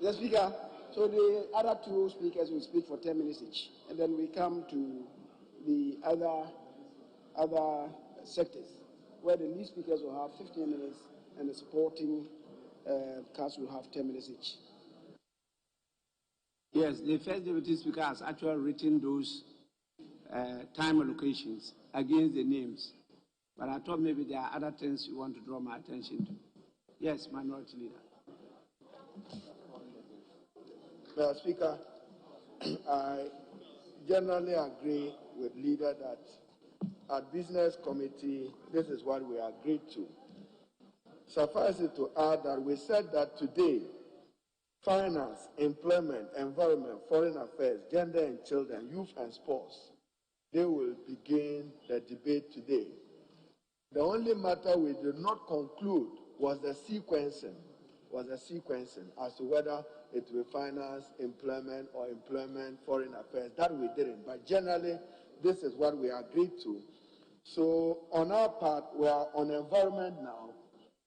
The Speaker, so the other two speakers will speak for 10 minutes each, and then we come to the other sectors, where the lead speakers will have 15 minutes and the supporting cast will have 10 minutes each. Yes, the first deputy speaker has actually written those time allocations against the names, but I thought maybe there are other things you want to draw my attention to. Yes, Minority Leader. Mr. Speaker, I generally agree with Leader that at Business Committee, this is what we agreed to. Suffice it to add that we said that today, finance, employment, environment, foreign affairs, gender and children, youth and sports, they will begin the debate today. The only matter we did not conclude was the sequencing as to whether it will finance employment or employment foreign affairs. That we didn't. But generally, this is what we agreed to. So on our part, we are on environment now,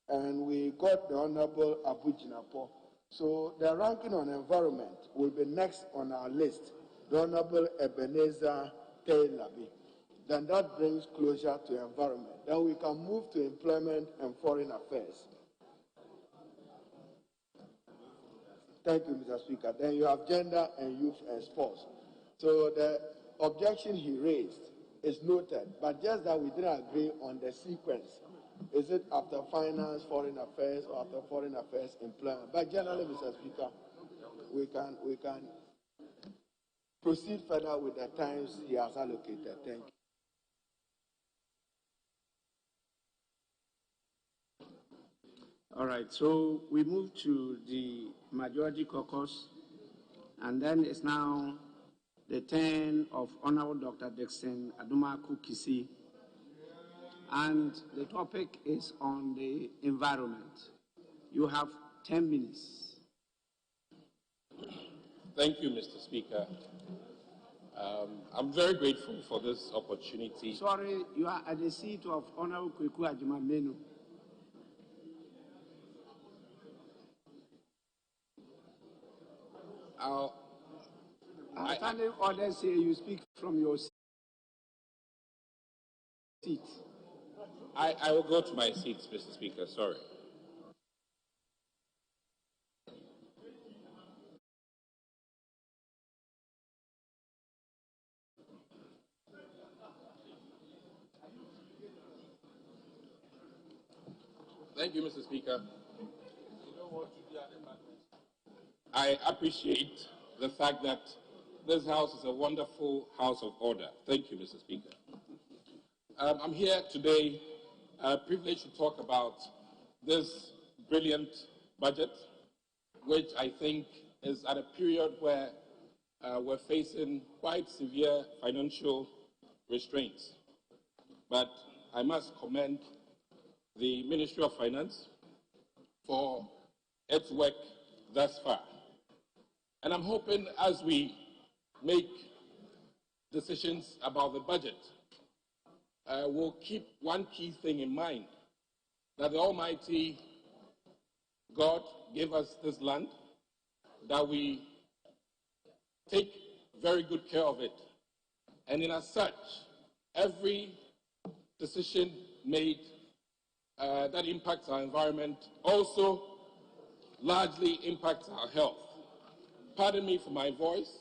and we got the Honorable Abu Jinapo. So the ranking on environment will be next on our list, the Honorable Ebenezer Taylabi. Then that brings closure to environment. Then we can move to employment and foreign affairs. Thank you, Mr. Speaker. Then you have gender and youth and sports. So the objection he raised is noted, but just that we didn't agree on the sequence. Is it after finance, foreign affairs, or after foreign affairs, employment? But generally, Mr. Speaker, we can proceed further with the times he has allocated. Thank you. All right, so we move to the majority caucus, and then it's now the turn of Honorable Dr. Dixon Adumaku Kisi, and the topic is on the environment. You have 10 minutes. Thank you, Mr. Speaker. I'm very grateful for this opportunity. Sorry, you are at the seat of Honorable Kweku Ajimamenu. Standing orders say you speak from your seat. I will go to my seat, Mr. Speaker. Sorry. Thank you, Mr. Speaker. I appreciate the fact that this House is a wonderful house of order. Thank you, Mr. Speaker. I'm here today, privileged to talk about this brilliant budget, which I think is at a period where we're facing quite severe financial restraints. But I must commend the Ministry of Finance for its work thus far. And I'm hoping as we make decisions about the budget, we'll keep one key thing in mind, that the Almighty God gave us this land, that we take very good care of it. And in as such, every decision made that impacts our environment also largely impacts our health. Pardon me for my voice.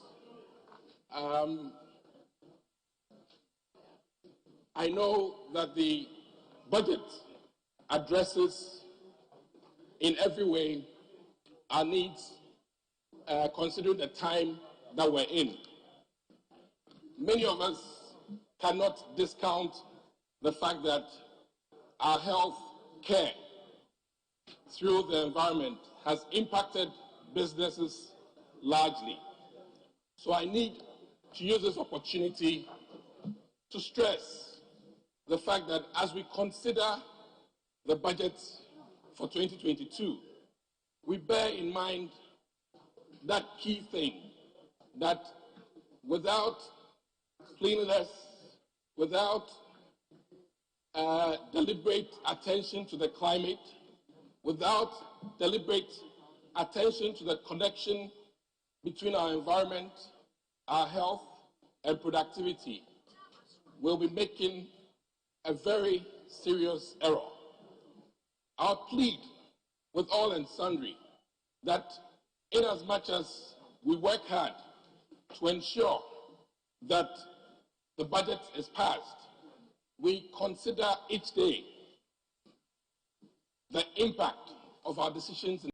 I know that the budget addresses in every way our needs, considering the time that we're in. Many of us cannot discount the fact that our health care through the environment has impacted businesses largely. So I need to use this opportunity to stress the fact that as we consider the budget for 2022, we bear in mind that key thing, that without cleanliness, without deliberate attention to the climate, without deliberate attention to the connection between our environment, our health, and productivity, we'll be making a very serious error. I'll plead with all and sundry that in as much as we work hard to ensure that the budget is passed, we consider each day the impact of our decisions.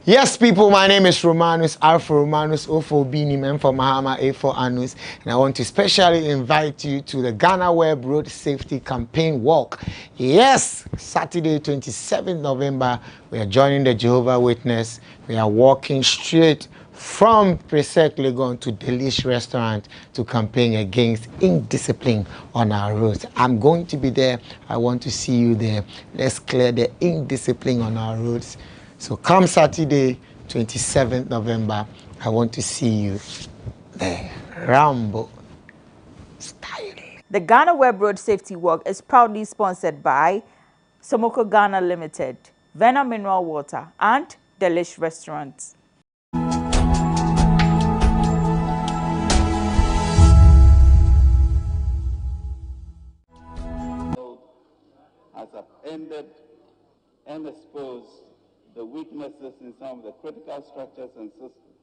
Yes, people, my name is Romanus, R for Romanus, O for Binim, M for Mahama, A for Anus, and I want to specially invite you to the GhanaWeb Road Safety Campaign Walk. Yes, Saturday, 27th November, we are joining the Jehovah's Witness. We are walking straight from Presec Legon to Delish Restaurant to campaign against indiscipline on our roads. I'm going to be there. I want to see you there. Let's clear the indiscipline on our roads. So come Saturday, 27th November, I want to see you there. Rambo style. The GhanaWeb Road Safety Walk is proudly sponsored by Somoko Ghana Limited, Vena Mineral Water, and Delish Restaurants. Has upended and exposed the weaknesses in some of the critical structures and systems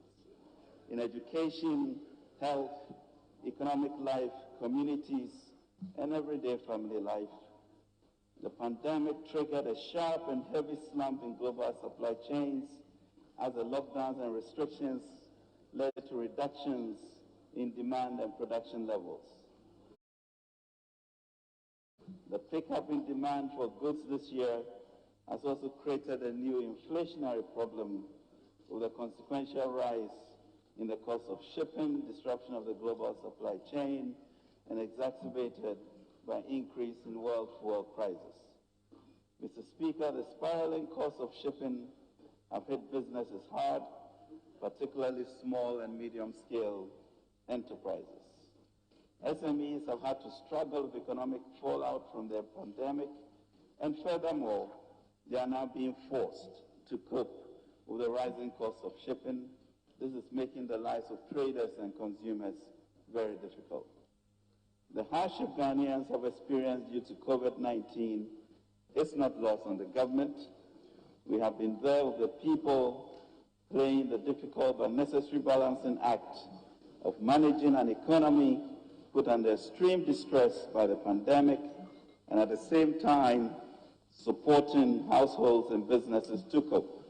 in education, health, economic life, communities, and everyday family life. The pandemic triggered a sharp and heavy slump in global supply chains as the lockdowns and restrictions led to reductions in demand and production levels. The pickup in demand for goods this year has also created a new inflationary problem with a consequential rise in the cost of shipping, disruption of the global supply chain, and exacerbated by increase in world fuel prices. Mr. Speaker, the spiraling cost of shipping have hit businesses hard, particularly small and medium-scale enterprises. SMEs have had to struggle with economic fallout from the pandemic, and furthermore, they are now being forced to cope with the rising cost of shipping. This is making the lives of traders and consumers very difficult. The hardship Ghanaians have experienced due to COVID-19 is not lost on the government. We have been there with the people playing the difficult but necessary balancing act of managing an economy put under extreme distress by the pandemic, and at the same time supporting households and businesses to cope.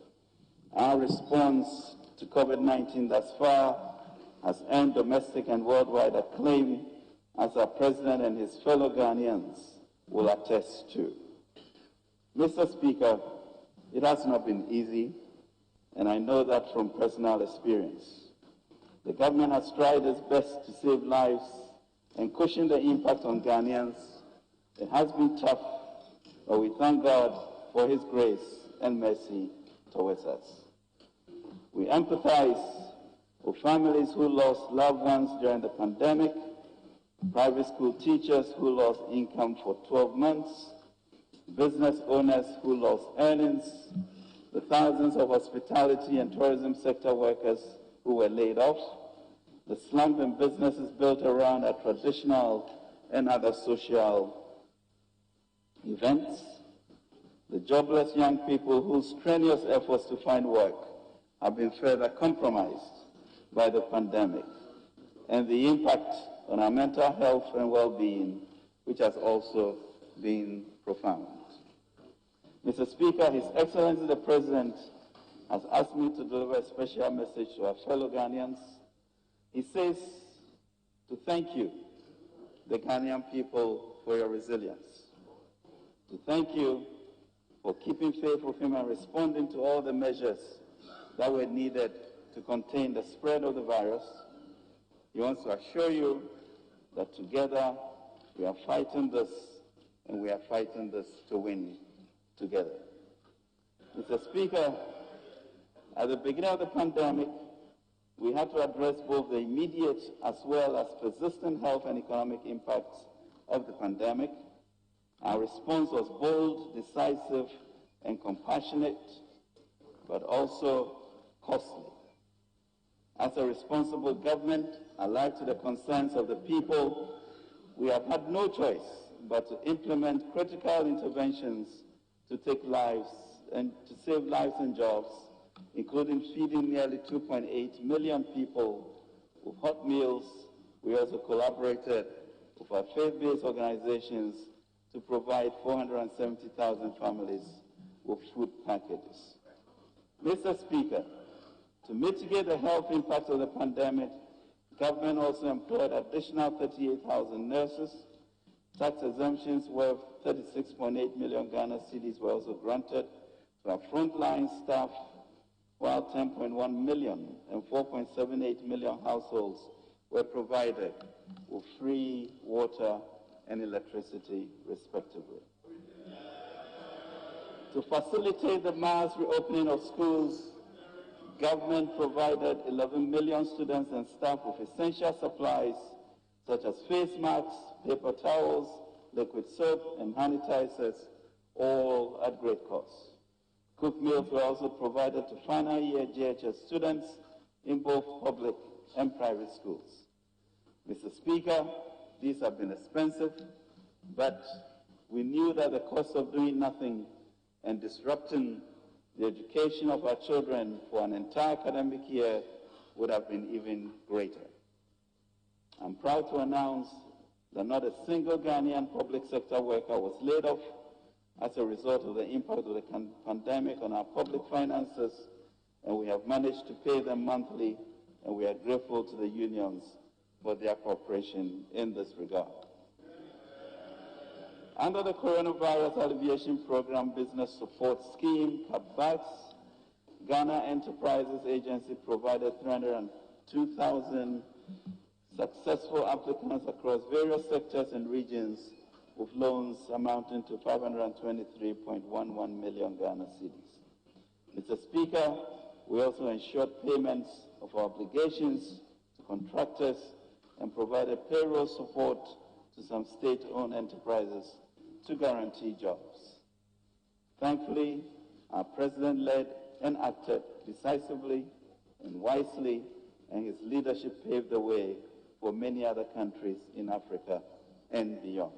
Our response to COVID-19 thus far has earned domestic and worldwide acclaim, as our President and his fellow Ghanaians will attest to. Mr. Speaker, it has not been easy, and I know that from personal experience. The government has tried its best to save lives and cushion the impact on Ghanaians. It has been tough, but we thank God for his grace and mercy towards us. We empathize with families who lost loved ones during the pandemic, private school teachers who lost income for 12 months, business owners who lost earnings, the thousands of hospitality and tourism sector workers who were laid off, the slump in businesses built around our traditional and other social events, the jobless young people whose strenuous efforts to find work have been further compromised by the pandemic, and the impact on our mental health and well-being, which has also been profound. Mr. Speaker, His Excellency the President has asked me to deliver a special message to our fellow Ghanaians. He says to thank you, the Ghanaian people, for your resilience, to thank you for keeping faith with him and responding to all the measures that were needed to contain the spread of the virus. He wants to assure you that together we are fighting this, and we are fighting this to win together. Mr. Speaker, at the beginning of the pandemic, we had to address both the immediate as well as persistent health and economic impacts of the pandemic. Our response was bold, decisive, and compassionate, but also costly. As a responsible government, alive to the concerns of the people, we have had no choice but to implement critical interventions to take lives and to save lives and jobs, including feeding nearly 2.8 million people with hot meals. We also collaborated with our faith-based organizations to provide 470,000 families with food packages. Mr. Speaker, to mitigate the health impacts of the pandemic, government also employed additional 38,000 nurses. Tax exemptions worth 36.8 million Ghana cedis were also granted to our frontline staff, while 10.1 million and 4.78 million households were provided with free water and electricity, respectively. To facilitate the mass reopening of schools, government provided 11 million students and staff with essential supplies such as face masks, paper towels, liquid soap, and sanitizers, all at great cost. Cooked meals were also provided to final year GHS students in both public and private schools. Mr. Speaker, these have been expensive, but we knew that the cost of doing nothing and disrupting the education of our children for an entire academic year would have been even greater. I'm proud to announce that not a single Ghanaian public sector worker was laid off as a result of the impact of the pandemic on our public finances, and we have managed to pay them monthly, and we are grateful to the unions for their cooperation in this regard. Under the Coronavirus Alleviation Program Business Support Scheme, CAPBAX, Ghana Enterprises Agency provided 302,000 successful applicants across various sectors and regions with loans amounting to 523.11 million Ghana cedis. Mr. Speaker, we also ensured payments of our obligations to contractors and provided payroll support to some state-owned enterprises to guarantee jobs. Thankfully, our president led and acted decisively and wisely, and his leadership paved the way for many other countries in Africa and beyond.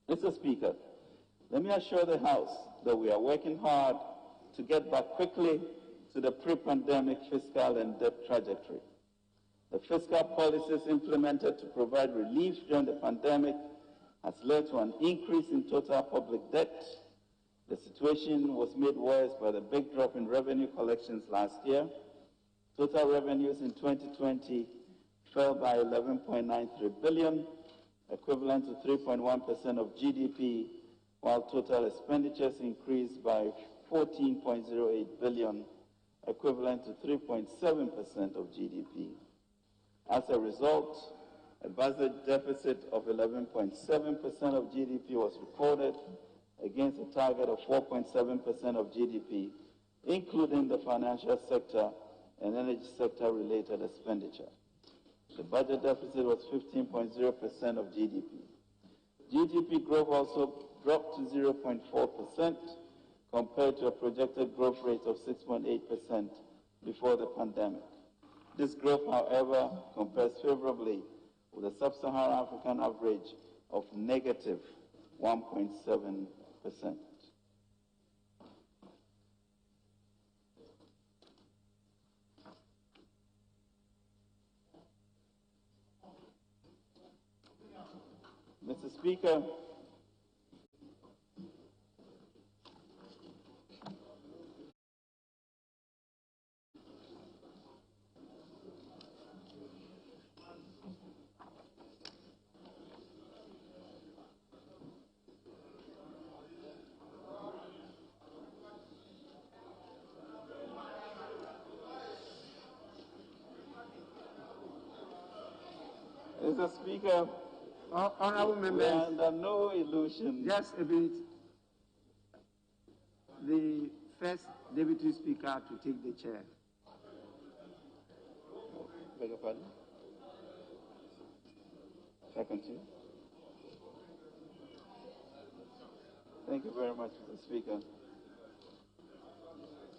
Mr. Speaker, let me assure the House that we are working hard to get back quickly to the pre-pandemic fiscal and debt trajectory. The fiscal policies implemented to provide relief during the pandemic has led to an increase in total public debt. The situation was made worse by the big drop in revenue collections last year. Total revenues in 2020 fell by 11.93 billion, equivalent to 3.1% of GDP, while total expenditures increased by 14.08 billion, equivalent to 3.7% of GDP. As a result, a budget deficit of 11.7% of GDP was recorded against a target of 4.7% of GDP, including the financial sector and energy sector related expenditure. The budget deficit was 15.0% of GDP. GDP growth also dropped to 0.4% compared to a projected growth rate of 6.8% before the pandemic. This growth, however, compares favorably with the sub-Saharan African average of negative 1.7%. Mr. Speaker, Mr. Speaker, Honorable members, we are under no illusion. Just a bit. The first Deputy Speaker to take the chair. Beg your pardon? Shall I continue? Thank you very much, Mr. Speaker.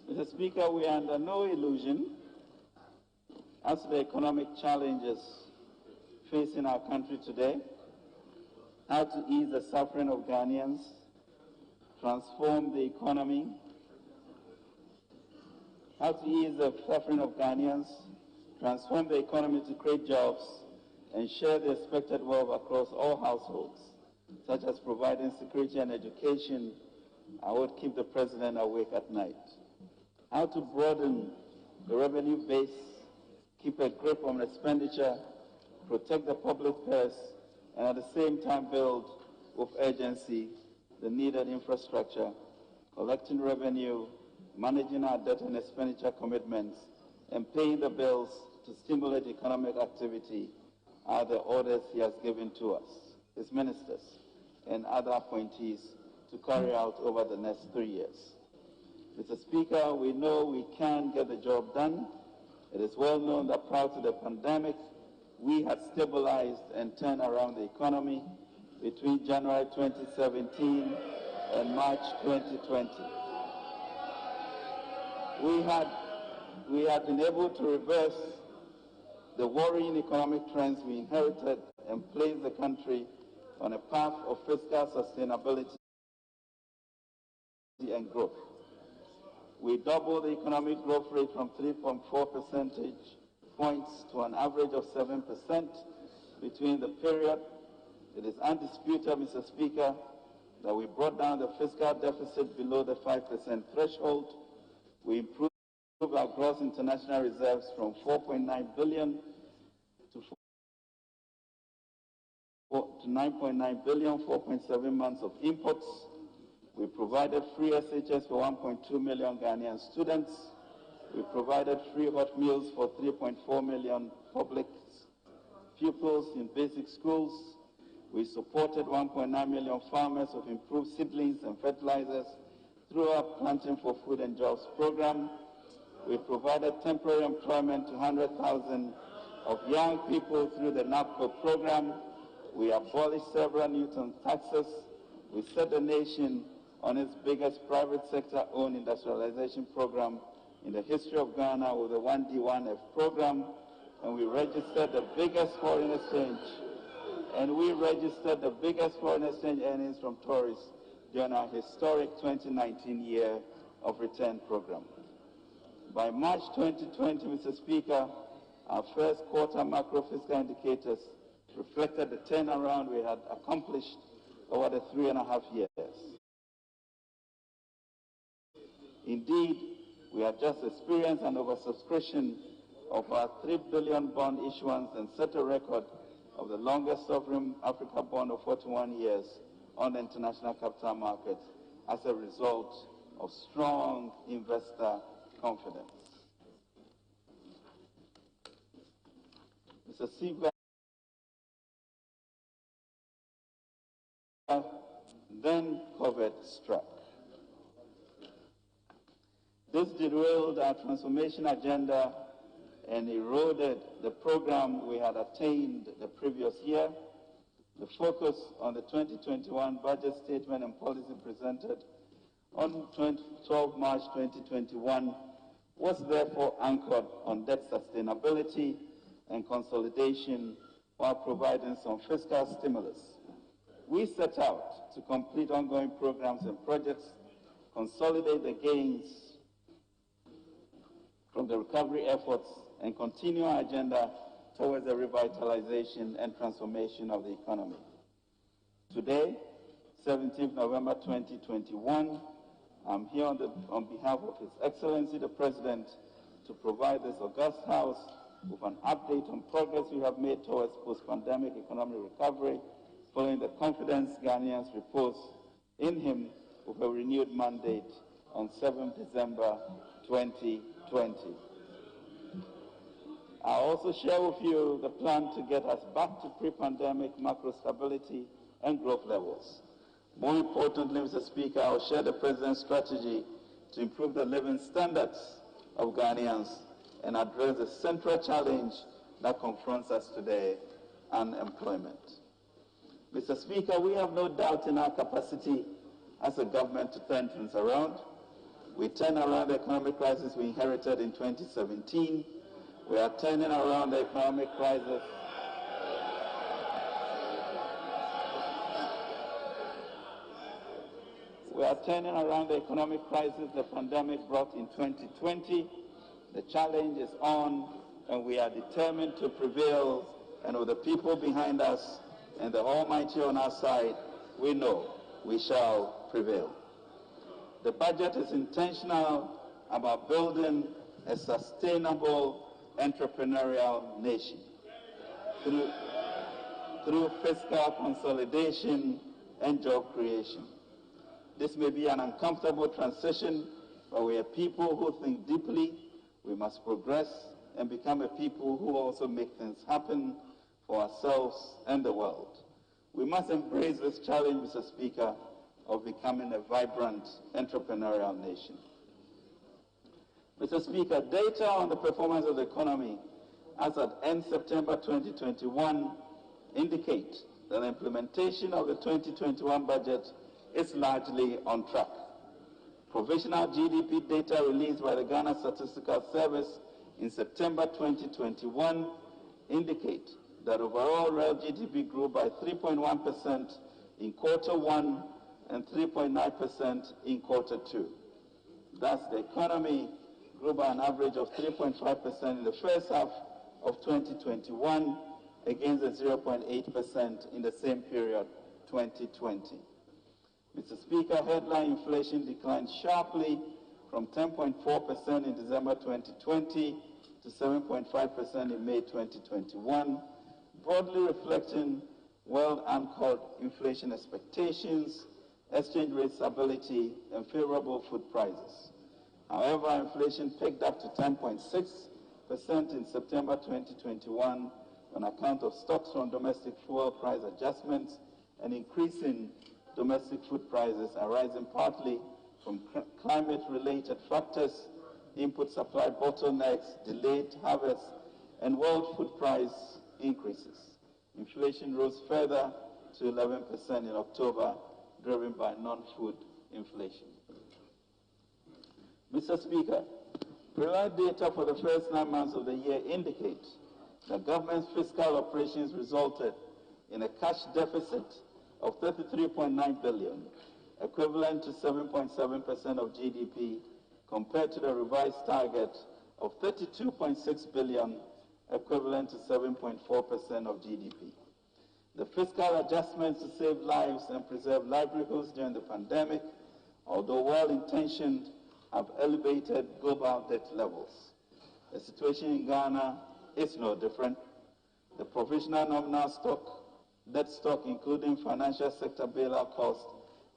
Mr. Speaker, we are under no illusion as to the economic challenges facing our country today, how to ease the suffering of Ghanaians, transform the economy, how to ease the suffering of Ghanaians, transform the economy to create jobs, and share the expected wealth across all households, such as providing security and education, I would keep the President awake at night. how to broaden the revenue base, keep a grip on expenditure, protect the public purse, and at the same time build with urgency the needed infrastructure, collecting revenue, managing our debt and expenditure commitments, and paying the bills to stimulate economic activity are the orders he has given to us, his ministers, and other appointees to carry out over the next 3 years. Mr. Speaker, we know we can get the job done. It is well known that prior to the pandemic, we had stabilized and turned around the economy between January 2017 and March 2020. We had been able to reverse the worrying economic trends we inherited and place the country on a path of fiscal sustainability and growth. We doubled the economic growth rate from 3.4 percentage points to an average of 7% between the period. It is undisputed, Mr. Speaker, that we brought down the fiscal deficit below the 5% threshold. We improved our gross international reserves from 4.9 billion to 9.9 billion, 4.7 months of imports. We provided free SHS for 1.2 million Ghanaian students. We provided free hot meals for 3.4 million public pupils in basic schools. We supported 1.9 million farmers with improved seedlings and fertilizers through our Planting for Food and Jobs program. We provided temporary employment to 100,000 of young people through the NAPCO program. We abolished several Newton taxes. We set the nation on its biggest private sector-owned industrialization program in the history of Ghana with the 1D1F program, and we registered the biggest foreign exchange. Earnings from tourists during our historic 2019 year of return program. By March 2020, Mr. Speaker, our first quarter macro fiscal indicators reflected the turnaround we had accomplished over the 3.5 years. Indeed, we have just experienced an oversubscription of our 3 billion bond issuance and set a record of the longest sovereign Africa bond of 41 years on the international capital markets as a result of strong investor confidence. Mr. Speaker, then COVID struck. This derailed our transformation agenda and eroded the program we had attained the previous year. The focus on the 2021 budget statement and policy presented on 12 March 2021 was therefore anchored on debt sustainability and consolidation while providing some fiscal stimulus. We set out to complete ongoing programs and projects, consolidate the gains from the recovery efforts, and continue our agenda towards the revitalization and transformation of the economy. Today, 17th November 2021, I'm here on behalf of His Excellency the President to provide this august House with an update on progress we have made towards post-pandemic economic recovery following the confidence Ghanaians repose in him with a renewed mandate on 7 December 2020. I'll also share with you the plan to get us back to pre-pandemic macro stability and growth levels. More importantly, Mr. Speaker, I'll share the President's strategy to improve the living standards of Ghanaians and address the central challenge that confronts us today, unemployment. Mr. Speaker, we have no doubt in our capacity as a government to turn things around. We turned around the economic crisis we inherited in 2017. We are turning around the economic crisis. We are turning around the economic crisis the pandemic brought in 2020. The challenge is on, and we are determined to prevail. And with the people behind us and the Almighty on our side, we know we shall prevail. The budget is intentional about building a sustainable entrepreneurial nation through fiscal consolidation and job creation. This may be an uncomfortable transition, but we are people who think deeply. We must progress and become a people who also make things happen for ourselves and the world. We must embrace this challenge, Mr. Speaker, of becoming a vibrant entrepreneurial nation. Mr. Speaker, data on the performance of the economy as at end September 2021 indicate that the implementation of the 2021 budget is largely on track. Provisional GDP data released by the Ghana Statistical Service in September 2021 indicate that overall real GDP grew by 3.1% in Q1 and 3.9% in Q2. Thus, the economy grew by an average of 3.5% in the first half of 2021 against the 0.8% in the same period, 2020. Mr. Speaker, headline inflation declined sharply from 10.4% in December 2020 to 7.5% in May 2021, broadly reflecting well-anchored inflation expectations, exchange rate stability, and favorable food prices. However, inflation picked up to 10.6% in September 2021 on account of stocks from domestic fuel price adjustments and increasing domestic food prices arising partly from climate-related factors, input supply bottlenecks, delayed harvests, and world food price increases. Inflation rose further to 11% in October, driven by non-food inflation. Mr. Speaker, preliminary data for the first 9 months of the year indicate that government's fiscal operations resulted in a cash deficit of 33.9 billion, equivalent to 7.7% of GDP, compared to the revised target of 32.6 billion, equivalent to 7.4% of GDP. The fiscal adjustments to save lives and preserve livelihoods during the pandemic, although well-intentioned, have elevated global debt levels. The situation in Ghana is no different. The provisional nominal debt stock, including financial sector bailout costs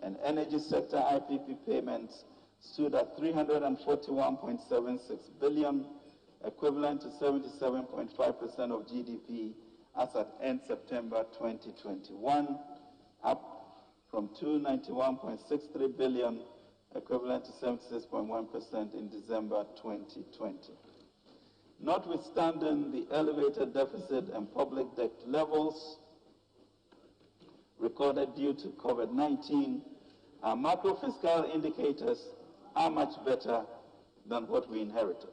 and energy sector IPP payments, stood at 341.76 billion, equivalent to 77.5% of GDP as at end September 2021, up from 291.63 billion, equivalent to 76.1% in December 2020. Notwithstanding the elevated deficit and public debt levels recorded due to COVID-19, our macro-fiscal indicators are much better than what we inherited.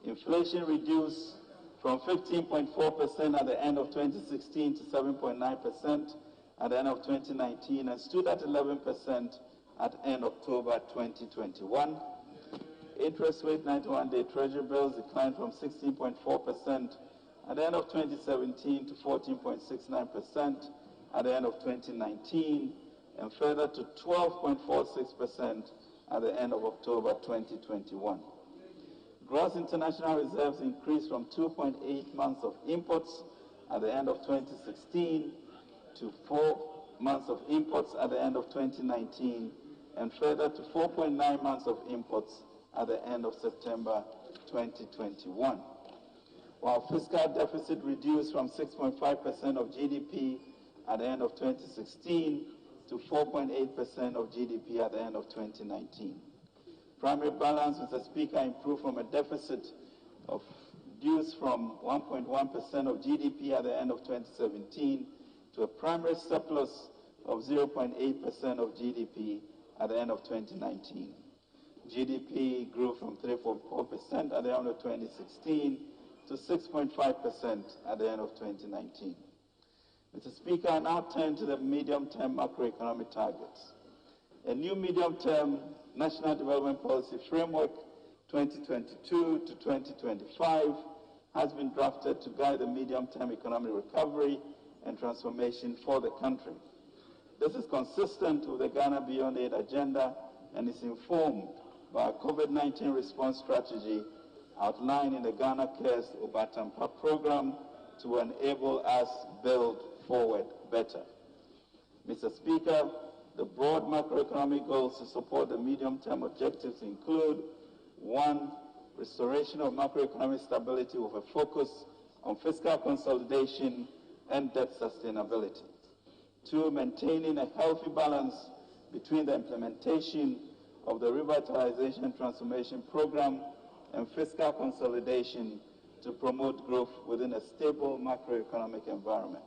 Inflation reduced from 15.4% at the end of 2016 to 7.9% at the end of 2019 and stood at 11% at end October 2021. Interest rate 91-day Treasury bills declined from 16.4% at the end of 2017 to 14.69% at the end of 2019 and further to 12.46% at the end of October 2021. Gross international reserves increased from 2.8 months of imports at the end of 2016 to 4 months of imports at the end of 2019 and further to 4.9 months of imports at the end of September 2021. While fiscal deficit reduced from 6.5% of GDP at the end of 2016 to 4.8% of GDP at the end of 2019. Primary balance, Mr. Speaker, improved from a deficit of dues from 1.1% of GDP at the end of 2017 to a primary surplus of 0.8% of GDP at the end of 2019. GDP grew from 3.4% at the end of 2016 to 6.5% at the end of 2019. Mr. Speaker, I now turn to the medium-term macroeconomic targets. A new medium-term National Development Policy Framework 2022 to 2025 has been drafted to guide the medium-term economic recovery and transformation for the country. This is consistent with the Ghana Beyond Aid agenda and is informed by our COVID-19 response strategy outlined in the Ghana Cares Obatampa program to enable us build forward better. Mr. Speaker, the broad macroeconomic goals to support the medium-term objectives include: 1, restoration of macroeconomic stability with a focus on fiscal consolidation and debt sustainability. 2, maintaining a healthy balance between the implementation of the Revitalization Transformation Program and fiscal consolidation to promote growth within a stable macroeconomic environment.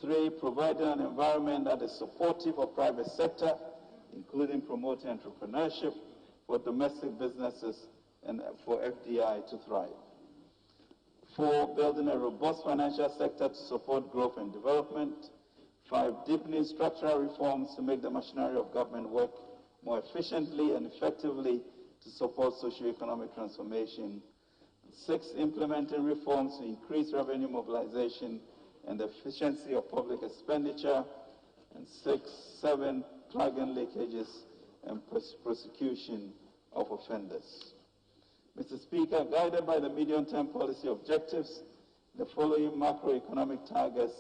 3, providing an environment that is supportive of private sector, including promoting entrepreneurship for domestic businesses and for FDI to thrive. 4, building a robust financial sector to support growth and development. 5, deepening structural reforms to make the machinery of government work more efficiently and effectively to support socio-economic transformation. 6, implementing reforms to increase revenue mobilization and the efficiency of public expenditure. And 7, plugging leakages and prosecution of offenders. Mr. Speaker, guided by the medium-term policy objectives, the following macroeconomic targets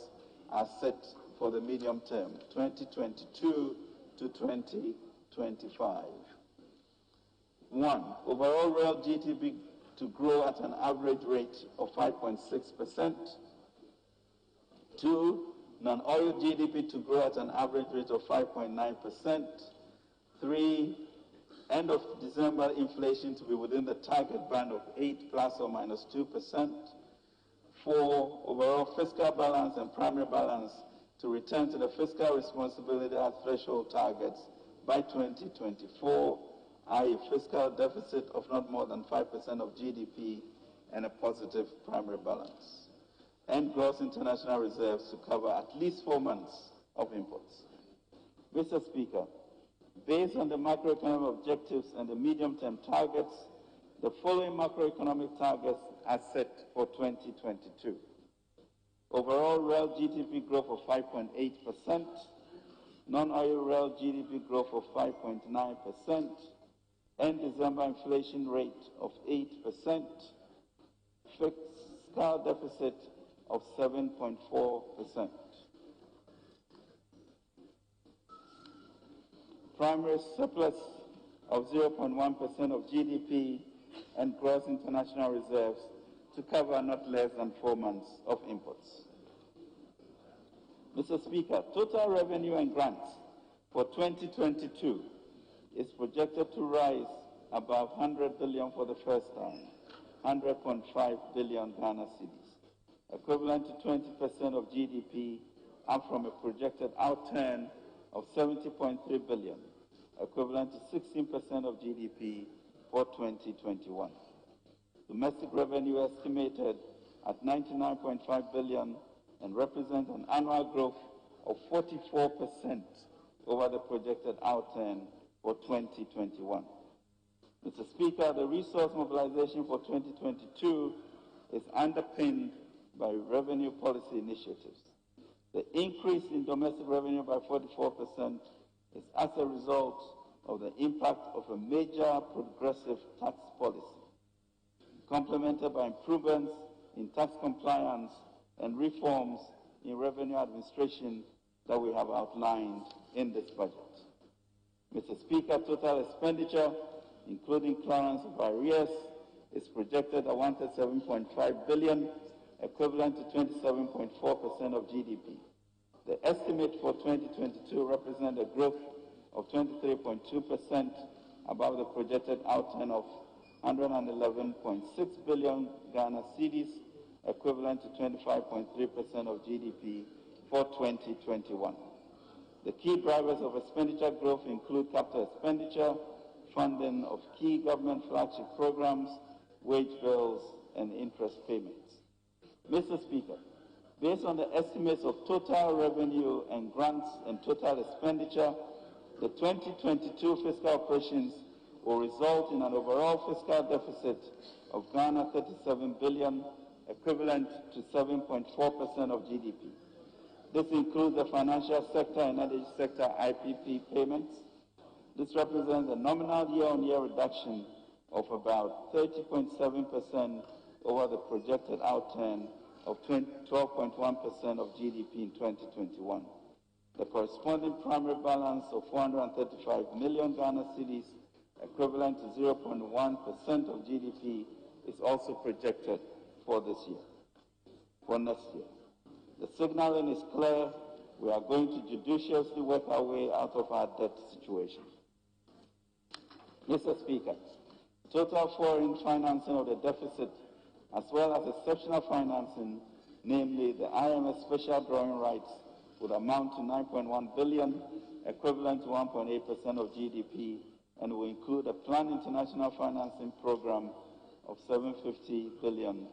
are set for the medium term, 2022 to 2025. 1, overall real GDP to grow at an average rate of 5.6%. 2, non-oil GDP to grow at an average rate of 5.9%. 3, end of December inflation to be within the target band of 8 plus or minus 2%. 4, overall fiscal balance and primary balance to return to the fiscal responsibility threshold targets by 2024, i.e. fiscal deficit of not more than 5% of GDP and a positive primary balance. And gross international reserves to cover at least 4 months of imports. Mr. Speaker, based on the macroeconomic objectives and the medium-term targets, the following macroeconomic targets are set for 2022. Overall real GDP growth of 5.8%, non-oil real GDP growth of 5.9%, end December inflation rate of 8%, fiscal deficit of 7.4%. Primary surplus of 0.1% of GDP and gross international reserves to cover not less than 4 months of imports. Mr. Speaker, total revenue and grants for 2022 is projected to rise above 100 billion for the first time, 100.5 billion Ghana cedis, equivalent to 20% of GDP, up from a projected outturn of 70.3 billion, equivalent to 16% of GDP for 2021. Domestic revenue estimated at 99.5 billion and represents an annual growth of 44% over the projected outturn for 2021. Mr. Speaker, the resource mobilization for 2022 is underpinned by revenue policy initiatives. The increase in domestic revenue by 44% is as a result of the impact of a major progressive tax policy, complemented by improvements in tax compliance and reforms in revenue administration that we have outlined in this budget. Mr. Speaker, total expenditure, including clearance of arrears, is projected at 137.5 billion, equivalent to 27.4% of GDP. The estimate for 2022 represents a growth of 23.2% above the projected outturn of 111.6 billion Ghana cedis, equivalent to 25.3% of GDP for 2021. The key drivers of expenditure growth include capital expenditure, funding of key government flagship programs, wage bills, and interest payments. Mr. Speaker, based on the estimates of total revenue and grants and total expenditure, the 2022 fiscal operations will result in an overall fiscal deficit of Ghana 37 billion, equivalent to 7.4% of GDP. This includes the financial sector and energy sector IPP payments, This represents a nominal year-on-year reduction of about 30.7% over the projected outturn of 12.1% of GDP in 2021. The corresponding primary balance of 435 million Ghana cedis, equivalent to 0.1% of GDP, is also projected for this year, for next year. The signaling is clear. We are going to judiciously work our way out of our debt situation. Mr. Speaker, total foreign financing of the deficit, as well as exceptional financing, namely the IMF special drawing rights, would amount to 9.1 billion, equivalent to 1.8% of GDP, and will include a planned international financing program of 750 billion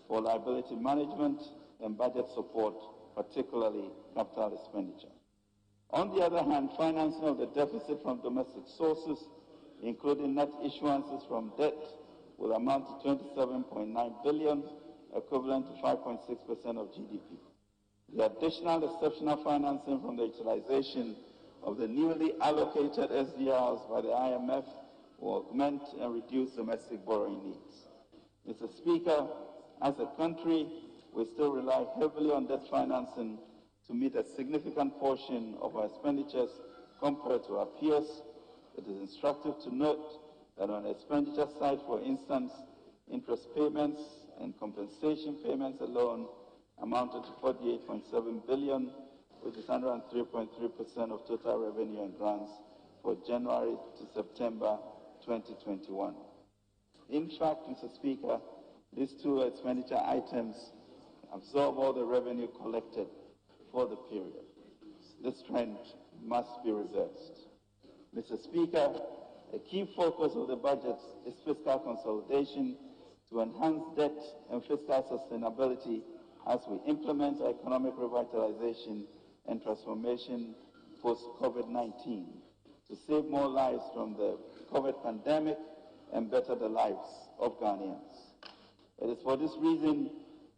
for liability management and budget support, particularly capital expenditure. On the other hand, financing of the deficit from domestic sources, including net issuances from debt, will amount to 27.9 billion, equivalent to 5.6% of GDP. The additional exceptional financing from the utilization of the newly allocated SDRs by the IMF will augment and reduce domestic borrowing needs. Mr. Speaker, as a country, we still rely heavily on debt financing to meet a significant portion of our expenditures compared to our peers. It is instructive to note that on the expenditure side, for instance, interest payments and compensation payments alone amounted to 48.7 billion, which is 103.3% of total revenue and grants for January to September 2021. In fact, Mr. Speaker, these two expenditure items absorb all the revenue collected for the period. This trend must be reversed. Mr. Speaker, a key focus of the budget is fiscal consolidation to enhance debt and fiscal sustainability as we implement our economic revitalization and transformation post-COVID-19 to save more lives from the COVID pandemic and better the lives of Ghanaians. It is for this reason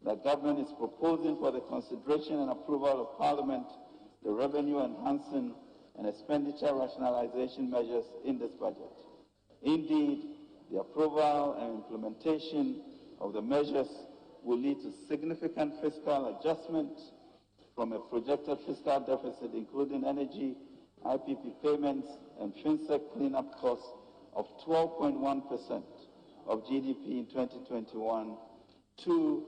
that government is proposing for the consideration and approval of Parliament the revenue-enhancing and expenditure rationalization measures in this budget. Indeed, the approval and implementation of the measures will lead to significant fiscal adjustment from a projected fiscal deficit, including energy, IPP payments, and FinSec cleanup costs of 12.1% of GDP in 2021 to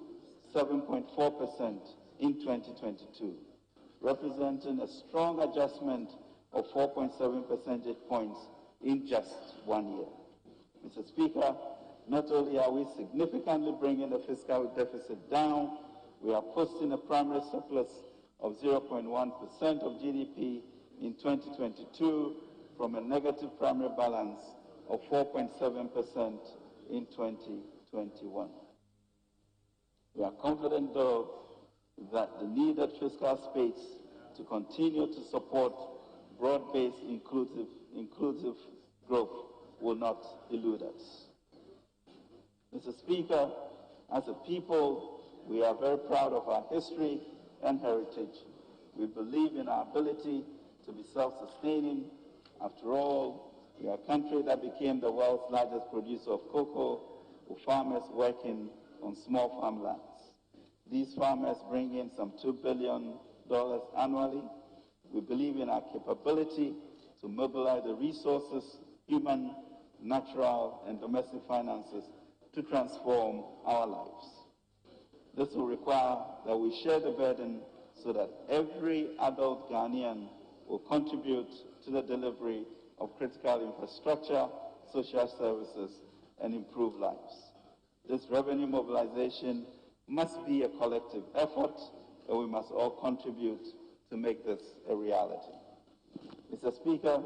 7.4% in 2022, representing a strong adjustment of 4.7 percentage points in just 1 year. Mr. Speaker, not only are we significantly bringing the fiscal deficit down, we are posting a primary surplus of 0.1% of GDP in 2022 from a negative primary balance of 4.7% in 2021. We are confident, though, that the needed fiscal space to continue to support broad-based inclusive growth will not elude us. Mr. Speaker, as a people, we are very proud of our history and heritage. We believe in our ability to be self-sustaining. After all, we are a country that became the world's largest producer of cocoa, with farmers working on small farmlands. These farmers bring in some $2 billion annually. We believe in our capability to mobilize the resources, human, natural, and domestic finances to transform our lives. This will require that we share the burden so that every adult Ghanaian will contribute to the delivery of critical infrastructure, social services, and improved lives. This revenue mobilization must be a collective effort, and we must all contribute to make this a reality. Mr. Speaker,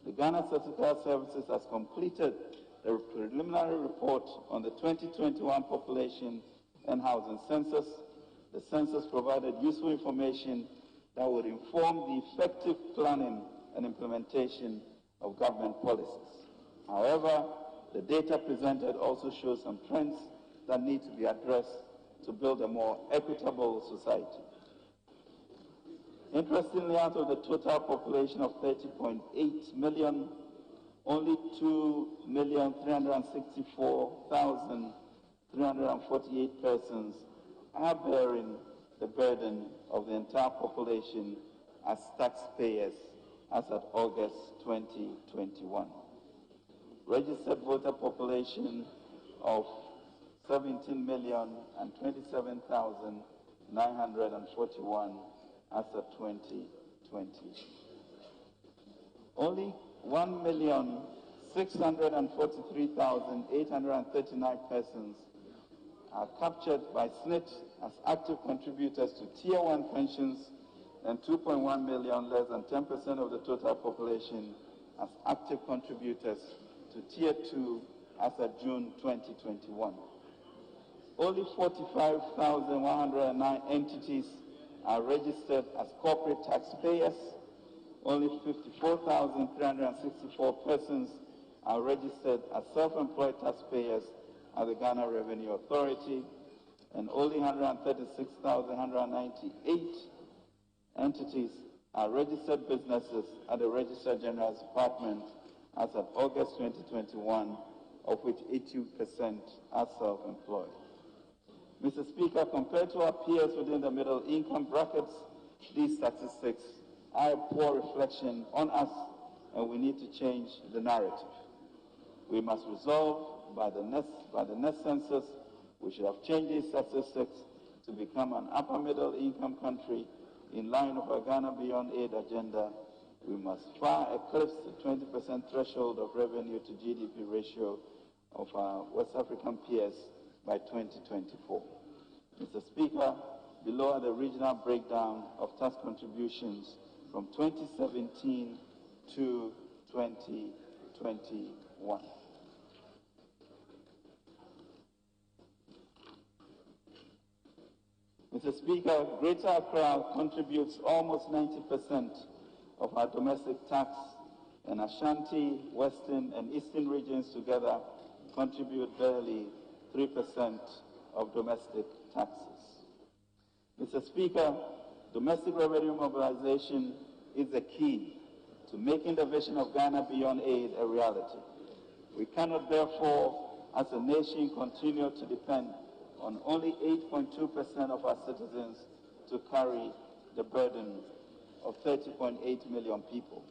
the Ghana Statistical Services has completed a preliminary report on the 2021 population and housing census. The census provided useful information that would inform the effective planning and implementation of government policies. However, the data presented also shows some trends that need to be addressed to build a more equitable society. Interestingly, out of the total population of 30.8 million, only 2,364,348 persons are bearing the burden of the entire population as taxpayers as at August 2021. Registered voter population of 17,027,941 as of 2020. Only 1,643,839 persons are captured by SNIT as active contributors to Tier 1 pensions, and 2.1 million, less than 10% of the total population, as active contributors to Tier 2 as of June 2021. Only 45,109 entities are registered as corporate taxpayers. Only 54,364 persons are registered as self-employed taxpayers at the Ghana Revenue Authority, and only 136,198 entities are registered businesses at the Registrar General's Department as of August 2021, of which 80% are self-employed. Mr. Speaker, compared to our peers within the middle income brackets, these statistics are a poor reflection on us, and we need to change the narrative. We must resolve by the next census, we should have changed these statistics to become an upper middle income country in line with our Ghana Beyond Aid agenda. We must far eclipse the 20% threshold of revenue to GDP ratio of our West African peers by 2024. Mr. Speaker, below are the regional breakdown of tax contributions from 2017 to 2021. Mr. Speaker, Greater Accra contributes almost 90% of our domestic tax, and Ashanti, Western, and Eastern regions together contribute barely 3% of domestic taxes. Mr. Speaker, domestic revenue mobilization is the key to making the vision of Ghana Beyond Aid a reality. We cannot, therefore, as a nation, continue to depend on only 8.2% of our citizens to carry the burden of 30.8 million people.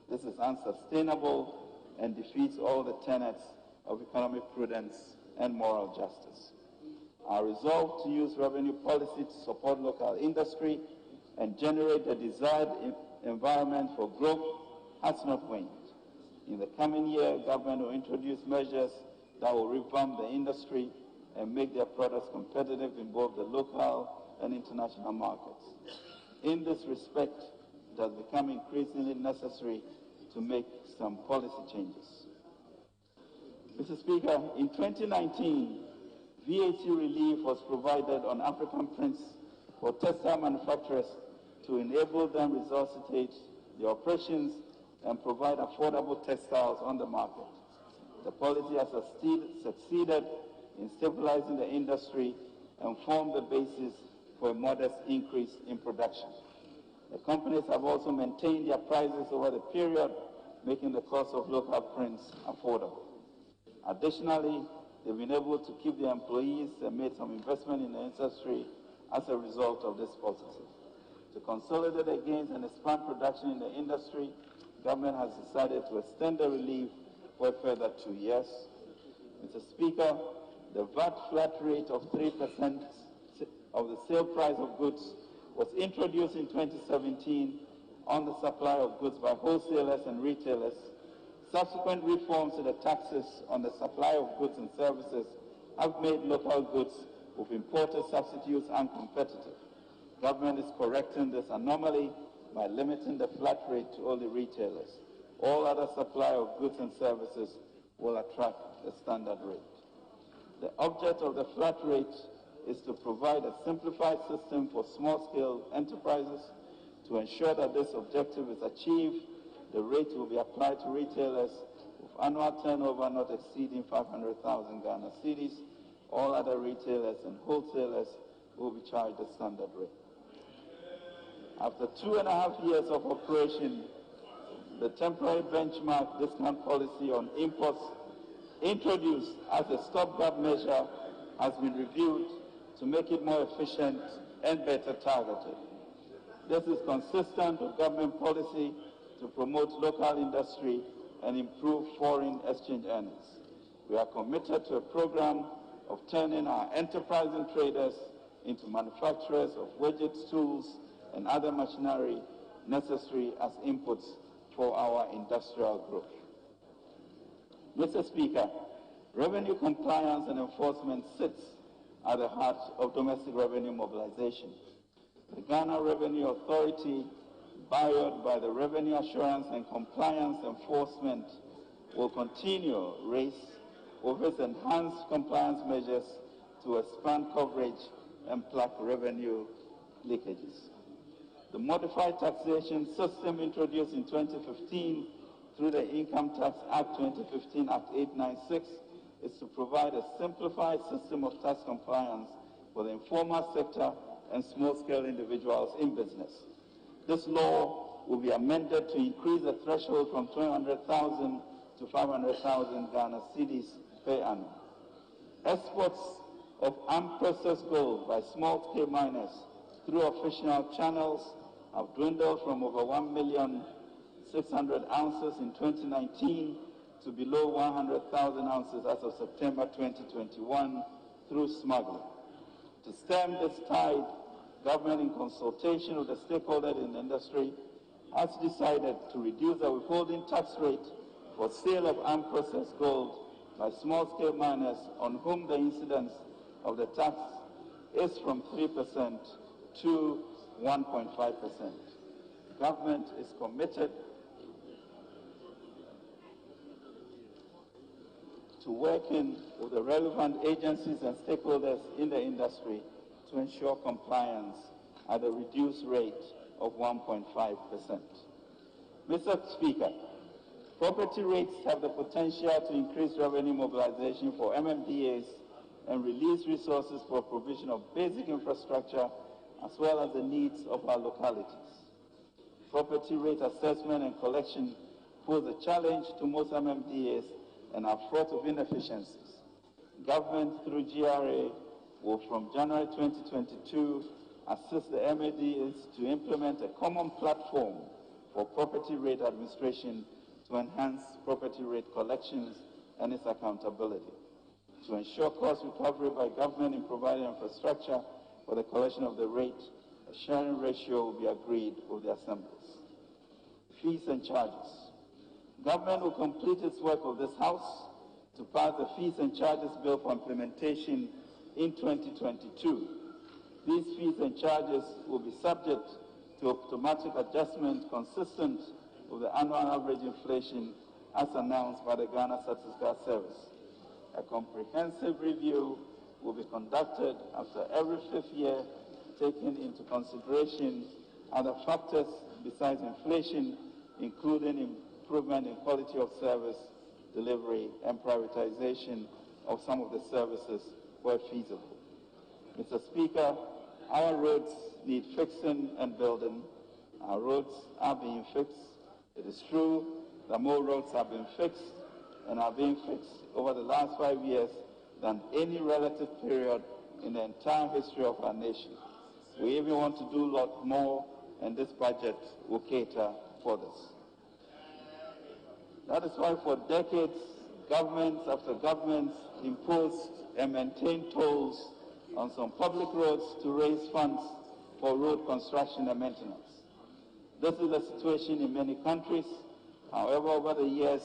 This is unsustainable and defeats all the tenets of economic prudence and moral justice. Our resolve to use revenue policy to support local industry and generate the desired environment for growth has not waned. In the coming year, government will introduce measures that will revamp the industry and make their products competitive in both the local and international markets. In this respect, it has become increasingly necessary to make some policy changes. Mr. Speaker, in 2019, VAT relief was provided on African prints for textile manufacturers to enable them resuscitate their operations and provide affordable textiles on the market. The policy has succeeded in stabilizing the industry and formed the basis for a modest increase in production. The companies have also maintained their prices over the period, making the cost of local prints affordable. Additionally, they've been able to keep their employees and made some investment in the industry as a result of this policy. To consolidate the gains and expand production in the industry, government has decided to extend the relief for a further 2 years. Mr. Speaker, the VAT flat rate of 3% of the sale price of goods was introduced in 2017 on the supply of goods by wholesalers and retailers. Subsequent reforms to the taxes on the supply of goods and services have made local goods with imported substitutes uncompetitive. Government is correcting this anomaly by limiting the flat rate to only retailers. All other supply of goods and services will attract the standard rate. The object of the flat rate is to provide a simplified system for small-scale enterprises. To ensure that this objective is achieved, the rate will be applied to retailers with annual turnover not exceeding 500,000 Ghana cedis. All other retailers and wholesalers will be charged the standard rate. After 2.5 years of operation, the temporary benchmark discount policy on imports introduced as a stopgap measure has been reviewed to make it more efficient and better targeted. This is consistent with government policy to promote local industry and improve foreign exchange earnings. We are committed to a program of turning our enterprising traders into manufacturers of widgets, tools, and other machinery necessary as inputs for our industrial growth. Mr. Speaker, revenue compliance and enforcement sits at the heart of domestic revenue mobilization. The Ghana Revenue Authority, buoyed by the Revenue Assurance and Compliance Enforcement, will continue race with its enhanced compliance measures to expand coverage and plug revenue leakages. The modified taxation system introduced in 2015 through the Income Tax Act 2015, Act 896, is to provide a simplified system of tax compliance for the informal sector and small-scale individuals in business. This law will be amended to increase the threshold from 200,000 to 500,000 Ghana cedis per annum. Exports of unprocessed gold by small-scale miners through official channels have dwindled from over 1,600,000 ounces in 2019 to below 100,000 ounces as of September 2021 through smuggling. To stem this tide, government, in consultation with the stakeholders in the industry, has decided to reduce the withholding tax rate for sale of unprocessed gold by small-scale miners on whom the incidence of the tax is from 3% to 1.5%. Government is committed to working with the relevant agencies and stakeholders in the industry to ensure compliance at a reduced rate of 1.5%. Mr. Speaker, property rates have the potential to increase revenue mobilization for MMDAs and release resources for provision of basic infrastructure as well as the needs of our localities. Property rate assessment and collection pose a challenge to most MMDAs and are fraught with inefficiencies. Government, through GRA, will from January 2022 assist the MMDAs to implement a common platform for property rate administration to enhance property rate collections and its accountability. To ensure cost recovery by government in providing infrastructure for the collection of the rate, a sharing ratio will be agreed with the assemblies. Fees and charges. Government will complete its work of this House to pass the fees and charges bill for implementation in 2022. These fees and charges will be subject to automatic adjustment consistent with the annual average inflation as announced by the Ghana Statistical Service. A comprehensive review will be conducted after every 5th year, taking into consideration other factors besides inflation, including improvement in quality of service, delivery, and prioritization of some of the services where feasible. Mr. Speaker, our roads need fixing and building. Our roads are being fixed. It is true that more roads have been fixed and are being fixed over the last 5 years than any relative period in the entire history of our nation. We even want to do a lot more, and this budget will cater for this. That is why for decades, governments after governments imposed and maintained tolls on some public roads to raise funds for road construction and maintenance. This is the situation in many countries. However, over the years,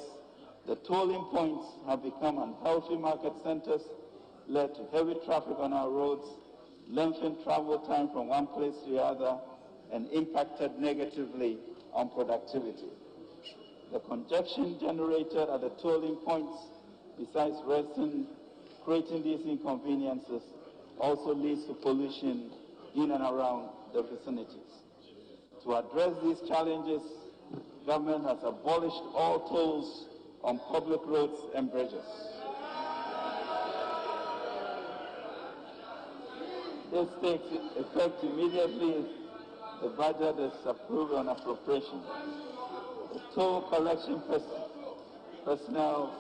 the tolling points have become unhealthy market centers, led to heavy traffic on our roads, lengthened travel time from one place to the other, and impacted negatively on productivity. The congestion generated at the tolling points, besides creating these inconveniences, also leads to pollution in and around the vicinities. To address these challenges, government has abolished all tolls on public roads and bridges. This takes effect immediately the budget is approved on appropriation. The toll collection personnel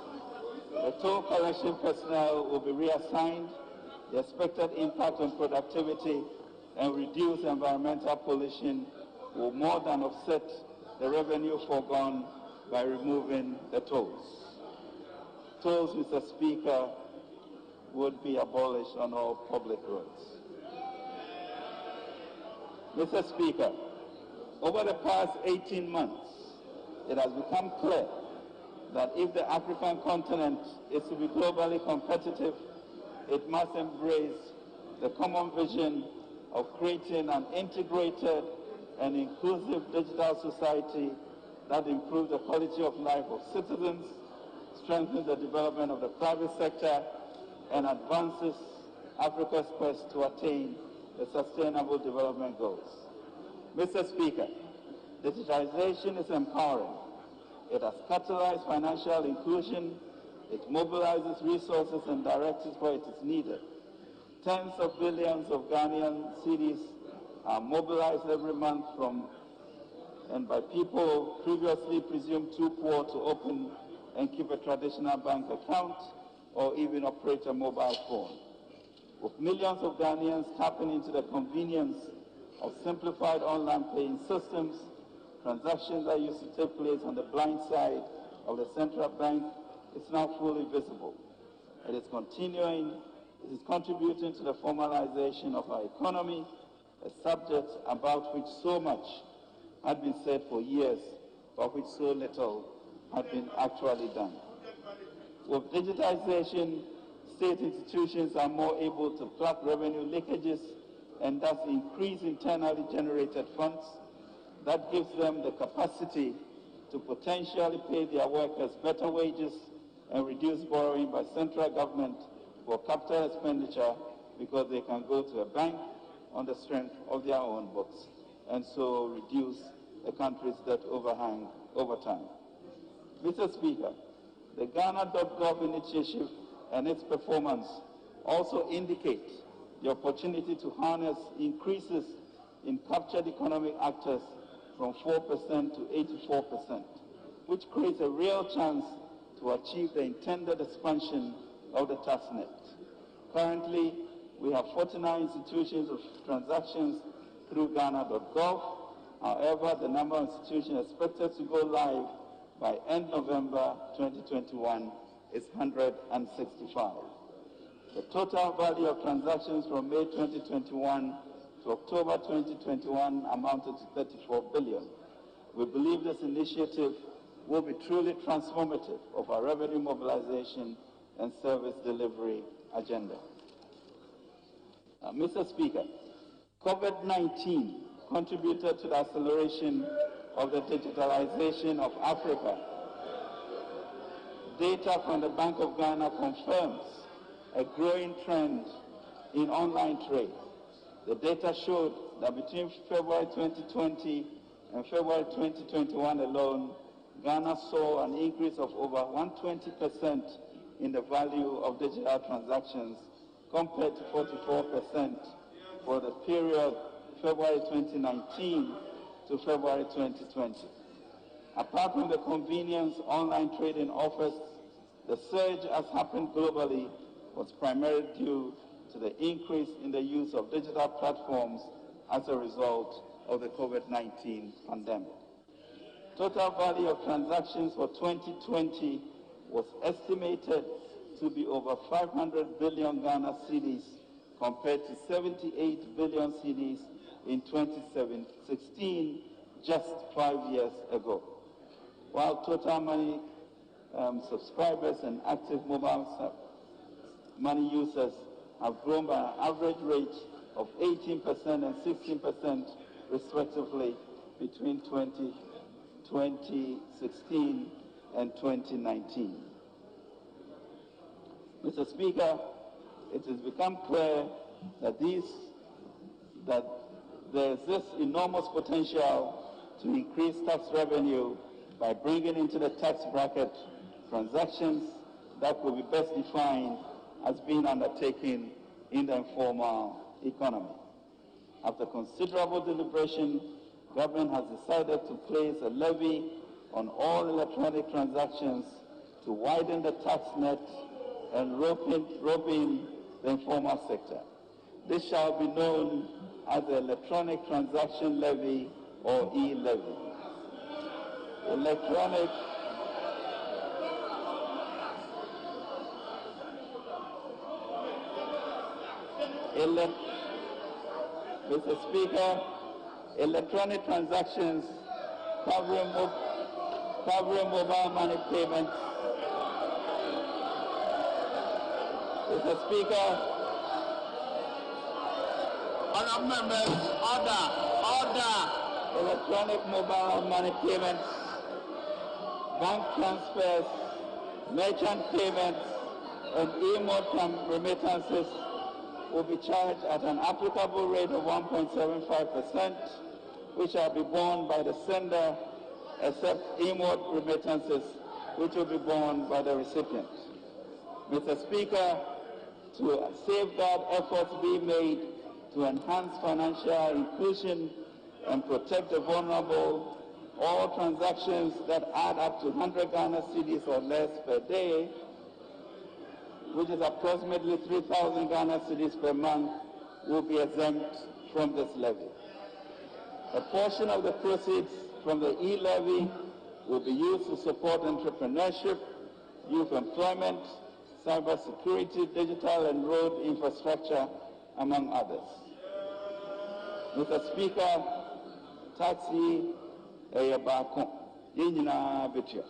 will be reassigned. The expected impact on productivity and reduce environmental pollution will more than offset the revenue foregone by removing the tolls. Tolls, Mr. Speaker, would be abolished on all public roads. Mr. Speaker, over the past 18 months, it has become clear that if the African continent is to be globally competitive, it must embrace the common vision of creating an integrated and inclusive digital society that improves the quality of life of citizens, strengthens the development of the private sector, and advances Africa's quest to attain the Sustainable Development Goals. Mr. Speaker, digitization is empowering. It has catalyzed financial inclusion. It mobilizes resources and directs it where it is needed. Tens of billions of Ghanaian cedis are mobilized every month by people previously presumed too poor to open and keep a traditional bank account or even operate a mobile phone. With millions of Ghanaians tapping into the convenience of simplified online paying systems, transactions that used to take place on the blind side of the central bank is now fully visible. It is contributing to the formalization of our economy, a subject about which so much had been said for years, but which so little had been actually done. With digitization, state institutions are more able to plug revenue leakages and thus increase internally generated funds. That gives them the capacity to potentially pay their workers better wages and reduce borrowing by central government for capital expenditure because they can go to a bank on the strength of their own books and so reduce the country's debt overhang over time. Mr. Speaker, the Ghana.gov initiative and its performance also indicate the opportunity to harness increases in captured economic actors from 4% to 84%, which creates a real chance to achieve the intended expansion of the tax net. Currently, we have 49 institutions of transactions through Ghana.gov. However, the number of institutions expected to go live by end November 2021 is 165. The total value of transactions from May 2021 to October 2021 amounted to 34 billion. We believe this initiative will be truly transformative of our revenue mobilization and service delivery agenda. Mr. Speaker, COVID-19 contributed to the acceleration of the digitalization of Africa. Data from the Bank of Ghana confirms a growing trend in online trade. The data showed that between February 2020 and February 2021 alone, Ghana saw an increase of over 120% in the value of digital transactions compared to 44% for the period February 2019 to February 2020. Apart from the convenience online trading offers, the surge has happened globally was primarily due to the increase in the use of digital platforms as a result of the COVID-19 pandemic. Total value of transactions for 2020 was estimated to be over 500 billion Ghana cedis compared to 78 billion cedis in 2016, just 5 years ago. While total money subscribers and active mobile money users have grown by an average rate of 18% and 16% respectively between 2016 and 2019. Mr. Speaker, it has become clear that there is this enormous potential to increase tax revenue by bringing into the tax bracket transactions that could be best defined as being undertaken in the informal economy. After considerable deliberation, government has decided to place a levy on all electronic transactions to widen the tax net and rope in the informal sector. This shall be known as the Electronic Transaction Levy or e-levy. Mr. Speaker, electronic transactions covering mobile money payments. Mr. Speaker, honourable members, order. Electronic mobile money payments, bank transfers, merchant payments, and e-mode remittances will be charged at an applicable rate of 1.75%, which shall be borne by the sender, except e-mode remittances, which will be borne by the recipient. Mr. Speaker, to safeguard efforts be made to enhance financial inclusion and protect the vulnerable, all transactions that add up to 100 Ghana cedis or less per day, which is approximately 3,000 Ghana cedis per month, will be exempt from this levy. A portion of the proceeds from the e-levy will be used to support entrepreneurship, youth employment, cybersecurity, digital and road infrastructure, among others. Mr. Speaker, taxi eyabako yinyina betia.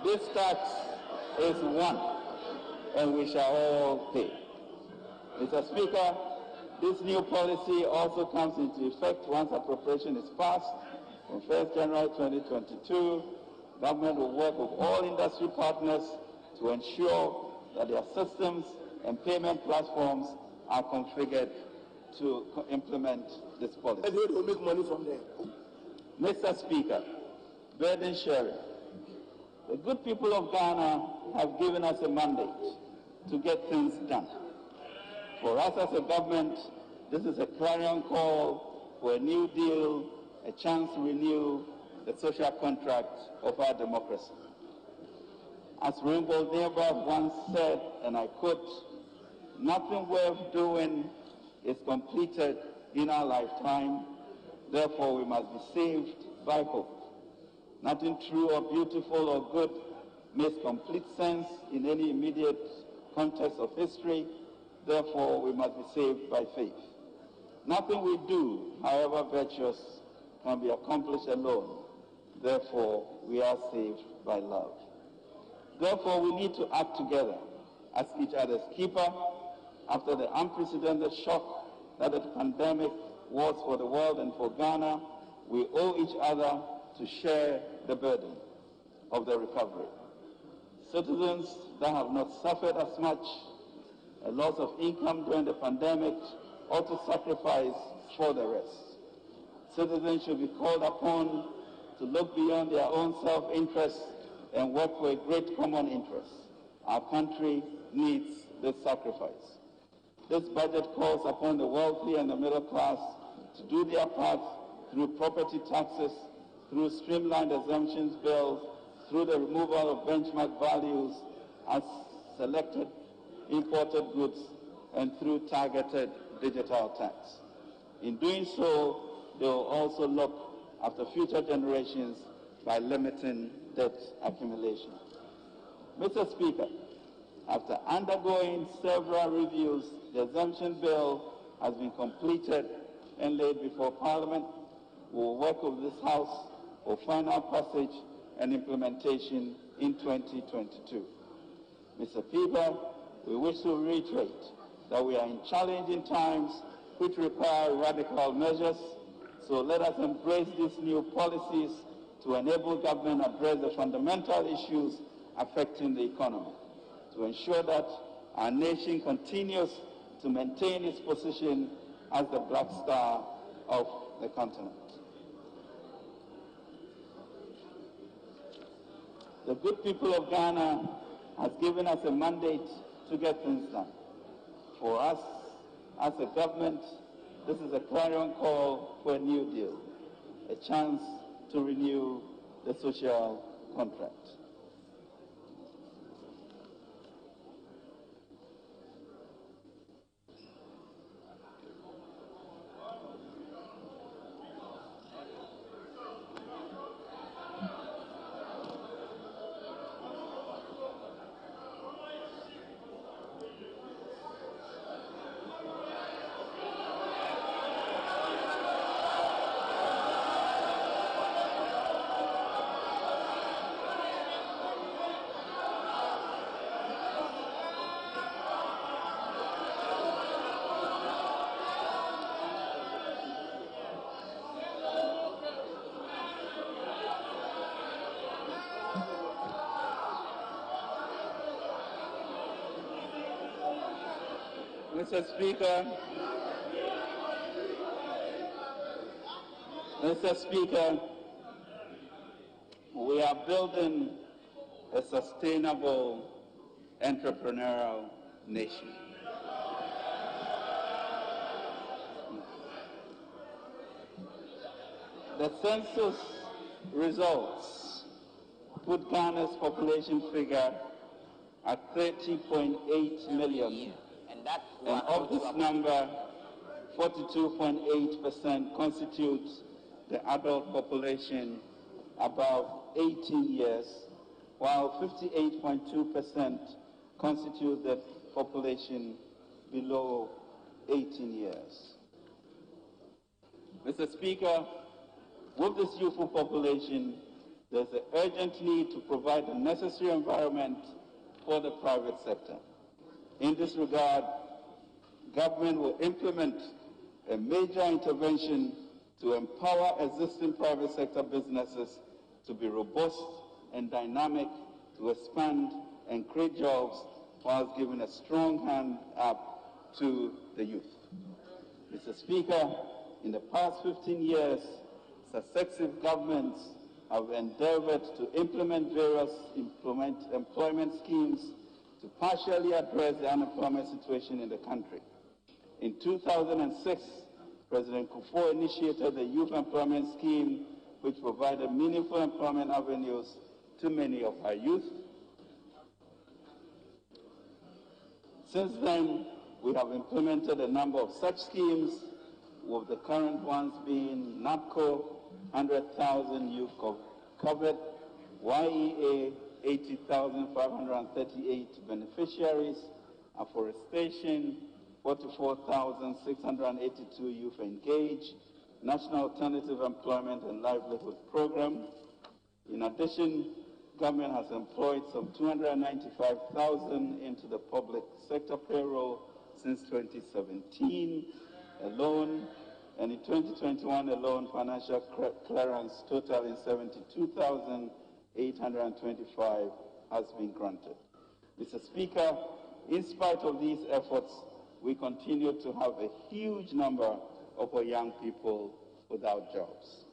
This tax is one, and we shall all pay. Mr. Speaker, this new policy also comes into effect once appropriation is passed on 1st January 2022. Government will work with all industry partners to ensure that their systems and payment platforms are configured to implement this policy. And they will make money from there. Mr. Speaker, burden sharing. The good people of Ghana have given us a mandate to get things done. For us as a government, this is a clarion call for a new deal, a chance to renew the social contract of our democracy. As Rainbow Neighbor once said, and I quote, "Nothing worth doing is completed in our lifetime, therefore we must be saved by hope. Nothing true or beautiful or good makes complete sense in any immediate context of history, therefore we must be saved by faith. Nothing we do, however virtuous, can be accomplished alone, therefore we are saved by love. Therefore we need to act together as each other's keeper after the unprecedented shock that the pandemic was for the world and for Ghana. We owe each other to share the burden of the recovery. Citizens that have not suffered as much a loss of income during the pandemic ought to sacrifice for the rest. Citizens should be called upon to look beyond their own self-interest and work for a great common interest. Our country needs this sacrifice. This budget calls upon the wealthy and the middle class to do their part through property taxes, through streamlined exemptions bills, through the removal of benchmark values as selected imported goods, and through targeted digital tax. In doing so, they will also look after future generations by limiting debt accumulation. Mr. Speaker, after undergoing several reviews, the exemption bill has been completed and laid before Parliament. We will work with this House for final passage and implementation in 2022. Mr. Speaker, we wish to reiterate that we are in challenging times which require radical measures, so let us embrace these new policies to enable government to address the fundamental issues affecting the economy, to ensure that our nation continues to maintain its position as the black star of the continent. The good people of Ghana has given us a mandate to get things done. For us As a government, this is a clarion call for a new deal, a chance to renew the social contract. Mr. Speaker, we are building a sustainable entrepreneurial nation. The census results put Ghana's population figure at 30.8 million. And of this number, 42.8% constitutes the adult population above 18 years, while 58.2% constitute the population below 18 years. Mr. Speaker, with this youthful population, there's an urgent need to provide the necessary environment for the private sector. In this regard, government will implement a major intervention to empower existing private sector businesses to be robust and dynamic, to expand and create jobs, whilst giving a strong hand up to the youth. Mr. Speaker, in the past 15 years, successive governments have endeavored to implement various employment schemes to partially address the unemployment situation in the country. In 2006, President Kufuor initiated the Youth Employment Scheme, which provided meaningful employment avenues to many of our youth. Since then, we have implemented a number of such schemes, with the current ones being NAPCO, 100,000 youth covered, YEA, 80,538 beneficiaries, afforestation, 44,682 youth engaged, National Alternative Employment and Livelihood Program. In addition, government has employed some 295,000 into the public sector payroll since 2017 alone, and in 2021 alone, financial clearance totaling 72,825 has been granted. Mr. Speaker, in spite of these efforts, we continue to have a huge number of our young people without jobs.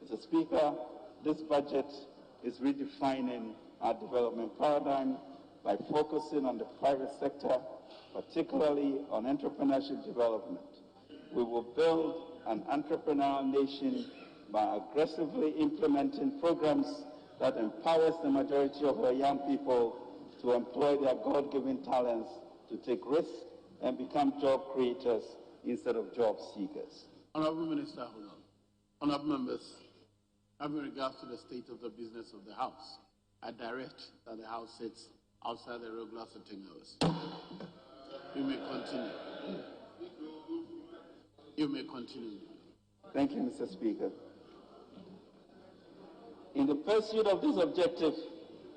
Mr. Speaker, this budget is redefining our development paradigm by focusing on the private sector, particularly on entrepreneurship development. We will build an entrepreneurial nation by aggressively implementing programs that empowers the majority of our young people to employ their God-given talents, to take risks and become job creators instead of job seekers. Honorable Minister, hold on. Honorable members, having regards to the state of the business of the House, I direct that the House sits outside the regular sitting hours. You may continue. You may continue. Thank you, Mr. Speaker. In the pursuit of this objective,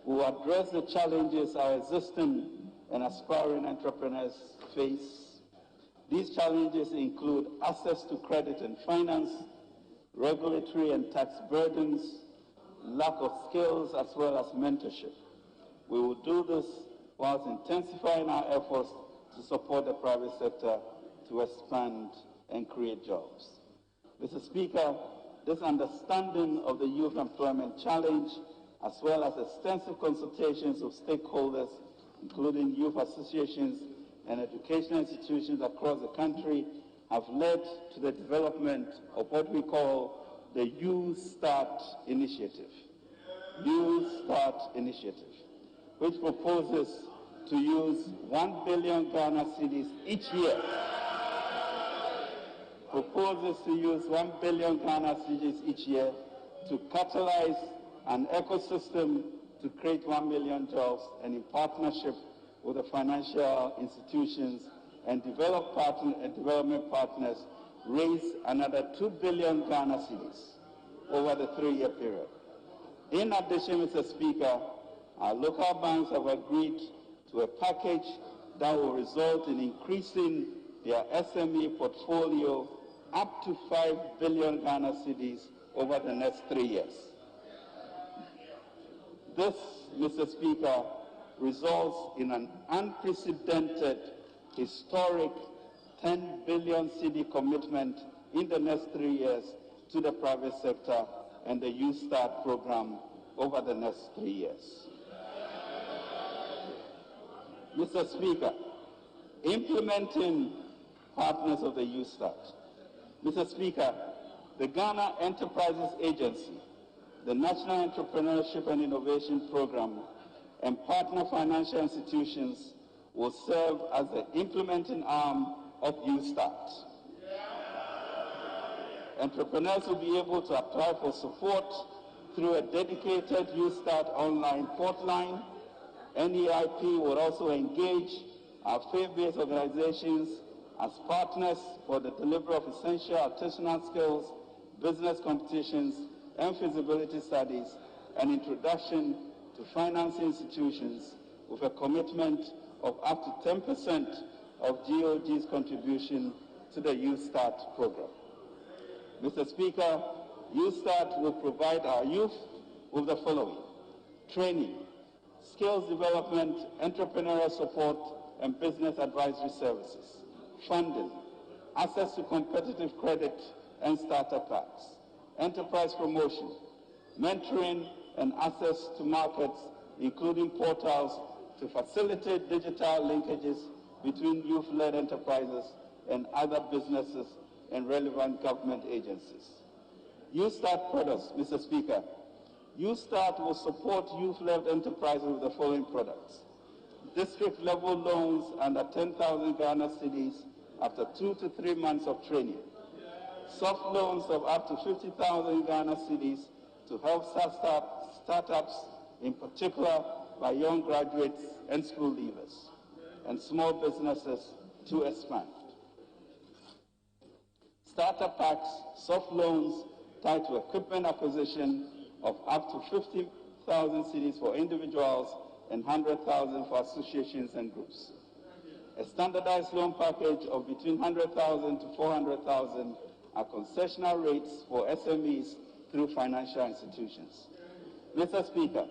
we will address the challenges our existing and aspiring entrepreneurs face. These challenges include access to credit and finance, regulatory and tax burdens, lack of skills, as well as mentorship. We will do this whilst intensifying our efforts to support the private sector to expand and create jobs. Mr. Speaker, this understanding of the youth employment challenge, as well as extensive consultations of stakeholders, including youth associations and educational institutions across the country have led to the development of what we call the You Start Initiative. You Start Initiative, which proposes to use 1 billion Ghana cedis each year. Proposes to use 1 billion Ghana cedis each year to catalyze an ecosystem to create 1 million jobs, and in partnership with the financial institutions and development partners, raise another 2 billion Ghana cedis over the 3-year period. In addition, Mr. Speaker, our local banks have agreed to a package that will result in increasing their SME portfolio up to 5 billion Ghana cedis over the next 3 years. This, Mr. Speaker, results in an unprecedented, historic 10 billion cedi commitment in the next 3 years to the private sector and the You Start program over the next 3 years. Mr. Speaker, implementing partners of the You Start. Mr. Speaker, the Ghana Enterprises Agency, the National Entrepreneurship and Innovation Program, and partner financial institutions will serve as the implementing arm of You Start. Entrepreneurs will be able to apply for support through a dedicated You Start online portal. NEIP will also engage our faith-based organizations as partners for the delivery of essential artisanal skills, business competitions, and feasibility studies, and introduction to financing institutions with a commitment of up to 10% of GOG's contribution to the You Start program. Mr. Speaker, You Start will provide our youth with the following: training, skills development, entrepreneurial support, and business advisory services, funding, access to competitive credit and startup packs, enterprise promotion, mentoring, and access to markets, including portals to facilitate digital linkages between youth-led enterprises and other businesses and relevant government agencies. You Start products, Mr. Speaker. You Start will support youth-led enterprises with the following products: district-level loans under 10,000 Ghana cedis after 2 to 3 months of training, soft loans of up to 50,000 Ghana cedis to help startups, in particular by young graduates and school leavers, and small businesses to expand. Startup packs, soft loans tied to equipment acquisition of up to 50,000 cedis for individuals and 100,000 for associations and groups. A standardized loan package of between 100,000 to 400,000 at concessional rates for SMEs through financial institutions. Mr. Speaker,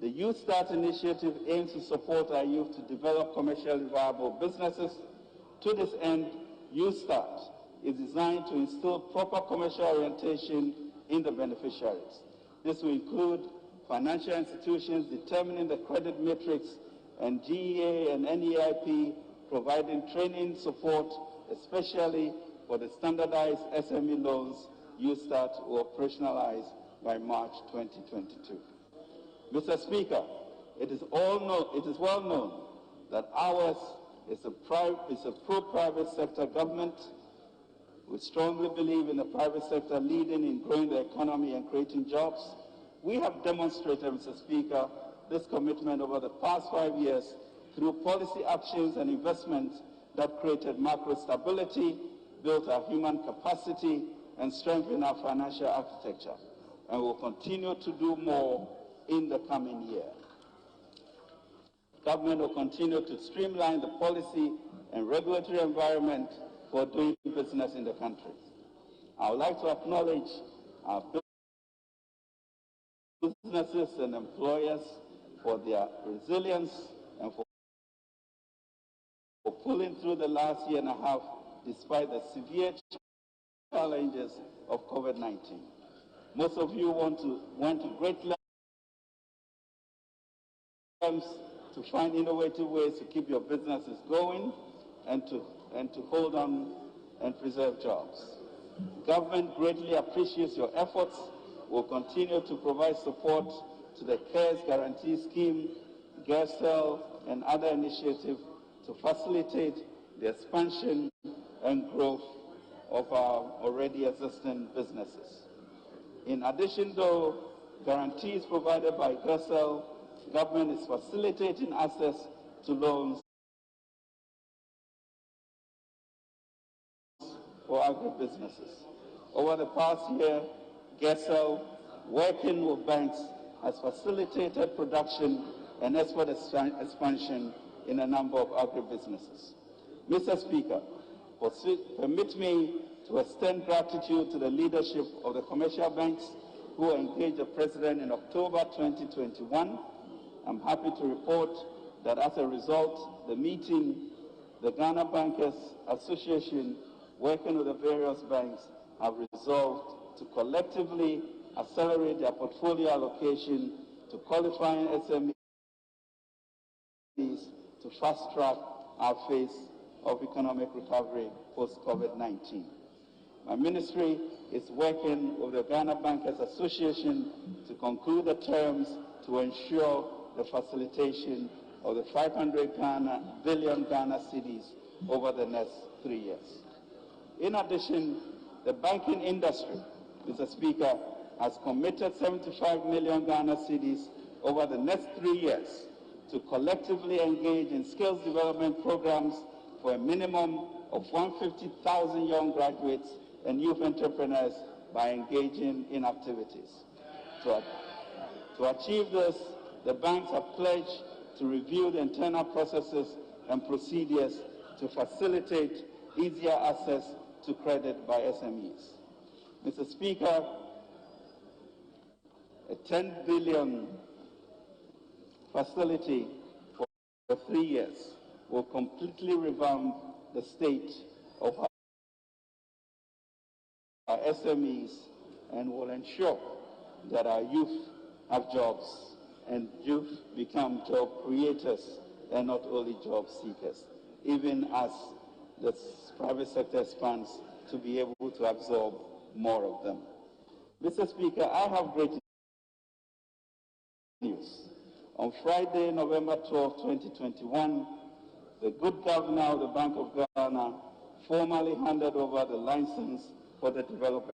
the You Start initiative aims to support our youth to develop commercially viable businesses. To this end, You Start is designed to instill proper commercial orientation in the beneficiaries. This will include financial institutions determining the credit matrix, and GEA and NEIP providing training support, especially for the standardized SME loans You Start will operationalize by March 2022. Mr. Speaker, it is well known that ours is a pro-private sector government. We strongly believe in the private sector leading in growing the economy and creating jobs. We have demonstrated, Mr. Speaker, this commitment over the past 5 years through policy actions and investments that created macro stability, built our human capacity, and strengthened our financial architecture, and will continue to do more in the coming year. Government will continue to streamline the policy and regulatory environment for doing business in the country. I would like to acknowledge our businesses and employers for their resilience and for pulling through the last year and a half despite the severe challenges of COVID-19. Most of you went to great lengths to find innovative ways to keep your businesses going, and to hold on and preserve jobs. Government greatly appreciates your efforts. We'll continue to provide support to the CARES Guarantee Scheme, GERSEL, and other initiatives to facilitate the expansion and growth of our already existing businesses. In addition, though, guarantees provided by GERSEL, government is facilitating access to loans for agribusinesses. Over the past year, GERSEL, working with banks, has facilitated production and export expansion in a number of agribusinesses. Mr. Speaker, permit me to extend gratitude to the leadership of the commercial banks who engaged the President in October 2021. I'm happy to report that as a result, the meeting, the Ghana Bankers Association, working with the various banks, have resolved to collectively accelerate their portfolio allocation to qualifying SMEs to fast-track our phase of economic recovery post-COVID-19. My ministry is working with the Ghana Bankers Association to conclude the terms to ensure the facilitation of the 500 billion Ghana cedis over the next 3 years. In addition, the banking industry, Mr. Speaker, has committed 75 million Ghana cedis over the next 3 years to collectively engage in skills development programs for a minimum of 150,000 young graduates and youth entrepreneurs by engaging in activities. To achieve this, the banks have pledged to review the internal processes and procedures to facilitate easier access to credit by SMEs. Mr. Speaker, a 10 billion facility for 3 years will completely revamp the state of our SMEs and will ensure that our youth have jobs and youth become job creators and not only job seekers, even as the private sector expands to be able to absorb more of them. Mr. Speaker, I have great news. On Friday, November 12, 2021, the good governor of the Bank of Ghana formally handed over the license for the Development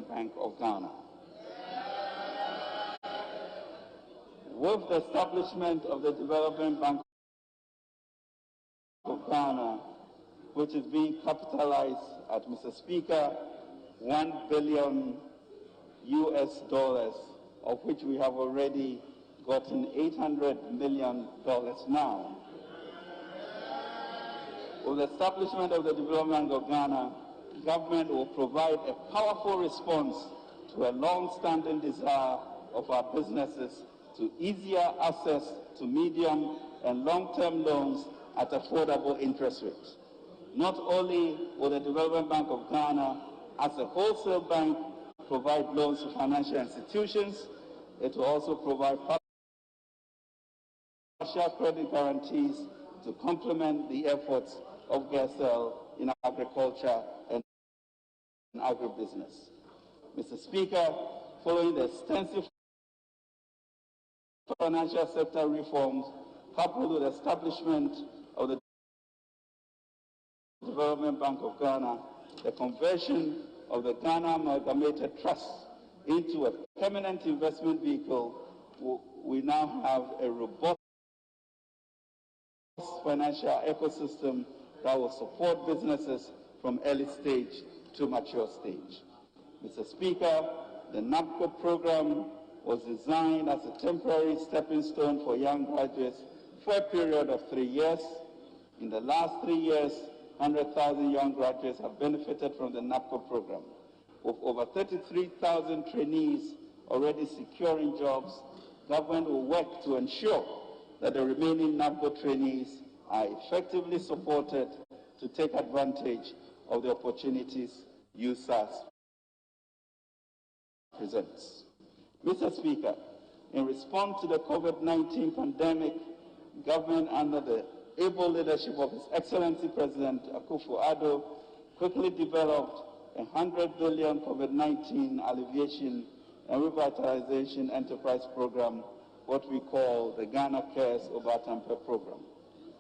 Bank of Ghana. With the establishment of the Development Bank of Ghana, which is being capitalized at, Mr. Speaker, $1 billion US, of which we have already gotten $800 million now. With the establishment of the Development Bank of Ghana, government will provide a powerful response to a long-standing desire of our businesses to easier access to medium and long-term loans at affordable interest rates. Not only will the Development Bank of Ghana, as a wholesale bank, provide loans to financial institutions, it will also provide partial credit guarantees to complement the efforts of GERSEL in agriculture and agribusiness. Mr. Speaker, following the extensive financial sector reforms, coupled with the establishment of the Development Bank of Ghana, the conversion of the Ghana Amalgamated Trust into a permanent investment vehicle, we now have a robust financial ecosystem that will support businesses from early stage to mature stage. Mr. Speaker, the NABCO program was designed as a temporary stepping stone for young graduates for a period of 3 years. In the last 3 years, 100,000 young graduates have benefited from the NABCO program. With over 33,000 trainees already securing jobs, government will work to ensure that the remaining NABCO trainees are effectively supported to take advantage of the opportunities USAS presents. Mr. Speaker, in response to the COVID-19 pandemic, government under the able leadership of His Excellency President Akufo-Addo, quickly developed a 100 billion COVID-19 alleviation and revitalization enterprise program, what we call the Ghana Cares Obatampe program.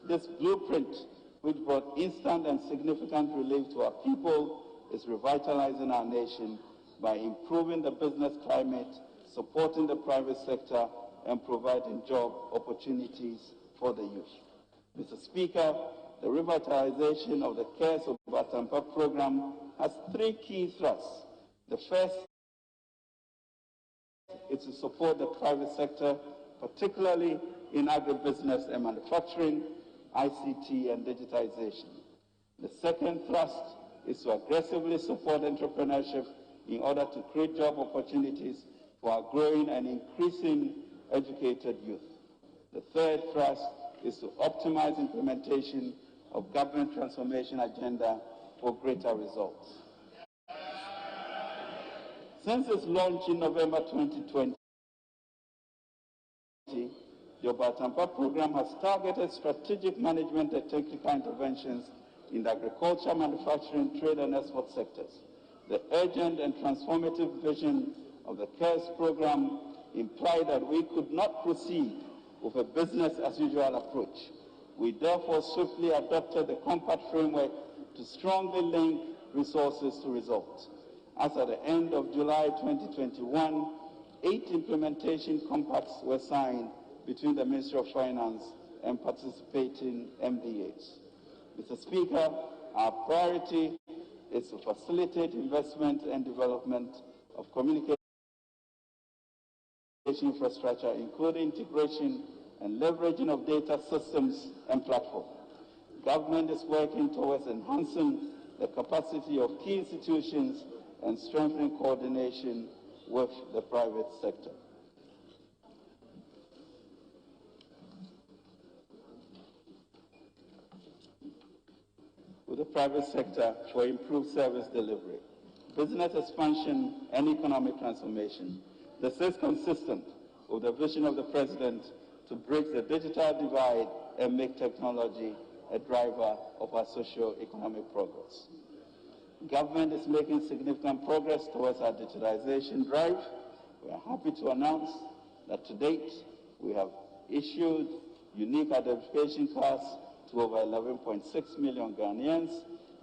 This blueprint, which brought instant and significant relief to our people, is revitalizing our nation by improving the business climate, supporting the private sector, and providing job opportunities for the youth. Mr. Speaker, the revitalization of the Cares Obatampe program has three key thrusts. The first is to support the private sector, particularly in agribusiness and manufacturing, ICT, and digitization. The second thrust is to aggressively support entrepreneurship in order to create job opportunities for our growing and increasing educated youth. The third thrust is to optimize implementation of government transformation agenda for greater results. Since its launch in November 2020, the Obatampe program has targeted strategic management and technical interventions in the agriculture, manufacturing, trade, and export sectors. The urgent and transformative vision of the CARES program implied that we could not proceed with a business-as-usual approach. We therefore swiftly adopted the compact framework to strongly link resources to results. As at the end of July 2021, 8 implementation compacts were signed between the Ministry of Finance and participating MDAs. Mr. Speaker, our priority is to facilitate investment and development of communication infrastructure, including integration and leveraging of data systems and platforms. Government is working towards enhancing the capacity of key institutions and strengthening coordination with the private sector. With the private sector for improved service delivery, business expansion, and economic transformation. This is consistent with the vision of the President to bridge the digital divide and make technology a driver of our socio-economic progress. Government is making significant progress towards our digitization drive. We are happy to announce that to date, we have issued unique identification cards to over 11.6 million Ghanaians.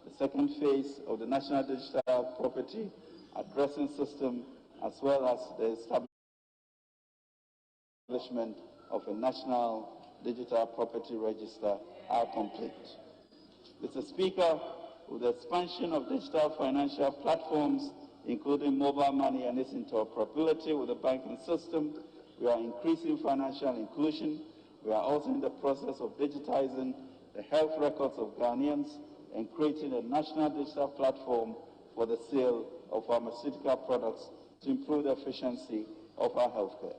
The second phase of the National Digital Property Addressing System, as well as the establishment of a National Digital Property Register, are complete. Mr. Speaker, with the expansion of digital financial platforms, including mobile money and its interoperability with the banking system, we are increasing financial inclusion. We are also in the process of digitizing the health records of Ghanaians and creating a national digital platform for the sale of pharmaceutical products to improve the efficiency of our healthcare.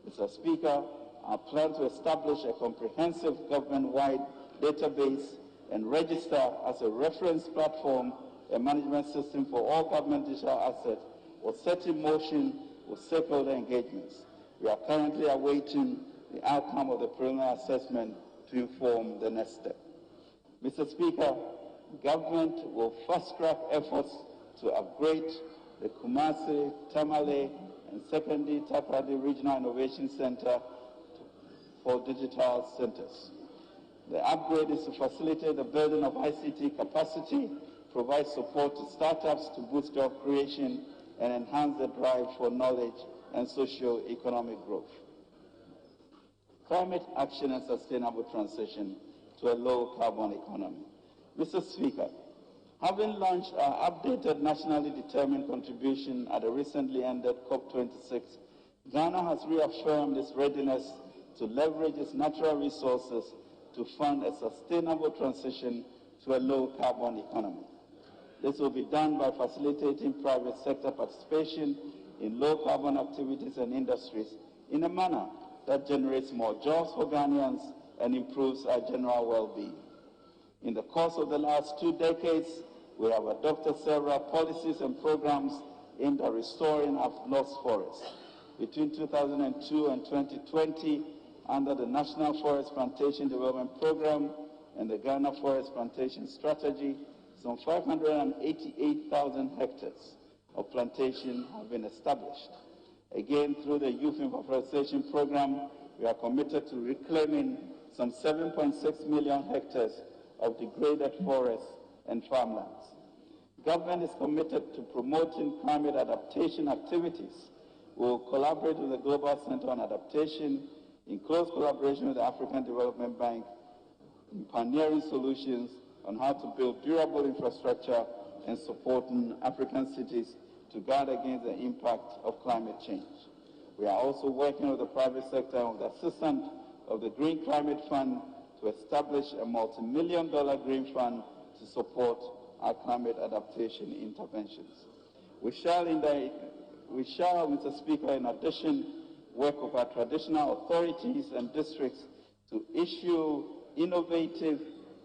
Mr. Speaker, I plan to establish a comprehensive government-wide database and register as a reference platform a management system for all government digital assets was set in motion with stakeholder engagements. We are currently awaiting the outcome of the preliminary assessment to inform the next step. Mr. Speaker, government will fast-track efforts to upgrade the Kumasi, Tamale, and secondly, Takoradi Regional Innovation Center for digital centers. The upgrade is to facilitate the building of ICT capacity, provide support to startups to boost job creation, and enhance the drive for knowledge and socio-economic growth. Climate action and sustainable transition to a low-carbon economy. Mr. Speaker, having launched our updated nationally determined contribution at the recently ended COP26, Ghana has reaffirmed its readiness to leverage its natural resources to fund a sustainable transition to a low-carbon economy. This will be done by facilitating private sector participation in low-carbon activities and industries in a manner that generates more jobs for Ghanaians and improves our general well-being. In the course of the last 2 decades, we have adopted several policies and programs aimed at restoring our lost forests. Between 2002 and 2020, under the National Forest Plantation Development Program and the Ghana Forest Plantation Strategy, some 588,000 hectares of plantation have been established. Again, through the Youth Reforestation Program, we are committed to reclaiming some 7.6 million hectares of degraded forests and farmlands. Government is committed to promoting climate adaptation activities. We will collaborate with the Global Center on Adaptation in close collaboration with the African Development Bank in pioneering solutions on how to build durable infrastructure and supporting African cities to guard against the impact of climate change. We are also working with the private sector with the assistance of the Green Climate Fund to establish a multi-million-dollar green fund to support our climate adaptation interventions. We shall, Mr. Speaker, in addition, work with our traditional authorities and districts to issue innovative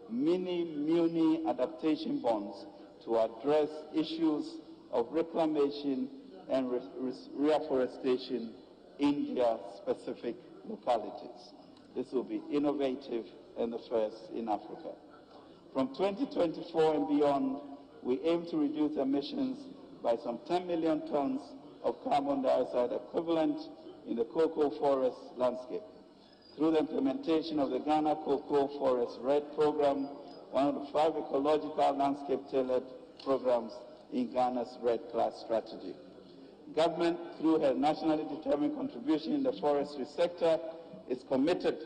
mini-muni adaptation bonds to address issues of reclamation and reforestation in their specific localities. This will be innovative and the first in Africa. From 2024 and beyond, we aim to reduce emissions by some 10 million tons of carbon dioxide equivalent in the cocoa forest landscape. Through the implementation of the Ghana Cocoa Forest RED program, one of the 5 ecological landscape-tailored programs in Ghana's RED Plus strategy. Government, through her nationally determined contribution in the forestry sector, is committed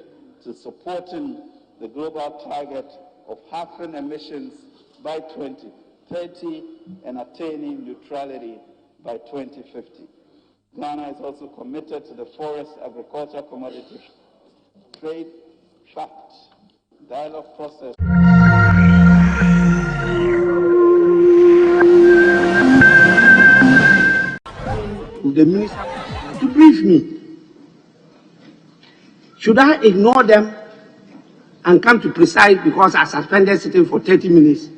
to supporting the global target of halving emissions by 2030 and attaining neutrality by 2050. Ghana is also committed to the Forest Agriculture Commodity Trade Tract dialogue process. The minister to brief me. Should I ignore them and come to preside because I suspended sitting for 30 minutes?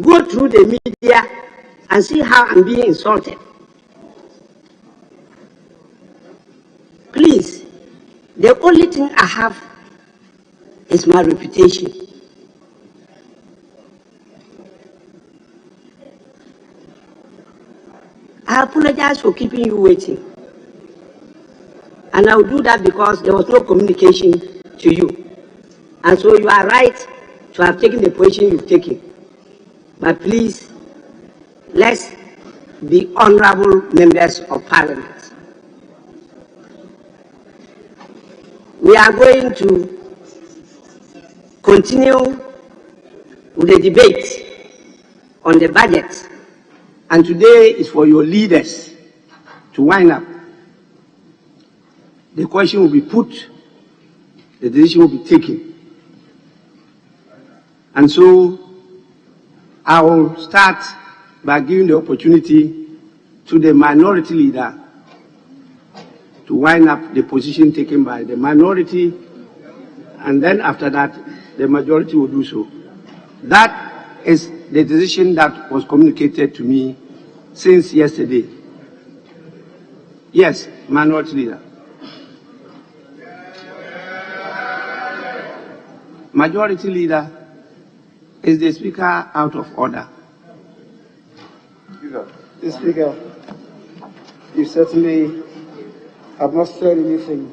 Go through the media and see how I'm being insulted. Please, the only thing I have is my reputation. I apologize for keeping you waiting. And I will do that because there was no communication to you. And so you are right to have taken the position you've taken. But please, let's be honorable members of Parliament. We are going to continue with the debate on the budget. And today is for your leaders to wind up. The question will be put, the decision will be taken. And so I will start by giving the opportunity to the minority leader to wind up the position taken by the minority, and then after that, the majority will do so. That is the decision that was communicated to me since yesterday. Yes, minority leader. Majority leader, is the speaker out of order? The Speaker, you certainly have not said anything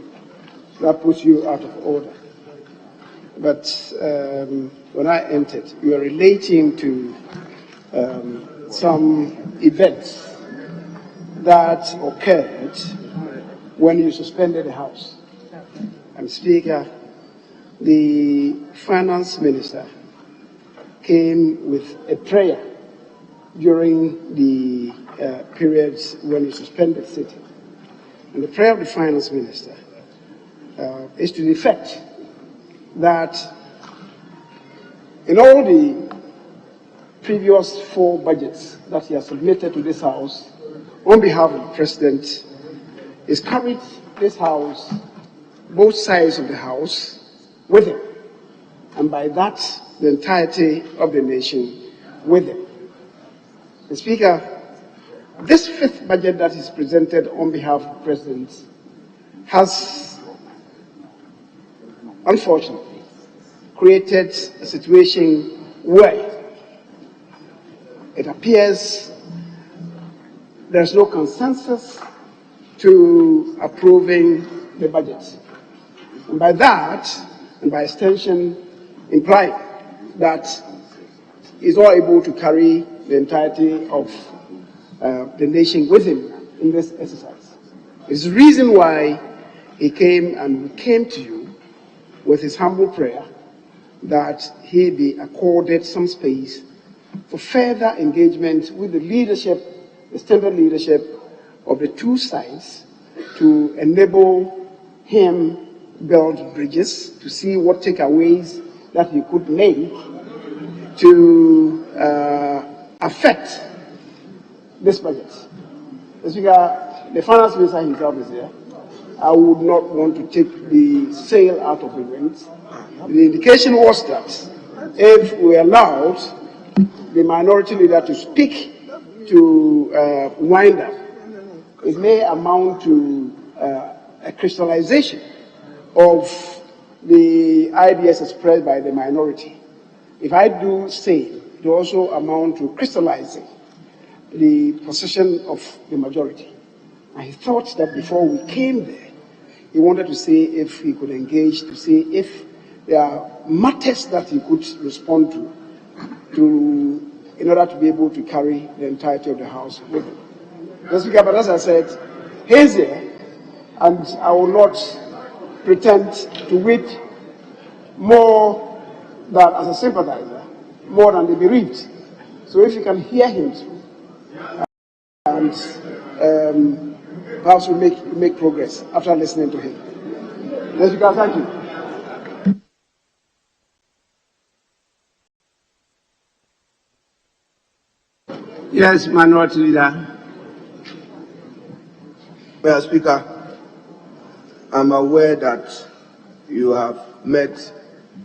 that puts you out of order. But when I entered, you were relating to some events that occurred when you suspended the House. And Speaker, the Finance Minister came with a prayer during the periods when you suspended sitting. And the prayer of the Finance Minister is to the effect that in all the previous 4 budgets that he has submitted to this House, on behalf of the President, is carried this House, both sides of the House, with him. And by that, the entirety of the nation with him. The Speaker, this 5th budget that is presented on behalf of the President has unfortunately, created a situation where it appears there's no consensus to approving the budget. And by that, and by extension, implying that he's not able to carry the entirety of the nation with him in this exercise. It's the reason why he came to you with his humble prayer that he be accorded some space for further engagement with the leadership, the standard leadership of the two sides, to enable him build bridges, to see what takeaways that he could make to affect this budget. The Speaker, the finance minister himself is here. I would not want to take the sail out of the winds. The indication was that if we allowed the minority leader to speak to wind up, it may amount to a crystallization of the ideas expressed by the minority. If I do say, it will also amount to crystallizing the position of the majority. I thought that before we came there, he wanted to see if he could engage, to see if there are matters that he could respond to in order to be able to carry the entirety of the House with him. Mr. Speaker, but as I said, he's here, and I will not pretend to weep more than as a sympathizer, more than the bereaved. So if you can hear him through, and perhaps we'll make progress after listening to him. Mr. Speaker, thank you. Yes, Minority Leader. Mr. Speaker, I'm aware that you have met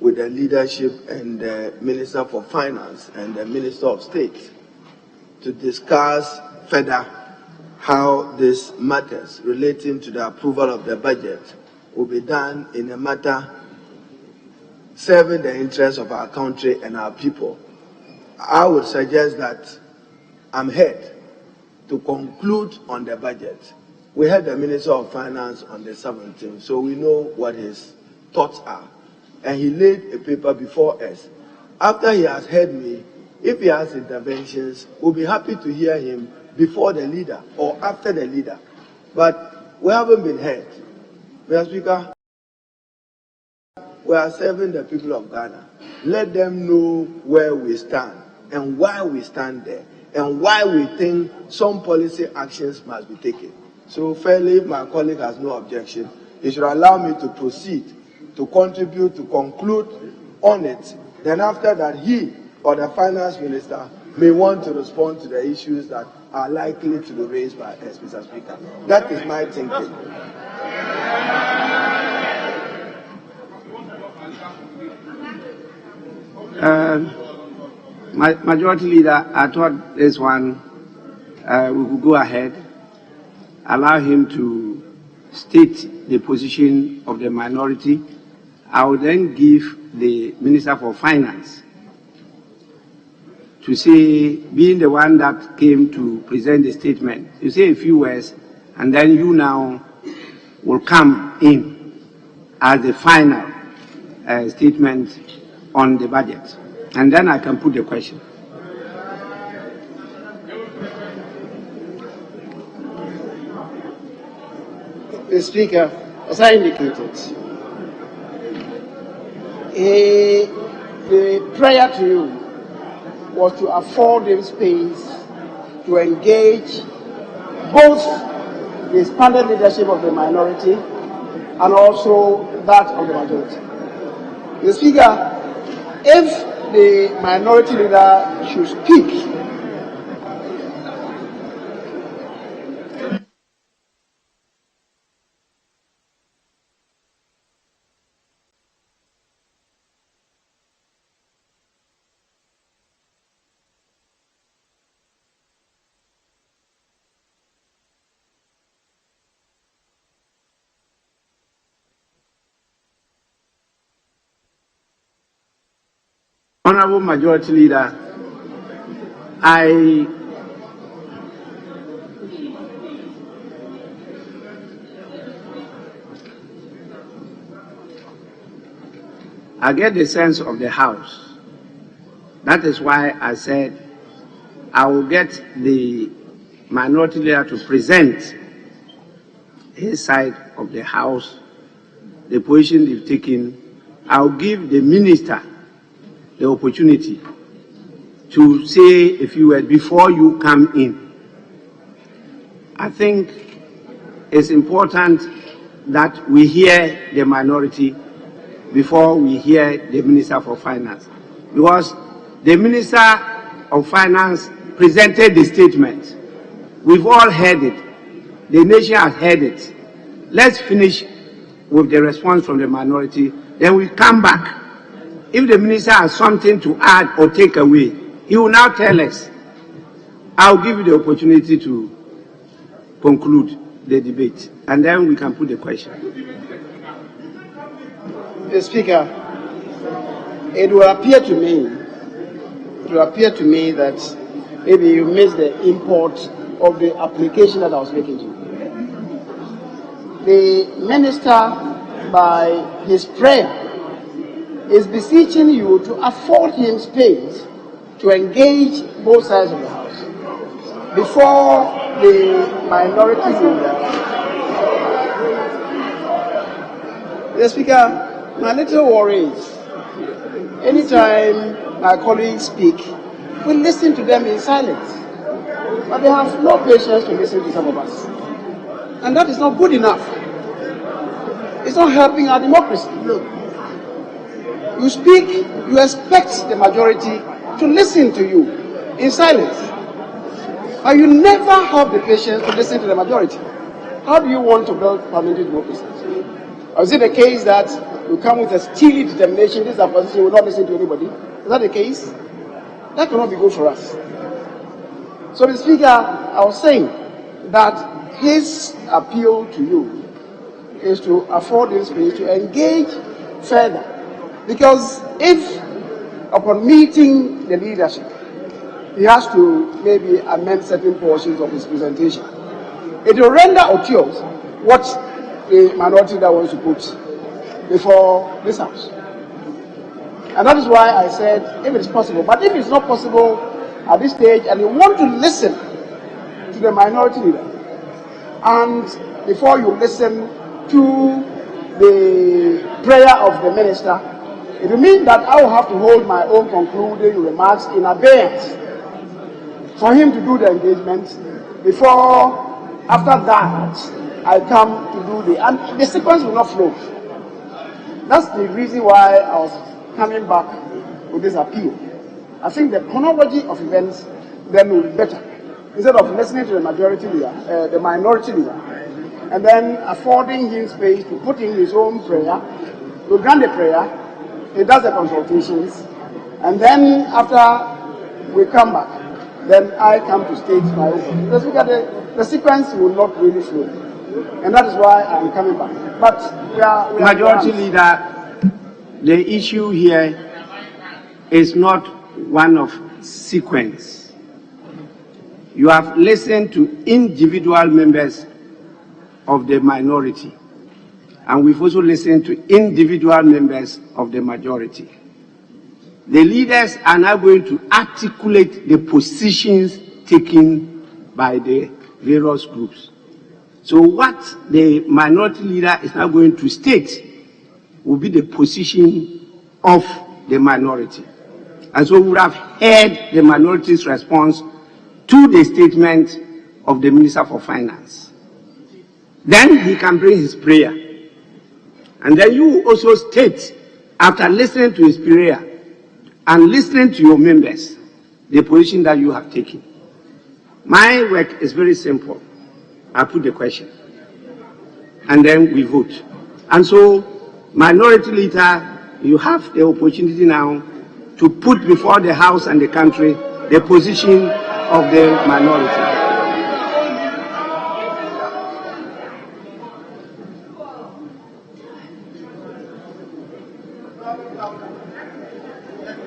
with the leadership and the Minister for Finance and the Minister of State to discuss further how these matters relating to the approval of the budget will be done in a matter serving the interests of our country and our people. I would suggest that I'm here to conclude on the budget. We had the Minister of Finance on the 17th, so we know what his thoughts are. And he laid a paper before us. After he has heard me, if he has interventions, we'll be happy to hear him before the leader or after the leader. But we haven't been heard. Mr. Speaker, we are serving the people of Ghana. Let them know where we stand and why we stand there and why we think some policy actions must be taken. So fairly, if my colleague has no objection, he should allow me to proceed, to contribute, to conclude on it. Then after that, he or the finance minister may want to respond to the issues that are likely to be raised by us, Mr. Speaker. That is my thinking. Majority Leader, I thought this one we could go ahead, allow him to state the position of the minority. I will then give the Minister for Finance to say, being the one that came to present the statement, you say a few words, and then you now will come in as the final statement on the budget. And then I can put the question. The Speaker, as I indicated, the prayer to you was to afford them space to engage both the expanded leadership of the minority and also that of the majority. The Speaker, if the minority leader should speak, Honorable Majority Leader, I get the sense of the House. That is why I said I will get the Minority Leader to present his side of the House, the position they've taken. I'll give the Minister the opportunity to say a few words before you come in. I think it's important that we hear the minority before we hear the Minister for Finance, because the Minister of Finance presented the statement. We've all heard it. The nation has heard it. Let's finish with the response from the minority, then we come back. If the Minister has something to add or take away, he will now tell us. I'll give you the opportunity to conclude the debate, and then we can put the question. Mr. Speaker, it will appear to me that maybe you missed the import of the application that I was making to you. The Minister, by his prayer, is beseeching you to afford him space to engage both sides of the House before the minority leader. Mr. Speaker, my little worry is, anytime my colleagues speak, we listen to them in silence. But they have no patience to listen to some of us. And that is not good enough. It's not helping our democracy. Look, you speak, you expect the majority to listen to you in silence. But you never have the patience to listen to the majority. How do you want to build parliamentary democracy? Or is it the case that you come with a steely determination, this opposition will not listen to anybody? Is that the case? That cannot be good for us. So, Mr. Speaker, I was saying that his appeal to you is to afford him space to engage further. Because if, upon meeting the leadership, he has to maybe amend certain portions of his presentation, it will render obtuse what the minority leader wants to put before this House. And that is why I said, if it's possible, but if it's not possible at this stage, and you want to listen to the minority leader, and before you listen to the prayer of the minister, it will mean that I will have to hold my own concluding remarks in abeyance for him to do the engagement before, after that, I come to do and the sequence will not flow. That's the reason why I was coming back with this appeal. I think the chronology of events then will be better. Instead of listening to the majority leader, the minority leader, and then affording him space to put in his own prayer, to grant the prayer, he does the consultations, and then after we come back, then I come to state my own. Let's look at the sequence will not really flow. And that is why I'm coming back. But we are Majority Leader, the issue here is not one of sequence. You have listened to individual members of the minority, and we've also listened to individual members of the majority. The leaders are now going to articulate the positions taken by the various groups. So what the minority leader is now going to state will be the position of the minority. And so we would have heard the minority's response to the statement of the Minister for Finance. Then he can bring his prayer. And then you also state, after listening to his prayer and listening to your members, the position that you have taken. My work is very simple. I put the question, and then we vote. And so, minority leader, you have the opportunity now to put before the House and the country the position of the minority.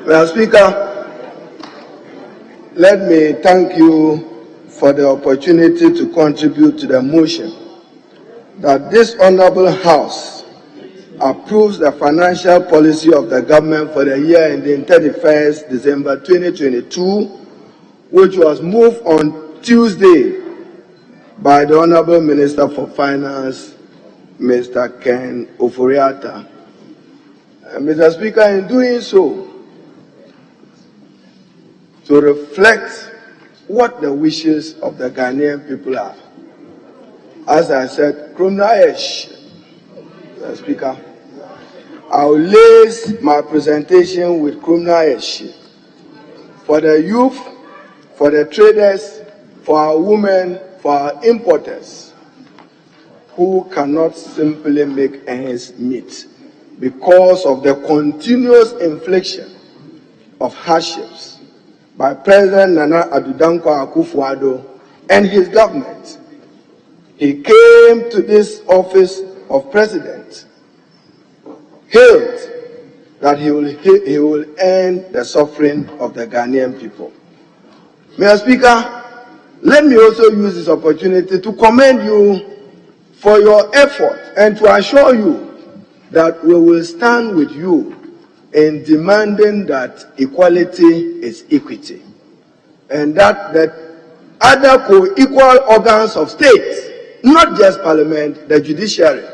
Mr. Speaker, let me thank you for the opportunity to contribute to the motion that this Honorable House approves the financial policy of the government for the year ending 31st December 2022, which was moved on Tuesday by the Honorable Minister for Finance, Mr. Ken Ofori-Atta. Mr. Speaker, in doing so, to reflect what the wishes of the Ghanaian people are. As I said, Mr. Speaker, I'll lace my presentation with Krumna for the youth, for the traders, for our women, for our importers, who cannot simply make ends meet because of the continuous infliction of hardships by President Nana Addo Dankwa Akufo-Addo and his government. He came to this office of president, hailed that he will end the suffering of the Ghanaian people. Mr. Speaker, let me also use this opportunity to commend you for your effort and to assure you that we will stand with you in demanding that equality is equity, and that the other co-equal organs of state, not just parliament, the judiciary,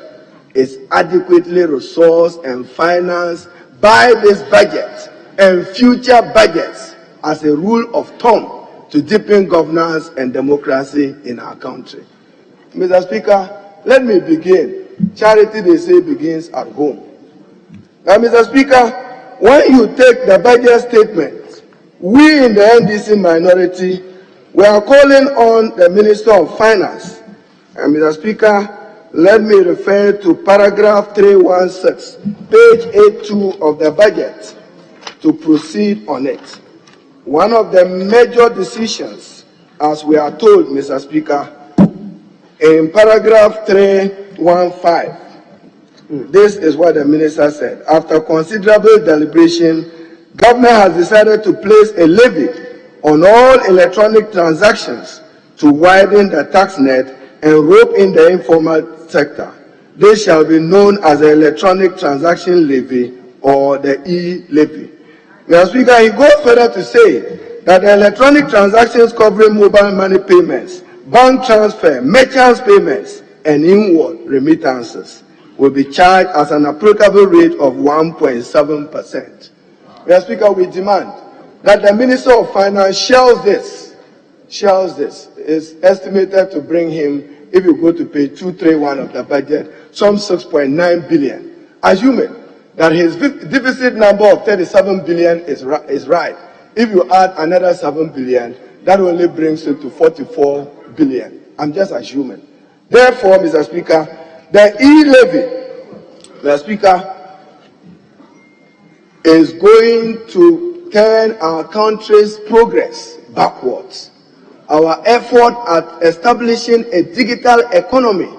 is adequately resourced and financed by this budget and future budgets as a rule of thumb to deepen governance and democracy in our country. Mr. Speaker, let me begin. Charity, they say, begins at home. Now, Mr. Speaker, when you take the budget statement, we in the NDC minority, we are calling on the Minister of Finance. And Mr. Speaker, let me refer to paragraph 316, page 82 of the budget to proceed on it. One of the major decisions, as we are told, Mr. Speaker, in paragraph 315, this is what the minister said. After considerable deliberation, government has decided to place a levy on all electronic transactions to widen the tax net and rope in the informal sector. This shall be known as the electronic transaction levy or the e-levy. Mr. Speaker, he goes further to say that the electronic transactions covering mobile money payments, bank transfer, merchants payments, and inward remittances will be charged as an applicable rate of 1.7%. Mr. Speaker, we demand that the Minister of Finance shelves this. Is estimated to bring him, if you go to page 231 of the budget, some 6.9 billion. Assuming that his deficit number of 37 billion is right. If you add another 7 billion, that only brings it to 44 billion. I'm just assuming. Therefore, Mr. Speaker, the e-levy, Mr. Speaker, is going to turn our country's progress backwards. Our effort at establishing a digital economy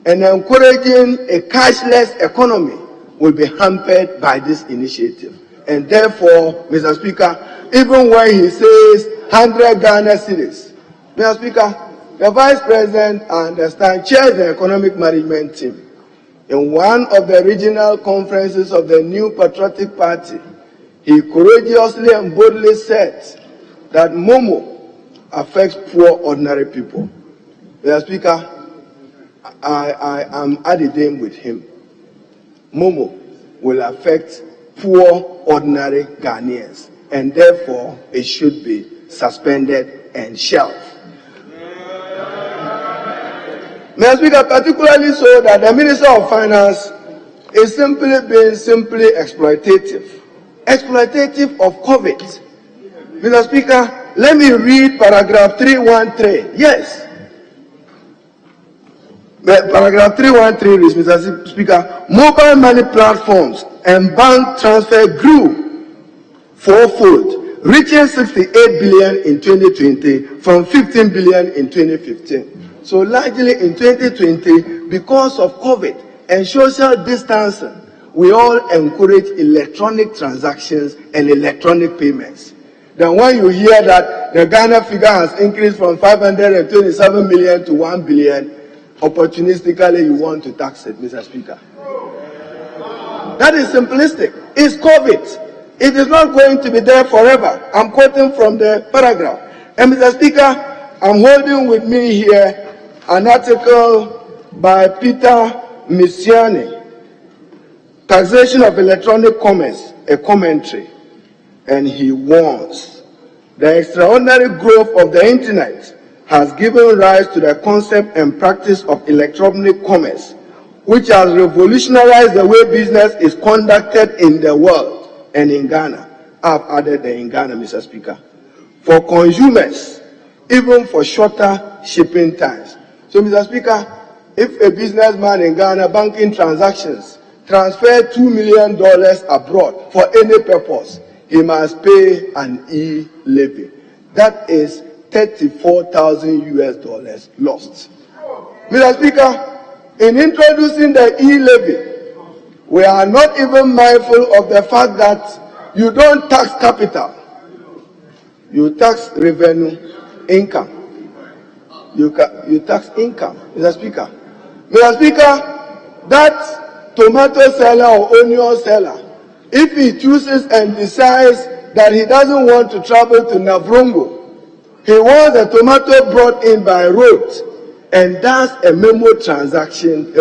and encouraging a cashless economy will be hampered by this initiative. And therefore, Mr. Speaker, even when he says 100 Ghana cedis, Mr. Speaker, the Vice President, I understand, chairs the economic management team. In one of the regional conferences of the new patriotic party, he courageously and boldly said that Momo affects poor ordinary people. Mr. Speaker, I am at the game with him. Momo will affect poor ordinary Ghanaians, and therefore it should be suspended and shelved. Mr. Speaker, particularly so that the Minister of Finance is simply being exploitative of COVID. Mr. Speaker, let me read paragraph 313. Yes. Paragraph 313 reads, Mr. Speaker, mobile money platforms and bank transfer grew fourfold, reaching 68 billion in 2020 from 15 billion in 2015. So largely in 2020, because of COVID and social distancing, we all encourage electronic transactions and electronic payments. Then when you hear that the Ghana figure has increased from 527 million to 1 billion, opportunistically you want to tax it, Mr. Speaker. That is simplistic. It's COVID. It is not going to be there forever. I'm quoting from the paragraph. And Mr. Speaker, I'm holding with me here an article by Peter Missiani, Taxation of Electronic Commerce, a commentary. And he warns, the extraordinary growth of the internet has given rise to the concept and practice of electronic commerce, which has revolutionized the way business is conducted in the world and in Ghana. I've added the in Ghana, Mr. Speaker. For consumers, even for shorter shipping times. So, Mr. Speaker, if a businessman in Ghana banking transactions transfer $2 million abroad for any purpose, he must pay an e-levy. That is $34,000 lost. Mr. Speaker, in introducing the e-levy, we are not even mindful of the fact that you don't tax capital. You tax revenue, income. You tax income, Mr. Speaker. Mr. Speaker, that tomato seller or onion seller, if he chooses and decides that he doesn't want to travel to Navrongo, he wants a tomato brought in by road and does a memo transaction,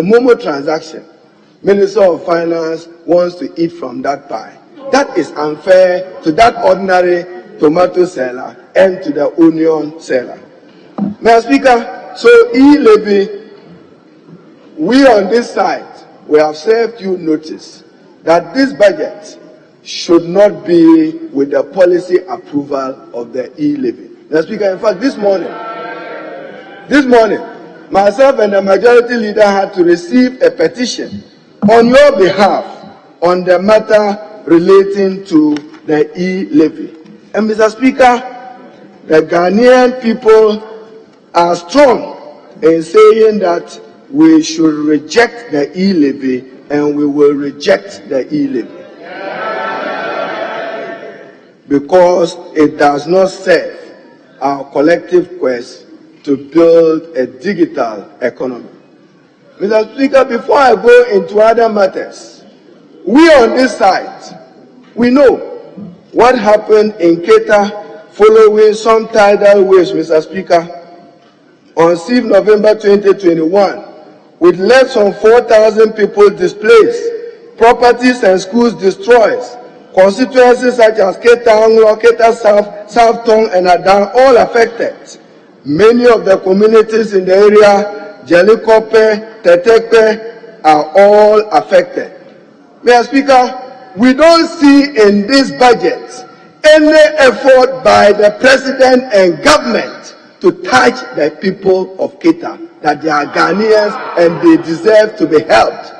Minister of Finance wants to eat from that pie. That is unfair to that ordinary tomato seller and to the onion seller. Mr. Speaker, so e-levy, we on this side, we have served you notice that this budget should not be with the policy approval of the e-levy. Mr. Speaker, in fact, this morning, myself and the majority leader had to receive a petition on your behalf on the matter relating to the e-levy. And Mr. Speaker, the Ghanaian people are strong in saying that we should reject the e-levy, and we will reject the e-levy because it does not serve our collective quest to build a digital economy. Mr. Speaker, before I go into other matters, we on this side, we know what happened in Keita following some tidal waves, Mr. Speaker, on 6 November 2021, with less than 4,000 people displaced, properties and schools destroyed, constituencies such as Keita Anglo, Keita South, South Tong, and Adan all affected. Many of the communities in the area, Jelikope, Tetekpe, are all affected. Mr. Speaker, we don't see in this budget any effort by the President and government to touch the people of Keita, that they are Ghanaians and they deserve to be helped.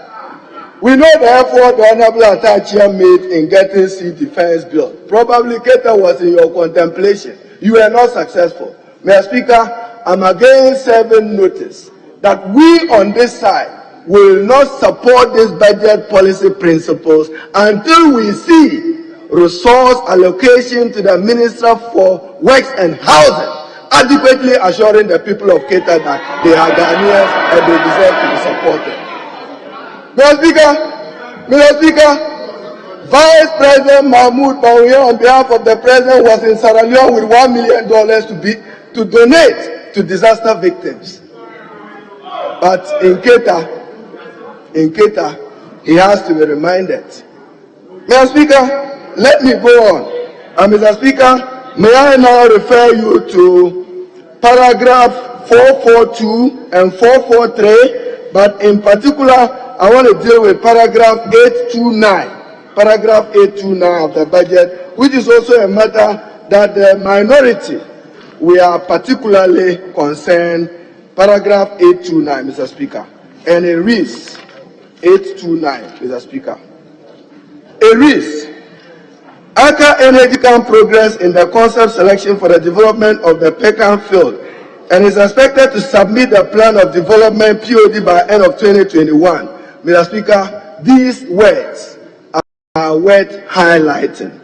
We know the effort the Honorable Atachia made in getting sea defense bill. Probably Keita was in your contemplation. You were not successful. Mr. Speaker, I'm again serving notice that we on this side will not support these budget policy principles until we see resource allocation to the Minister for Works and Housing, adequately assuring the people of Keita that they are Ghanaians and they deserve to be supported. Mr. Speaker, Vice President Mahmoud Bawumia, on behalf of the President, was in Sierra Leone with $1 million to donate to disaster victims. But in Keita, he has to be reminded. Mr. Speaker, let me go on. And Mr. Speaker, may I now refer you to paragraph 442 and 443, but in particular, I want to deal with paragraph 829 of the budget, which is also a matter that the minority, we are particularly concerned. Paragraph 829, Mr. Speaker. And it reads, 829, Mr. Speaker. It reads, Aka Energy can progress in the concept selection for the development of the Pecan field and is expected to submit the plan of development POD by end of 2021. Mr. Speaker, these words are worth highlighting.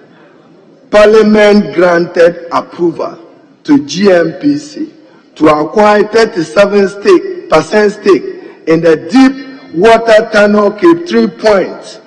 Parliament granted approval to GMPC to acquire 37% stake in the deep water tunnel Cape 3 Point.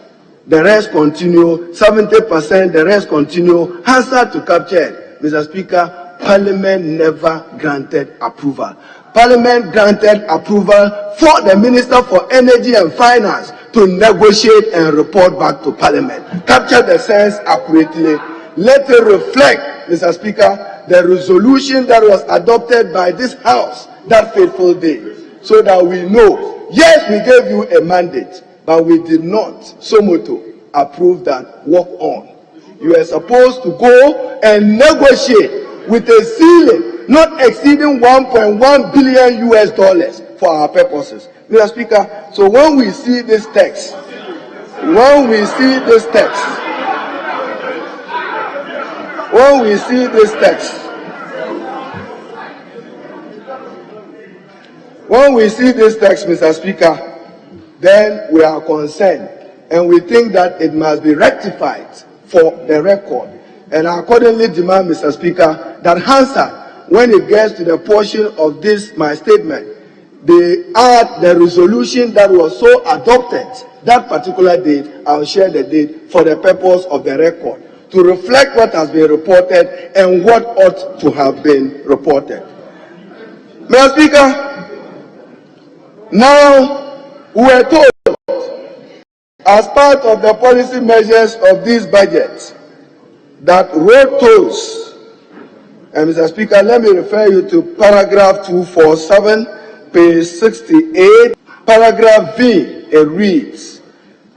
The rest continue, 70%, the rest continue. Hazard to capture it. Mr. Speaker, Parliament never granted approval. Parliament granted approval for the Minister for Energy and Finance to negotiate and report back to Parliament. Capture the sense accurately. Let it reflect, Mr. Speaker, the resolution that was adopted by this House that fateful day, so that we know, yes, we gave you a mandate, but we did not, Somoto, approve that, walk on. You are supposed to go and negotiate with a ceiling not exceeding 1.1 billion US dollars for our purposes. Mr. Speaker, so when we see this text, when we see this text, Mr. Speaker, then we are concerned and we think that it must be rectified for the record. And I accordingly demand, Mr. Speaker, that Hansard, when it gets to the portion of this, my statement, they add the resolution that was so adopted that particular date. I'll share the date for the purpose of the record, to reflect what has been reported and what ought to have been reported. Mr. Speaker, now we were told, as part of the policy measures of this budget, that road tolls, and Mr. Speaker, let me refer you to paragraph 247, page 68, paragraph V, it reads,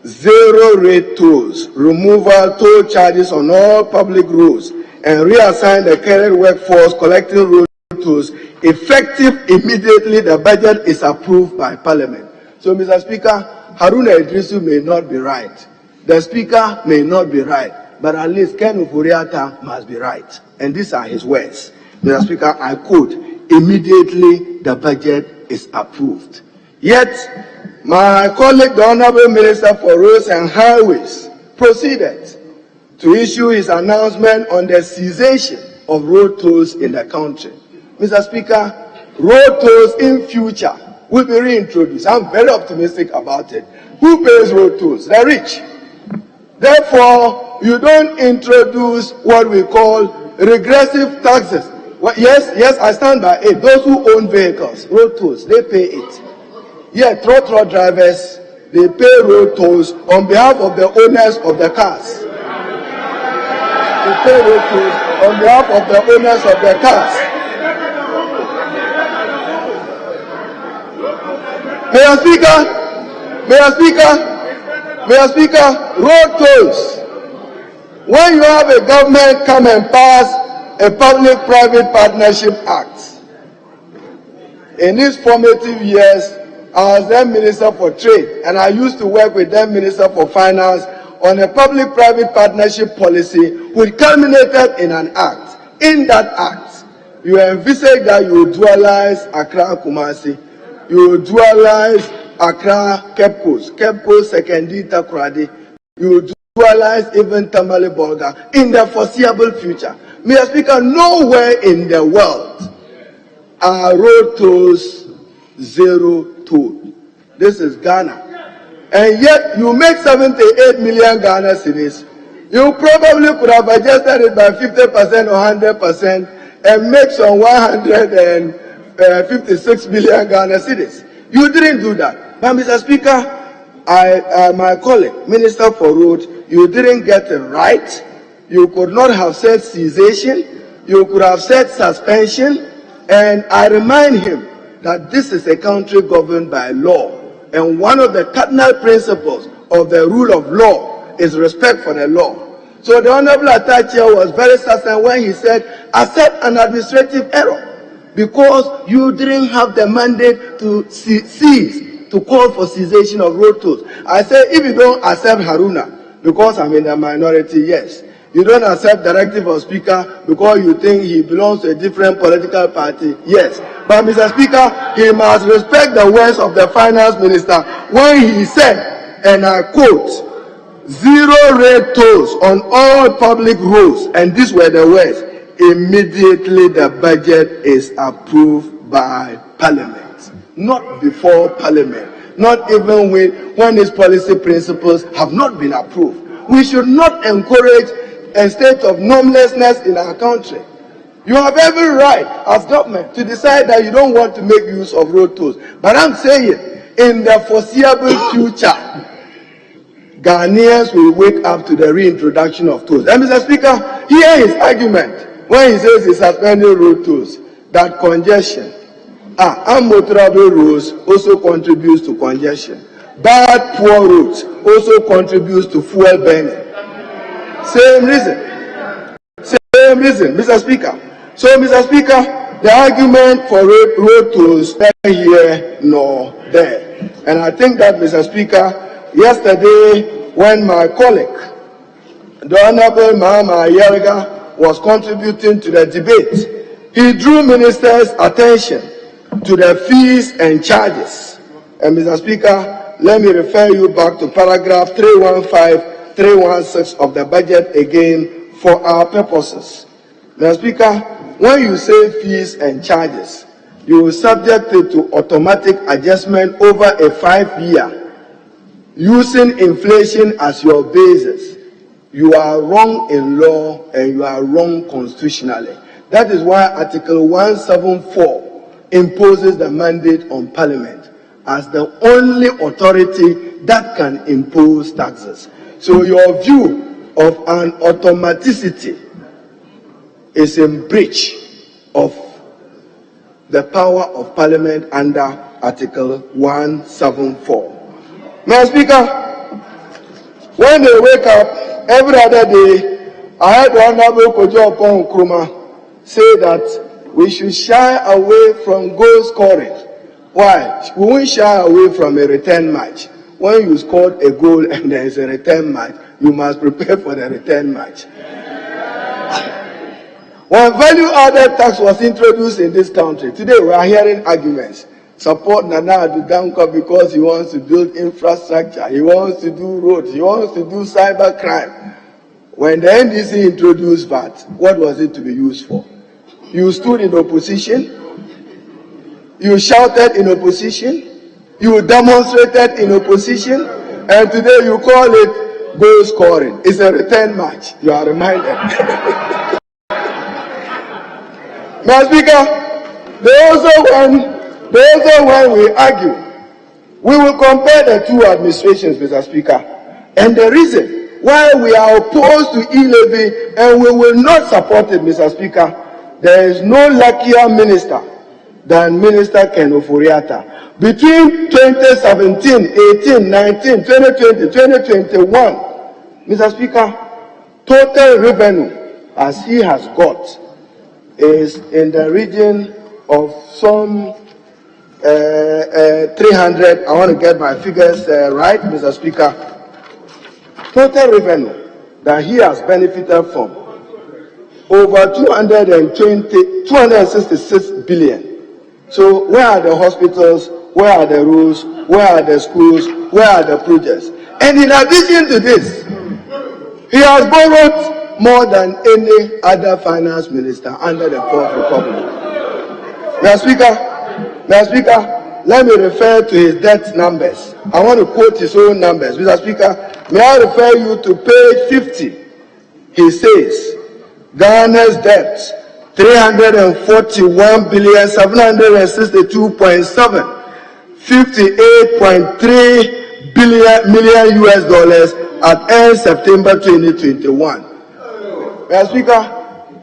zero rate tolls, removal toll charges on all public roads, and reassign the current workforce collecting road tolls effective immediately the budget is approved by Parliament. So, Mr. Speaker, Haruna Idrisu may not be right. The Speaker may not be right, but at least Ken Ufuriata must be right. And these are his words. Mr. Speaker, I quote, immediately the budget is approved. Yet, my colleague, the Honorable Minister for Roads and Highways, proceeded to issue his announcement on the cessation of road tolls in the country. Mr. Speaker, road tolls in future will be reintroduced. I'm very optimistic about it. Who pays road tolls? The rich. Therefore, you don't introduce what we call regressive taxes. Well, yes, I stand by it. Those who own vehicles, road tolls, they pay it. Yeah, trotro drivers, they pay road tolls on behalf of the owners of the cars. They pay road tolls on behalf of the owners of the cars. Mr. Speaker, road tolls. When you have a government come and pass a Public-Private Partnership Act, in these formative years, I was then Minister for Trade, and I used to work with then Minister for Finance on a Public-Private Partnership policy which culminated in an act. In that act, you envisage that you will dualize Accra Kumasi, you will dualize Accra Cape Coast Sekondi Takoradi, you will dualize even Tamale Bolga in the foreseeable future. Mr. Speaker, nowhere in the world are road tolls zero toll. This is Ghana. And yet you make 78 million Ghana cedis. You probably could have adjusted it by 50% or 100% and make some 156 million Ghana cedis. You didn't do that. But Mr. Speaker, my colleague, Minister for Roads, you didn't get it right. You could not have said cessation. You could have said suspension. And I remind him that this is a country governed by law. And one of the cardinal principles of the rule of law is respect for the law. So the Honorable Atachi was very certain when he said, accept an administrative error, because you didn't have the mandate to cease, to call for cessation of road tolls. I say, if you don't accept Haruna, because I'm in the minority, yes. You don't accept directive of Speaker because you think he belongs to a different political party, yes. But Mr. Speaker, he must respect the words of the Finance Minister when he said, and I quote, "zero rate tolls on all public roads," and these were the words, "immediately the budget is approved by Parliament." Not before Parliament, not even when its policy principles have not been approved. We should not encourage a state of normlessness in our country. You have every right as government to decide that you don't want to make use of road tolls. But I'm saying, in the foreseeable future, Ghanaians will wake up to the reintroduction of tolls. And Mr. Speaker, hear his argument when he says he's suspending road tolls, that congestion, unmotorable roads also contributes to congestion. Bad, poor roads also contributes to fuel burning. Same reason, Mr. Speaker. So, Mr. Speaker, the argument for road tolls neither here nor there. And I think that, Mr. Speaker, yesterday when my colleague, the Honorable Mahama Ayariga, was contributing to the debate, he drew ministers' attention to the fees and charges. And Mr. Speaker, let me refer you back to paragraph 315, 316 of the budget again for our purposes. Mr. Speaker, when you say fees and charges, you will subject it to automatic adjustment over a 5-year, using inflation as your basis. You are wrong in law and you are wrong constitutionally. That is why Article 174 imposes the mandate on Parliament as the only authority that can impose taxes. So your view of an automaticity is in breach of the power of Parliament under Article 174. Mr. Speaker, when they wake up every other day, I heard the Honorable Kojo Okon Nkrumah say that we should shy away from goal scoring. Why? We won't shy away from a return match. When you scored a goal and there is a return match, you must prepare for the return match. When value-added tax was introduced in this country, today we are hearing arguments. Support Nana Addo Dankwa because he wants to build infrastructure, he wants to do roads, he wants to do cyber crime. When the NDC introduced VAT, what was it to be used for? You stood in opposition, you shouted in opposition, you demonstrated in opposition, and today you call it goal scoring. It's a return match, you are reminded. Mr. Speaker, they also when we argue, we will compare the two administrations, Mr. Speaker. And the reason why we are opposed to e-levy and we will not support it, Mr. Speaker, there is no luckier minister than Minister Ken Ofori-Atta. Between 2017, 18, 19, 2020, 2021, Mr. Speaker, total revenue as he has got is in the region of some 300, I want to get my figures right, Mr. Speaker. Total revenue that he has benefited from, over 266 billion. So where are the hospitals, where are the roads, where are the schools, where are the projects? And in addition to this, he has borrowed more than any other finance minister under the Fourth Republic. Mr. Speaker, let me refer to his debt numbers. I want to quote his own numbers. Mr. Speaker, may I refer you to page 50. He says, Ghana's debt, 341,762.7, 58.3 million US dollars at end September 2021. Mr. Speaker,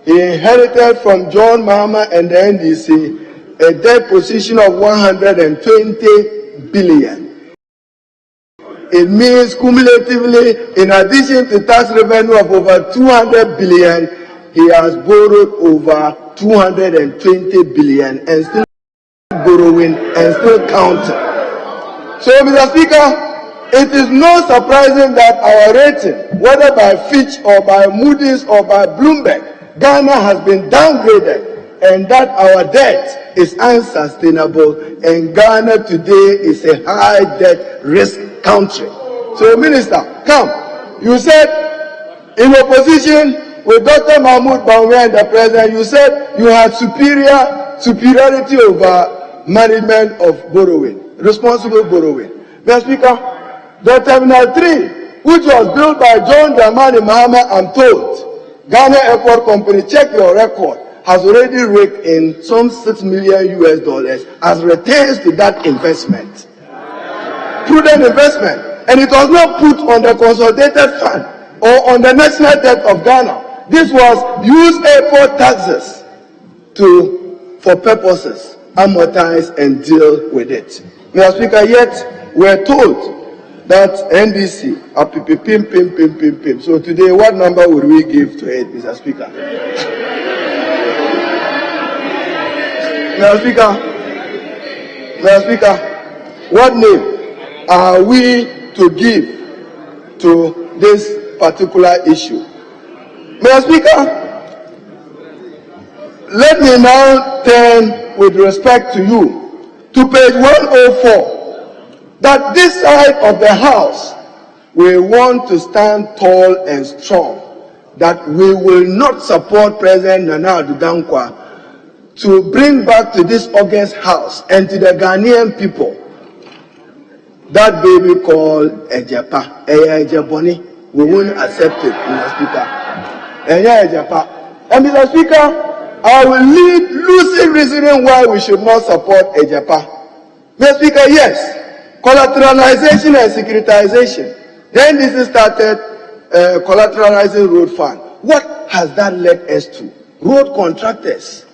he inherited from John Mahama and the NDC a debt position of 120 billion. It means cumulatively, in addition to tax revenue of over 200 billion, he has borrowed over 220 billion and still borrowing and still counting. So, Mr. Speaker, it is not surprising that our rating, whether by Fitch or by Moody's or by Bloomberg, Ghana has been downgraded, and that our debt is unsustainable, and Ghana today is a high debt risk country. So, Minister, come. You said in opposition with Dr. Mahmoud Bawumia and the president, you said you had superiority over management of borrowing, responsible borrowing. Mr. Speaker, the Terminal 3, which was built by John Dramani Mahama, I'm told, Ghana Airport Company, check your record, has already raked in some $6 million as returns to that investment. Prudent investment. And it was not put on the consolidated fund or on the national debt of Ghana. This was use airport taxes for purposes, amortize and deal with it. Mr. Speaker, yet we're told that NDC are pim. So today, what number would we give to it, Mr. Speaker? Mr. Speaker, what name are we to give to this particular issue? Mr. Speaker, let me now turn with respect to you to page 104, that this side of the house we want to stand tall and strong, that we will not support President Nana Addo Dankwa to bring back to this august house and to the Ghanaian people that baby called Ejapa, Ejaboni. We won't accept it, Mr. Speaker. And Mr. Speaker, I will lead lucid reasoning why we should not support Ejapa. Mr. Speaker, yes, collateralization and securitization. Then this started collateralizing road fund. What has that led us to? Road contractors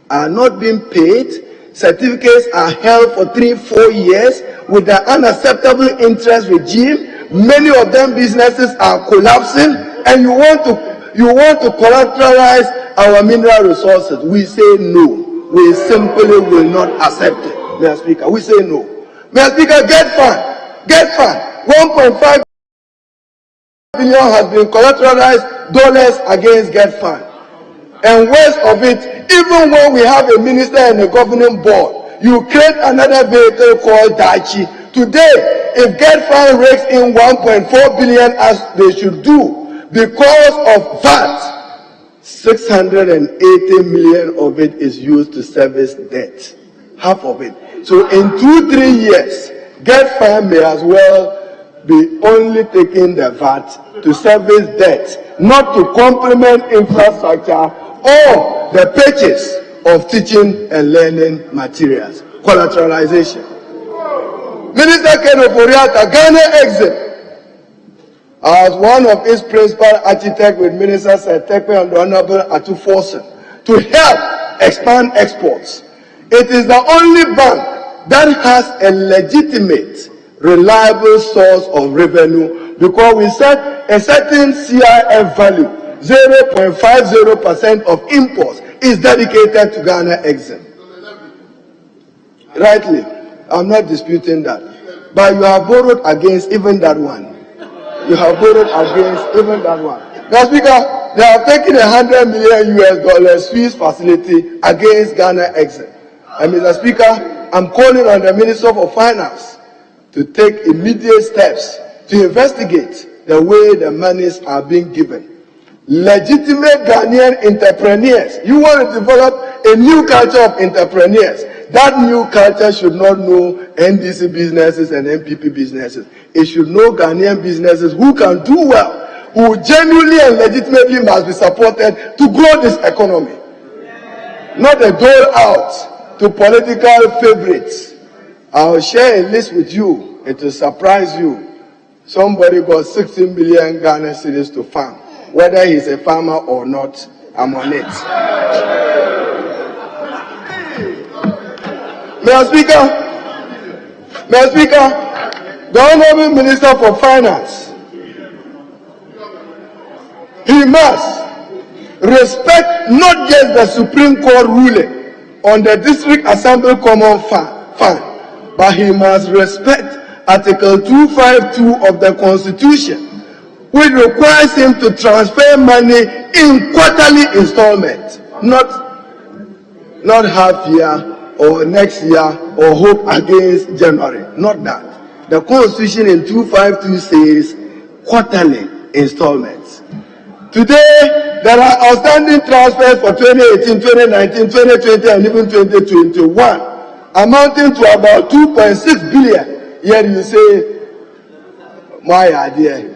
are not being paid. Certificates are held for 3-4 years with an unacceptable interest regime. Many of them businesses are collapsing, and you want to collateralize our mineral resources. We say no. We simply will not accept it, Mr. Speaker. We say no. Mr. Speaker, get fund. 1.5 billion has been collateralized dollars against get fund. And worst of it, even when we have a minister and a governing board, you create another vehicle called Daichi. Today, if get fund rakes in 1.4 billion as they should do, because of that, 680 million of it is used to service debt. Half of it. So in 2-3 years, get fund may as well be only taking the VAT to service debt, not to complement infrastructure or the purchase of teaching and learning materials. Collateralization. Minister Ken Ofori-Atta, Ghana exit as one of its principal architects with Minister Setekpe and the Honorable Atuforsen to help expand exports. It is the only bank that has a legitimate, reliable source of revenue, because we set a certain CIF value, 0.50% of imports is dedicated to Ghana exim. Rightly, I'm not disputing that. But you have borrowed against even that one. You have borrowed against even that one. Mr. Speaker, they have taken $100 million Swiss facility against Ghana exim. And Mr. Speaker, I'm calling on the Minister for Finance to take immediate steps to investigate the way the monies are being given. Legitimate Ghanaian entrepreneurs. You want to develop a new culture of entrepreneurs. That new culture should not know NDC businesses and MPP businesses. It should know Ghanaian businesses who can do well, who genuinely and legitimately must be supported to grow this economy. Not a dole out to political favorites. I'll share a list with you. It will surprise you. Somebody got 16 million Ghana cedis to farm. Whether he's a farmer or not, I'm on it. Mr. Speaker, the Honorable Minister for Finance, he must respect not just the Supreme Court ruling on the District Assembly Common Fund, but he must respect Article 252 of the Constitution, which requires him to transfer money in quarterly installments, not half year or next year or hope against January. Not that. The Constitution in 252 says quarterly installments. Today, there are outstanding transfers for 2018, 2019, 2020, and even 2021, amounting to about 2.6 billion. Yet you say, my idea,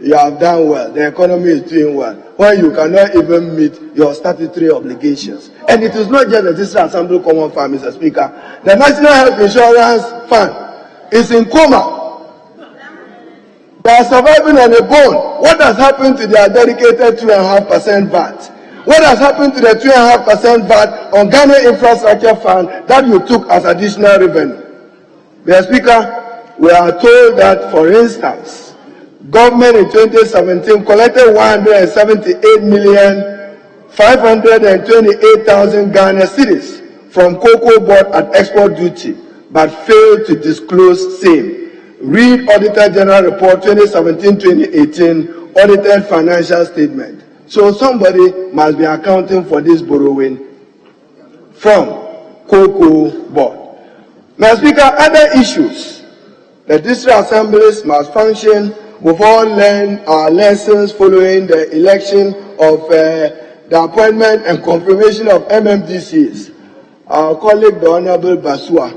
you have done well, the economy is doing well, when you cannot even meet your statutory obligations. And it is not just the District Assembly Common Fund, Mr. Speaker. The National Health Insurance Fund is in coma. They are surviving on a bone. What has happened to their dedicated 2.5% VAT? What has happened to the 2.5% VAT on Ghana Infrastructure Fund that you took as additional revenue? Mr. Speaker, we are told that, for instance, government in 2017 collected 178,528,000 Ghana cedis from cocoa board at export duty, but failed to disclose same. Read Auditor General Report 2017-2018 Audited Financial Statement. So somebody must be accounting for this borrowing from cocoa board. Mr. Speaker, other issues. The district assemblies must function. We've all learned our lessons following the election of the appointment and confirmation of MMDCs. Our colleague, the Honorable Basua,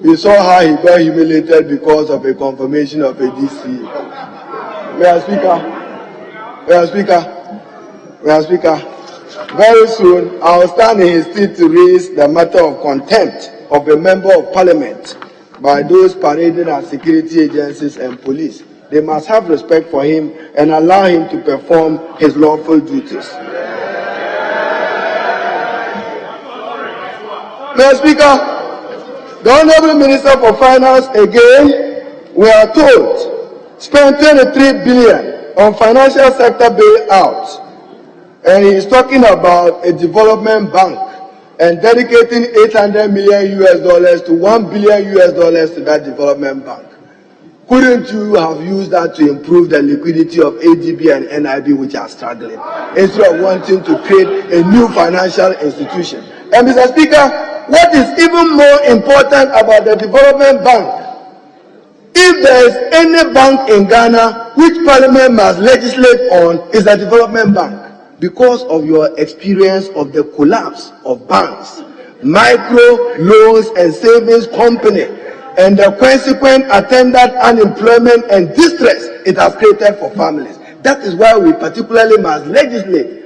we saw how he got humiliated because of a confirmation of a DC. Mr. Speaker, very soon I will stand in his seat to raise the matter of contempt of a member of parliament by those parading as security agencies and police. They must have respect for him and allow him to perform his lawful duties. Mr. Speaker, the Honorable Minister for Finance, again, we are told, spent 23 billion on financial sector bailout. And he is talking about a development bank and dedicating $800 million to $1 billion to that development bank. Couldn't you have used that to improve the liquidity of ADB and NIB, which are struggling, instead of wanting to create a new financial institution? And Mr. Speaker, what is even more important about the development bank, if there is any bank in Ghana which Parliament must legislate on, is the development bank. Because of your experience of the collapse of banks, micro loans and savings company, and the consequent attendant unemployment and distress it has created for families. That is why we particularly must legislate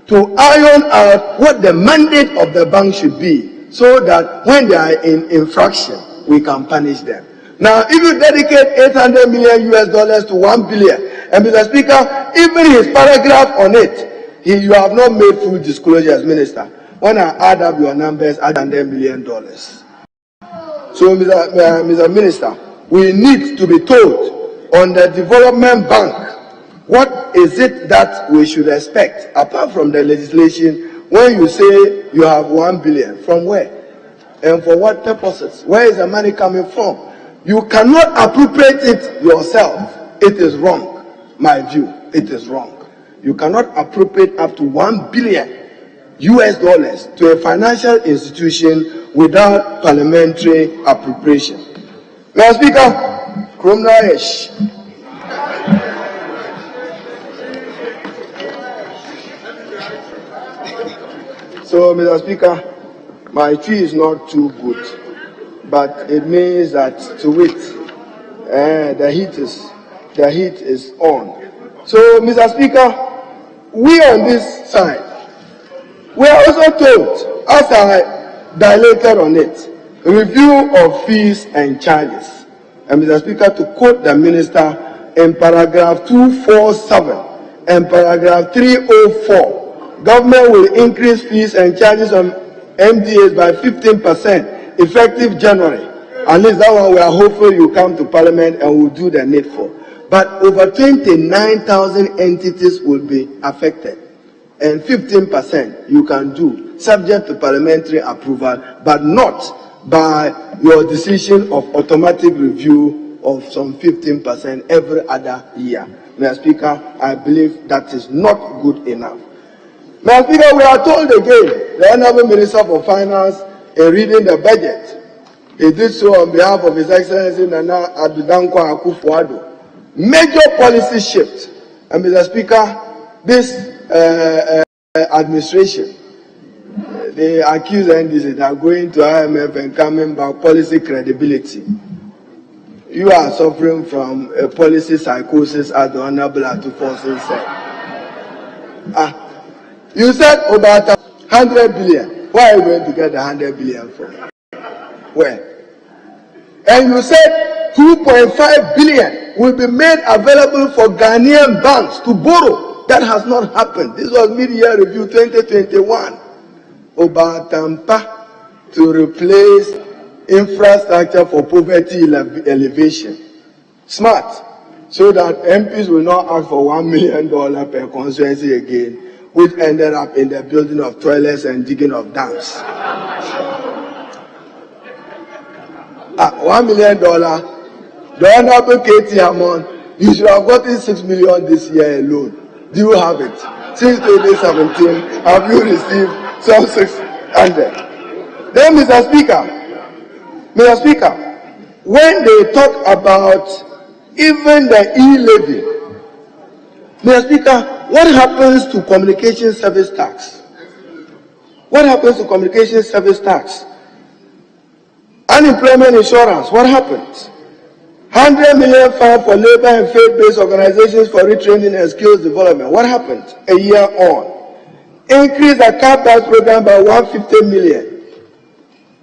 to iron out what the mandate of the bank should be, so that when they are in infraction, we can punish them. Now, if you dedicate $800 million to $1 billion, and Mr. Speaker, even his paragraph on it, you have not made full disclosure as minister. When I add up your numbers, $800 million. So, Mr. Minister, we need to be told on the development bank, what is it that we should expect apart from the legislation when you say you have 1 billion? From where? And for what purposes? Where is the money coming from? You cannot appropriate it yourself. It is wrong. My view, it is wrong. You cannot appropriate up to $1 billion to a financial institution without parliamentary appropriation. Mr. Speaker, Kromna-ish. So, Mr. Speaker, my tree is not too good, but it means that to wait, the heat is on. So, Mr. Speaker, we on this side, we are also told, as I dilated on it, review of fees and charges. And Mr. Speaker, to quote the minister in paragraph 247 and paragraph 304, government will increase fees and charges on MDAs by 15% effective January. At least that one we are hopeful you come to Parliament and will do the needful. But over 29,000 entities will be affected. And 15% you can do, subject to parliamentary approval, but not by your decision of automatic review of some 15% every other year. Mr. Speaker, I believe that is not good enough. Mr. Speaker, we are told again, the Honorable Minister for Finance, in reading the budget, He did so on behalf of His Excellency Nana Addo Dankwa Akufo-Addo. Major policy shift. And Mr. Speaker, this administration, they accuse NDC that going to IMF and coming back policy credibility. You are suffering from a policy psychosis, as the Honorable Atufonse said. You said about 100 billion. Where are you going to get the 100 billion from? Where? And you said 2.5 billion will be made available for Ghanaian banks to borrow. That has not happened. This was mid-year review 2021. Obatampa to replace infrastructure for poverty elevation. Smart. So that MPs will not ask for $1 million per constituency again, which ended up in the building of toilets and digging of dams. $1 million. The Honorable Katie Hammond, you should have gotten $6 million this year alone. Do you have it? Since 2017, have you received some 600? Then, Mr. Speaker, when they talk about even the e-levy, Mr. Speaker, what happens to communication service tax? What happens to communication service tax? Unemployment insurance, what happens? 100 million fine for labor and faith-based organizations for retraining and skills development. What happened a year on? Increase the CAPEX program by 150 million.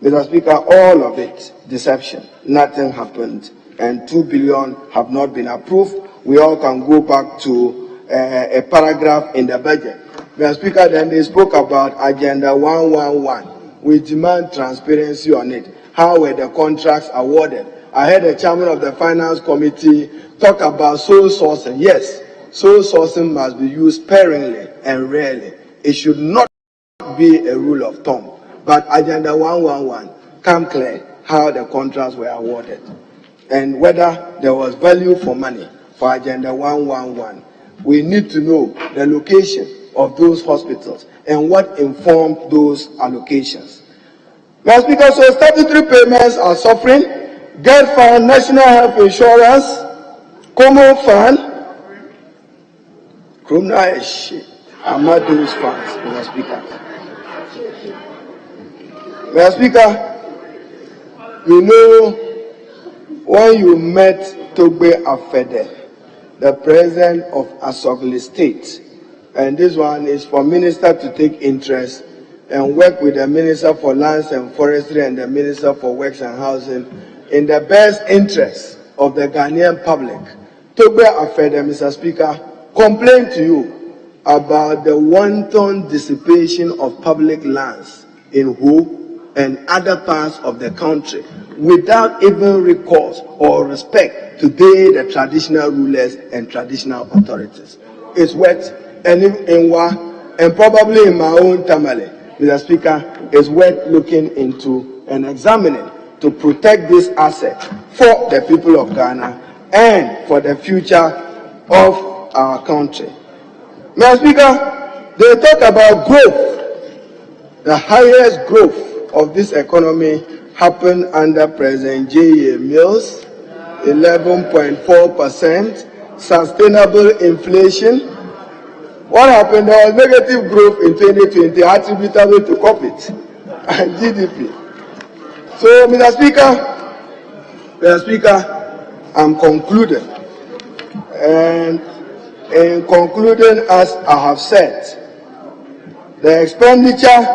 Mr. Speaker, all of it, deception. Nothing happened. And 2 billion have not been approved. We all can go back to a paragraph in the budget. Mr. Speaker, then they spoke about Agenda 111. We demand transparency on it. How were the contracts awarded? I heard the chairman of the finance committee talk about sole sourcing. Yes, sole sourcing must be used sparingly and rarely. It should not be a rule of thumb. But Agenda 111 come clear how the contracts were awarded and whether there was value for money for Agenda 111. We need to know the location of those hospitals and what informed those allocations. Mr. Speaker, so statutory payments are suffering. Get Fund, National Health Insurance, Common Fund, criminal shit. I'm not those funds, Mr. Speaker. Mr. Speaker, you know, when you met Togbe Afede, the president of Asogli State, and this one is for minister to take interest and work with the Minister for Lands and Forestry and the Minister for Works and Housing in the best interest of the Ghanaian public. Togbe Afede, Mr. Speaker, complained to you about the wanton dissipation of public lands in Ho and other parts of the country without even recourse or respect to the traditional rulers and traditional authorities. It's wet, and and probably in my own tamale, Mr. Speaker, is worth looking into and examining to protect this asset for the people of Ghana and for the future of our country. Mr. Speaker, they talk about growth. The highest growth of this economy happened under President J.A. Mills, 11.4%, sustainable inflation. What happened? There was negative growth in 2020 attributable to corporate and GDP. So, Mr. Speaker, I'm concluding. And in concluding, as I have said, the expenditure,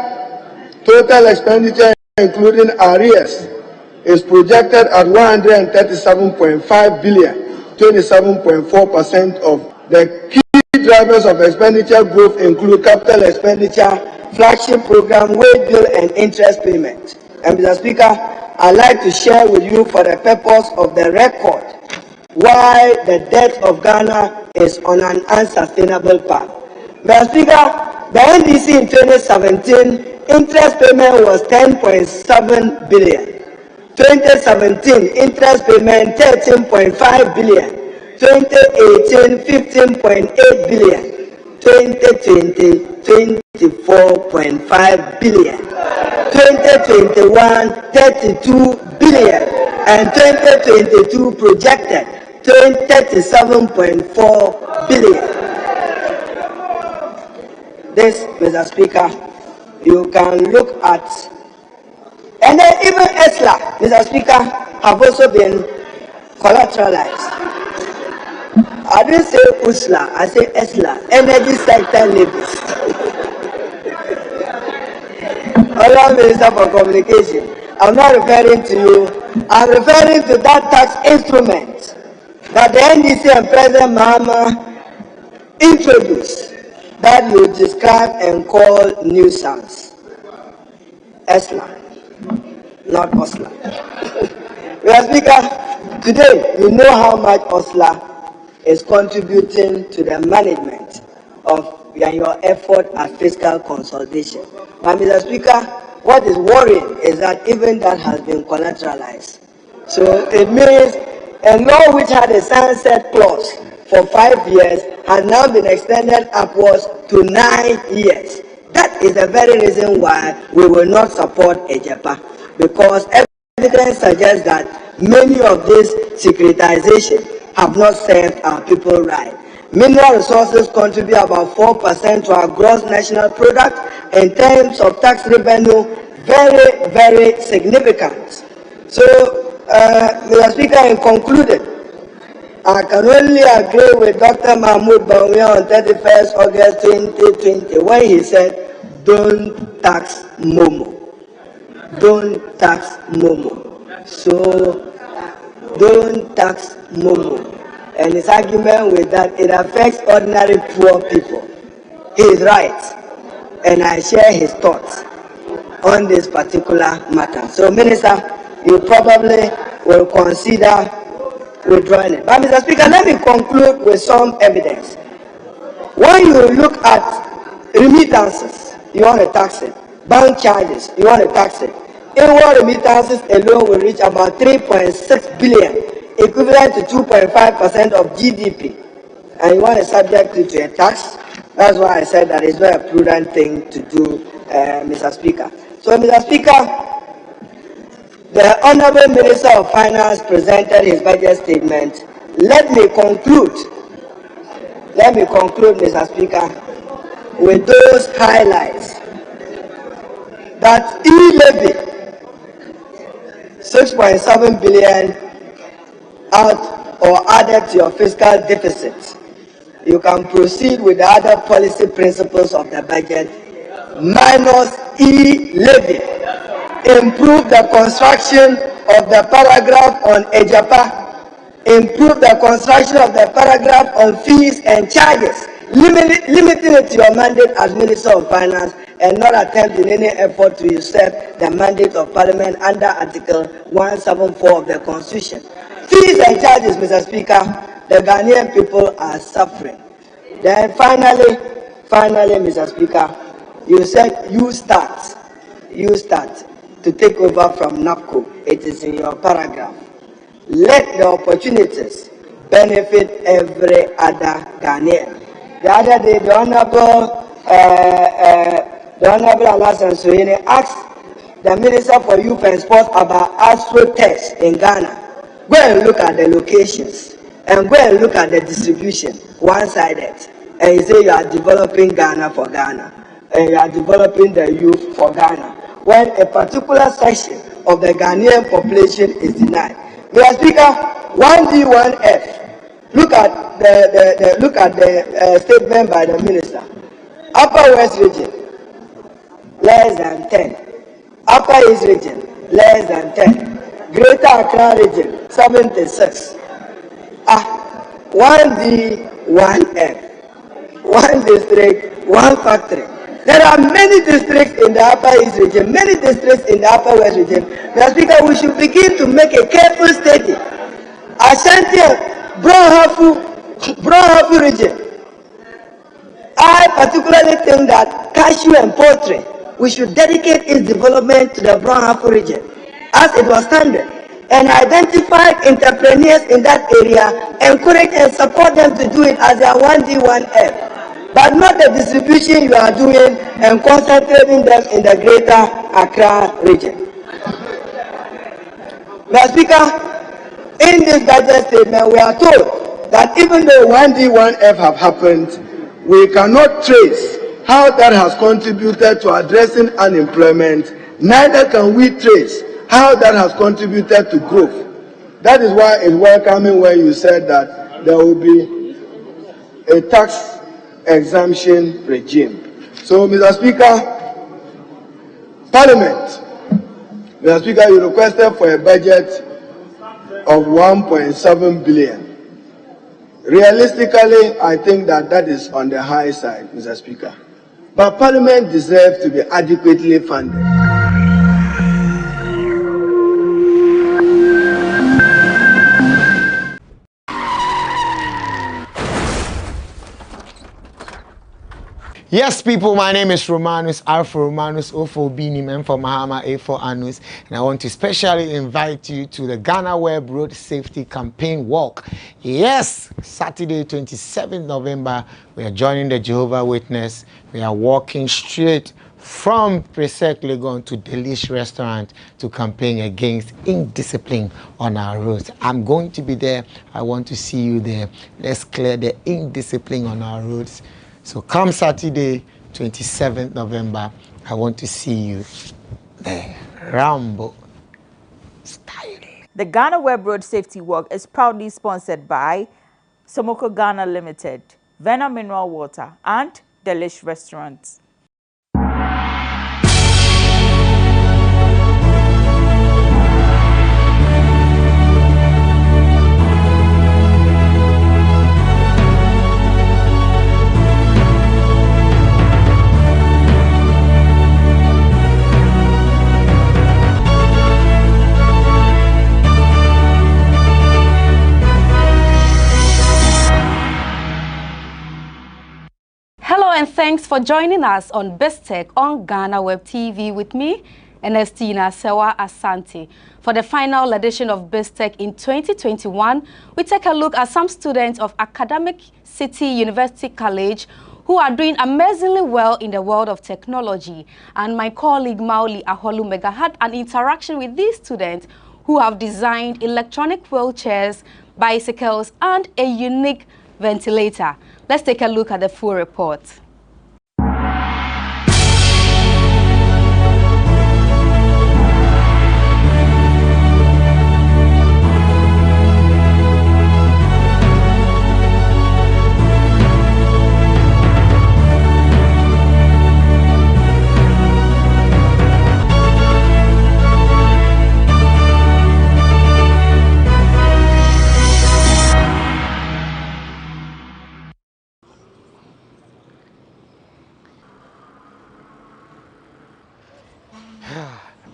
total expenditure including arrears, is projected at 137.5 billion, 27.4% of the key drivers of expenditure growth include capital expenditure, flagship program, wage bill, and interest payment. And Mr. Speaker, I'd like to share with you for the purpose of the record why the debt of Ghana is on an unsustainable path. Mr. Speaker, the NDC in 2017 interest payment was 10.7 billion. 2017 interest payment 13.5 billion. 2018 15.8 billion. 2020 24.5 billion. 2021, 32 billion. And 2022 projected 37.4 billion. This, Mr. Speaker, you can look at. And then even ESLA, Mr. Speaker, have also been collateralized. I didn't say USLA, I say ESLA, Energy Sector Levies. Honourable Minister for Communication, I'm not referring to you, I'm referring to that tax instrument that the NDC and President Mahama introduced that you describe and call nuisance. ESLA, not OSLA. Mr. Speaker, today you know how much OSLA is contributing to the management of your effort at fiscal consolidation. But Mr. Speaker, what is worrying is that even that has been collateralized. So it means a law which had a sunset clause for 5 years has now been extended upwards to 9 years. That is the very reason why we will not support EJEPA, because evidence suggests that many of these securitizations have not served our people right. Mineral resources contribute about 4% to our gross national product. In terms of tax revenue, very, very significant. So, Mr. Speaker, in concluding, I can only agree with Dr. Mahmoud Bawumia on 31st August 2020 when he said, don't tax Momo. Don't tax Momo. So, don't tax Momo. And his argument with that, it affects ordinary poor people. He is right. And I share his thoughts on this particular matter. So, Minister, you probably will consider withdrawing it. But, Mr. Speaker, let me conclude with some evidence. When you look at remittances, you want to tax it. Bank charges, you want to tax it. Inward remittances alone will reach about 3.6 billion, equivalent to 2.5% of GDP. And you want to subject it to a tax. That's why I said that it's not a prudent thing to do, Mr. Speaker. So, Mr. Speaker, the Honourable Minister of Finance presented his budget statement. Let me conclude, Mr. Speaker, with those highlights. That e-levy, 6.7 billion out or added to your fiscal deficit. You can proceed with the other policy principles of the budget, minus e-levy. Improve the construction of the paragraph on EJEPA. Improve the construction of the paragraph on fees and charges, limiting it to your mandate as Minister of Finance and not attempting any effort to usurp the mandate of Parliament under Article 174 of the Constitution. Fees and charges, Mr. Speaker, the Ghanaian people are suffering. Then finally, Mr. Speaker, you said you start to take over from NAPCO. It is in your paragraph. Let the opportunities benefit every other Ghanaian. The other day, the Honorable Alassane Soyene asked the Minister for Youth and Sports about Astro Test in Ghana. Go and look at the locations and go and look at the distribution, one-sided. And you say you are developing Ghana for Ghana and you are developing the youth for Ghana, when a particular section of the Ghanaian population is denied. Mr. Speaker, 1D, 1F. Look at the statement by the Minister. Upper West region, less than 10. Upper East region, less than 10. Greater Accra region, 76. 1D, 1F. One district, one factory. There are many districts in the Upper East region, many districts in the Upper West region. Mr. Speaker, we should begin to make a careful study. Ashanti, Brohafu region. I particularly think that cashew and poultry, we should dedicate its development to the Brohafu region, as it was standard, and identify entrepreneurs in that area, encourage and support them to do it as their 1D, 1F. But but not the distribution you are doing and concentrating them in the greater Accra region. Mr. Speaker, in this budget statement, we are told that even though 1D, 1F have happened, we cannot trace how that has contributed to addressing unemployment, neither can we trace how that has contributed to growth. That is why it's welcoming when you said that there will be a tax exemption regime. So, Mr. Speaker, Parliament, Mr. Speaker, you requested for a budget of 1.7 billion. Realistically, I think that that is on the high side, Mr. Speaker. But Parliament deserves to be adequately funded. Yes, people, my name is Romanus, Alpha Romanus, O4 Binim, M for Mahama, A for Anus, and I want to specially invite you to the GhanaWeb Road Safety Campaign Walk. Yes, Saturday, 27th November, we are joining the Jehovah's Witness. We are walking straight from Presec Legon to Delish Restaurant to campaign against indiscipline on our roads. I'm going to be there. I want to see you there. Let's clear the indiscipline on our roads. So come Saturday, 27th November, I want to see you there. Rambo style. The GhanaWeb Road Safety Walk is proudly sponsored by Somoko Ghana Limited, Vena Mineral Water, and Delish Restaurants. Hello and thanks for joining us on BizTech on GhanaWeb TV with me, Ernestina Sewa Asante. For the final edition of BizTech in 2021, we take a look at some students of Academic City University College who are doing amazingly well in the world of technology. And my colleague Mauli Aholumega had an interaction with these students who have designed electronic wheelchairs, bicycles, and a unique ventilator. Let's take a look at the full report.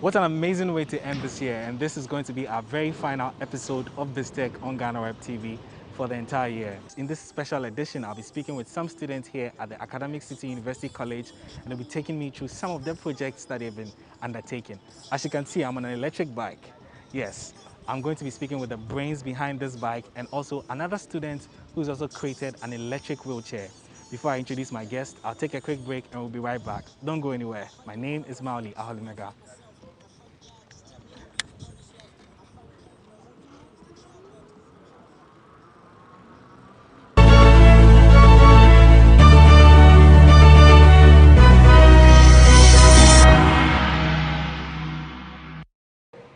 What an amazing way to end this year, and this is going to be our very final episode of BizTech on GhanaWeb TV for the entire year. In this special edition, I'll be speaking with some students here at the Academic City University College, and they'll be taking me through some of the projects that they've been undertaking. As you can see, I'm on an electric bike. Yes, I'm going to be speaking with the brains behind this bike and also another student who's also created an electric wheelchair. Before I introduce my guest, I'll take a quick break and we'll be right back. Don't go anywhere. My name is Mauli Aholumega.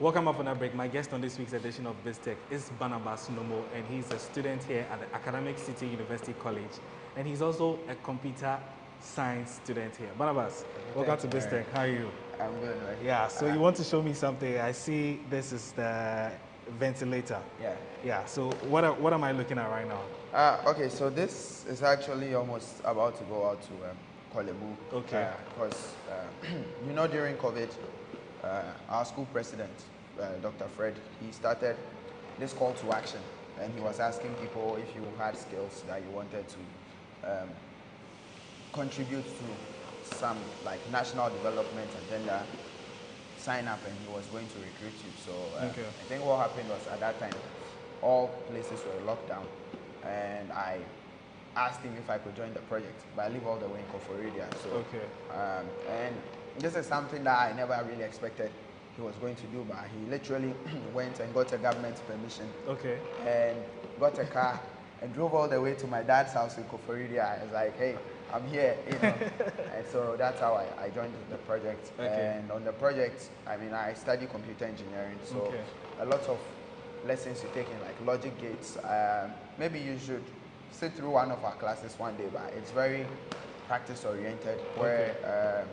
Welcome up on our break. My guest on this week's edition of BizTech is Barnabas Nomo, and he's a student here at the Academic City University College, and he's also a computer science student here. Barnabas, welcome to BizTech. How are you? I'm good, right? Yeah, so you want to show me something. I see this is the ventilator. Yeah. Yeah, so what am I looking at right now? Okay, so this is actually almost about to go out to Kolebu. Okay. Because, you know, during COVID, our school president, Dr. Fred, he started this call to action, and he was asking people if you had skills that you wanted to contribute to some like national development agenda, sign up, and he was going to recruit you. So okay. I think what happened was at that time, all places were locked down, and I asked him if I could join the project, but I live all the way in Koforidua. So, and this is something that I never really expected he was going to do, but he literally went and got a government permission. And got a car and drove all the way to my dad's house in Koforidua. I was like, hey, I'm here, you know. And so that's how I joined the project. And on the project, I mean, I study computer engineering, so a lot of lessons you take in, like logic gates. Maybe you should sit through one of our classes one day, but it's very practice oriented, where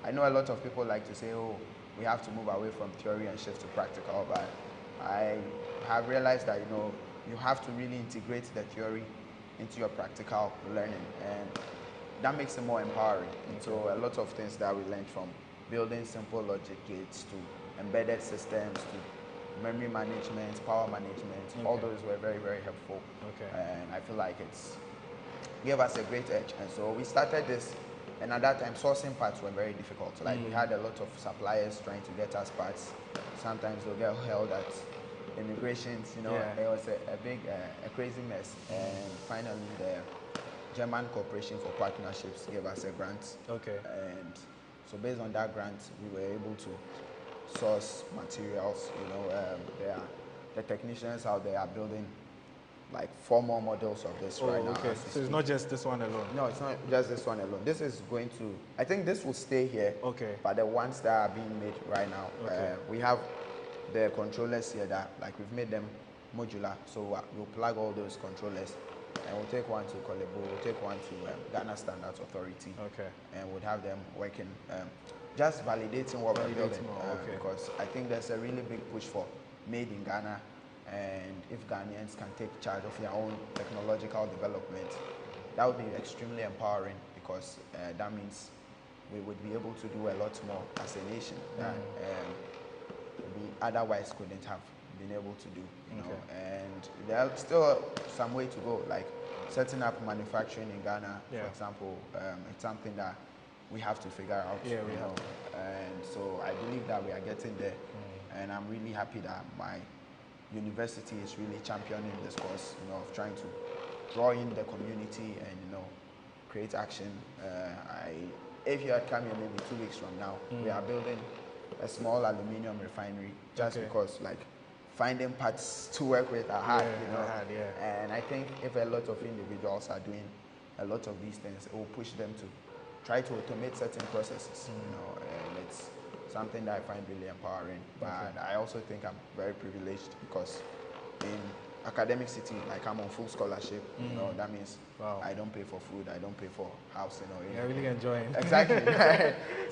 I know a lot of people like to say, oh, we have to move away from theory and shift to practical, but I have realized that, you know, you have to really integrate the theory into your practical learning, and that makes it more empowering. And so a lot of things that we learned, from building simple logic gates to embedded systems to memory management, power management, all those were very, very helpful. And I feel like it's gave us a great edge. And so we started this, and at that time sourcing parts were very difficult. Like we had a lot of suppliers trying to get us parts. Sometimes they'll get held at immigrations, you know. It was a big, a crazy mess. And finally the German Corporation for Partnerships gave us a grant. And so based on that grant, we were able to source materials. You know, the technicians out there are building like 4 more models of this right now. So it's not just this one alone? No, it's not just this one alone. This is going to, I think this will stay here. But the ones that are being made right now, we have the controllers here that, like, we've made them modular. So we'll plug all those controllers, and we'll take one to Kolebo, we'll take one to Ghana Standards Authority, and we'll have them working, just validating what we're building. Because I think there's a really big push for made in Ghana, and if Ghanaians can take charge of their own technological development, that would be extremely empowering, because that means we would be able to do a lot more as a nation that we otherwise couldn't have been able to do, you know. And there's still some way to go, like setting up manufacturing in Ghana, for example. It's something that we have to figure out, you know. And so I believe that we are getting there, and I'm really happy that my university is really championing this course, you know, of trying to draw in the community and, you know, create action. If you had come here maybe 2 weeks from now, we are building a small aluminium refinery, just because, like, finding parts to work with are hard, you know. And I think if a lot of individuals are doing a lot of these things, it will push them to try to automate certain processes, you know, and it's something that I find really empowering. But I also think I'm very privileged, because in academic city, like, I'm on full scholarship, you know. That means I don't pay for food, I don't pay for housing or anything. You're really enjoying. Exactly.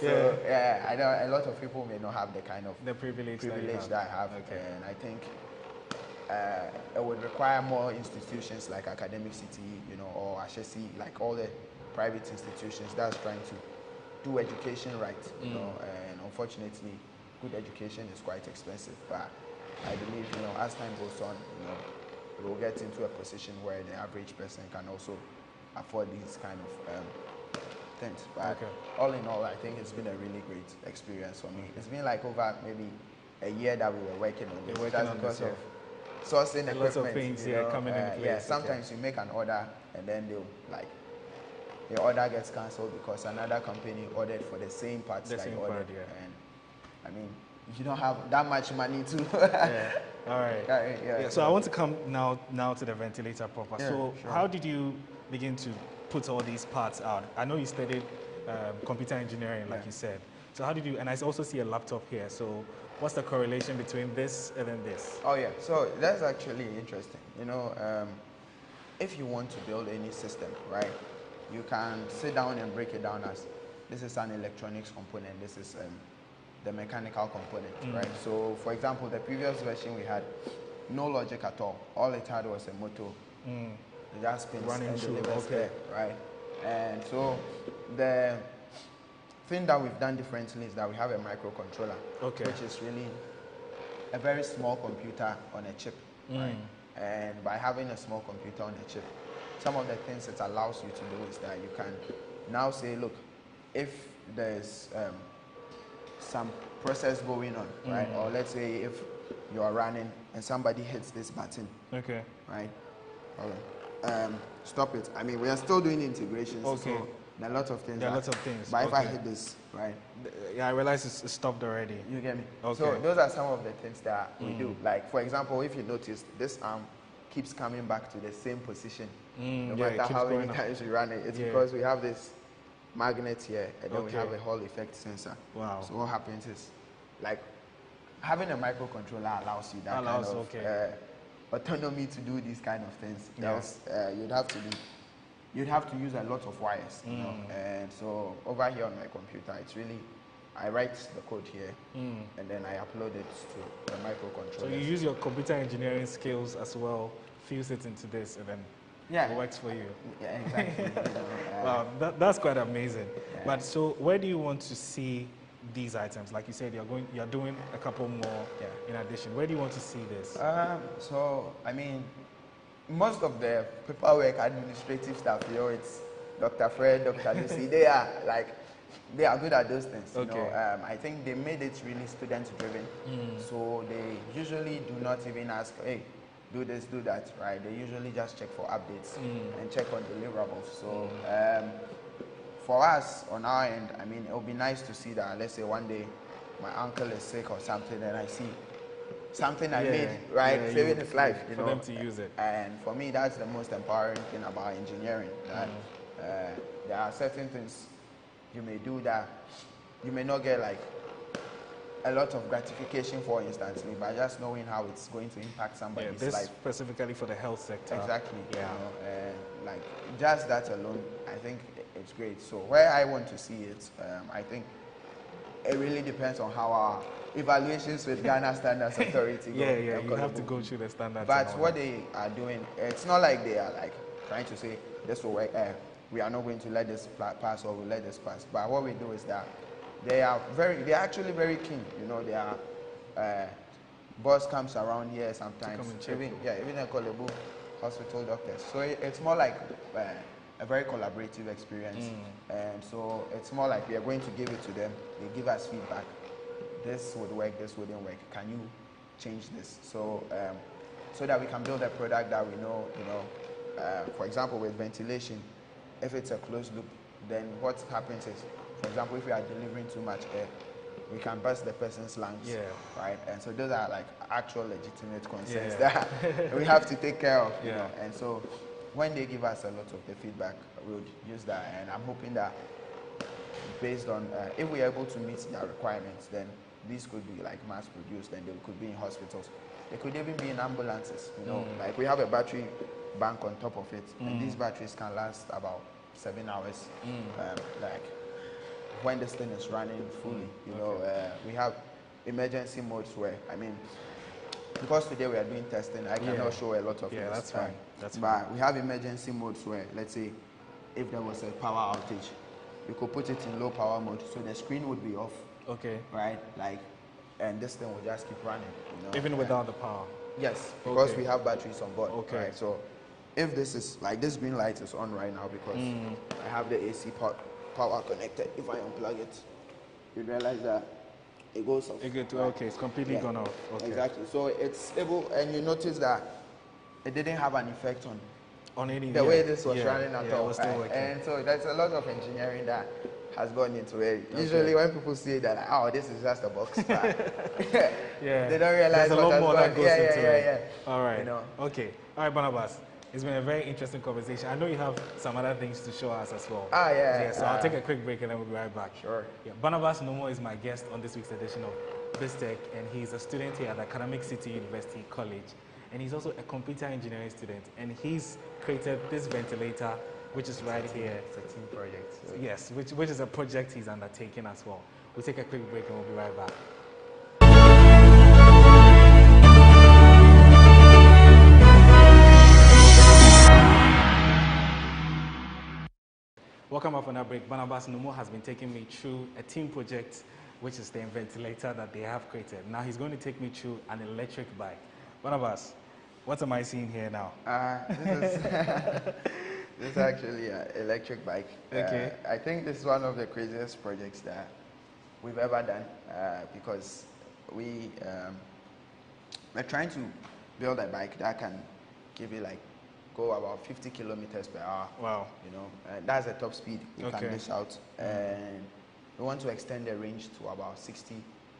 So I know a lot of people may not have the kind of privilege that I have, and I think it would require more institutions like Academic City, you know, or Ashesi, like all the private institutions that's trying to do education right, you know. And unfortunately, good education is quite expensive. But I believe, you know, as time goes on, you know, we'll get into a position where the average person can also afford these kind of things. But all in all, I think it's been a really great experience for me. It's been like over maybe a year that we were working on this, just because of sourcing equipment. Lots of things coming into place. Sometimes you make an order and then they'll, like, the order gets cancelled because another company ordered for the same parts that you ordered. And I mean, you don't have that much money to. All right. So I want to come now to the ventilator proper. How did you begin to put all these parts out? I know you studied computer engineering, like you said. So how did you? And I also see a laptop here. So what's the correlation between this and then this? Oh yeah. So that's actually interesting. You know, if you want to build any system, right? You can sit down and break it down as this is an electronics component, this is the mechanical component, right? So, for example, the previous version we had no logic at all. All it had was a motor. It just spins and delivers there, right? And so the thing that we've done differently is that we have a microcontroller, which is really a very small computer on a chip, right? And by having a small computer on a chip, some of the things it allows you to do is that you can now say, look, if there's some process going on, right? Or let's say if you are running and somebody hits this button, right? Hold on. stop it. I mean, we are still doing integrations. Okay. So there are lots of things. There are lots of things. But if I Okay. hit this, right? Yeah, I realize it's stopped already. You get me? Okay. So those are some of the things that we do. Like, for example, if you notice, this arm keeps coming back to the same position. No matter how many times we run it. It's because we have this magnet here, and then we have a Hall effect sensor. Wow. So what happens is, like, having a microcontroller allows you that kind of autonomy to do these kind of things. Else, you'd have to use a lot of wires, you know. And so over here on my computer, it's really, I write the code here, and then I upload it to the microcontroller. So you use your computer engineering skills as well, fuse it into this, and then it works for you. Yeah, exactly. Wow, that's quite amazing. Yeah. But so where do you want to see these items? Like you said, you're doing a couple more in addition. Where do you want to see this? So I mean, most of the paperwork, administrative stuff, you know, it's Dr. Fred, Dr. Lucy, they are good at those things. You know? I think they made it really student-driven. So they usually do not even ask, hey, do this, do that, right? They usually just check for updates and check on deliverables. So for us, on our end, I mean, it would be nice to see that, let's say one day my uncle is sick or something, and I see something I made, right, saving his life, you know. For them to use it. And for me, that's the most empowering thing about engineering, that there are certain things you may do that you may not get like a lot of gratification for instantly, but just knowing how it's going to impact somebody's this life. Specifically for the health sector. Exactly. Yeah. You know, and like just that alone, I think it's great. So where I want to see it, I think it really depends on how our evaluations with Ghana Standards Authority go. You have to go through the standards. But what they are doing, it's not like they are like trying to say this will work. We are not going to let this pass, or we'll let this pass. But what we do is that they are actually very keen. You know, they are. Boss comes around here sometimes. Even a Kolebu hospital doctors. So it's more like a very collaborative experience, and so it's more like we are going to give it to them. They give us feedback. This would work. This wouldn't work. Can you change this? So so that we can build a product that we know. You know, for example, with ventilation, if it's a closed loop, then what happens is, for example, if we are delivering too much air, we can burst the person's lungs, right? And so those are like actual legitimate concerns that we have to take care of, you know. And so when they give us a lot of the feedback, we would use that. And I'm hoping that based on, if we are able to meet their requirements, then these could be like mass produced, and they could be in hospitals. They could even be in ambulances, you know. Like we have a battery bank on top of it, and these batteries can last about 7 hours. Like when this thing is running fully, you know, we have emergency modes where, I mean, because today we are doing testing, I cannot show a lot of it. That's fine. But we have emergency modes where, let's say, if there was a power outage, you could put it in low power mode, so the screen would be off. Okay. Right? Like, and this thing will just keep running. You know? Even without the power? Yes, because we have batteries on board. Okay. Right? So if this is, like this green light is on right now because I have the AC power connected. If I unplug it, you realize that it goes off. Okay, it's completely gone off. Okay. Exactly. So it's stable, and you notice that it didn't have an effect on any the way this was running at all. It was still working. And so there's a lot of engineering that has gone into it. Usually when people see that, like, oh, this is just a box. They don't realize there's a lot more that goes into it. All right. You know. Okay. All right, Barnabas. It's been a very interesting conversation. I know you have some other things to show us as well. So I'll take a quick break and then we'll be right back. Sure. Barnabas Nomo is my guest on this week's edition of BizTech, and he's a student here at Academic City University College. And he's also a computer engineering student. And he's created this ventilator, which is right here. It's a team project. So yes, which is a project he's undertaking as well. We'll take a quick break and we'll be right back. Welcome back from that break. Barnabas Nomo has been taking me through a team project, which is the ventilator that they have created. Now he's going to take me through an electric bike. Barnabas, what am I seeing here now? This is actually an electric bike. Okay. I think this is one of the craziest projects that we've ever done because we're trying to build a bike that can give you like go about 50 kilometers per hour. Wow. You know, and that's the top speed we can dish out. And we want to extend the range to about 60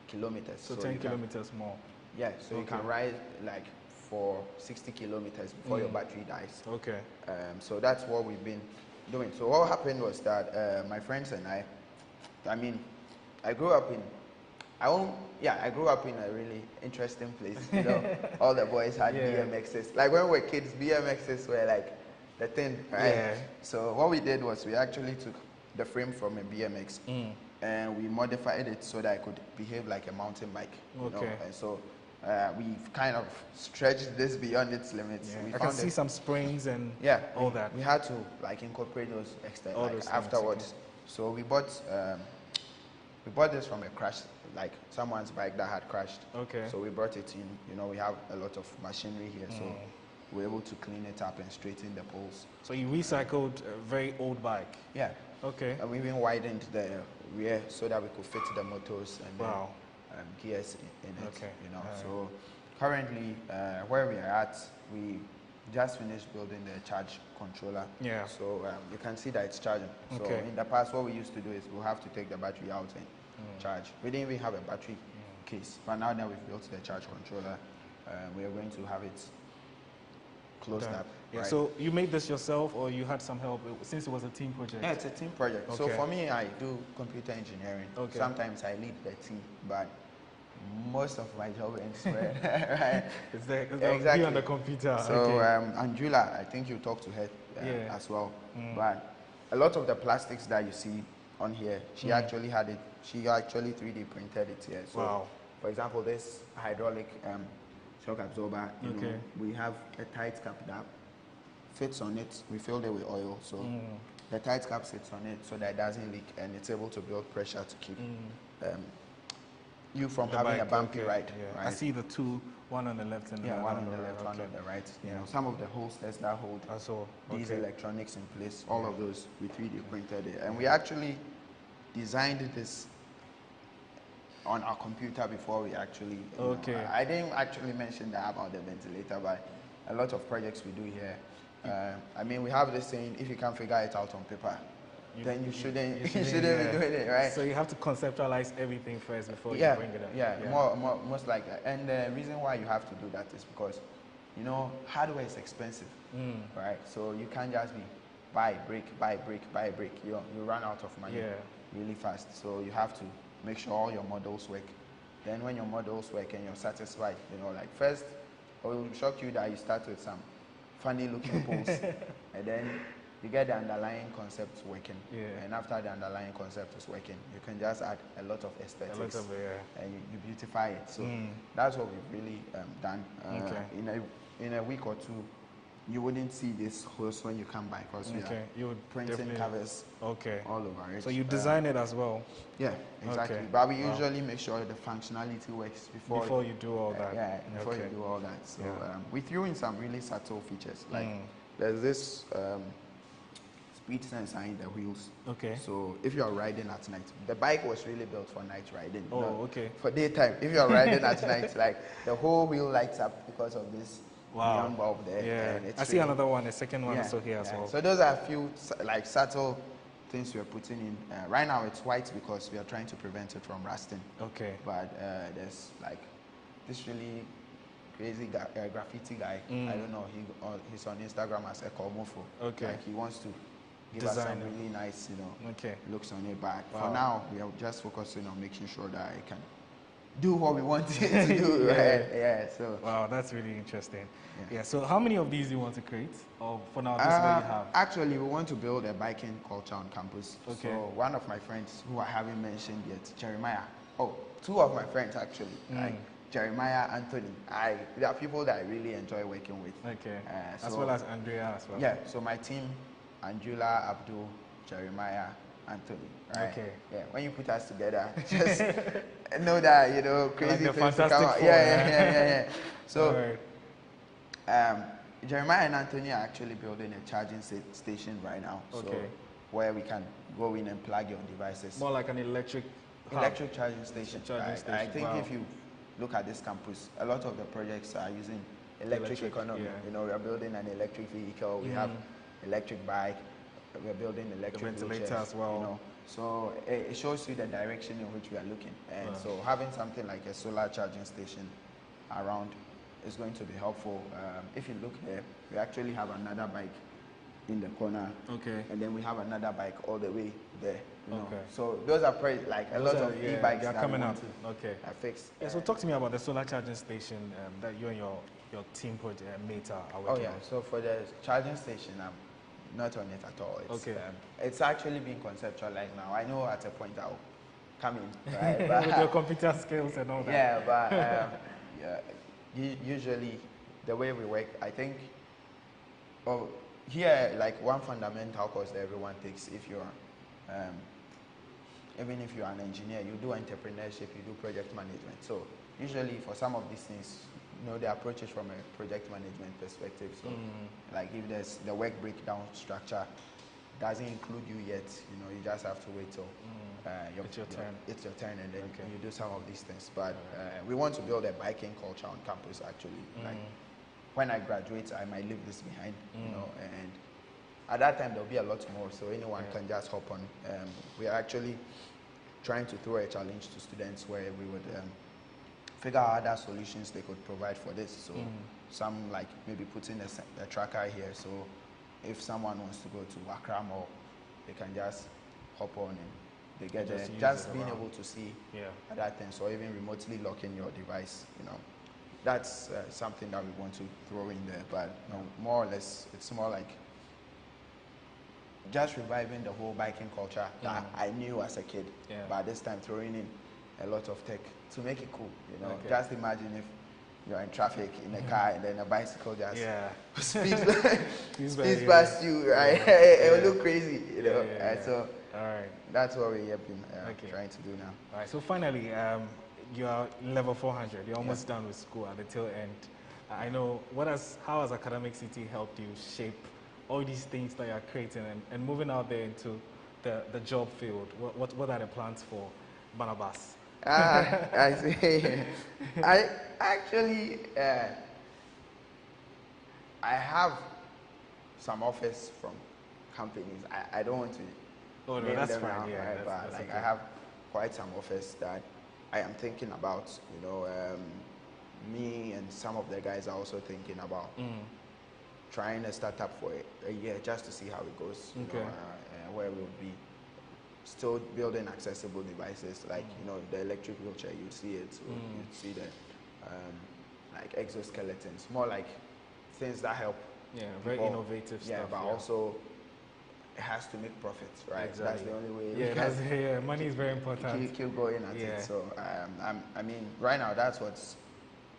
kilometers. So 10 kilometers more. Yeah, so you can ride like for 60 kilometers before your battery dies. Okay. So that's what we've been doing. So what happened was that my friends and I mean, I grew up in a really interesting place. You know, all the boys had BMXs. Like when we were kids, BMXs were like the thing, right? Yeah. So what we did was we actually took the frame from a BMX and we modified it so that it could behave like a mountain bike. You know? And so we've kind of stretched this beyond its limits. Yeah. I can see some springs and all that. We had to like incorporate those afterwards. So we bought this from a crash, like someone's bike that had crashed. Okay. So we brought it in. You know, we have a lot of machinery here, so we're able to clean it up and straighten the poles. So you recycled a very old bike? Yeah. Okay. And we even widened the rear so that we could fit the motors and gears in it. Okay. You know, so currently where we are at, we just finished building the charge controller. Yeah. So you can see that it's charging. So in the past, what we used to do is we'll have to take the battery out and charge. We didn't even have a battery case, but now that we've built the charge controller, we are going to have it closed up. Yeah. Right? So you made this yourself, or you had some help since it was a team project? Yeah, it's a team project. Okay. So for me, I do computer engineering. Okay. Sometimes I lead the team, but most of my job ends where, right? Exactly. Be on the computer. So Angela, I think you talk to her as well. But a lot of the plastics that you see on here, she actually had it. She actually 3D printed it here. So, for example, this hydraulic shock absorber. You know, we have a tight cap that fits on it. We filled it with oil, so the tight cap sits on it so that it doesn't leak, and it's able to build pressure to keep you from having a bumpy ride. Right? I see the two, one on the left and one on the left, one on the right. You know, some of the holsters that hold these electronics in place, all of those we 3D printed it, and we actually designed this on our computer before we actually. You know, I didn't actually mention that about the ventilator, but a lot of projects we do here. I mean, we have this saying: if you can't figure it out on paper, then you shouldn't be doing it, right? So you have to conceptualize everything first before you bring it up. Yeah, most like that. And the reason why you have to do that is because, you know, hardware is expensive, right? So you can't just be buy brick. You run out of money really fast. So you have to make sure all your models work. Then when your models work and you're satisfied, you know, like first, it will shock you that you start with some funny looking poles, and then you get the underlying concept working. And after the underlying concept is working, you can just add a lot of aesthetics and you beautify it. So that's what we've really done. In a week or two, you wouldn't see this host when you come by because we are printing covers all over it. So you design it as well? Yeah, exactly. But we usually make sure the functionality works before you do all that. Yeah, before you do all that. So we threw in some really subtle features. Like there's this speed sensor in the wheels. So if you are riding at night, the bike was really built for night riding. For daytime, if you are riding at night, like the whole wheel lights up because of this neon bulb there. And I see another one, a second one also here as well. So those are a few like subtle things we are putting in. Right now it's white because we are trying to prevent it from rusting. But there's like this really crazy graffiti guy. I don't know. He's on Instagram as Ekomofo. Like he wants to give us some really nice, you know, looks on it. But for now, we are just focusing on making sure that I can do what we want it to do. So wow, that's really interesting. So how many of these do you want to create? Or for now, this is what you have? Actually, we want to build a biking culture on campus. So one of my friends who I haven't mentioned yet, Jeremiah. Two of my friends actually. Like Jeremiah, Anthony. There are people that I really enjoy working with. As well as Andrea as well. Yeah. So my team, Angela, Abdul, Jeremiah, Anthony. Right? When you put us together, just know that, you know, crazy like things come out. So Jeremiah and Anthony are actually building a charging station right now. So where we can go in and plug your devices. More like an electric charging station. I think if you look at this campus, a lot of the projects are using electric economy. You know, we are building an electric vehicle. We have electric bike. We're building electric ventilator as well. You know, so it shows you the direction in which we are looking. And so having something like a solar charging station around is going to be helpful. If you look there, we actually have another bike in the corner. Okay. And then we have another bike all the way there. You know? Okay. So those are like a lot of e-bikes that coming out. Okay. Are fixed. Yeah, so talk to me about the solar charging station that you and your team project mate are working on. So for the charging station, I'm not on it at all. It's, it's actually being conceptualized now. I know at a point I'll come in, right? But, with your computer skills and all that. Yeah, but usually the way we work, I think, here, like one fundamental course that everyone takes, if you're, even if you're an engineer, you do entrepreneurship, you do project management. So usually for some of these things, you know, the approach is from a project management perspective. So like if there's the work breakdown structure doesn't include you yet, you know, you just have to wait till it's your turn. It's your turn, and then you do some of these things. But we want to build a biking culture on campus actually. Like when I graduate, I might leave this behind, you know, and at that time there'll be a lot more, so anyone can just hop on. We are actually trying to throw a challenge to students where we would figure out other solutions they could provide for this. So some like maybe putting a tracker here, so if someone wants to go to Accra Mall, they can just hop on and they get there. Just being able to see other things, or even remotely locking your device, you know. That's something that we want to throw in there, but you know, more or less, it's more like just reviving the whole biking culture that I knew as a kid, but this time throwing in a lot of tech to make it cool, you know. Just imagine if you're in traffic in a car and then a bicycle just speeds past you, right? It will look crazy, you know. So that's what we have been trying to do now. All right, so finally, you are level 400. You're almost done with school at the tail end. I know, how has Academic City helped you shape all these things that you're creating and moving out there into the job field? What are the plans for Barnabas? I see. I actually, I have some offers from companies. I don't want to name them now, right? But like, I have quite some offers that I am thinking about. You know, me and some of the guys are also thinking about trying a startup for a year just to see how it goes. You know, where we'll be still building accessible devices, like you know, the electric wheelchair. You see it, so you see the like exoskeletons, more like things that help. Yeah, very innovative stuff. But also it has to make profits, right? Exactly. That's the only way. Yeah, money is very important. Keep going at it. So I mean, right now that's what's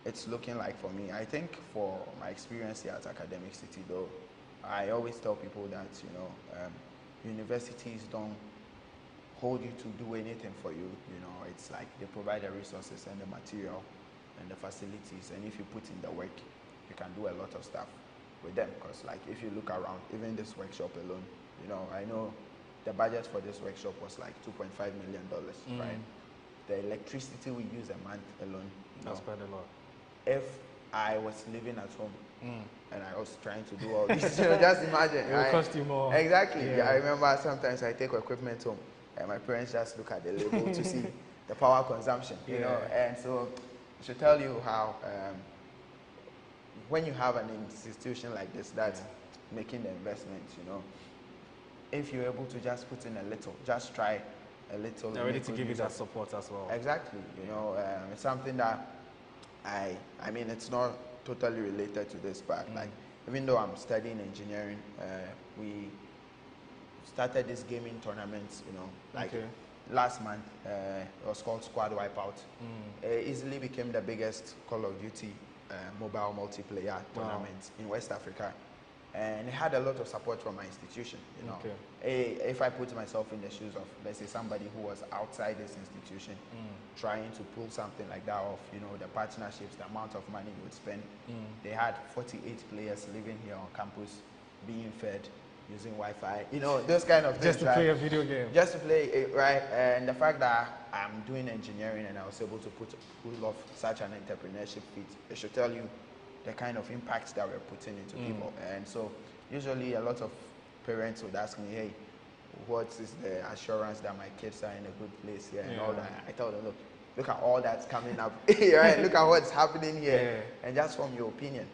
it's looking like for me. I think for my experience here at Academic City, though, I always tell people that, you know, universities don't hold you to do anything for you. You know, it's like they provide the resources and the material and the facilities, and if you put in the work, you can do a lot of stuff with them. Because like if you look around, even this workshop alone, you know, I know the budget for this workshop was like $2.5 million, right? The electricity we use a month alone, that's quite a lot. If I was living at home and I was trying to do all this, you know, just imagine. It will cost you more. Exactly. Yeah. I remember sometimes I take equipment home and my parents just look at the label to see the power consumption, you know. And so I should tell you how when you have an institution like this that's making the investments, you know, if you're able to just put in a little, just try a little. They're ready to give you that support as well. Exactly. You know, it's something that I mean, it's not totally related to this, but like, even though I'm studying engineering, we started this gaming tournament, you know, like last month. It was called Squad Wipeout. It easily became the biggest Call of Duty mobile multiplayer tournament in West Africa. And it had a lot of support from my institution, you know. If I put myself in the shoes of, let's say, somebody who was outside this institution, trying to pull something like that off, you know, the partnerships, the amount of money you would spend. They had 48 players living here on campus, being fed, using Wi-Fi, you know, those kind of things. Just to play a video game. Just to play it, right? And the fact that I'm doing engineering and I was able to pull off such an entrepreneurship feat, it should tell you the kind of impact that we're putting into people. And so usually a lot of parents would ask me, hey, what is the assurance that my kids are in a good place here and all that? I tell them, look at all that's coming up, right? Look at what's happening here, and just form your opinion,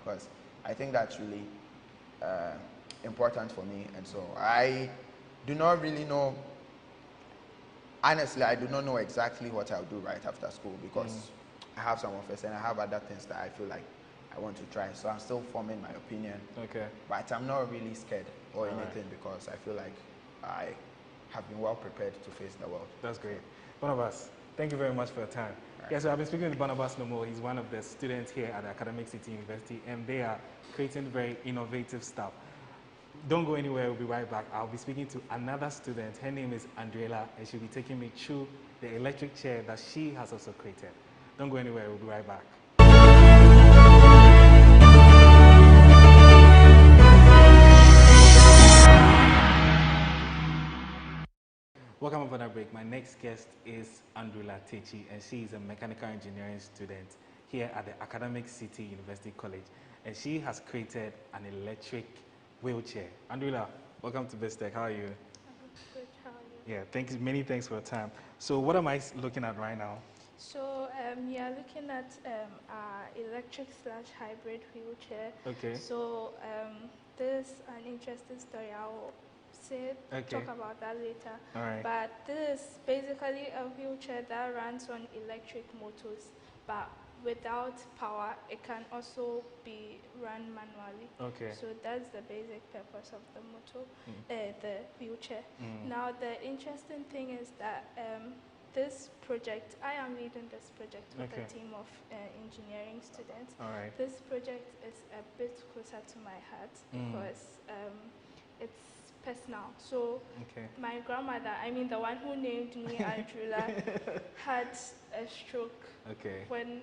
because I think that's really important for me. And so I do not really know, honestly, I do not know exactly what I'll do right after school, because I have some offers and I have other things that I feel like I want to try. So I'm still forming my opinion. Okay. But I'm not really scared or anything, because I feel like I have been well prepared to face the world. That's great. Barnabas, thank you very much for your time. Right. So I've been speaking with Barnabas Nomo. He's one of the students here at the Academic City University, and they are creating very innovative stuff. Don't go anywhere, we'll be right back. I'll be speaking to another student. Her name is Andrela, and she'll be taking me through the electric chair that she has also created. Don't go anywhere, we'll be right back. Welcome up on that break. My next guest is Andrela Techi, and she is a mechanical engineering student here at the Academic City University College, and she has created an electric wheelchair. Andrela, welcome to BizTech. How are you? I'm good. How are you? Yeah, thank you. Many thanks for your time. So what am I looking at right now? So we are looking at our electric/hybrid wheelchair. Okay. So this is an interesting story. I'll talk about that later. All right. But this is basically a wheelchair that runs on electric motors, but without power, it can also be run manually. Okay. So that's the basic purpose of the motor, the wheelchair. Now the interesting thing is that this project, I am leading this project with a team of engineering students. All right. This project is a bit closer to my heart because it's personal. So my grandmother, I mean the one who named me Andrela, had a stroke when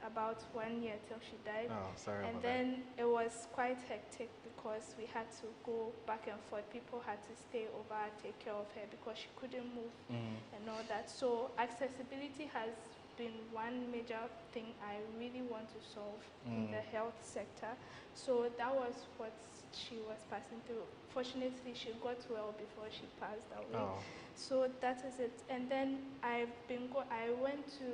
about 1 year till she died. Oh, sorry and about then it was quite hectic because we had to go back and forth. People had to stay over, take care of her because she couldn't move and all that. So accessibility has been one major thing I really want to solve in the health sector. So that was what she was passing through. Fortunately, she got well before she passed away. Oh. So that is it. And then I went to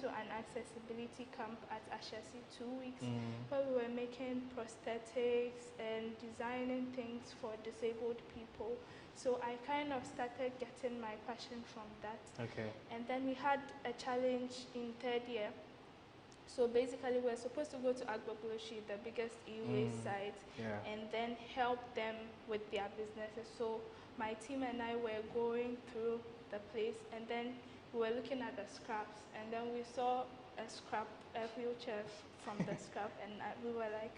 an accessibility camp at Ashesi 2 weeks where we were making prosthetics and designing things for disabled people. So I kind of started getting my passion from that. Okay. And then we had a challenge in 3rd year. So basically, we're supposed to go to Agbaboloshi, the biggest e-waste site, and then help them with their businesses. So my team and I were going through the place, and then we were looking at the scraps, and then we saw a wheelchair from the scrap, and we were like,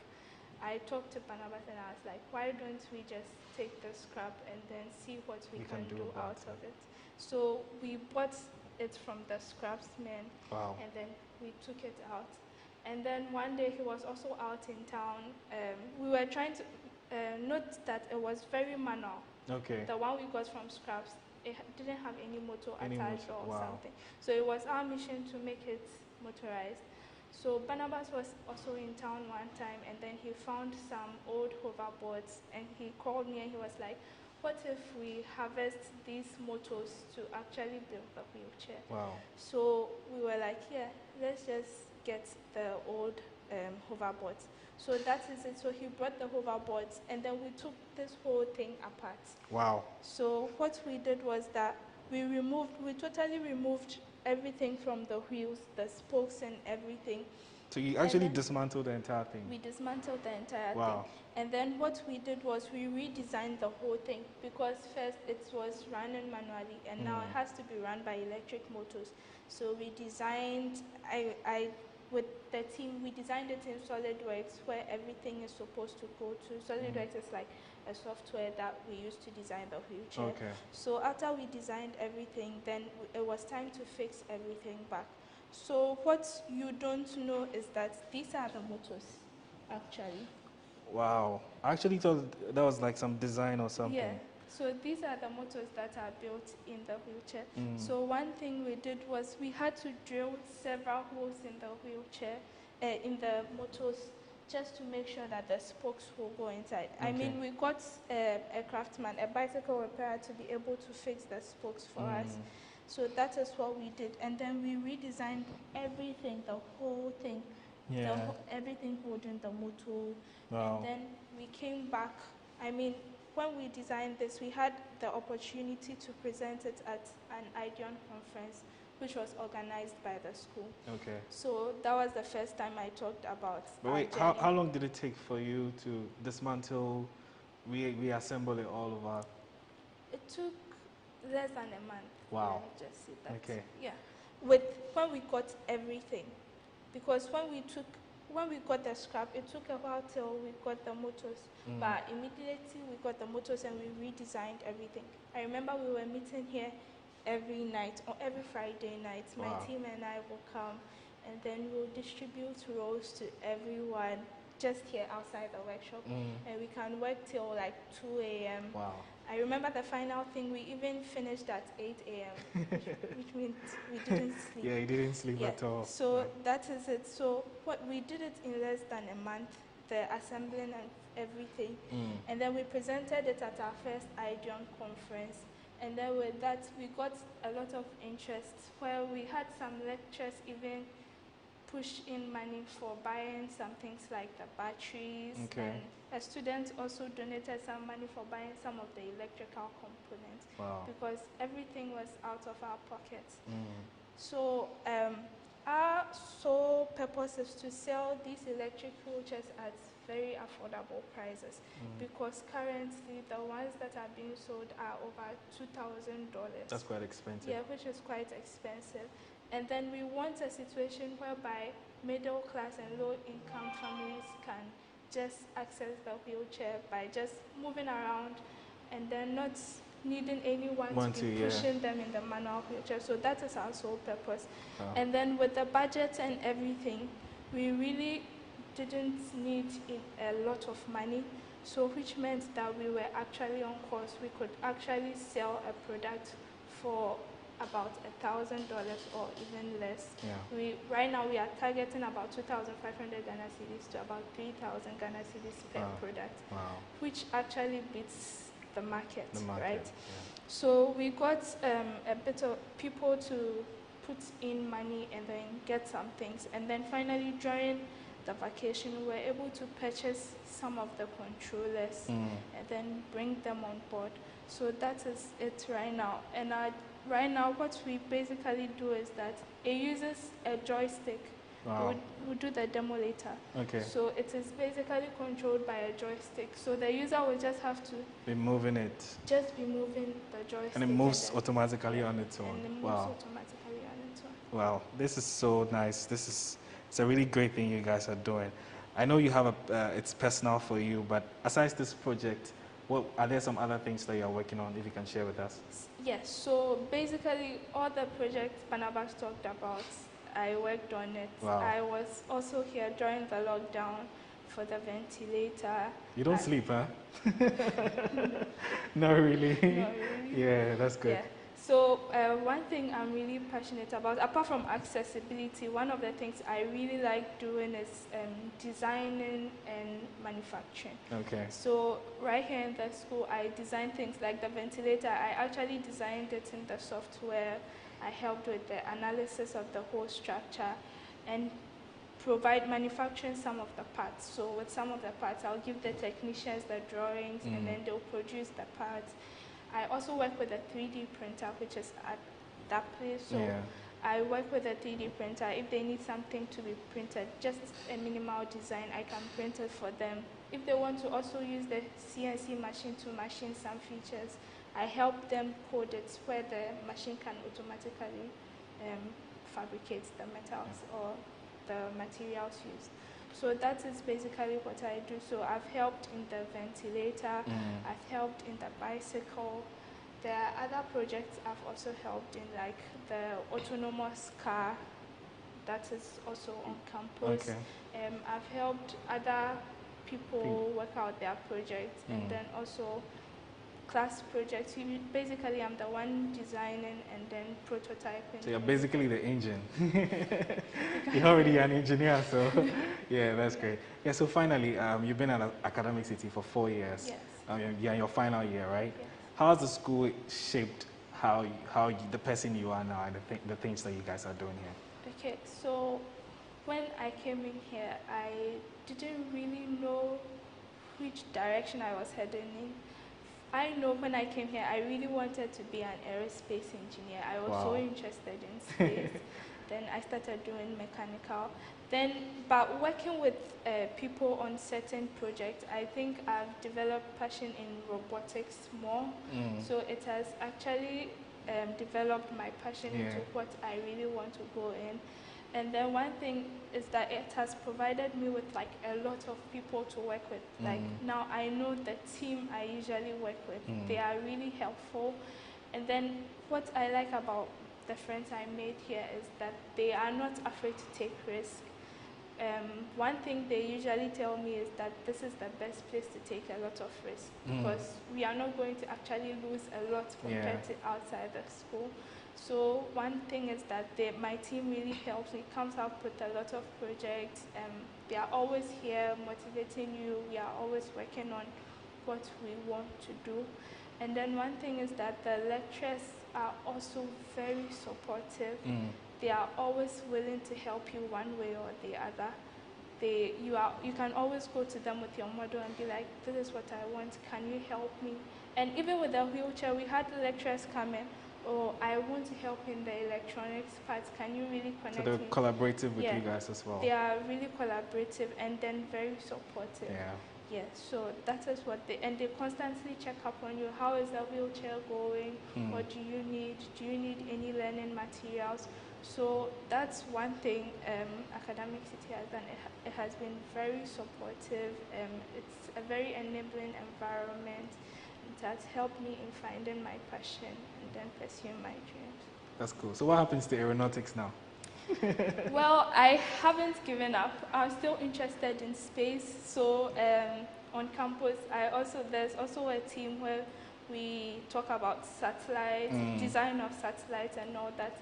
I talked to Barnabas, and I was like, why don't we just take the scrap and then see what we can do out of it? So we bought it from the scrapsman, and then we took it out. And then one day he was also out in town. We were trying to note that it was very manual. Okay. The one we got from scraps, it didn't have any motor attached or something. So it was our mission to make it motorized. So Barnabas was also in town one time, and then he found some old hoverboards, and he called me and he was like, what if we harvest these motors to actually build the wheelchair? Wow. So we were like, yeah, let's just get the old hoverboards. So that is it. So he brought the hoverboards, and then we took this whole thing apart. Wow. So what we did was that we totally removed everything from the wheels, the spokes and everything. So you actually dismantled the entire thing? We dismantled the entire thing. And then what we did was we redesigned the whole thing, because first it was running manually, and now it has to be run by electric motors. So we designed, with the team, we designed it in SolidWorks, where everything is supposed to go to. SolidWorks is like a software that we use to design the wheelchair. Okay. So after we designed everything, then it was time to fix everything back. So what you don't know is that these are the motors, actually. Wow. I actually thought that was like some design or something. Yeah. So these are the motors that are built in the wheelchair. So one thing we did was we had to drill several holes in the wheelchair, in the motors, just to make sure that the spokes will go inside. I mean, we got a craftsman, a bicycle repairer, to be able to fix the spokes for us. So that is what we did. And then we redesigned everything, the whole thing, everything holding the motor. Wow. And then we came back. I mean, when we designed this, we had the opportunity to present it at an IDEON conference, which was organized by the school. Okay. So that was the first time I talked about. But wait, how long did it take for you to dismantle, reassemble it all over? It took less than a month. Wow. Let me just say that. Okay. Yeah. When we got everything, because when we got the scrap, it took a while till we got the motors. But immediately we got the motors and we redesigned everything. I remember we were meeting here every night, or every Friday night. Wow. My team and I will come, and then we'll distribute rolls to everyone just here outside the workshop. And we can work till like 2 a.m. Wow. I remember the final thing, we even finished at 8 a.m., which means we didn't sleep. Yeah, you didn't sleep at all. So that is it. So what we did it in less than a month, the assembling and everything. And then we presented it at our first IDEON conference. And then with that, we got a lot of interest, where we had some lecturers even push in money for buying some things like the batteries. And a student also donated some money for buying some of the electrical components. Wow. Because everything was out of our pockets. So our sole purpose is to sell these electric wheelchairs at very affordable prices, because currently the ones that are being sold are over $2,000. That's quite expensive. Yeah, which is quite expensive. And then we want a situation whereby middle class and low income families can just access the wheelchair by just moving around, and then not needing anyone to be pushing them in the manual wheelchair. So that is our sole purpose. And then with the budget and everything, we really didn't need a lot of money, so which meant that we were actually on course. We could actually sell a product for about $1,000 or even less. Right now we are targeting about 2,500 Ghana cedis to about 3,000 Ghana cedis per product, which actually beats the market, right? So we got a bit of people to put in money and then get some things, and then finally during the vacation we were able to purchase some of the controllers and then bring them on board. So that is it right now. And right now what we basically do is that it uses a joystick. We'll do the demo later. So it is basically controlled by a joystick. So the user will just have to be moving it. Just be moving the joystick. And it moves automatically on its own. And it moves automatically on its own. Wow, this is so nice. It's a really great thing you guys are doing. I know you have it's personal for you, but aside this project, are there some other things that you're working on, if you can share with us? Yes, so basically all the projects Barnabas talked about, I worked on it. I was also here during the lockdown for the ventilator. You don't sleep, huh? Not really. Not really. Yeah, that's good. Yeah. So one thing I'm really passionate about, apart from accessibility, one of the things I really like doing is designing and manufacturing. So right here in the school, I design things like the ventilator. I actually designed it in the software. I helped with the analysis of the whole structure and provide manufacturing some of the parts. So with some of the parts, I'll give the technicians the drawings and then they'll produce the parts. I also work with a 3D printer, which is at that place. So I work with a 3D printer. If they need something to be printed, just a minimal design, I can print it for them. If they want to also use the CNC machine to machine some features, I help them code it where the machine can automatically fabricate the metals or the materials used. So that is basically what I do. So I've helped in the ventilator, I've helped in the bicycle. There are other projects I've also helped in, like the autonomous car that is also on campus. I've helped other people work out their projects, and then also class projects. Basically, I'm the one designing and then prototyping. So you're basically the engine. You're already an engineer, so yeah, that's great. Yeah, so finally, you've been at Academic City for 4 years. Yes. You're in your final year, right? Yes. How has the school shaped the person you are now and the things that you guys are doing here? Okay, so when I came in here, I didn't really know which direction I was heading in. I know when I came here, I really wanted to be an aerospace engineer. I was so interested in space. Then I started doing mechanical. But working with people on certain projects, I think I've developed passion in robotics more. So it has actually developed my passion into what I really want to go in. And then one thing is that it has provided me with like a lot of people to work with. Like now I know the team I usually work with, they are really helpful. And then what I like about the friends I made here is that they are not afraid to take risks. One thing they usually tell me is that this is the best place to take a lot of risks because we are not going to actually lose a lot compared to outside the school. So one thing is that my team really helps. It comes up with a lot of projects. They are always here motivating you. We are always working on what we want to do. And then one thing is that the lecturers are also very supportive. They are always willing to help you one way or the other. You can always go to them with your model and be like, this is what I want, can you help me? And even with the wheelchair, we had the lecturers come in, oh, I want to help in the electronics part, can you really connect me? So they're collaborative with you guys as well? They are really collaborative and then very supportive. Yeah, so that is what and they constantly check up on you. How is the wheelchair going? What do you need? Do you need any learning materials? So that's one thing Academic City has done. It has been very supportive. It's a very enabling environment. It has helped me in finding my passion and then pursuing my dreams. That's cool. So what happens to aeronautics now? Well, I haven't given up. I'm still interested in space. So on campus, there's also a team where we talk about satellites, design of satellites and all that.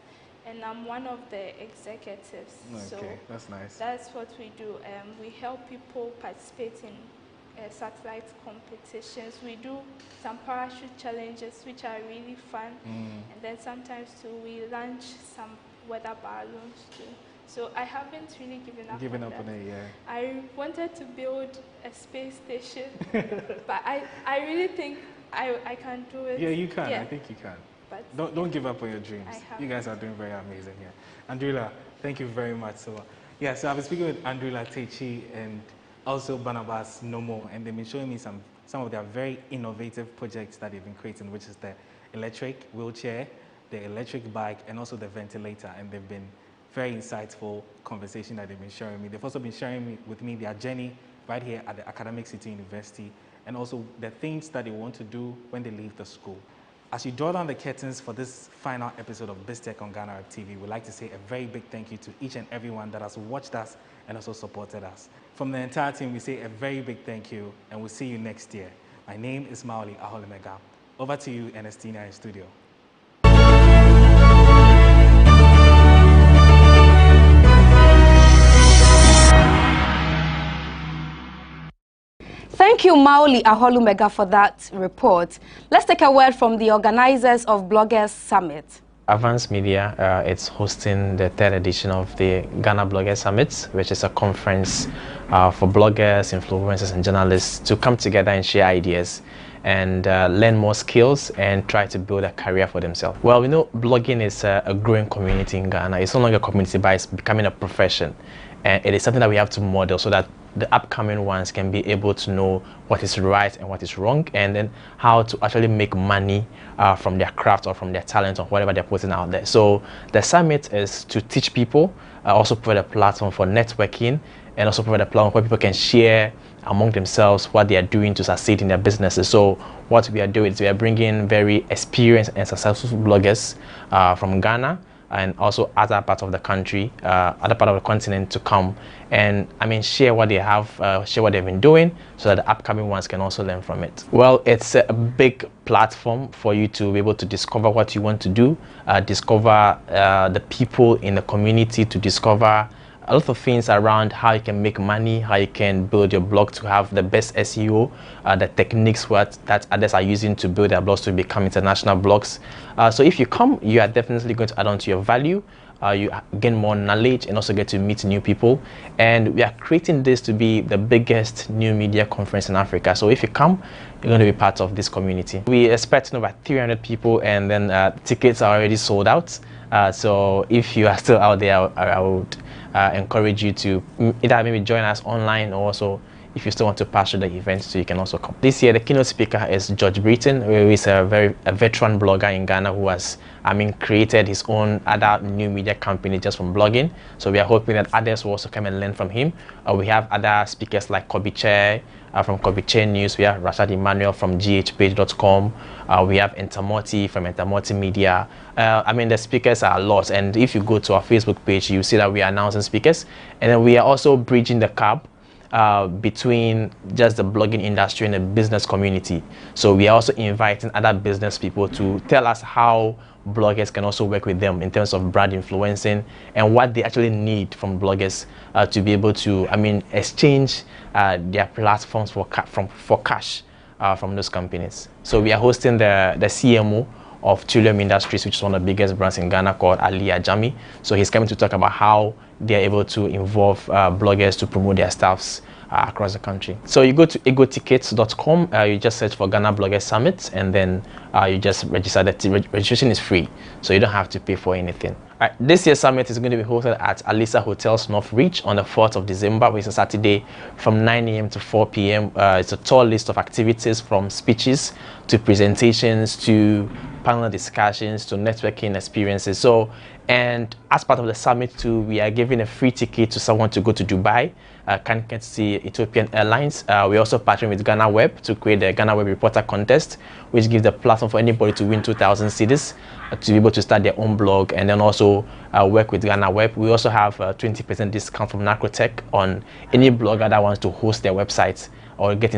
And I'm one of the executives. Okay, so that's nice. That's what we do. We help people participate in satellite competitions. We do some parachute challenges, which are really fun. And then sometimes too, we launch some weather balloons too. So I haven't really given up on it. I wanted to build a space station, but I really think I can do it. Yeah, you can. I think you can. But don't give up on your dreams. You guys are doing very amazing here. Andrila, thank you very much. So I've been speaking with Andrila Techi and also Barnabas Nomo, and they've been showing me some of their very innovative projects that they've been creating, which is the electric wheelchair, the electric bike, and also the ventilator. And they've been very insightful conversation that they've been sharing me. They've also been sharing with me their journey right here at the Academic City University, and also the things that they want to do when they leave the school. As you draw down the curtains for this final episode of BizTech on GhanaWeb TV, we'd like to say a very big thank you to each and everyone that has watched us and also supported us. From the entire team, we say a very big thank you, and we'll see you next year. My name is Maoli Aholemega. Over to you, Ernestina, in studio. Thank you, Maoli Aholumega, for that report. Let's take a word from the organizers of Bloggers Summit. Avance Media it's hosting the 3rd edition of the Ghana Bloggers Summit, which is a conference for bloggers, influencers, and journalists to come together and share ideas and learn more skills and try to build a career for themselves. Well, we know blogging is a growing community in Ghana. It's no longer a community, but it's becoming a profession. And it is something that we have to model so that the upcoming ones can be able to know what is right and what is wrong, and then how to actually make money from their craft or from their talent or whatever they're putting out there. So the summit is to teach people, also provide a platform for networking, and also provide a platform where people can share among themselves what they are doing to succeed in their businesses. So what we are doing is we are bringing very experienced and successful bloggers from Ghana and also other parts of the country, other part of the continent to come and share what they have, share what they've been doing, so that the upcoming ones can also learn from it. Well, it's a big platform for you to be able to discover what you want to do, discover the people in the community, to discover a lot of things around how you can make money, how you can build your blog to have the best SEO, the techniques that others are using to build their blogs to become international blogs. So if you come, you are definitely going to add on to your value. You gain more knowledge and also get to meet new people. And we are creating this to be the biggest new media conference in Africa. So if you come, you're going to be part of this community. We expect over 300 people, and then tickets are already sold out. So if you are still out there, I would encourage you to either maybe join us online, or also if you still want to pass through the event, so you can also come. This year the keynote speaker is George Britton, who is a veteran blogger in Ghana who has created his own other new media company just from blogging. So we are hoping that others will also come and learn from him. We have other speakers like Kobe Chair from Kobe Chair News. We have Rashad Emmanuel from ghpage.com. We have Entamoti from Entamoti Media. The speakers are a lot, and if you go to our Facebook page, you see that we are announcing speakers, and then we are also bridging the gap between just the blogging industry and the business community. So we are also inviting other business people to tell us how bloggers can also work with them in terms of brand influencing and what they actually need from bloggers to be able to exchange their platforms for cash from those companies. So we are hosting the CMO of Trillium Industries, which is one of the biggest brands in Ghana, called Ali Ajami. So he's coming to talk about how they are able to involve bloggers to promote their stuffs across the country. So you go to egotickets.com, you just search for Ghana Bloggers Summit, and then you just register. Registration is free, so you don't have to pay for anything. All right, this year's summit is going to be hosted at Alisa Hotels North Reach on the 4th of December, which is a Saturday, from 9 a.m. to 4 p.m. It's a tall list of activities, from speeches to presentations to panel discussions to networking experiences. So, and as part of the summit too, we are giving a free ticket to someone to go to Dubai, can see Ethiopian Airlines. We also partnering with GhanaWeb to create the GhanaWeb Reporter Contest, which gives the platform for anybody to win 2,000 cedis to be able to start their own blog, and then also work with GhanaWeb. We also have a 20% discount from Narcotech on any blogger that wants to host their website or get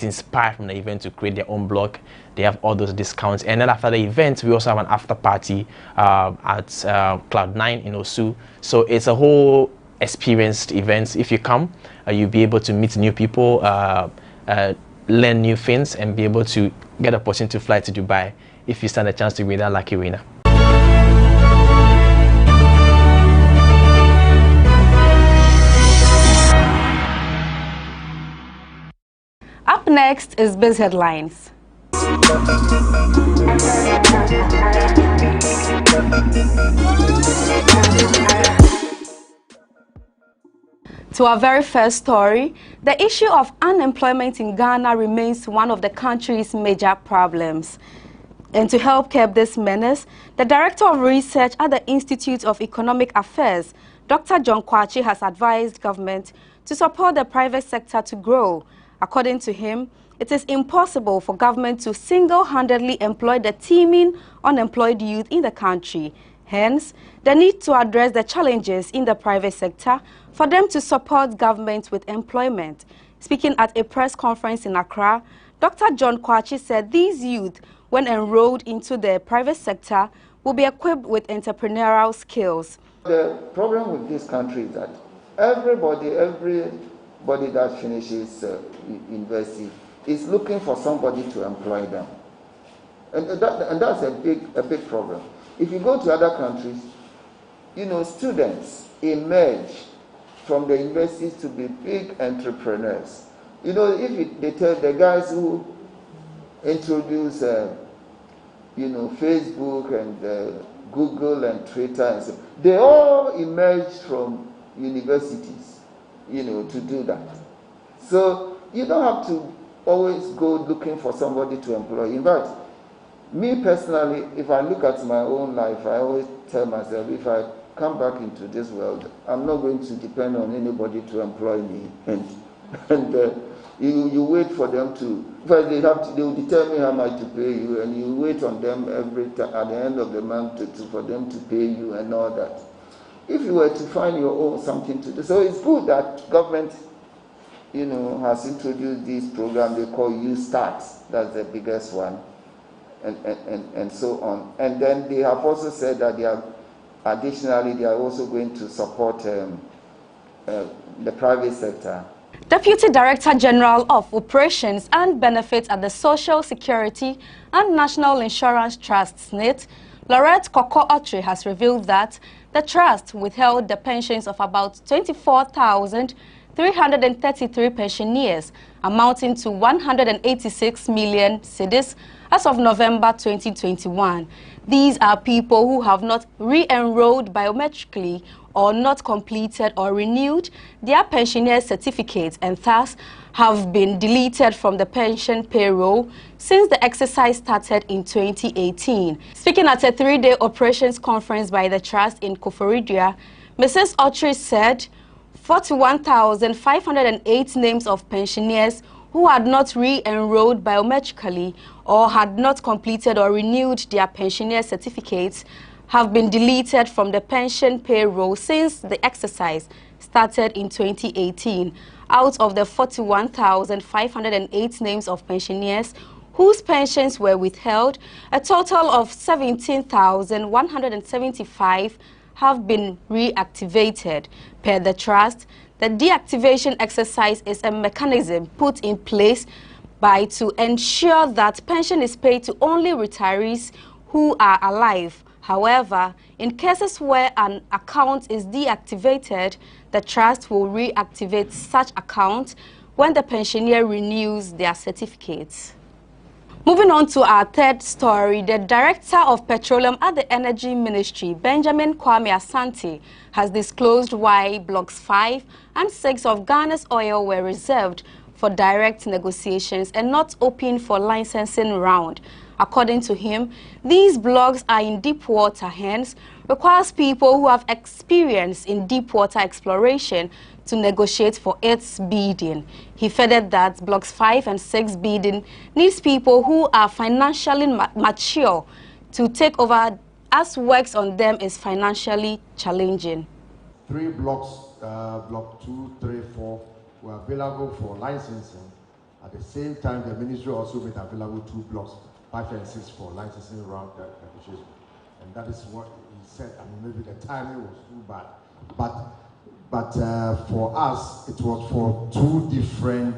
inspired from the event to create their own blog. They have all those discounts. And then after the event, we also have an after party at Cloud9 in Osu. So it's a whole experienced event. If you come, you'll be able to meet new people, learn new things, and be able to get the opportunity to fly to Dubai if you stand a chance to be that lucky winner. Up next is Biz Headlines. To our very first story, the issue of unemployment in Ghana remains one of the country's major problems. And to help curb this menace, the Director of Research at the Institute of Economic Affairs, Dr. John Kwachi, has advised government to support the private sector to grow. According to him, it is impossible for government to single-handedly employ the teeming unemployed youth in the country. Hence, the need to address the challenges in the private sector for them to support government with employment. Speaking at a press conference in Accra, Dr. John Kwachi said these youth, when enrolled into the private sector, will be equipped with entrepreneurial skills. The problem with this country is that everybody that finishes university is looking for somebody to employ them. And that's a big problem. If you go to other countries, students emerge from the universities to be big entrepreneurs. If they tell the guys who introduce, Facebook and Google and Twitter and so, they all emerged from universities, to do that. So you don't have to always go looking for somebody to employ. In fact, me personally, if I look at my own life, I always tell myself, if I come back into this world, I'm not going to depend on anybody to employ me. And You wait for them to, first they will determine how much to pay you, and you wait on them every time at the end of the month for them to pay you and all that. If you were to find your own something to do, so it's good that government, has introduced this program they call You Start. That's the biggest one, and so on. And then they have also said that they are also going to support the private sector. Deputy Director General of Operations and Benefits at the Social Security and National Insurance Trust, SNIT, Laurette Koko-Otri, has revealed that the trust withheld the pensions of about 24,333 pensioners, amounting to 186 million cedis as of November 2021. These are people who have not re-enrolled biometrically or not completed or renewed their pensioner certificates and thus have been deleted from the pension payroll since the exercise started in 2018. Speaking at a 3-day operations conference by the trust in Koforidua, Mrs. Otri said 41,508 names of pensioners who had not re-enrolled biometrically or had not completed or renewed their pensioner certificates have been deleted from the pension payroll since the exercise started in 2018. Out of the 41,508 names of pensioners whose pensions were withheld, a total of 17,175 have been reactivated. Per the trust, the deactivation exercise is a mechanism put in place to ensure that pension is paid to only retirees who are alive. However, in cases where an account is deactivated, the trust will reactivate such account when the pensioner renews their certificates. Moving on to our third story, the Director of Petroleum at the Energy Ministry, Benjamin Kwame Asante, has disclosed why Blocks 5 and 6 of Ghana's oil were reserved for direct negotiations and not open for licensing round. According to him, these blocks are in deep water, hence requires people who have experience in deep water exploration to negotiate for its bidding. He furthered that Blocks 5 and 6 bidding needs people who are financially mature to take over as works on them is financially challenging. 3 blocks, Block 2, 3, 4, were available for licensing. At the same time, the ministry also made available 2 blocks, 5 and 6 for licensing round negotiation. And that is what he said. I mean, maybe the timing was too bad. But for us, it was for 2 different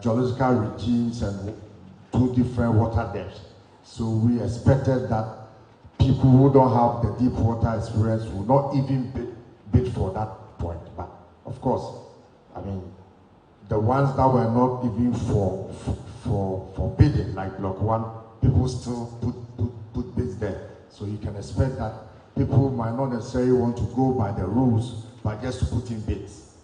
geological regimes and 2 different water depths. So we expected that people who don't have the deep water experience will not even bid for that point. But of course, I mean, the ones that were not even for bidding, like Block 1, people still put bids there. So you can expect that people might not necessarily want to go by the rules, but just to put in bids.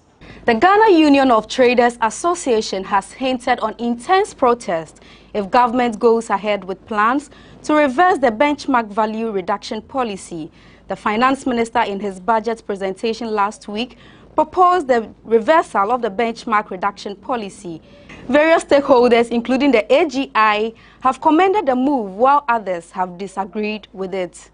The Ghana Union of Traders Association has hinted on intense protest if government goes ahead with plans to reverse the benchmark value reduction policy. The finance minister in his budget presentation last week proposed the reversal of the benchmark reduction policy. Various stakeholders, including the AGI, have commended the move, while others have disagreed with it.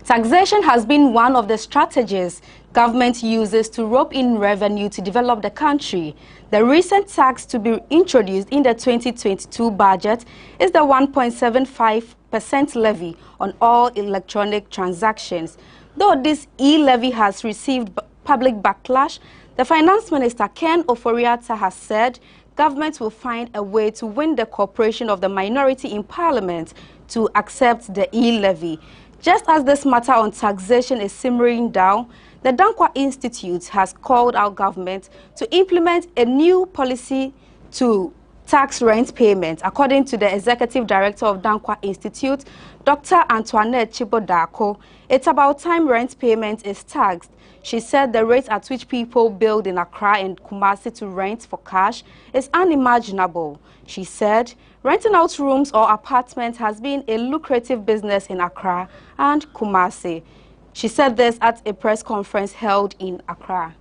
Taxation has been one of the strategies government uses to rope in revenue to develop the country. The recent tax to be introduced in the 2022 budget is the 1.75% levy on all electronic transactions. Though this e-levy has received public backlash, the Finance Minister Ken Ofori-Atta has said government will find a way to win the cooperation of the minority in Parliament to accept the e-levy. Just as this matter on taxation is simmering down, the Dankwa Institute has called out government to implement a new policy to tax rent payment. According to the Executive Director of Dankwa Institute, Dr. Antoinette Chibodako, it's about time rent payment is taxed. She said the rate at which people build in Accra and Kumasi to rent for cash is unimaginable. She said renting out rooms or apartments has been a lucrative business in Accra and Kumasi. She said this at a press conference held in Accra.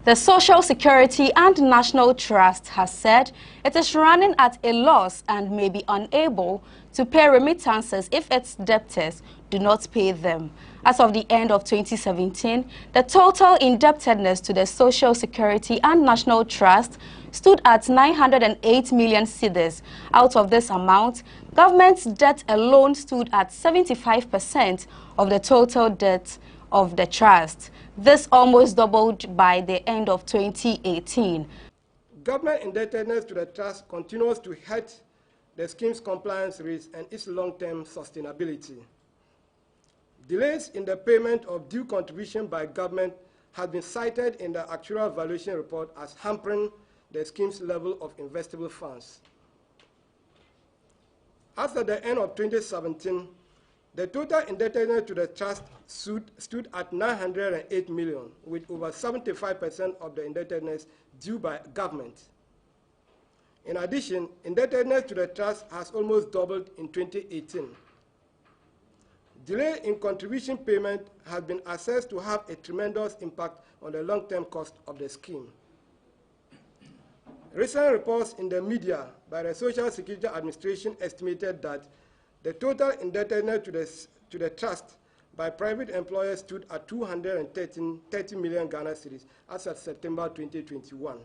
The Social Security and National Trust has said it is running at a loss and may be unable to pay remittances if its debtors do not pay them. As of the end of 2017, the total indebtedness to the Social Security and National Trust stood at 908 million cedis. Out of this amount, government's debt alone stood at 75% of the total debt of the trust. This almost doubled by the end of 2018. Government indebtedness to the trust continues to hurt the scheme's compliance rates and its long-term sustainability. Delays in the payment of due contribution by government have been cited in the actuarial valuation report as hampering the scheme's level of investable funds. As at the end of 2017, the total indebtedness to the trust stood at 908 million, with over 75% of the indebtedness due by government. In addition, indebtedness to the trust has almost doubled in 2018. Delay in contribution payment has been assessed to have a tremendous impact on the long-term cost of the scheme. Recent reports in the media by the Social Security Administration estimated that the total indebtedness to the trust by private employers stood at 230 million Ghana cedis as of September 2021.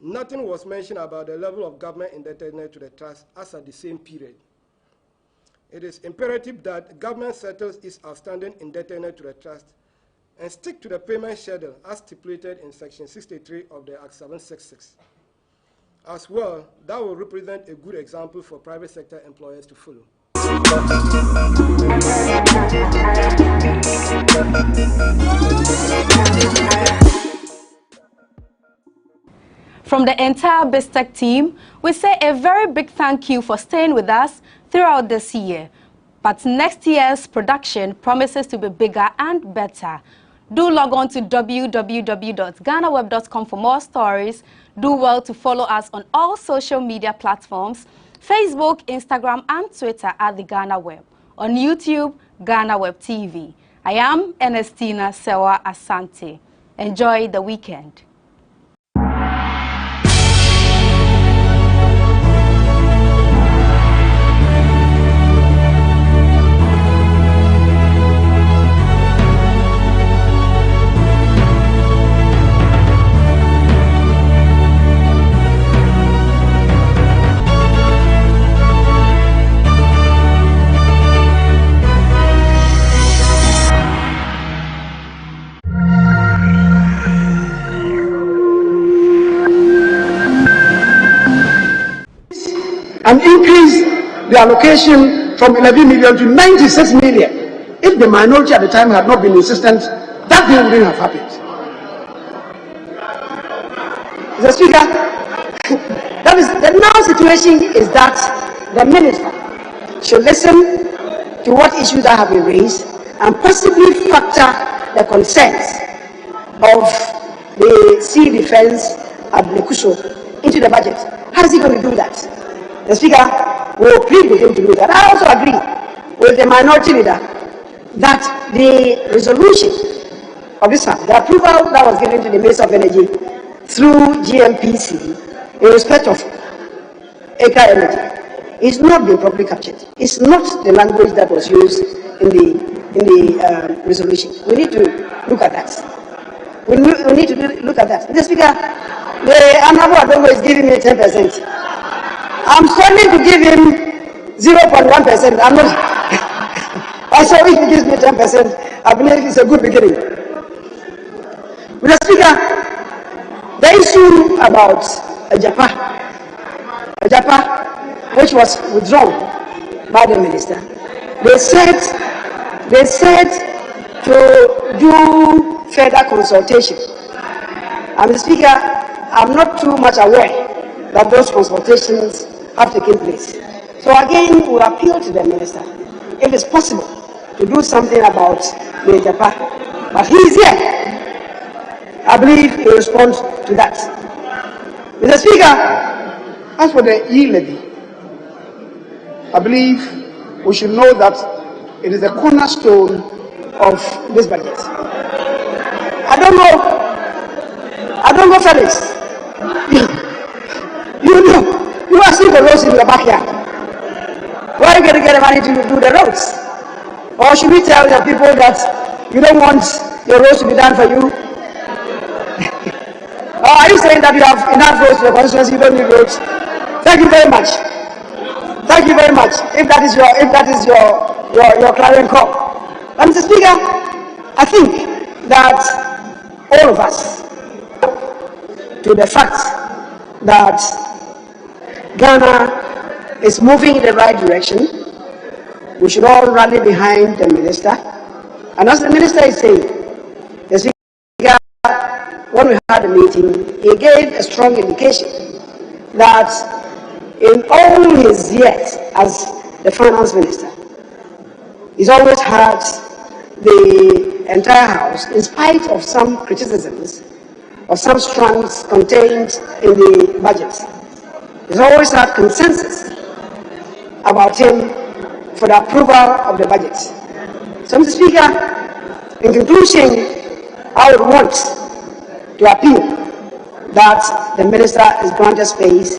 Nothing was mentioned about the level of government indebtedness to the trust as at the same period. It is imperative that government settles its outstanding indebtedness to the trust and stick to the payment schedule as stipulated in Section 63 of the Act 766. As well, that will represent a good example for private sector employers to follow. From the entire BizTech team, we say a very big thank you for staying with us throughout this year. But next year's production promises to be bigger and better. Do log on to www.ghanaweb.com for more stories. Do well to follow us on all social media platforms, Facebook, Instagram, and Twitter at the Ghana Web. On YouTube, GhanaWeb TV. I am Ernestina Sewa Asante. Enjoy the weekend. And increase the allocation from 11 million to 96 million. If the minority at the time had not been insistent, that thing wouldn't have happened. Mr. Speaker, that is the now situation is that the minister should listen to what issues that have been raised and possibly factor the concerns of the sea defense at Lekuso into the budget. How is he going to do that? The Speaker will plead with him to do that. I also agree with the minority leader that the resolution of this, the approval that was given to the Minister of Energy through GMPC in respect of Eka Energy is not being properly captured. It's not the language that was used in the resolution. We need to look at that. We need to look at that. The Speaker, the Honorable Adongo is giving me 10%. I'm struggling to give him 0.1%. I'm not. I saw if he gives me 10%, I believe it's a good beginning. Mr. Speaker, the issue about Ajapa, which was withdrawn by the minister, they said to do further consultation. And Mr. Speaker, I'm not too much aware that those consultations have taken place. So again, we appeal to the minister, if it's possible, to do something about the Japan. But he is here. I believe he will respond to that. Mr. Speaker, as for the e-levy, I believe we should know that it is a cornerstone of this budget. At I don't know, fellas. You are seeing the roads in your backyard. Where are you going to get the money to do the roads? Or should we tell the people that you don't want the roads to be done for you? Or are you saying that you have enough roads in your constituency, you don't need roads? Thank you very much. Thank you very much. If that is your clarion call. Mr. Speaker, I think that all of us, to the fact that Ghana is moving in the right direction, we should all rally behind the minister. And as the minister is saying, the Speaker, when we had a meeting, he gave a strong indication that in all his years as the finance minister, he's always had the entire house, in spite of some criticisms or some strands contained in the budget, he's always had consensus about him for the approval of the budget. So, Mr. Speaker, in conclusion, I would want to appeal that the minister is granted space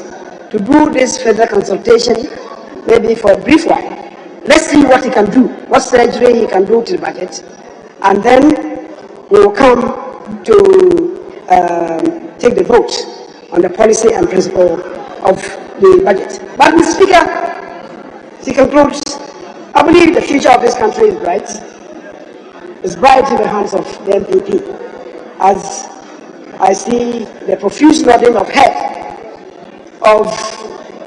to do this further consultation, maybe for a brief while. Let's see what he can do, what surgery he can do to the budget, and then we will come to take the vote on the policy and principle of the budget. But, Mr. Speaker, to conclude, I believe the future of this country is bright. It's bright in the hands of the MPP. As I see the profuse nodding of head of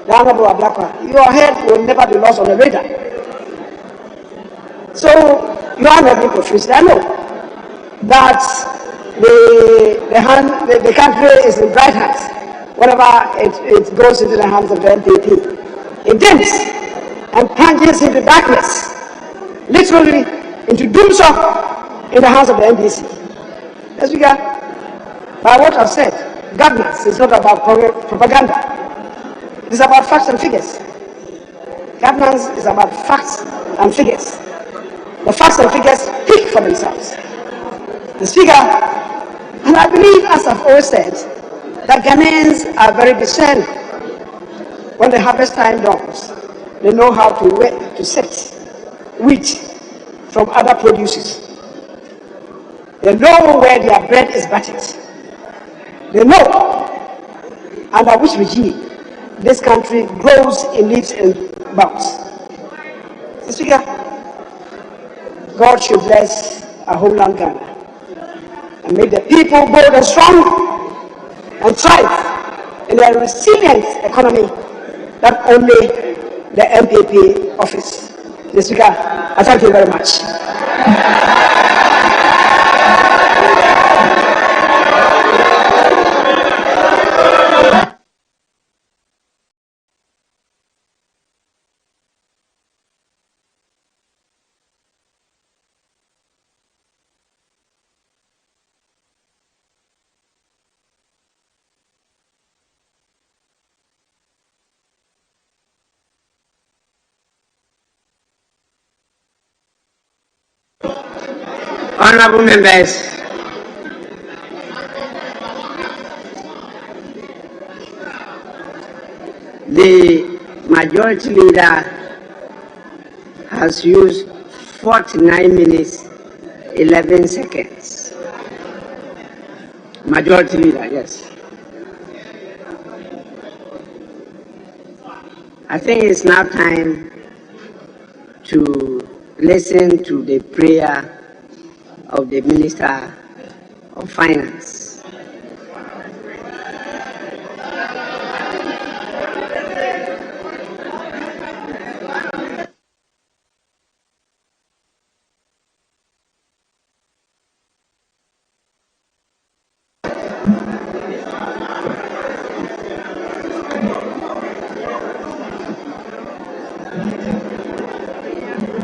the Honorable Ablakwa, your head will never be lost on the radar. So, you are nodding profusely. I know that the country is in bright hands whenever it goes into the hands of the MPP. It dims and plunges into darkness, literally into doomsday in the hands of the NDC. As we got, by what I've said, governance is not about propaganda. It's about facts and figures. Governance is about facts and figures. The facts and figures speak for themselves. The Speaker, and I believe, as I've always said, that Ghanaians are very discerning. When the harvest time dawns, they know how to set wheat from other produces. They know where their bread is buttered. They know under which regime this country grows in leaps and bounds. Mr. Speaker, God should bless our homeland Ghana and make the people bold and strong and thrive in a resilient economy that only the MPP offers. Mr. Speaker, I thank you very much. Honorable members, the majority leader has used 49 minutes, 11 seconds. Majority leader, yes. I think it's now time to listen to the prayer of the Minister of Finance.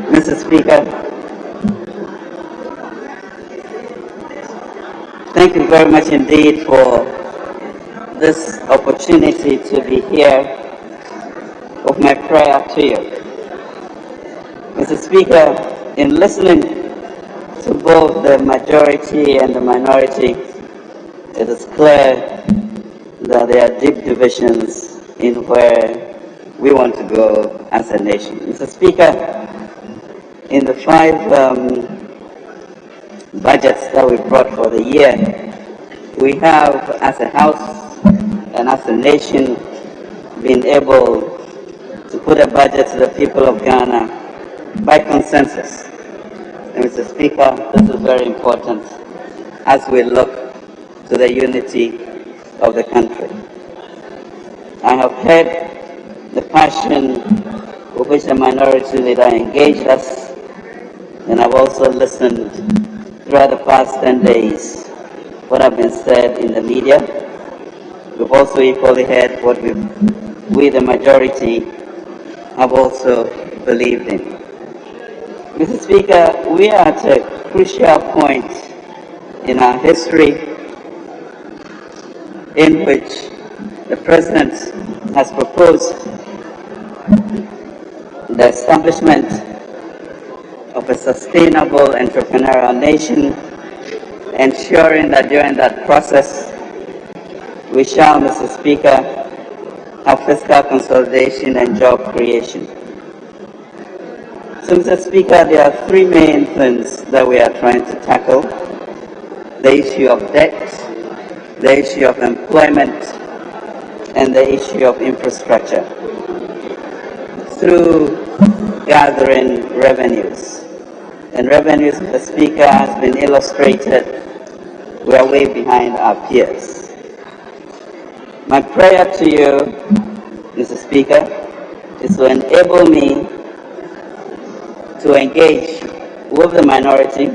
Mr. Speaker, thank you very much indeed for this opportunity to be here with my prayer to you. Mr. Speaker, in listening to to both the majority and the minority, it is clear that there are deep divisions in where we want to go as a nation. Mr. Speaker, in the 5 budgets that we brought for the year, we have, as a House and as a nation, been able to put a budget to the people of Ghana by consensus. And Mr. Speaker, this is very important as we look to the unity of the country. I have heard the passion with which the minority leader engaged us, and I've also listened throughout the past 10 days what have been said in the media. We've also equally heard what we the majority have also believed in. Mr. Speaker, we are at a crucial point in our history in which the President has proposed the establishment of a sustainable entrepreneurial nation, ensuring that during that process we shall, Mr. Speaker, have fiscal consolidation and job creation. So, Mr. Speaker, there are 3 main things that we are trying to tackle: the issue of debt, the issue of employment, and the issue of infrastructure through gathering revenues. And revenues, Mr. Speaker, has been illustrated. We are way behind our peers. My prayer to you, Mr. Speaker, is to enable me to engage with the minority,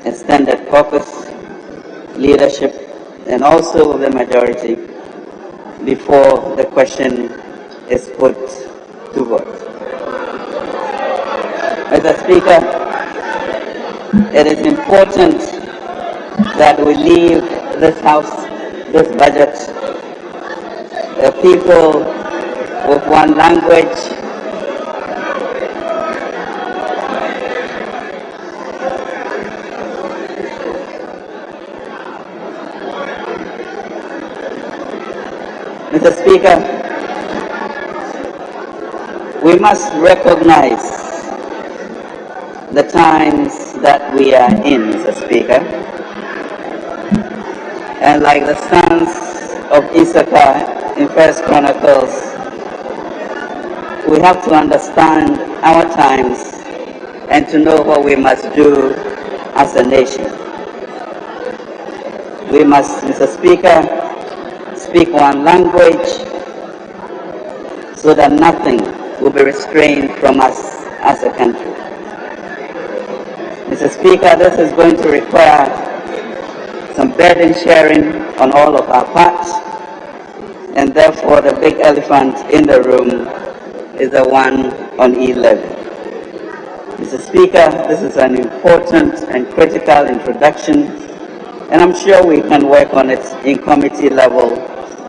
extended caucus, leadership, and also with the majority before the question is put to vote. Mr. Speaker, it is important that we leave this House, this budget, the people with one language, Mr. Speaker, we must recognize the times that we are in, Mr. Speaker. And like the sons of Issachar in First Chronicles, we have to understand our times and to know what we must do as a nation. We must, Mr. Speaker, speak one language so that nothing will be restrained from us as a country. Mr. Speaker, this is going to require some burden sharing on all of our parts, and therefore the big elephant in the room is the one on e-levy. Mr. Speaker, this is an important and critical introduction, and I'm sure we can work on it in committee level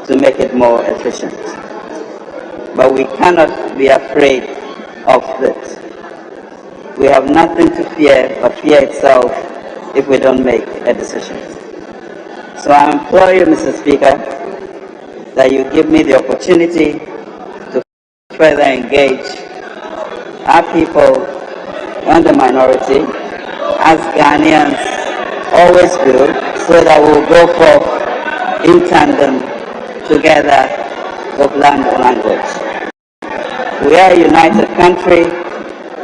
to make it more efficient. But we cannot be afraid of it. We have nothing to fear but fear itself if we don't make a decision. So I implore you, Mr. Speaker, that you give me the opportunity to further engage our people and the minority, as Ghanaians always do, so that we'll go forth in tandem together with language. We are a united country.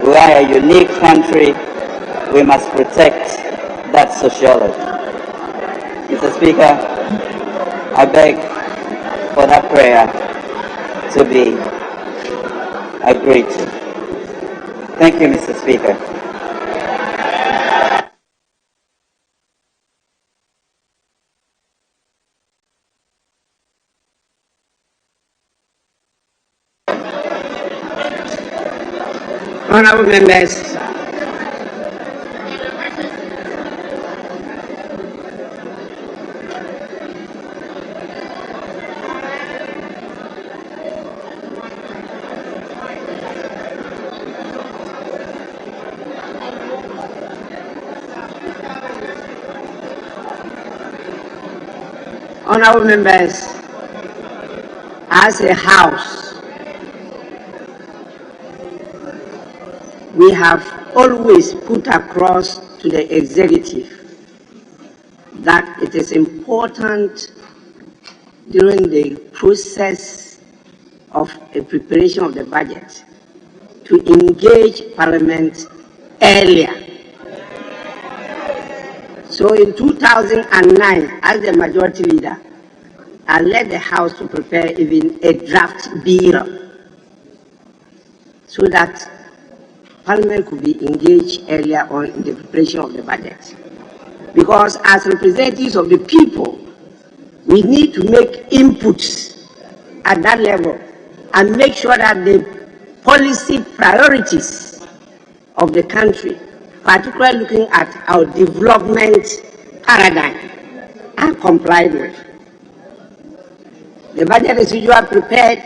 We are a unique country. We must protect that sociology. Mr. Speaker, I beg for that prayer to be agreed to. Thank you, Mr. Speaker. Honorable members, Honorable members, as a house, we have always put across to the executive that it is important during the process of the preparation of the budget to engage Parliament earlier. So in 2009, as the majority leader, I led the House to prepare even a draft bill so that Parliament could be engaged earlier on in the preparation of the budget. Because as representatives of the people, we need to make inputs at that level and make sure that the policy priorities of the country, particularly looking at our development paradigm, are complied with. The budget is usually prepared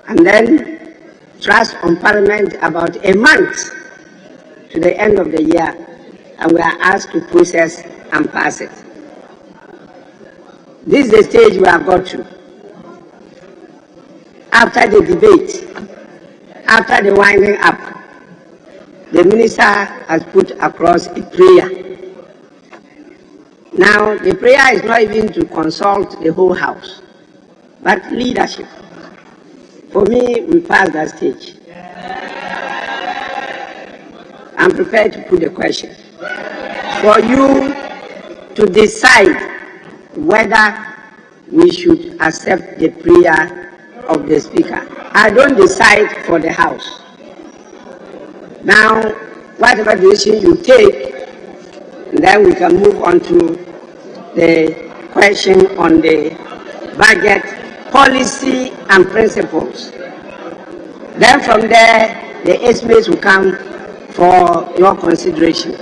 and then thrust on Parliament about a month to the end of the year, and we are asked to process and pass it. This is the stage we have got to. After the debate, after the winding up, the minister has put across a prayer. Now, the prayer is not even to consult the whole House, but leadership. For me, we passed that stage. I'm prepared to put the question for you to decide whether we should accept the prayer of the Speaker. I don't decide for the House. Now, whatever decision you take, then we can move on to the question on the budget policy and principles. Then from there, the estimates will come for your consideration.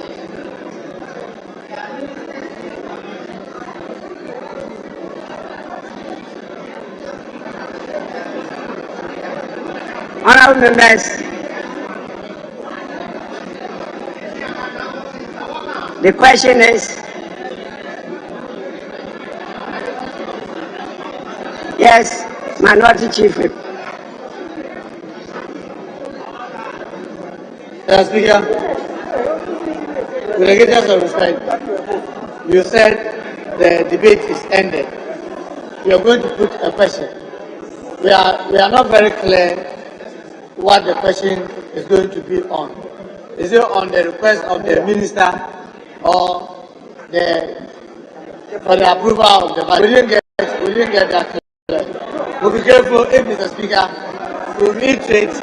Honorable members, the question is, yes, Minority Chief Whip. Mr. Speaker, with the greatest of respect, you said the debate is ended. We are going to put a question. We are not very clear what the question is going to be on. Is it on the request of the minister or for the approval of the budget? We didn't get that clear. We'll be careful if Mr. Speaker will reiterate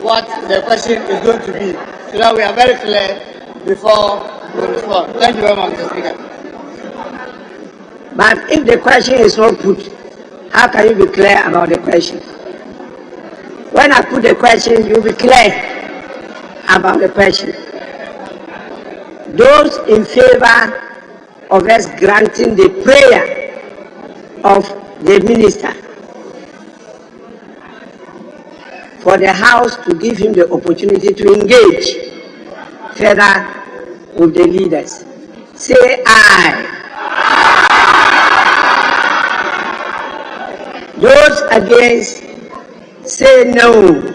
what the question is going to be so that we are very clear before we respond. Thank you very much, Mr. Speaker. But if the question is not put, how can you be clear about the question? When I put the question, you'll be clear about the question. Those in favor of us granting the prayer of the minister for the House to give him the opportunity to engage further with the leaders, say aye. Those against, say no.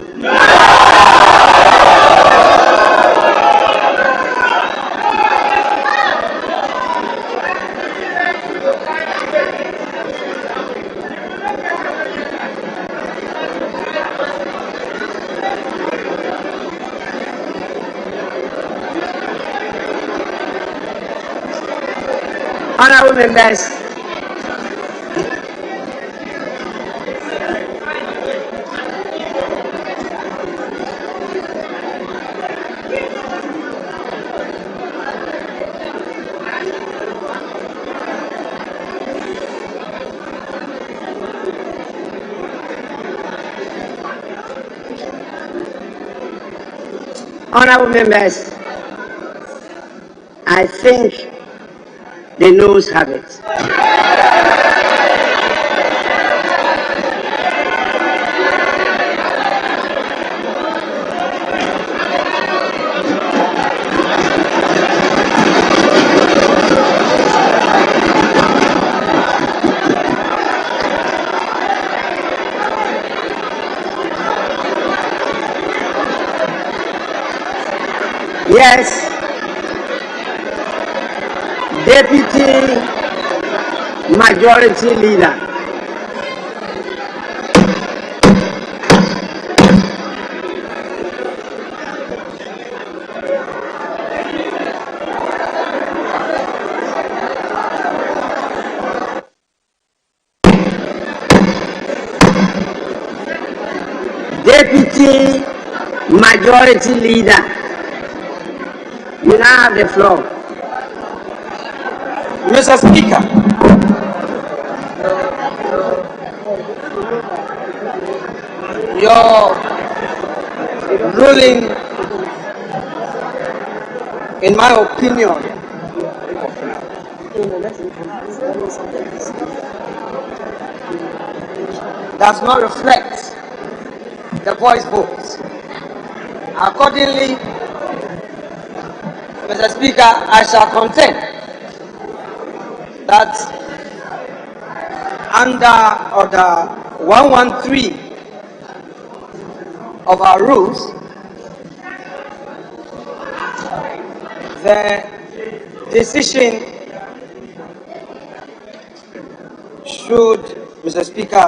Honorable members, I think the noes have it. Yes, Deputy Majority Leader. Deputy Majority Leader, you now have the floor. Mr. Speaker, your ruling, in my opinion, does not reflect the voice vote. Accordingly, Mr. Speaker, I shall contend that under Order 113 of our rules, the decision should, Mr. Speaker,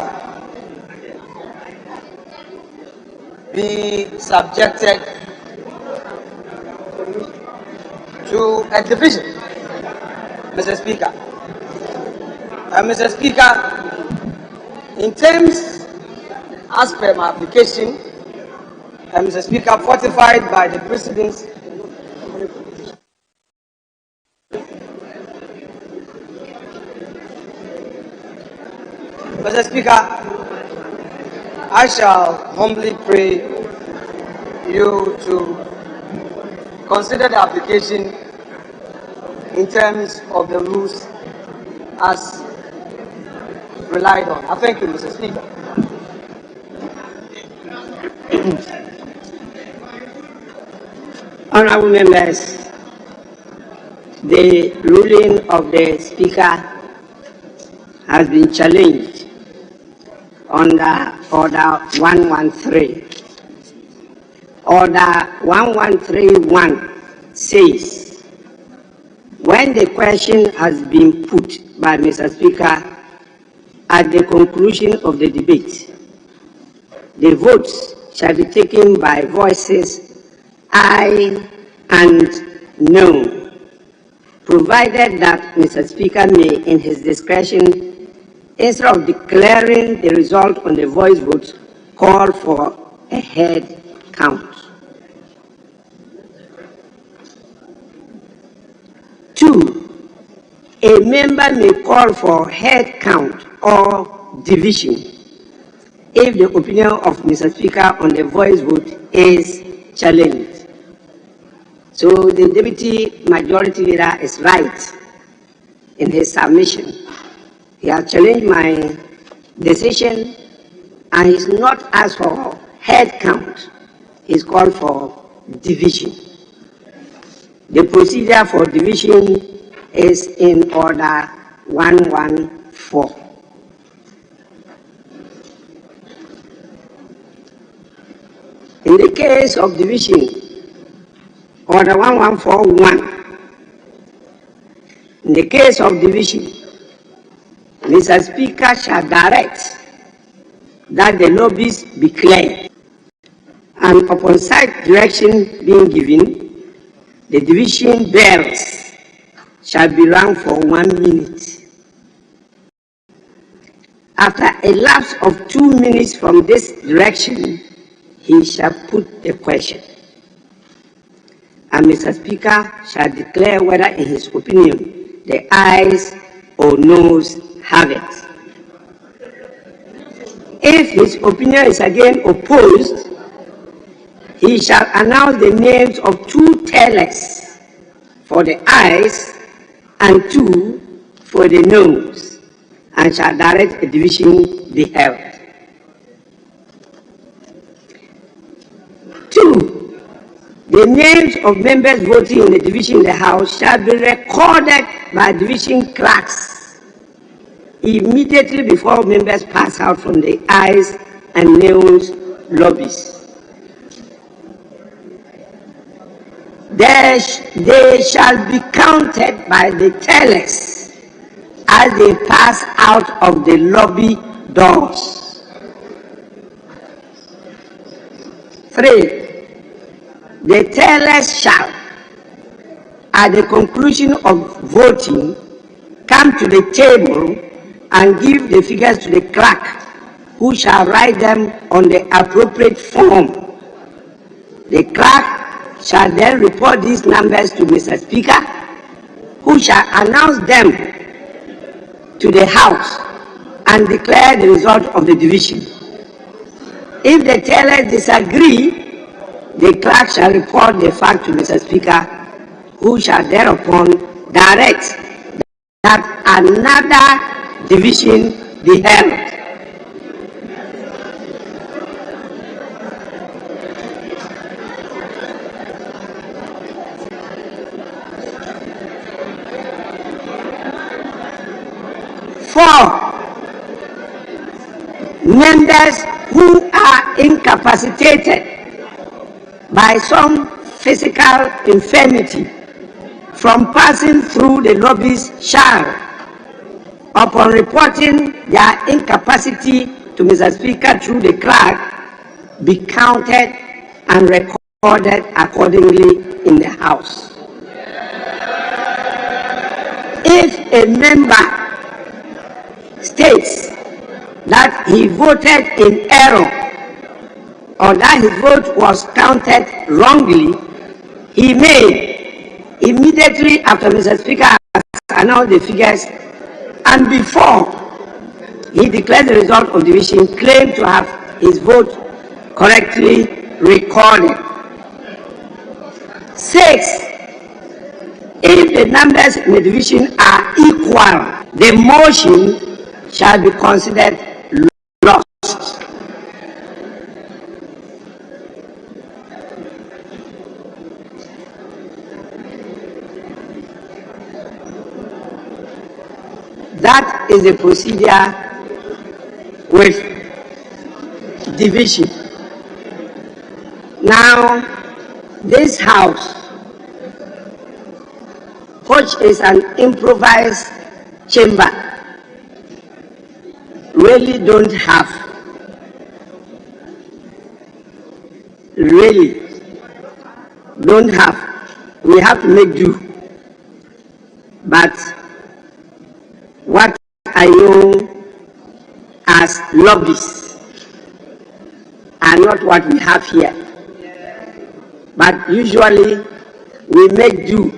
be subjected to a division, Mr. Speaker. And Mr. Speaker, in terms, as per my application, and Mr. Speaker, fortified by the precedents, Mr. Speaker, I shall humbly pray you to consider the application in terms of the rules as relied on. I thank you, Mr. Speaker. Honorable members, the ruling of the Speaker has been challenged under Order 113. Order 1131 says, when the question has been put by Mr. Speaker at the conclusion of the debate, the votes shall be taken by voices aye and no, provided that Mr. Speaker may, in his discretion, instead of declaring the result on the voice vote, call for a head count. 2, a member may call for head count or division if the opinion of Mr. Speaker on the voice vote is challenged. So the Deputy Majority Leader is right in his submission. He has challenged my decision and he's not asked for head count. He's called for division. The procedure for division is in Order 114. In the case of division, Order 1141, in the case of division, Mr. Speaker shall direct that the lobbies be cleared, and upon such direction being given, the division bells shall be rung for 1 minute. After a lapse of 2 minutes from this direction, he shall put the question, and Mr. Speaker shall declare whether in his opinion the ayes or noes have it. If his opinion is again opposed, he shall announce the names of 2 tellers for the ayes and 2 for the noes, and shall direct a division be held. 2, the names of members voting in the division in the House shall be recorded by division clerks immediately before members pass out from the ayes and noes lobbies. they shall be counted by the tellers as they pass out of the lobby doors. 3. The tellers shall, at the conclusion of voting, come to the table and give the figures to the clerk, who shall write them on the appropriate form. The clerk shall then report these numbers to Mr. Speaker, who shall announce them to the House and declare the result of the division. If the tellers disagree, the clerk shall report the fact to Mr. Speaker, who shall thereupon direct that another division be held. Four, members who are incapacitated by some physical infirmity from passing through the lobbies shall, upon reporting their incapacity to Mr. Speaker through the clerk, be counted and recorded accordingly in the House. If a member states that he voted in error or that his vote was counted wrongly, he may, immediately after Mr. Speaker has announced the figures and before he declares the result of division, claim to have his vote correctly recorded. 6. If the numbers in the division are equal, the motion shall be considered lost. That is the procedure with division. Now, this house, which is an improvised chamber, really don't have, we have to make do. But what I know as lobbies are not what we have here. But usually we make do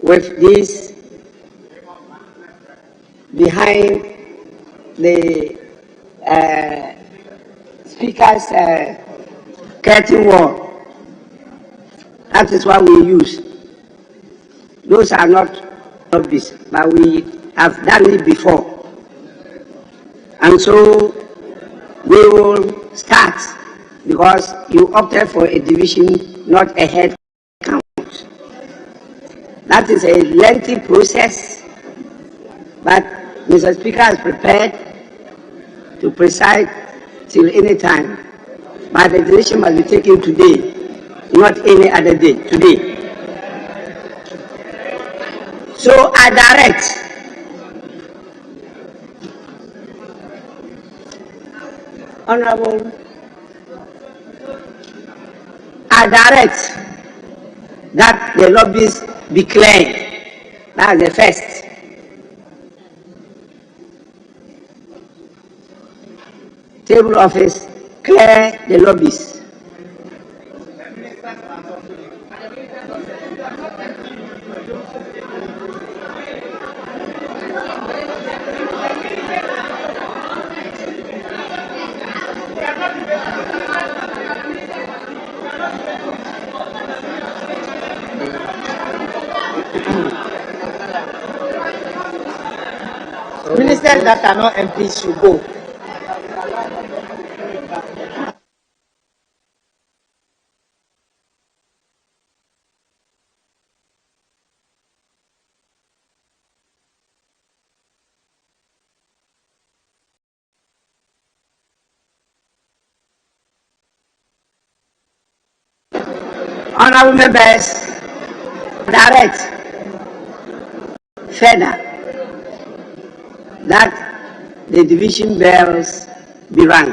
with this behind the speaker's curtain wall. That is what we use. Those are not lobbies, but we have done it before. And so we will start because you opted for a division, not a head count. That is a lengthy process, but Mr. Speaker is prepared to preside till any time. But the decision must be taken today, not any other day, today. So I direct Honorable, I direct that the lobbies be cleared. That's the first. Table office, clear the lobbies. Ministers that are not MPs should go. Honorable members, direct further that the division bells be rung.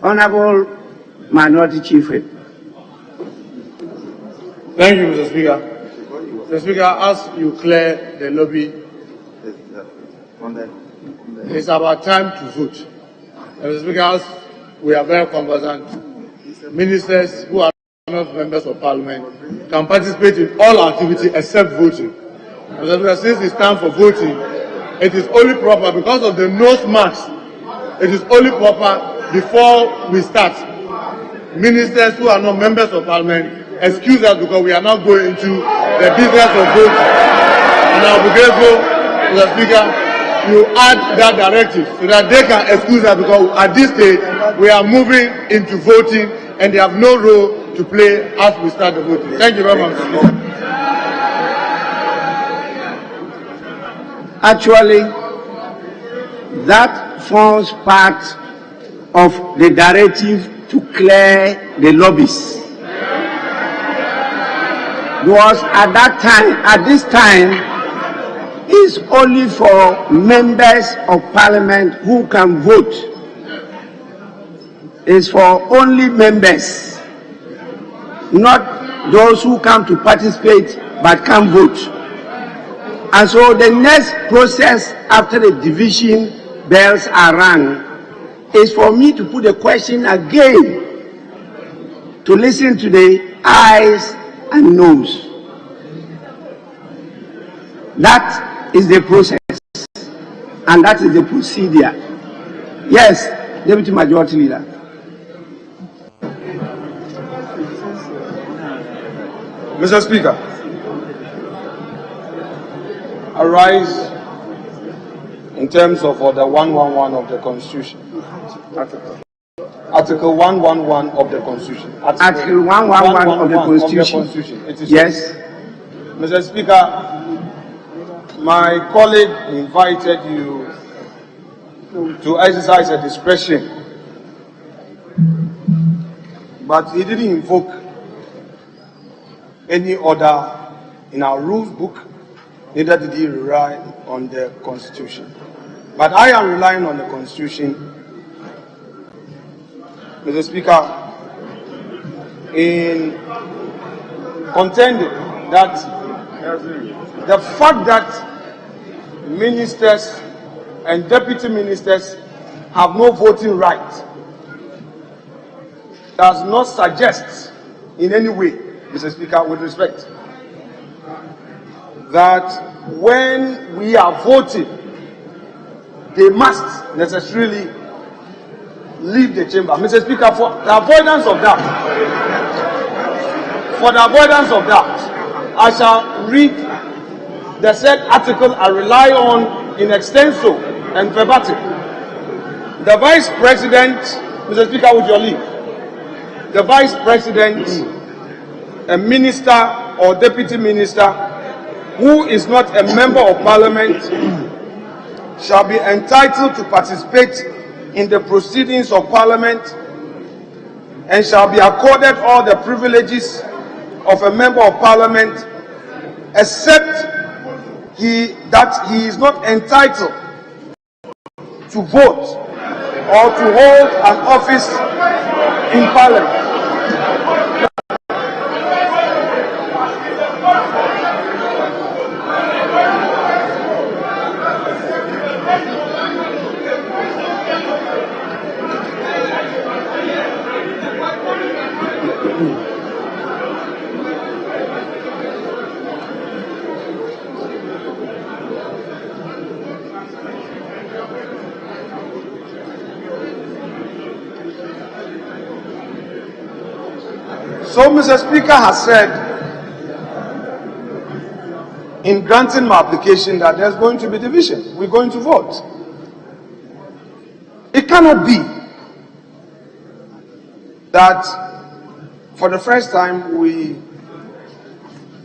Honorable Minority Chief Whip. Thank you, Mr. Speaker. Mr. Speaker, as you clear the lobby, it's about time to vote. Mr. Speaker, as we are very conversant, ministers who are not members of parliament can participate in all activity except voting. Mr. Speaker, since it's time for voting, it is only proper, because of the nose marks, it is only proper before we start. Ministers who are not members of parliament, excuse us because we are now going into the business of voting. And I will be grateful, Mr. Speaker, you add that directive so that they can excuse us because at this stage we are moving into voting and they have no role to play as we start the voting. Thank you very much, Mr. Speaker. Actually, that forms part of the directive to clear the lobbies. Because at this time, it's only for members of parliament who can vote. It's for only members, not those who come to participate but can't vote. And so the next process after the division bells are rung is for me to put the question again to listen to the ayes and noes. That is the process and that is the procedure. Yes, Deputy Majority Leader. Mr. Speaker, I rise in terms of Order 111 of the Constitution. Article 111 of the Constitution. Article 111 of the Constitution. It is yes. Mr. Speaker, my colleague invited you to exercise a discretion, but he didn't invoke any order in our rules book, neither did he rely on the Constitution. But I am relying on the Constitution, Mr. Speaker, in contending that the fact that ministers and deputy ministers have no voting right does not suggest in any way, Mr. Speaker, with respect, that when we are voting, they must necessarily leave the chamber. Mr. Speaker, for the avoidance of that, I shall read the said article I rely on in extenso and verbatim. The Vice President, Mr. Speaker, with your leave, the Vice President, a minister or deputy minister who is not a member of Parliament shall be entitled to participate in the proceedings of Parliament and shall be accorded all the privileges of a member of Parliament, except that he is not entitled to vote or to hold an office in Parliament. So Mr. Speaker has said in granting my application that there's going to be division. We're going to vote. It cannot be that for the first time we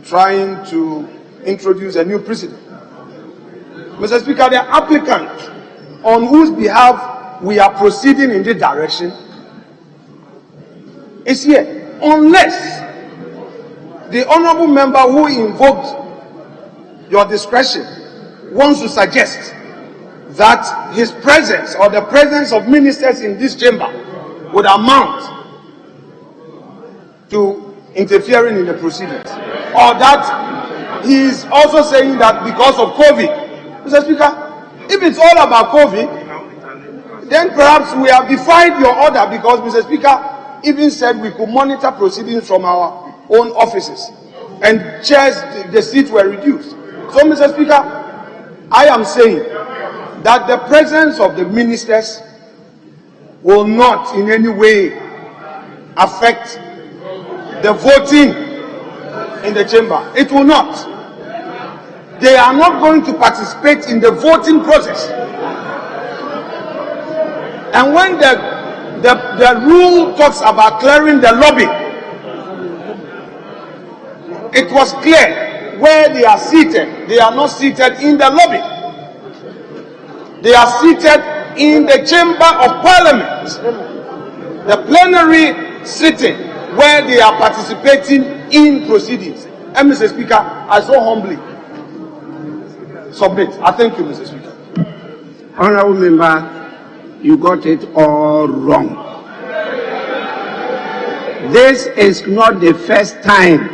trying to introduce a new precedent. Mr. Speaker, the applicant on whose behalf we are proceeding in this direction is here. unless the honorable member who invoked your discretion wants to suggest that his presence or the presence of ministers in this chamber would amount to interfering in the proceedings, or that he is also saying that because of COVID. Mr. Speaker, if it's all about COVID, then perhaps we have defied your order, because Mr. Speaker even said we could monitor proceedings from our own offices, and chairs, the seats were reduced. So, Mr. Speaker, I am saying that the presence of the ministers will not in any way affect the voting in the chamber. It will not. They are not going to participate in the voting process. And when the rule talks about clearing the lobby, it was clear where they are seated. They are not seated in the lobby. They are seated in the chamber of parliament, the plenary sitting, where they are participating in proceedings. And Mr. Speaker, I so humbly submit. I thank you, Mr. Speaker. Honorable member, you got it all wrong. This is not the first time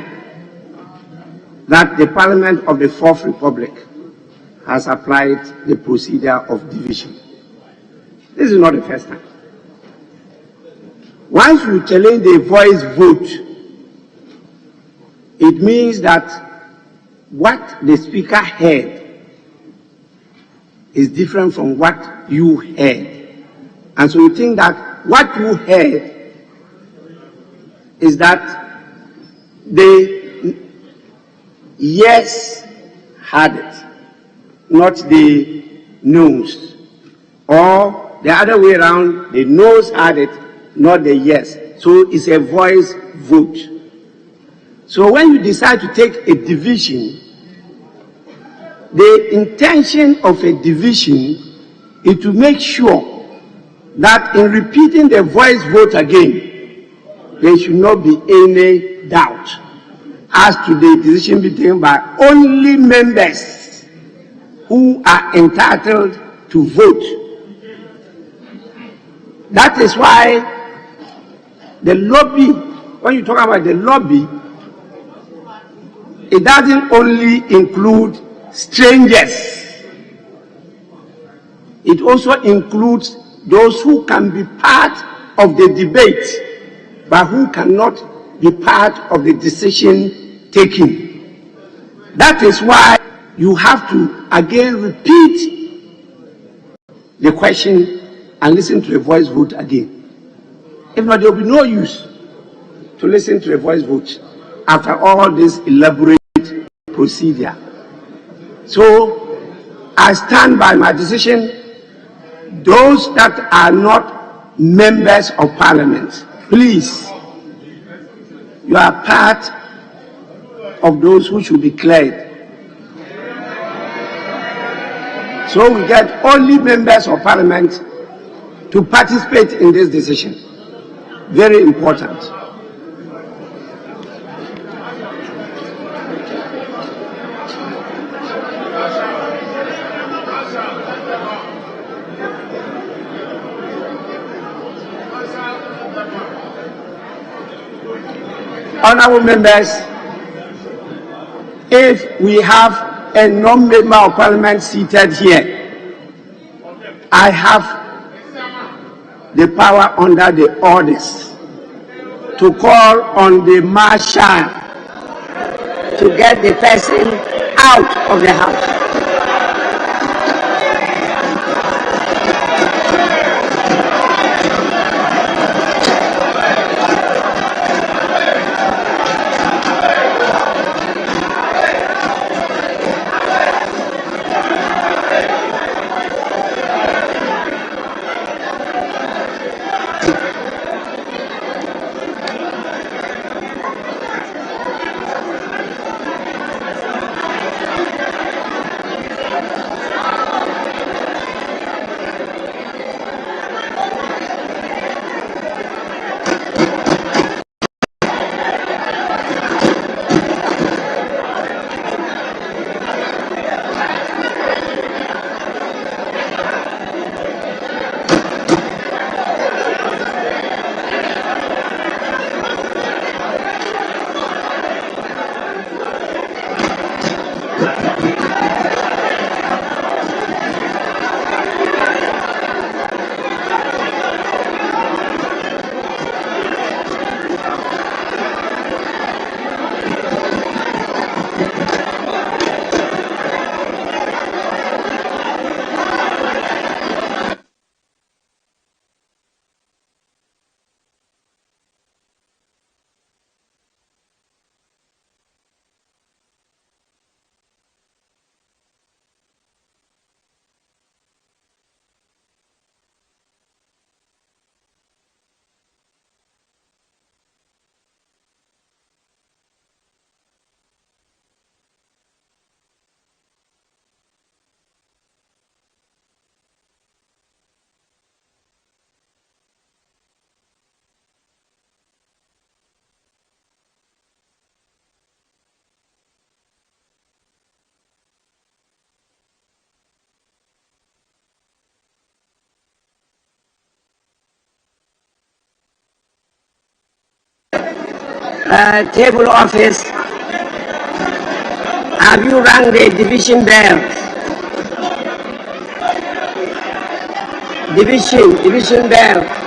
that the Parliament of the Fourth Republic has applied the procedure of division. This is not the first time. Once you challenge the voice vote, it means that what the speaker heard is different from what you heard. And so you think that what you heard is that the yes had it, not the noes. Or the other way around, the noes had it, not the yes. So it's a voice vote. So when you decide to take a division, the intention of a division is to make sure that in repeating the voice vote again, there should not be any doubt as to the decision being taken by only members who are entitled to vote. That is why the lobby, when you talk about the lobby, it doesn't only include strangers. It also includes those who can be part of the debate, but who cannot be part of the decision taking. That is why you have to again repeat the question and listen to the voice vote again. If not, there will be no use to listen to a voice vote after all this elaborate procedure. So, I stand by my decision. Those that are not members of parliament, please, you are part of those who should be cleared. So we get only members of parliament to participate in this decision. Very important. Honorable members, if we have a non-member of parliament seated here, I have the power under the orders to call on the marshal to get the person out of the house. table office, have you rang the division bell? Division bell.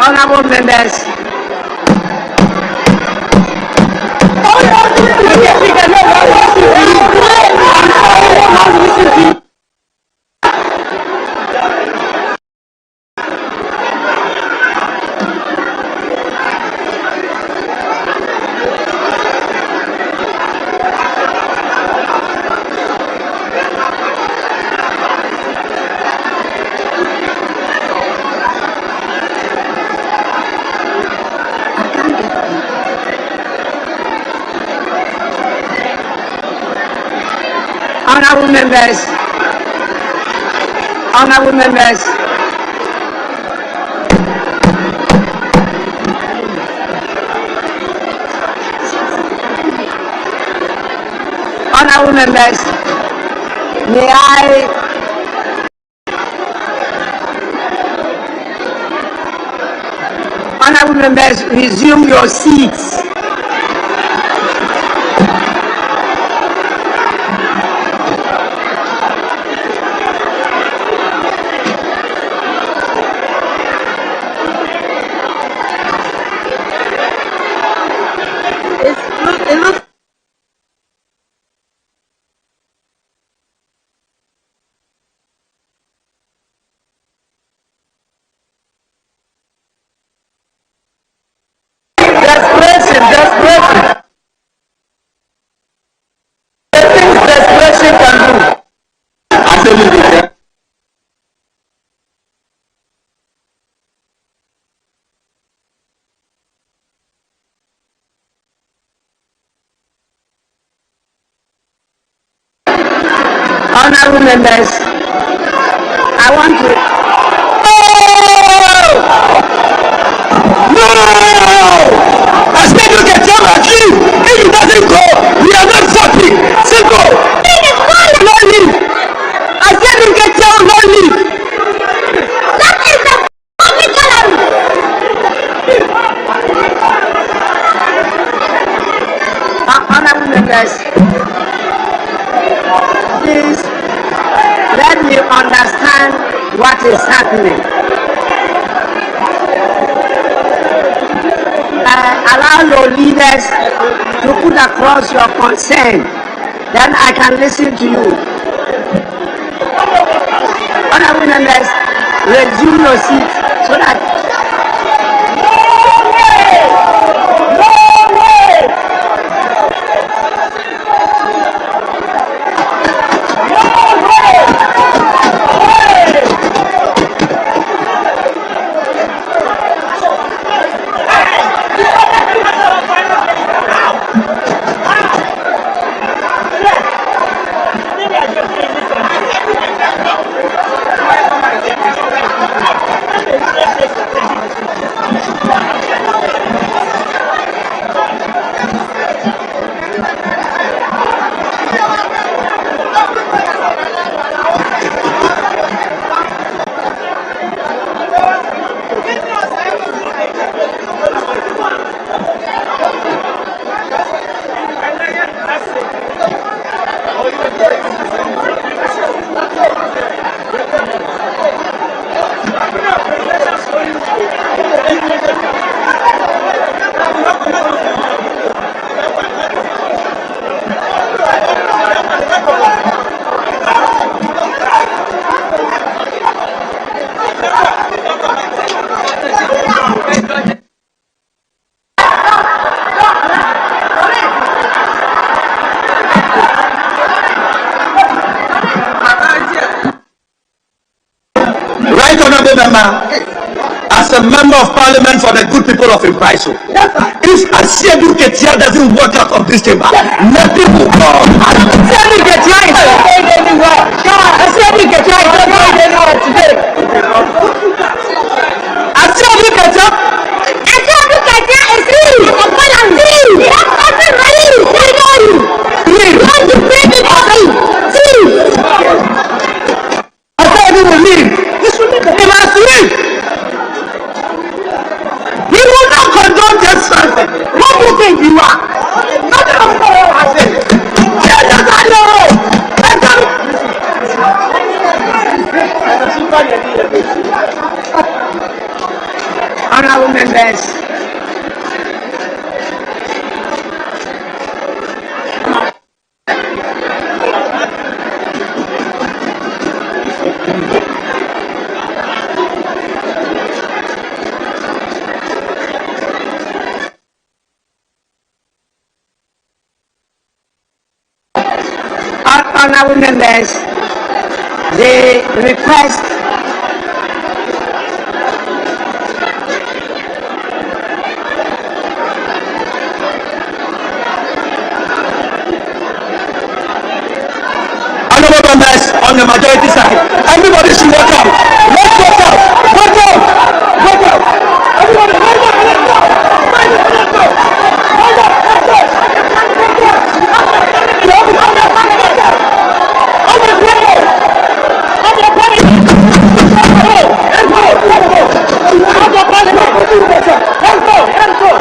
Honorable members, honorable members, honorable members, honorable members, may honorable members resume your seats. Honorable members, I want to. No! I said you can tell at least. If it doesn't go, we are not stopping. Simple. No leave. I said you can tell no leave. That is the public gallery. Honorable members, please let me understand what is happening. Allow your leaders to put across your concern then I can listen to you. Honorable members, resume your seat so that. As a member of parliament for the good people of Impraiso, if Asiedu Ketia doesn't work out of this chamber, nothing will go. Asiedu Ketia is not going anywhere. Asiedu Ketia is not going anywhere today. Asiedu Ketia is free. He has nothing ready. He wants to pay me for free. Asiedu will leave. He must leave. What do you think you are? Honorable members, honorable members, the request honorable members on the majority side, everybody should walk out. Let's walk out. Walk out. Walk out. Everybody, walk out. Let's go. Let's go.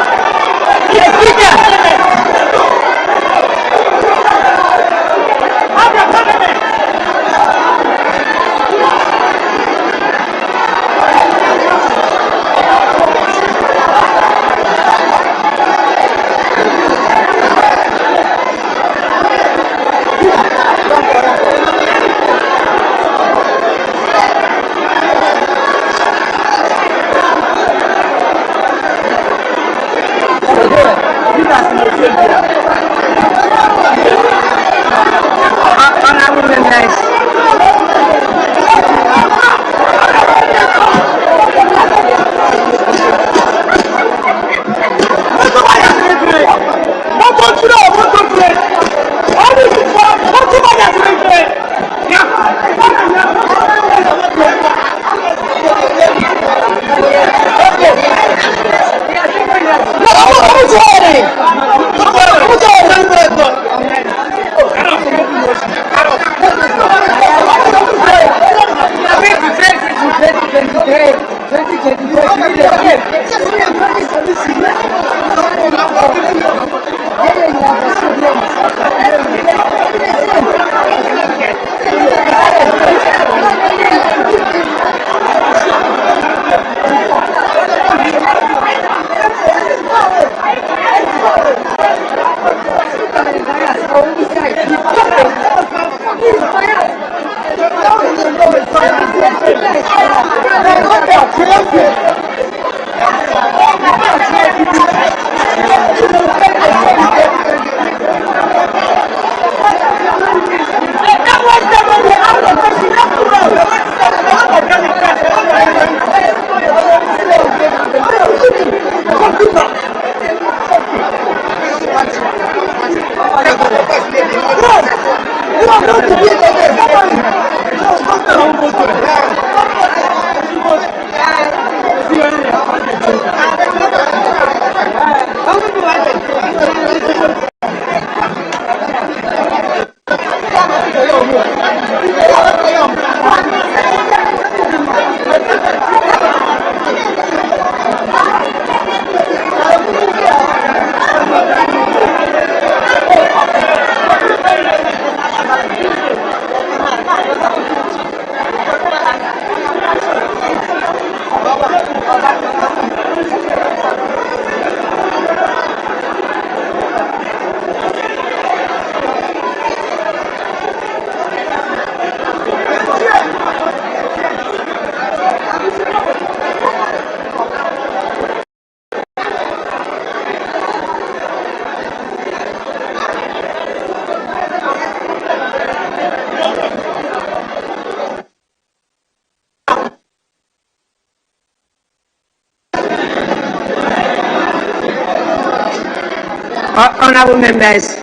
Honorable members,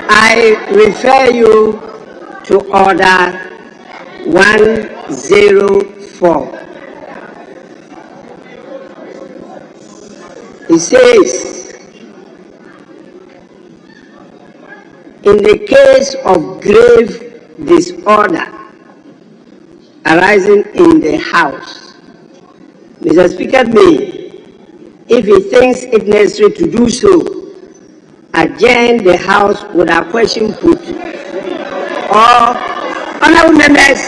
I refer you to Order 104. It says, in the case of grave disorder arising in the House, Mr. Speaker may, if he thinks it necessary to do so, adjourn the House without question put. Or, honorable members,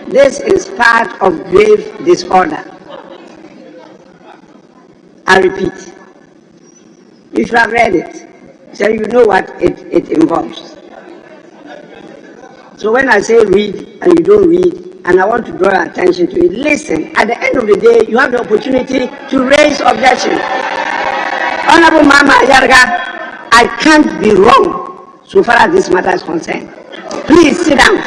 this is part of grave disorder. I repeat, you should have read it, so you know what it involves. So when I say read and you don't read, and I want to draw your attention to it, listen. At the end of the day, you have the opportunity to raise objection. Honorable Mama Yarga, I can't be wrong so far as this matter is concerned. Please sit down.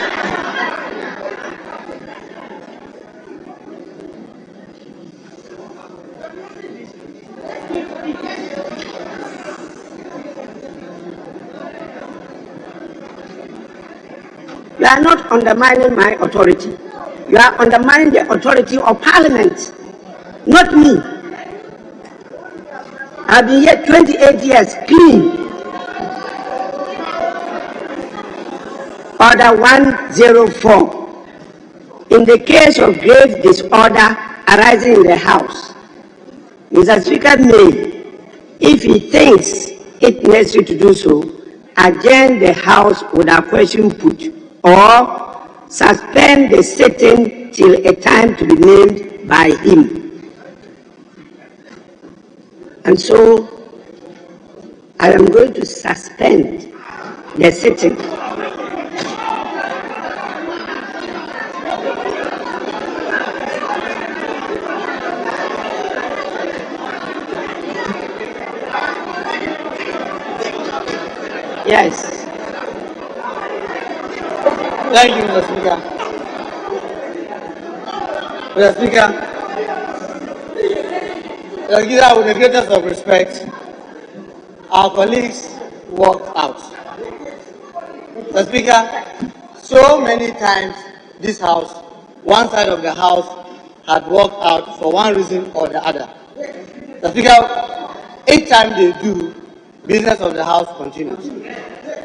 You are not undermining my authority. You are undermining the authority of Parliament, not me. I've been here 28 years, clean. Order 104. In the case of grave disorder arising in the House, Mr. Speaker may, if he thinks it necessary to do so, adjourn the House without question put, or suspend the sitting till a time to be named by him. And so, I am going to suspend the sitting. Yes. Thank you, Mr. Speaker. Mr. Speaker, with the greatest of respect, our colleagues walked out. Mr. Speaker, so many times this House, one side of the House had walked out for one reason or the other. Mr. Speaker, each time they do, business of the House continues.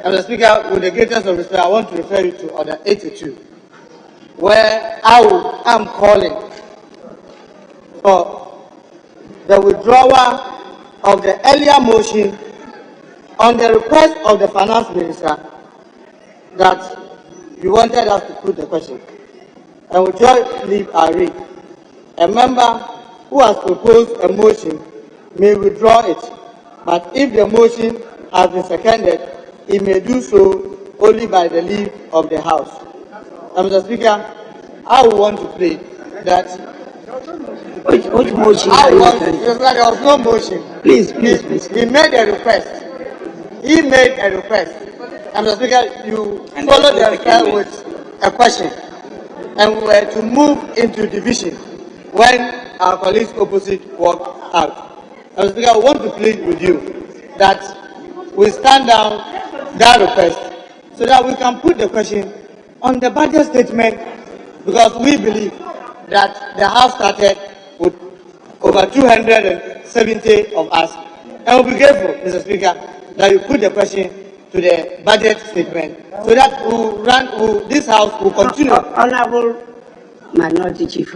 And Mr. Speaker, with the greatest of respect, I want to refer you to Order 82, where I am calling for the withdrawal of the earlier motion On the request of the finance minister that you wanted us to put the question, and with your leave, I read, a member who has proposed a motion may withdraw it, but if the motion has been seconded, he may do so only by the leave of the House. Mr. Speaker, I want to plead that. Which motion? I want, there was no motion. Please. He made a request. He made a request. Mr. Speaker, you followed the request with a question, and we were to move into division when our colleagues opposite walked out. Mr. Speaker, I want to plead with you that we stand down that request so that we can put the question on the budget statement, because we believe that the House started with over 270 of us. And we'll be grateful, Mr. Speaker, that you put the question to the budget statement so that this House will continue. Honorable Minority Chief,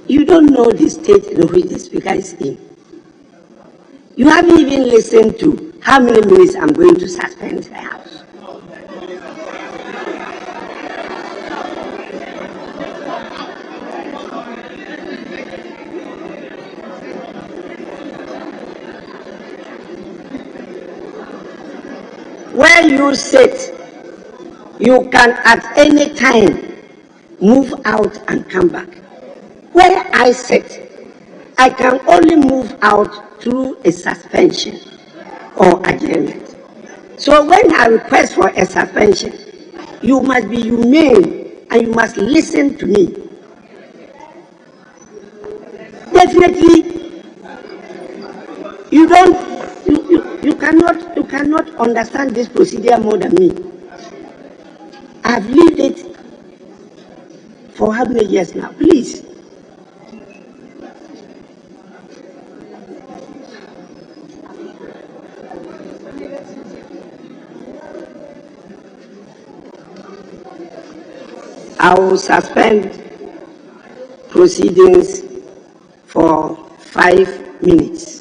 you don't know the state in which the Speaker is in. You haven't even listened to how many minutes I'm going to suspend the House. Where you sit, you can at any time move out and come back. Where I sit, I can only move out through a suspension or adjournment. So when I request for a suspension, you must be humane and you must listen to me. Definitely, you cannot understand this procedure more than me. I've lived it for how many years now? Please. I will suspend proceedings for 5 minutes.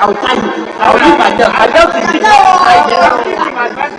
I'll tell you. I'll leave my job. My job is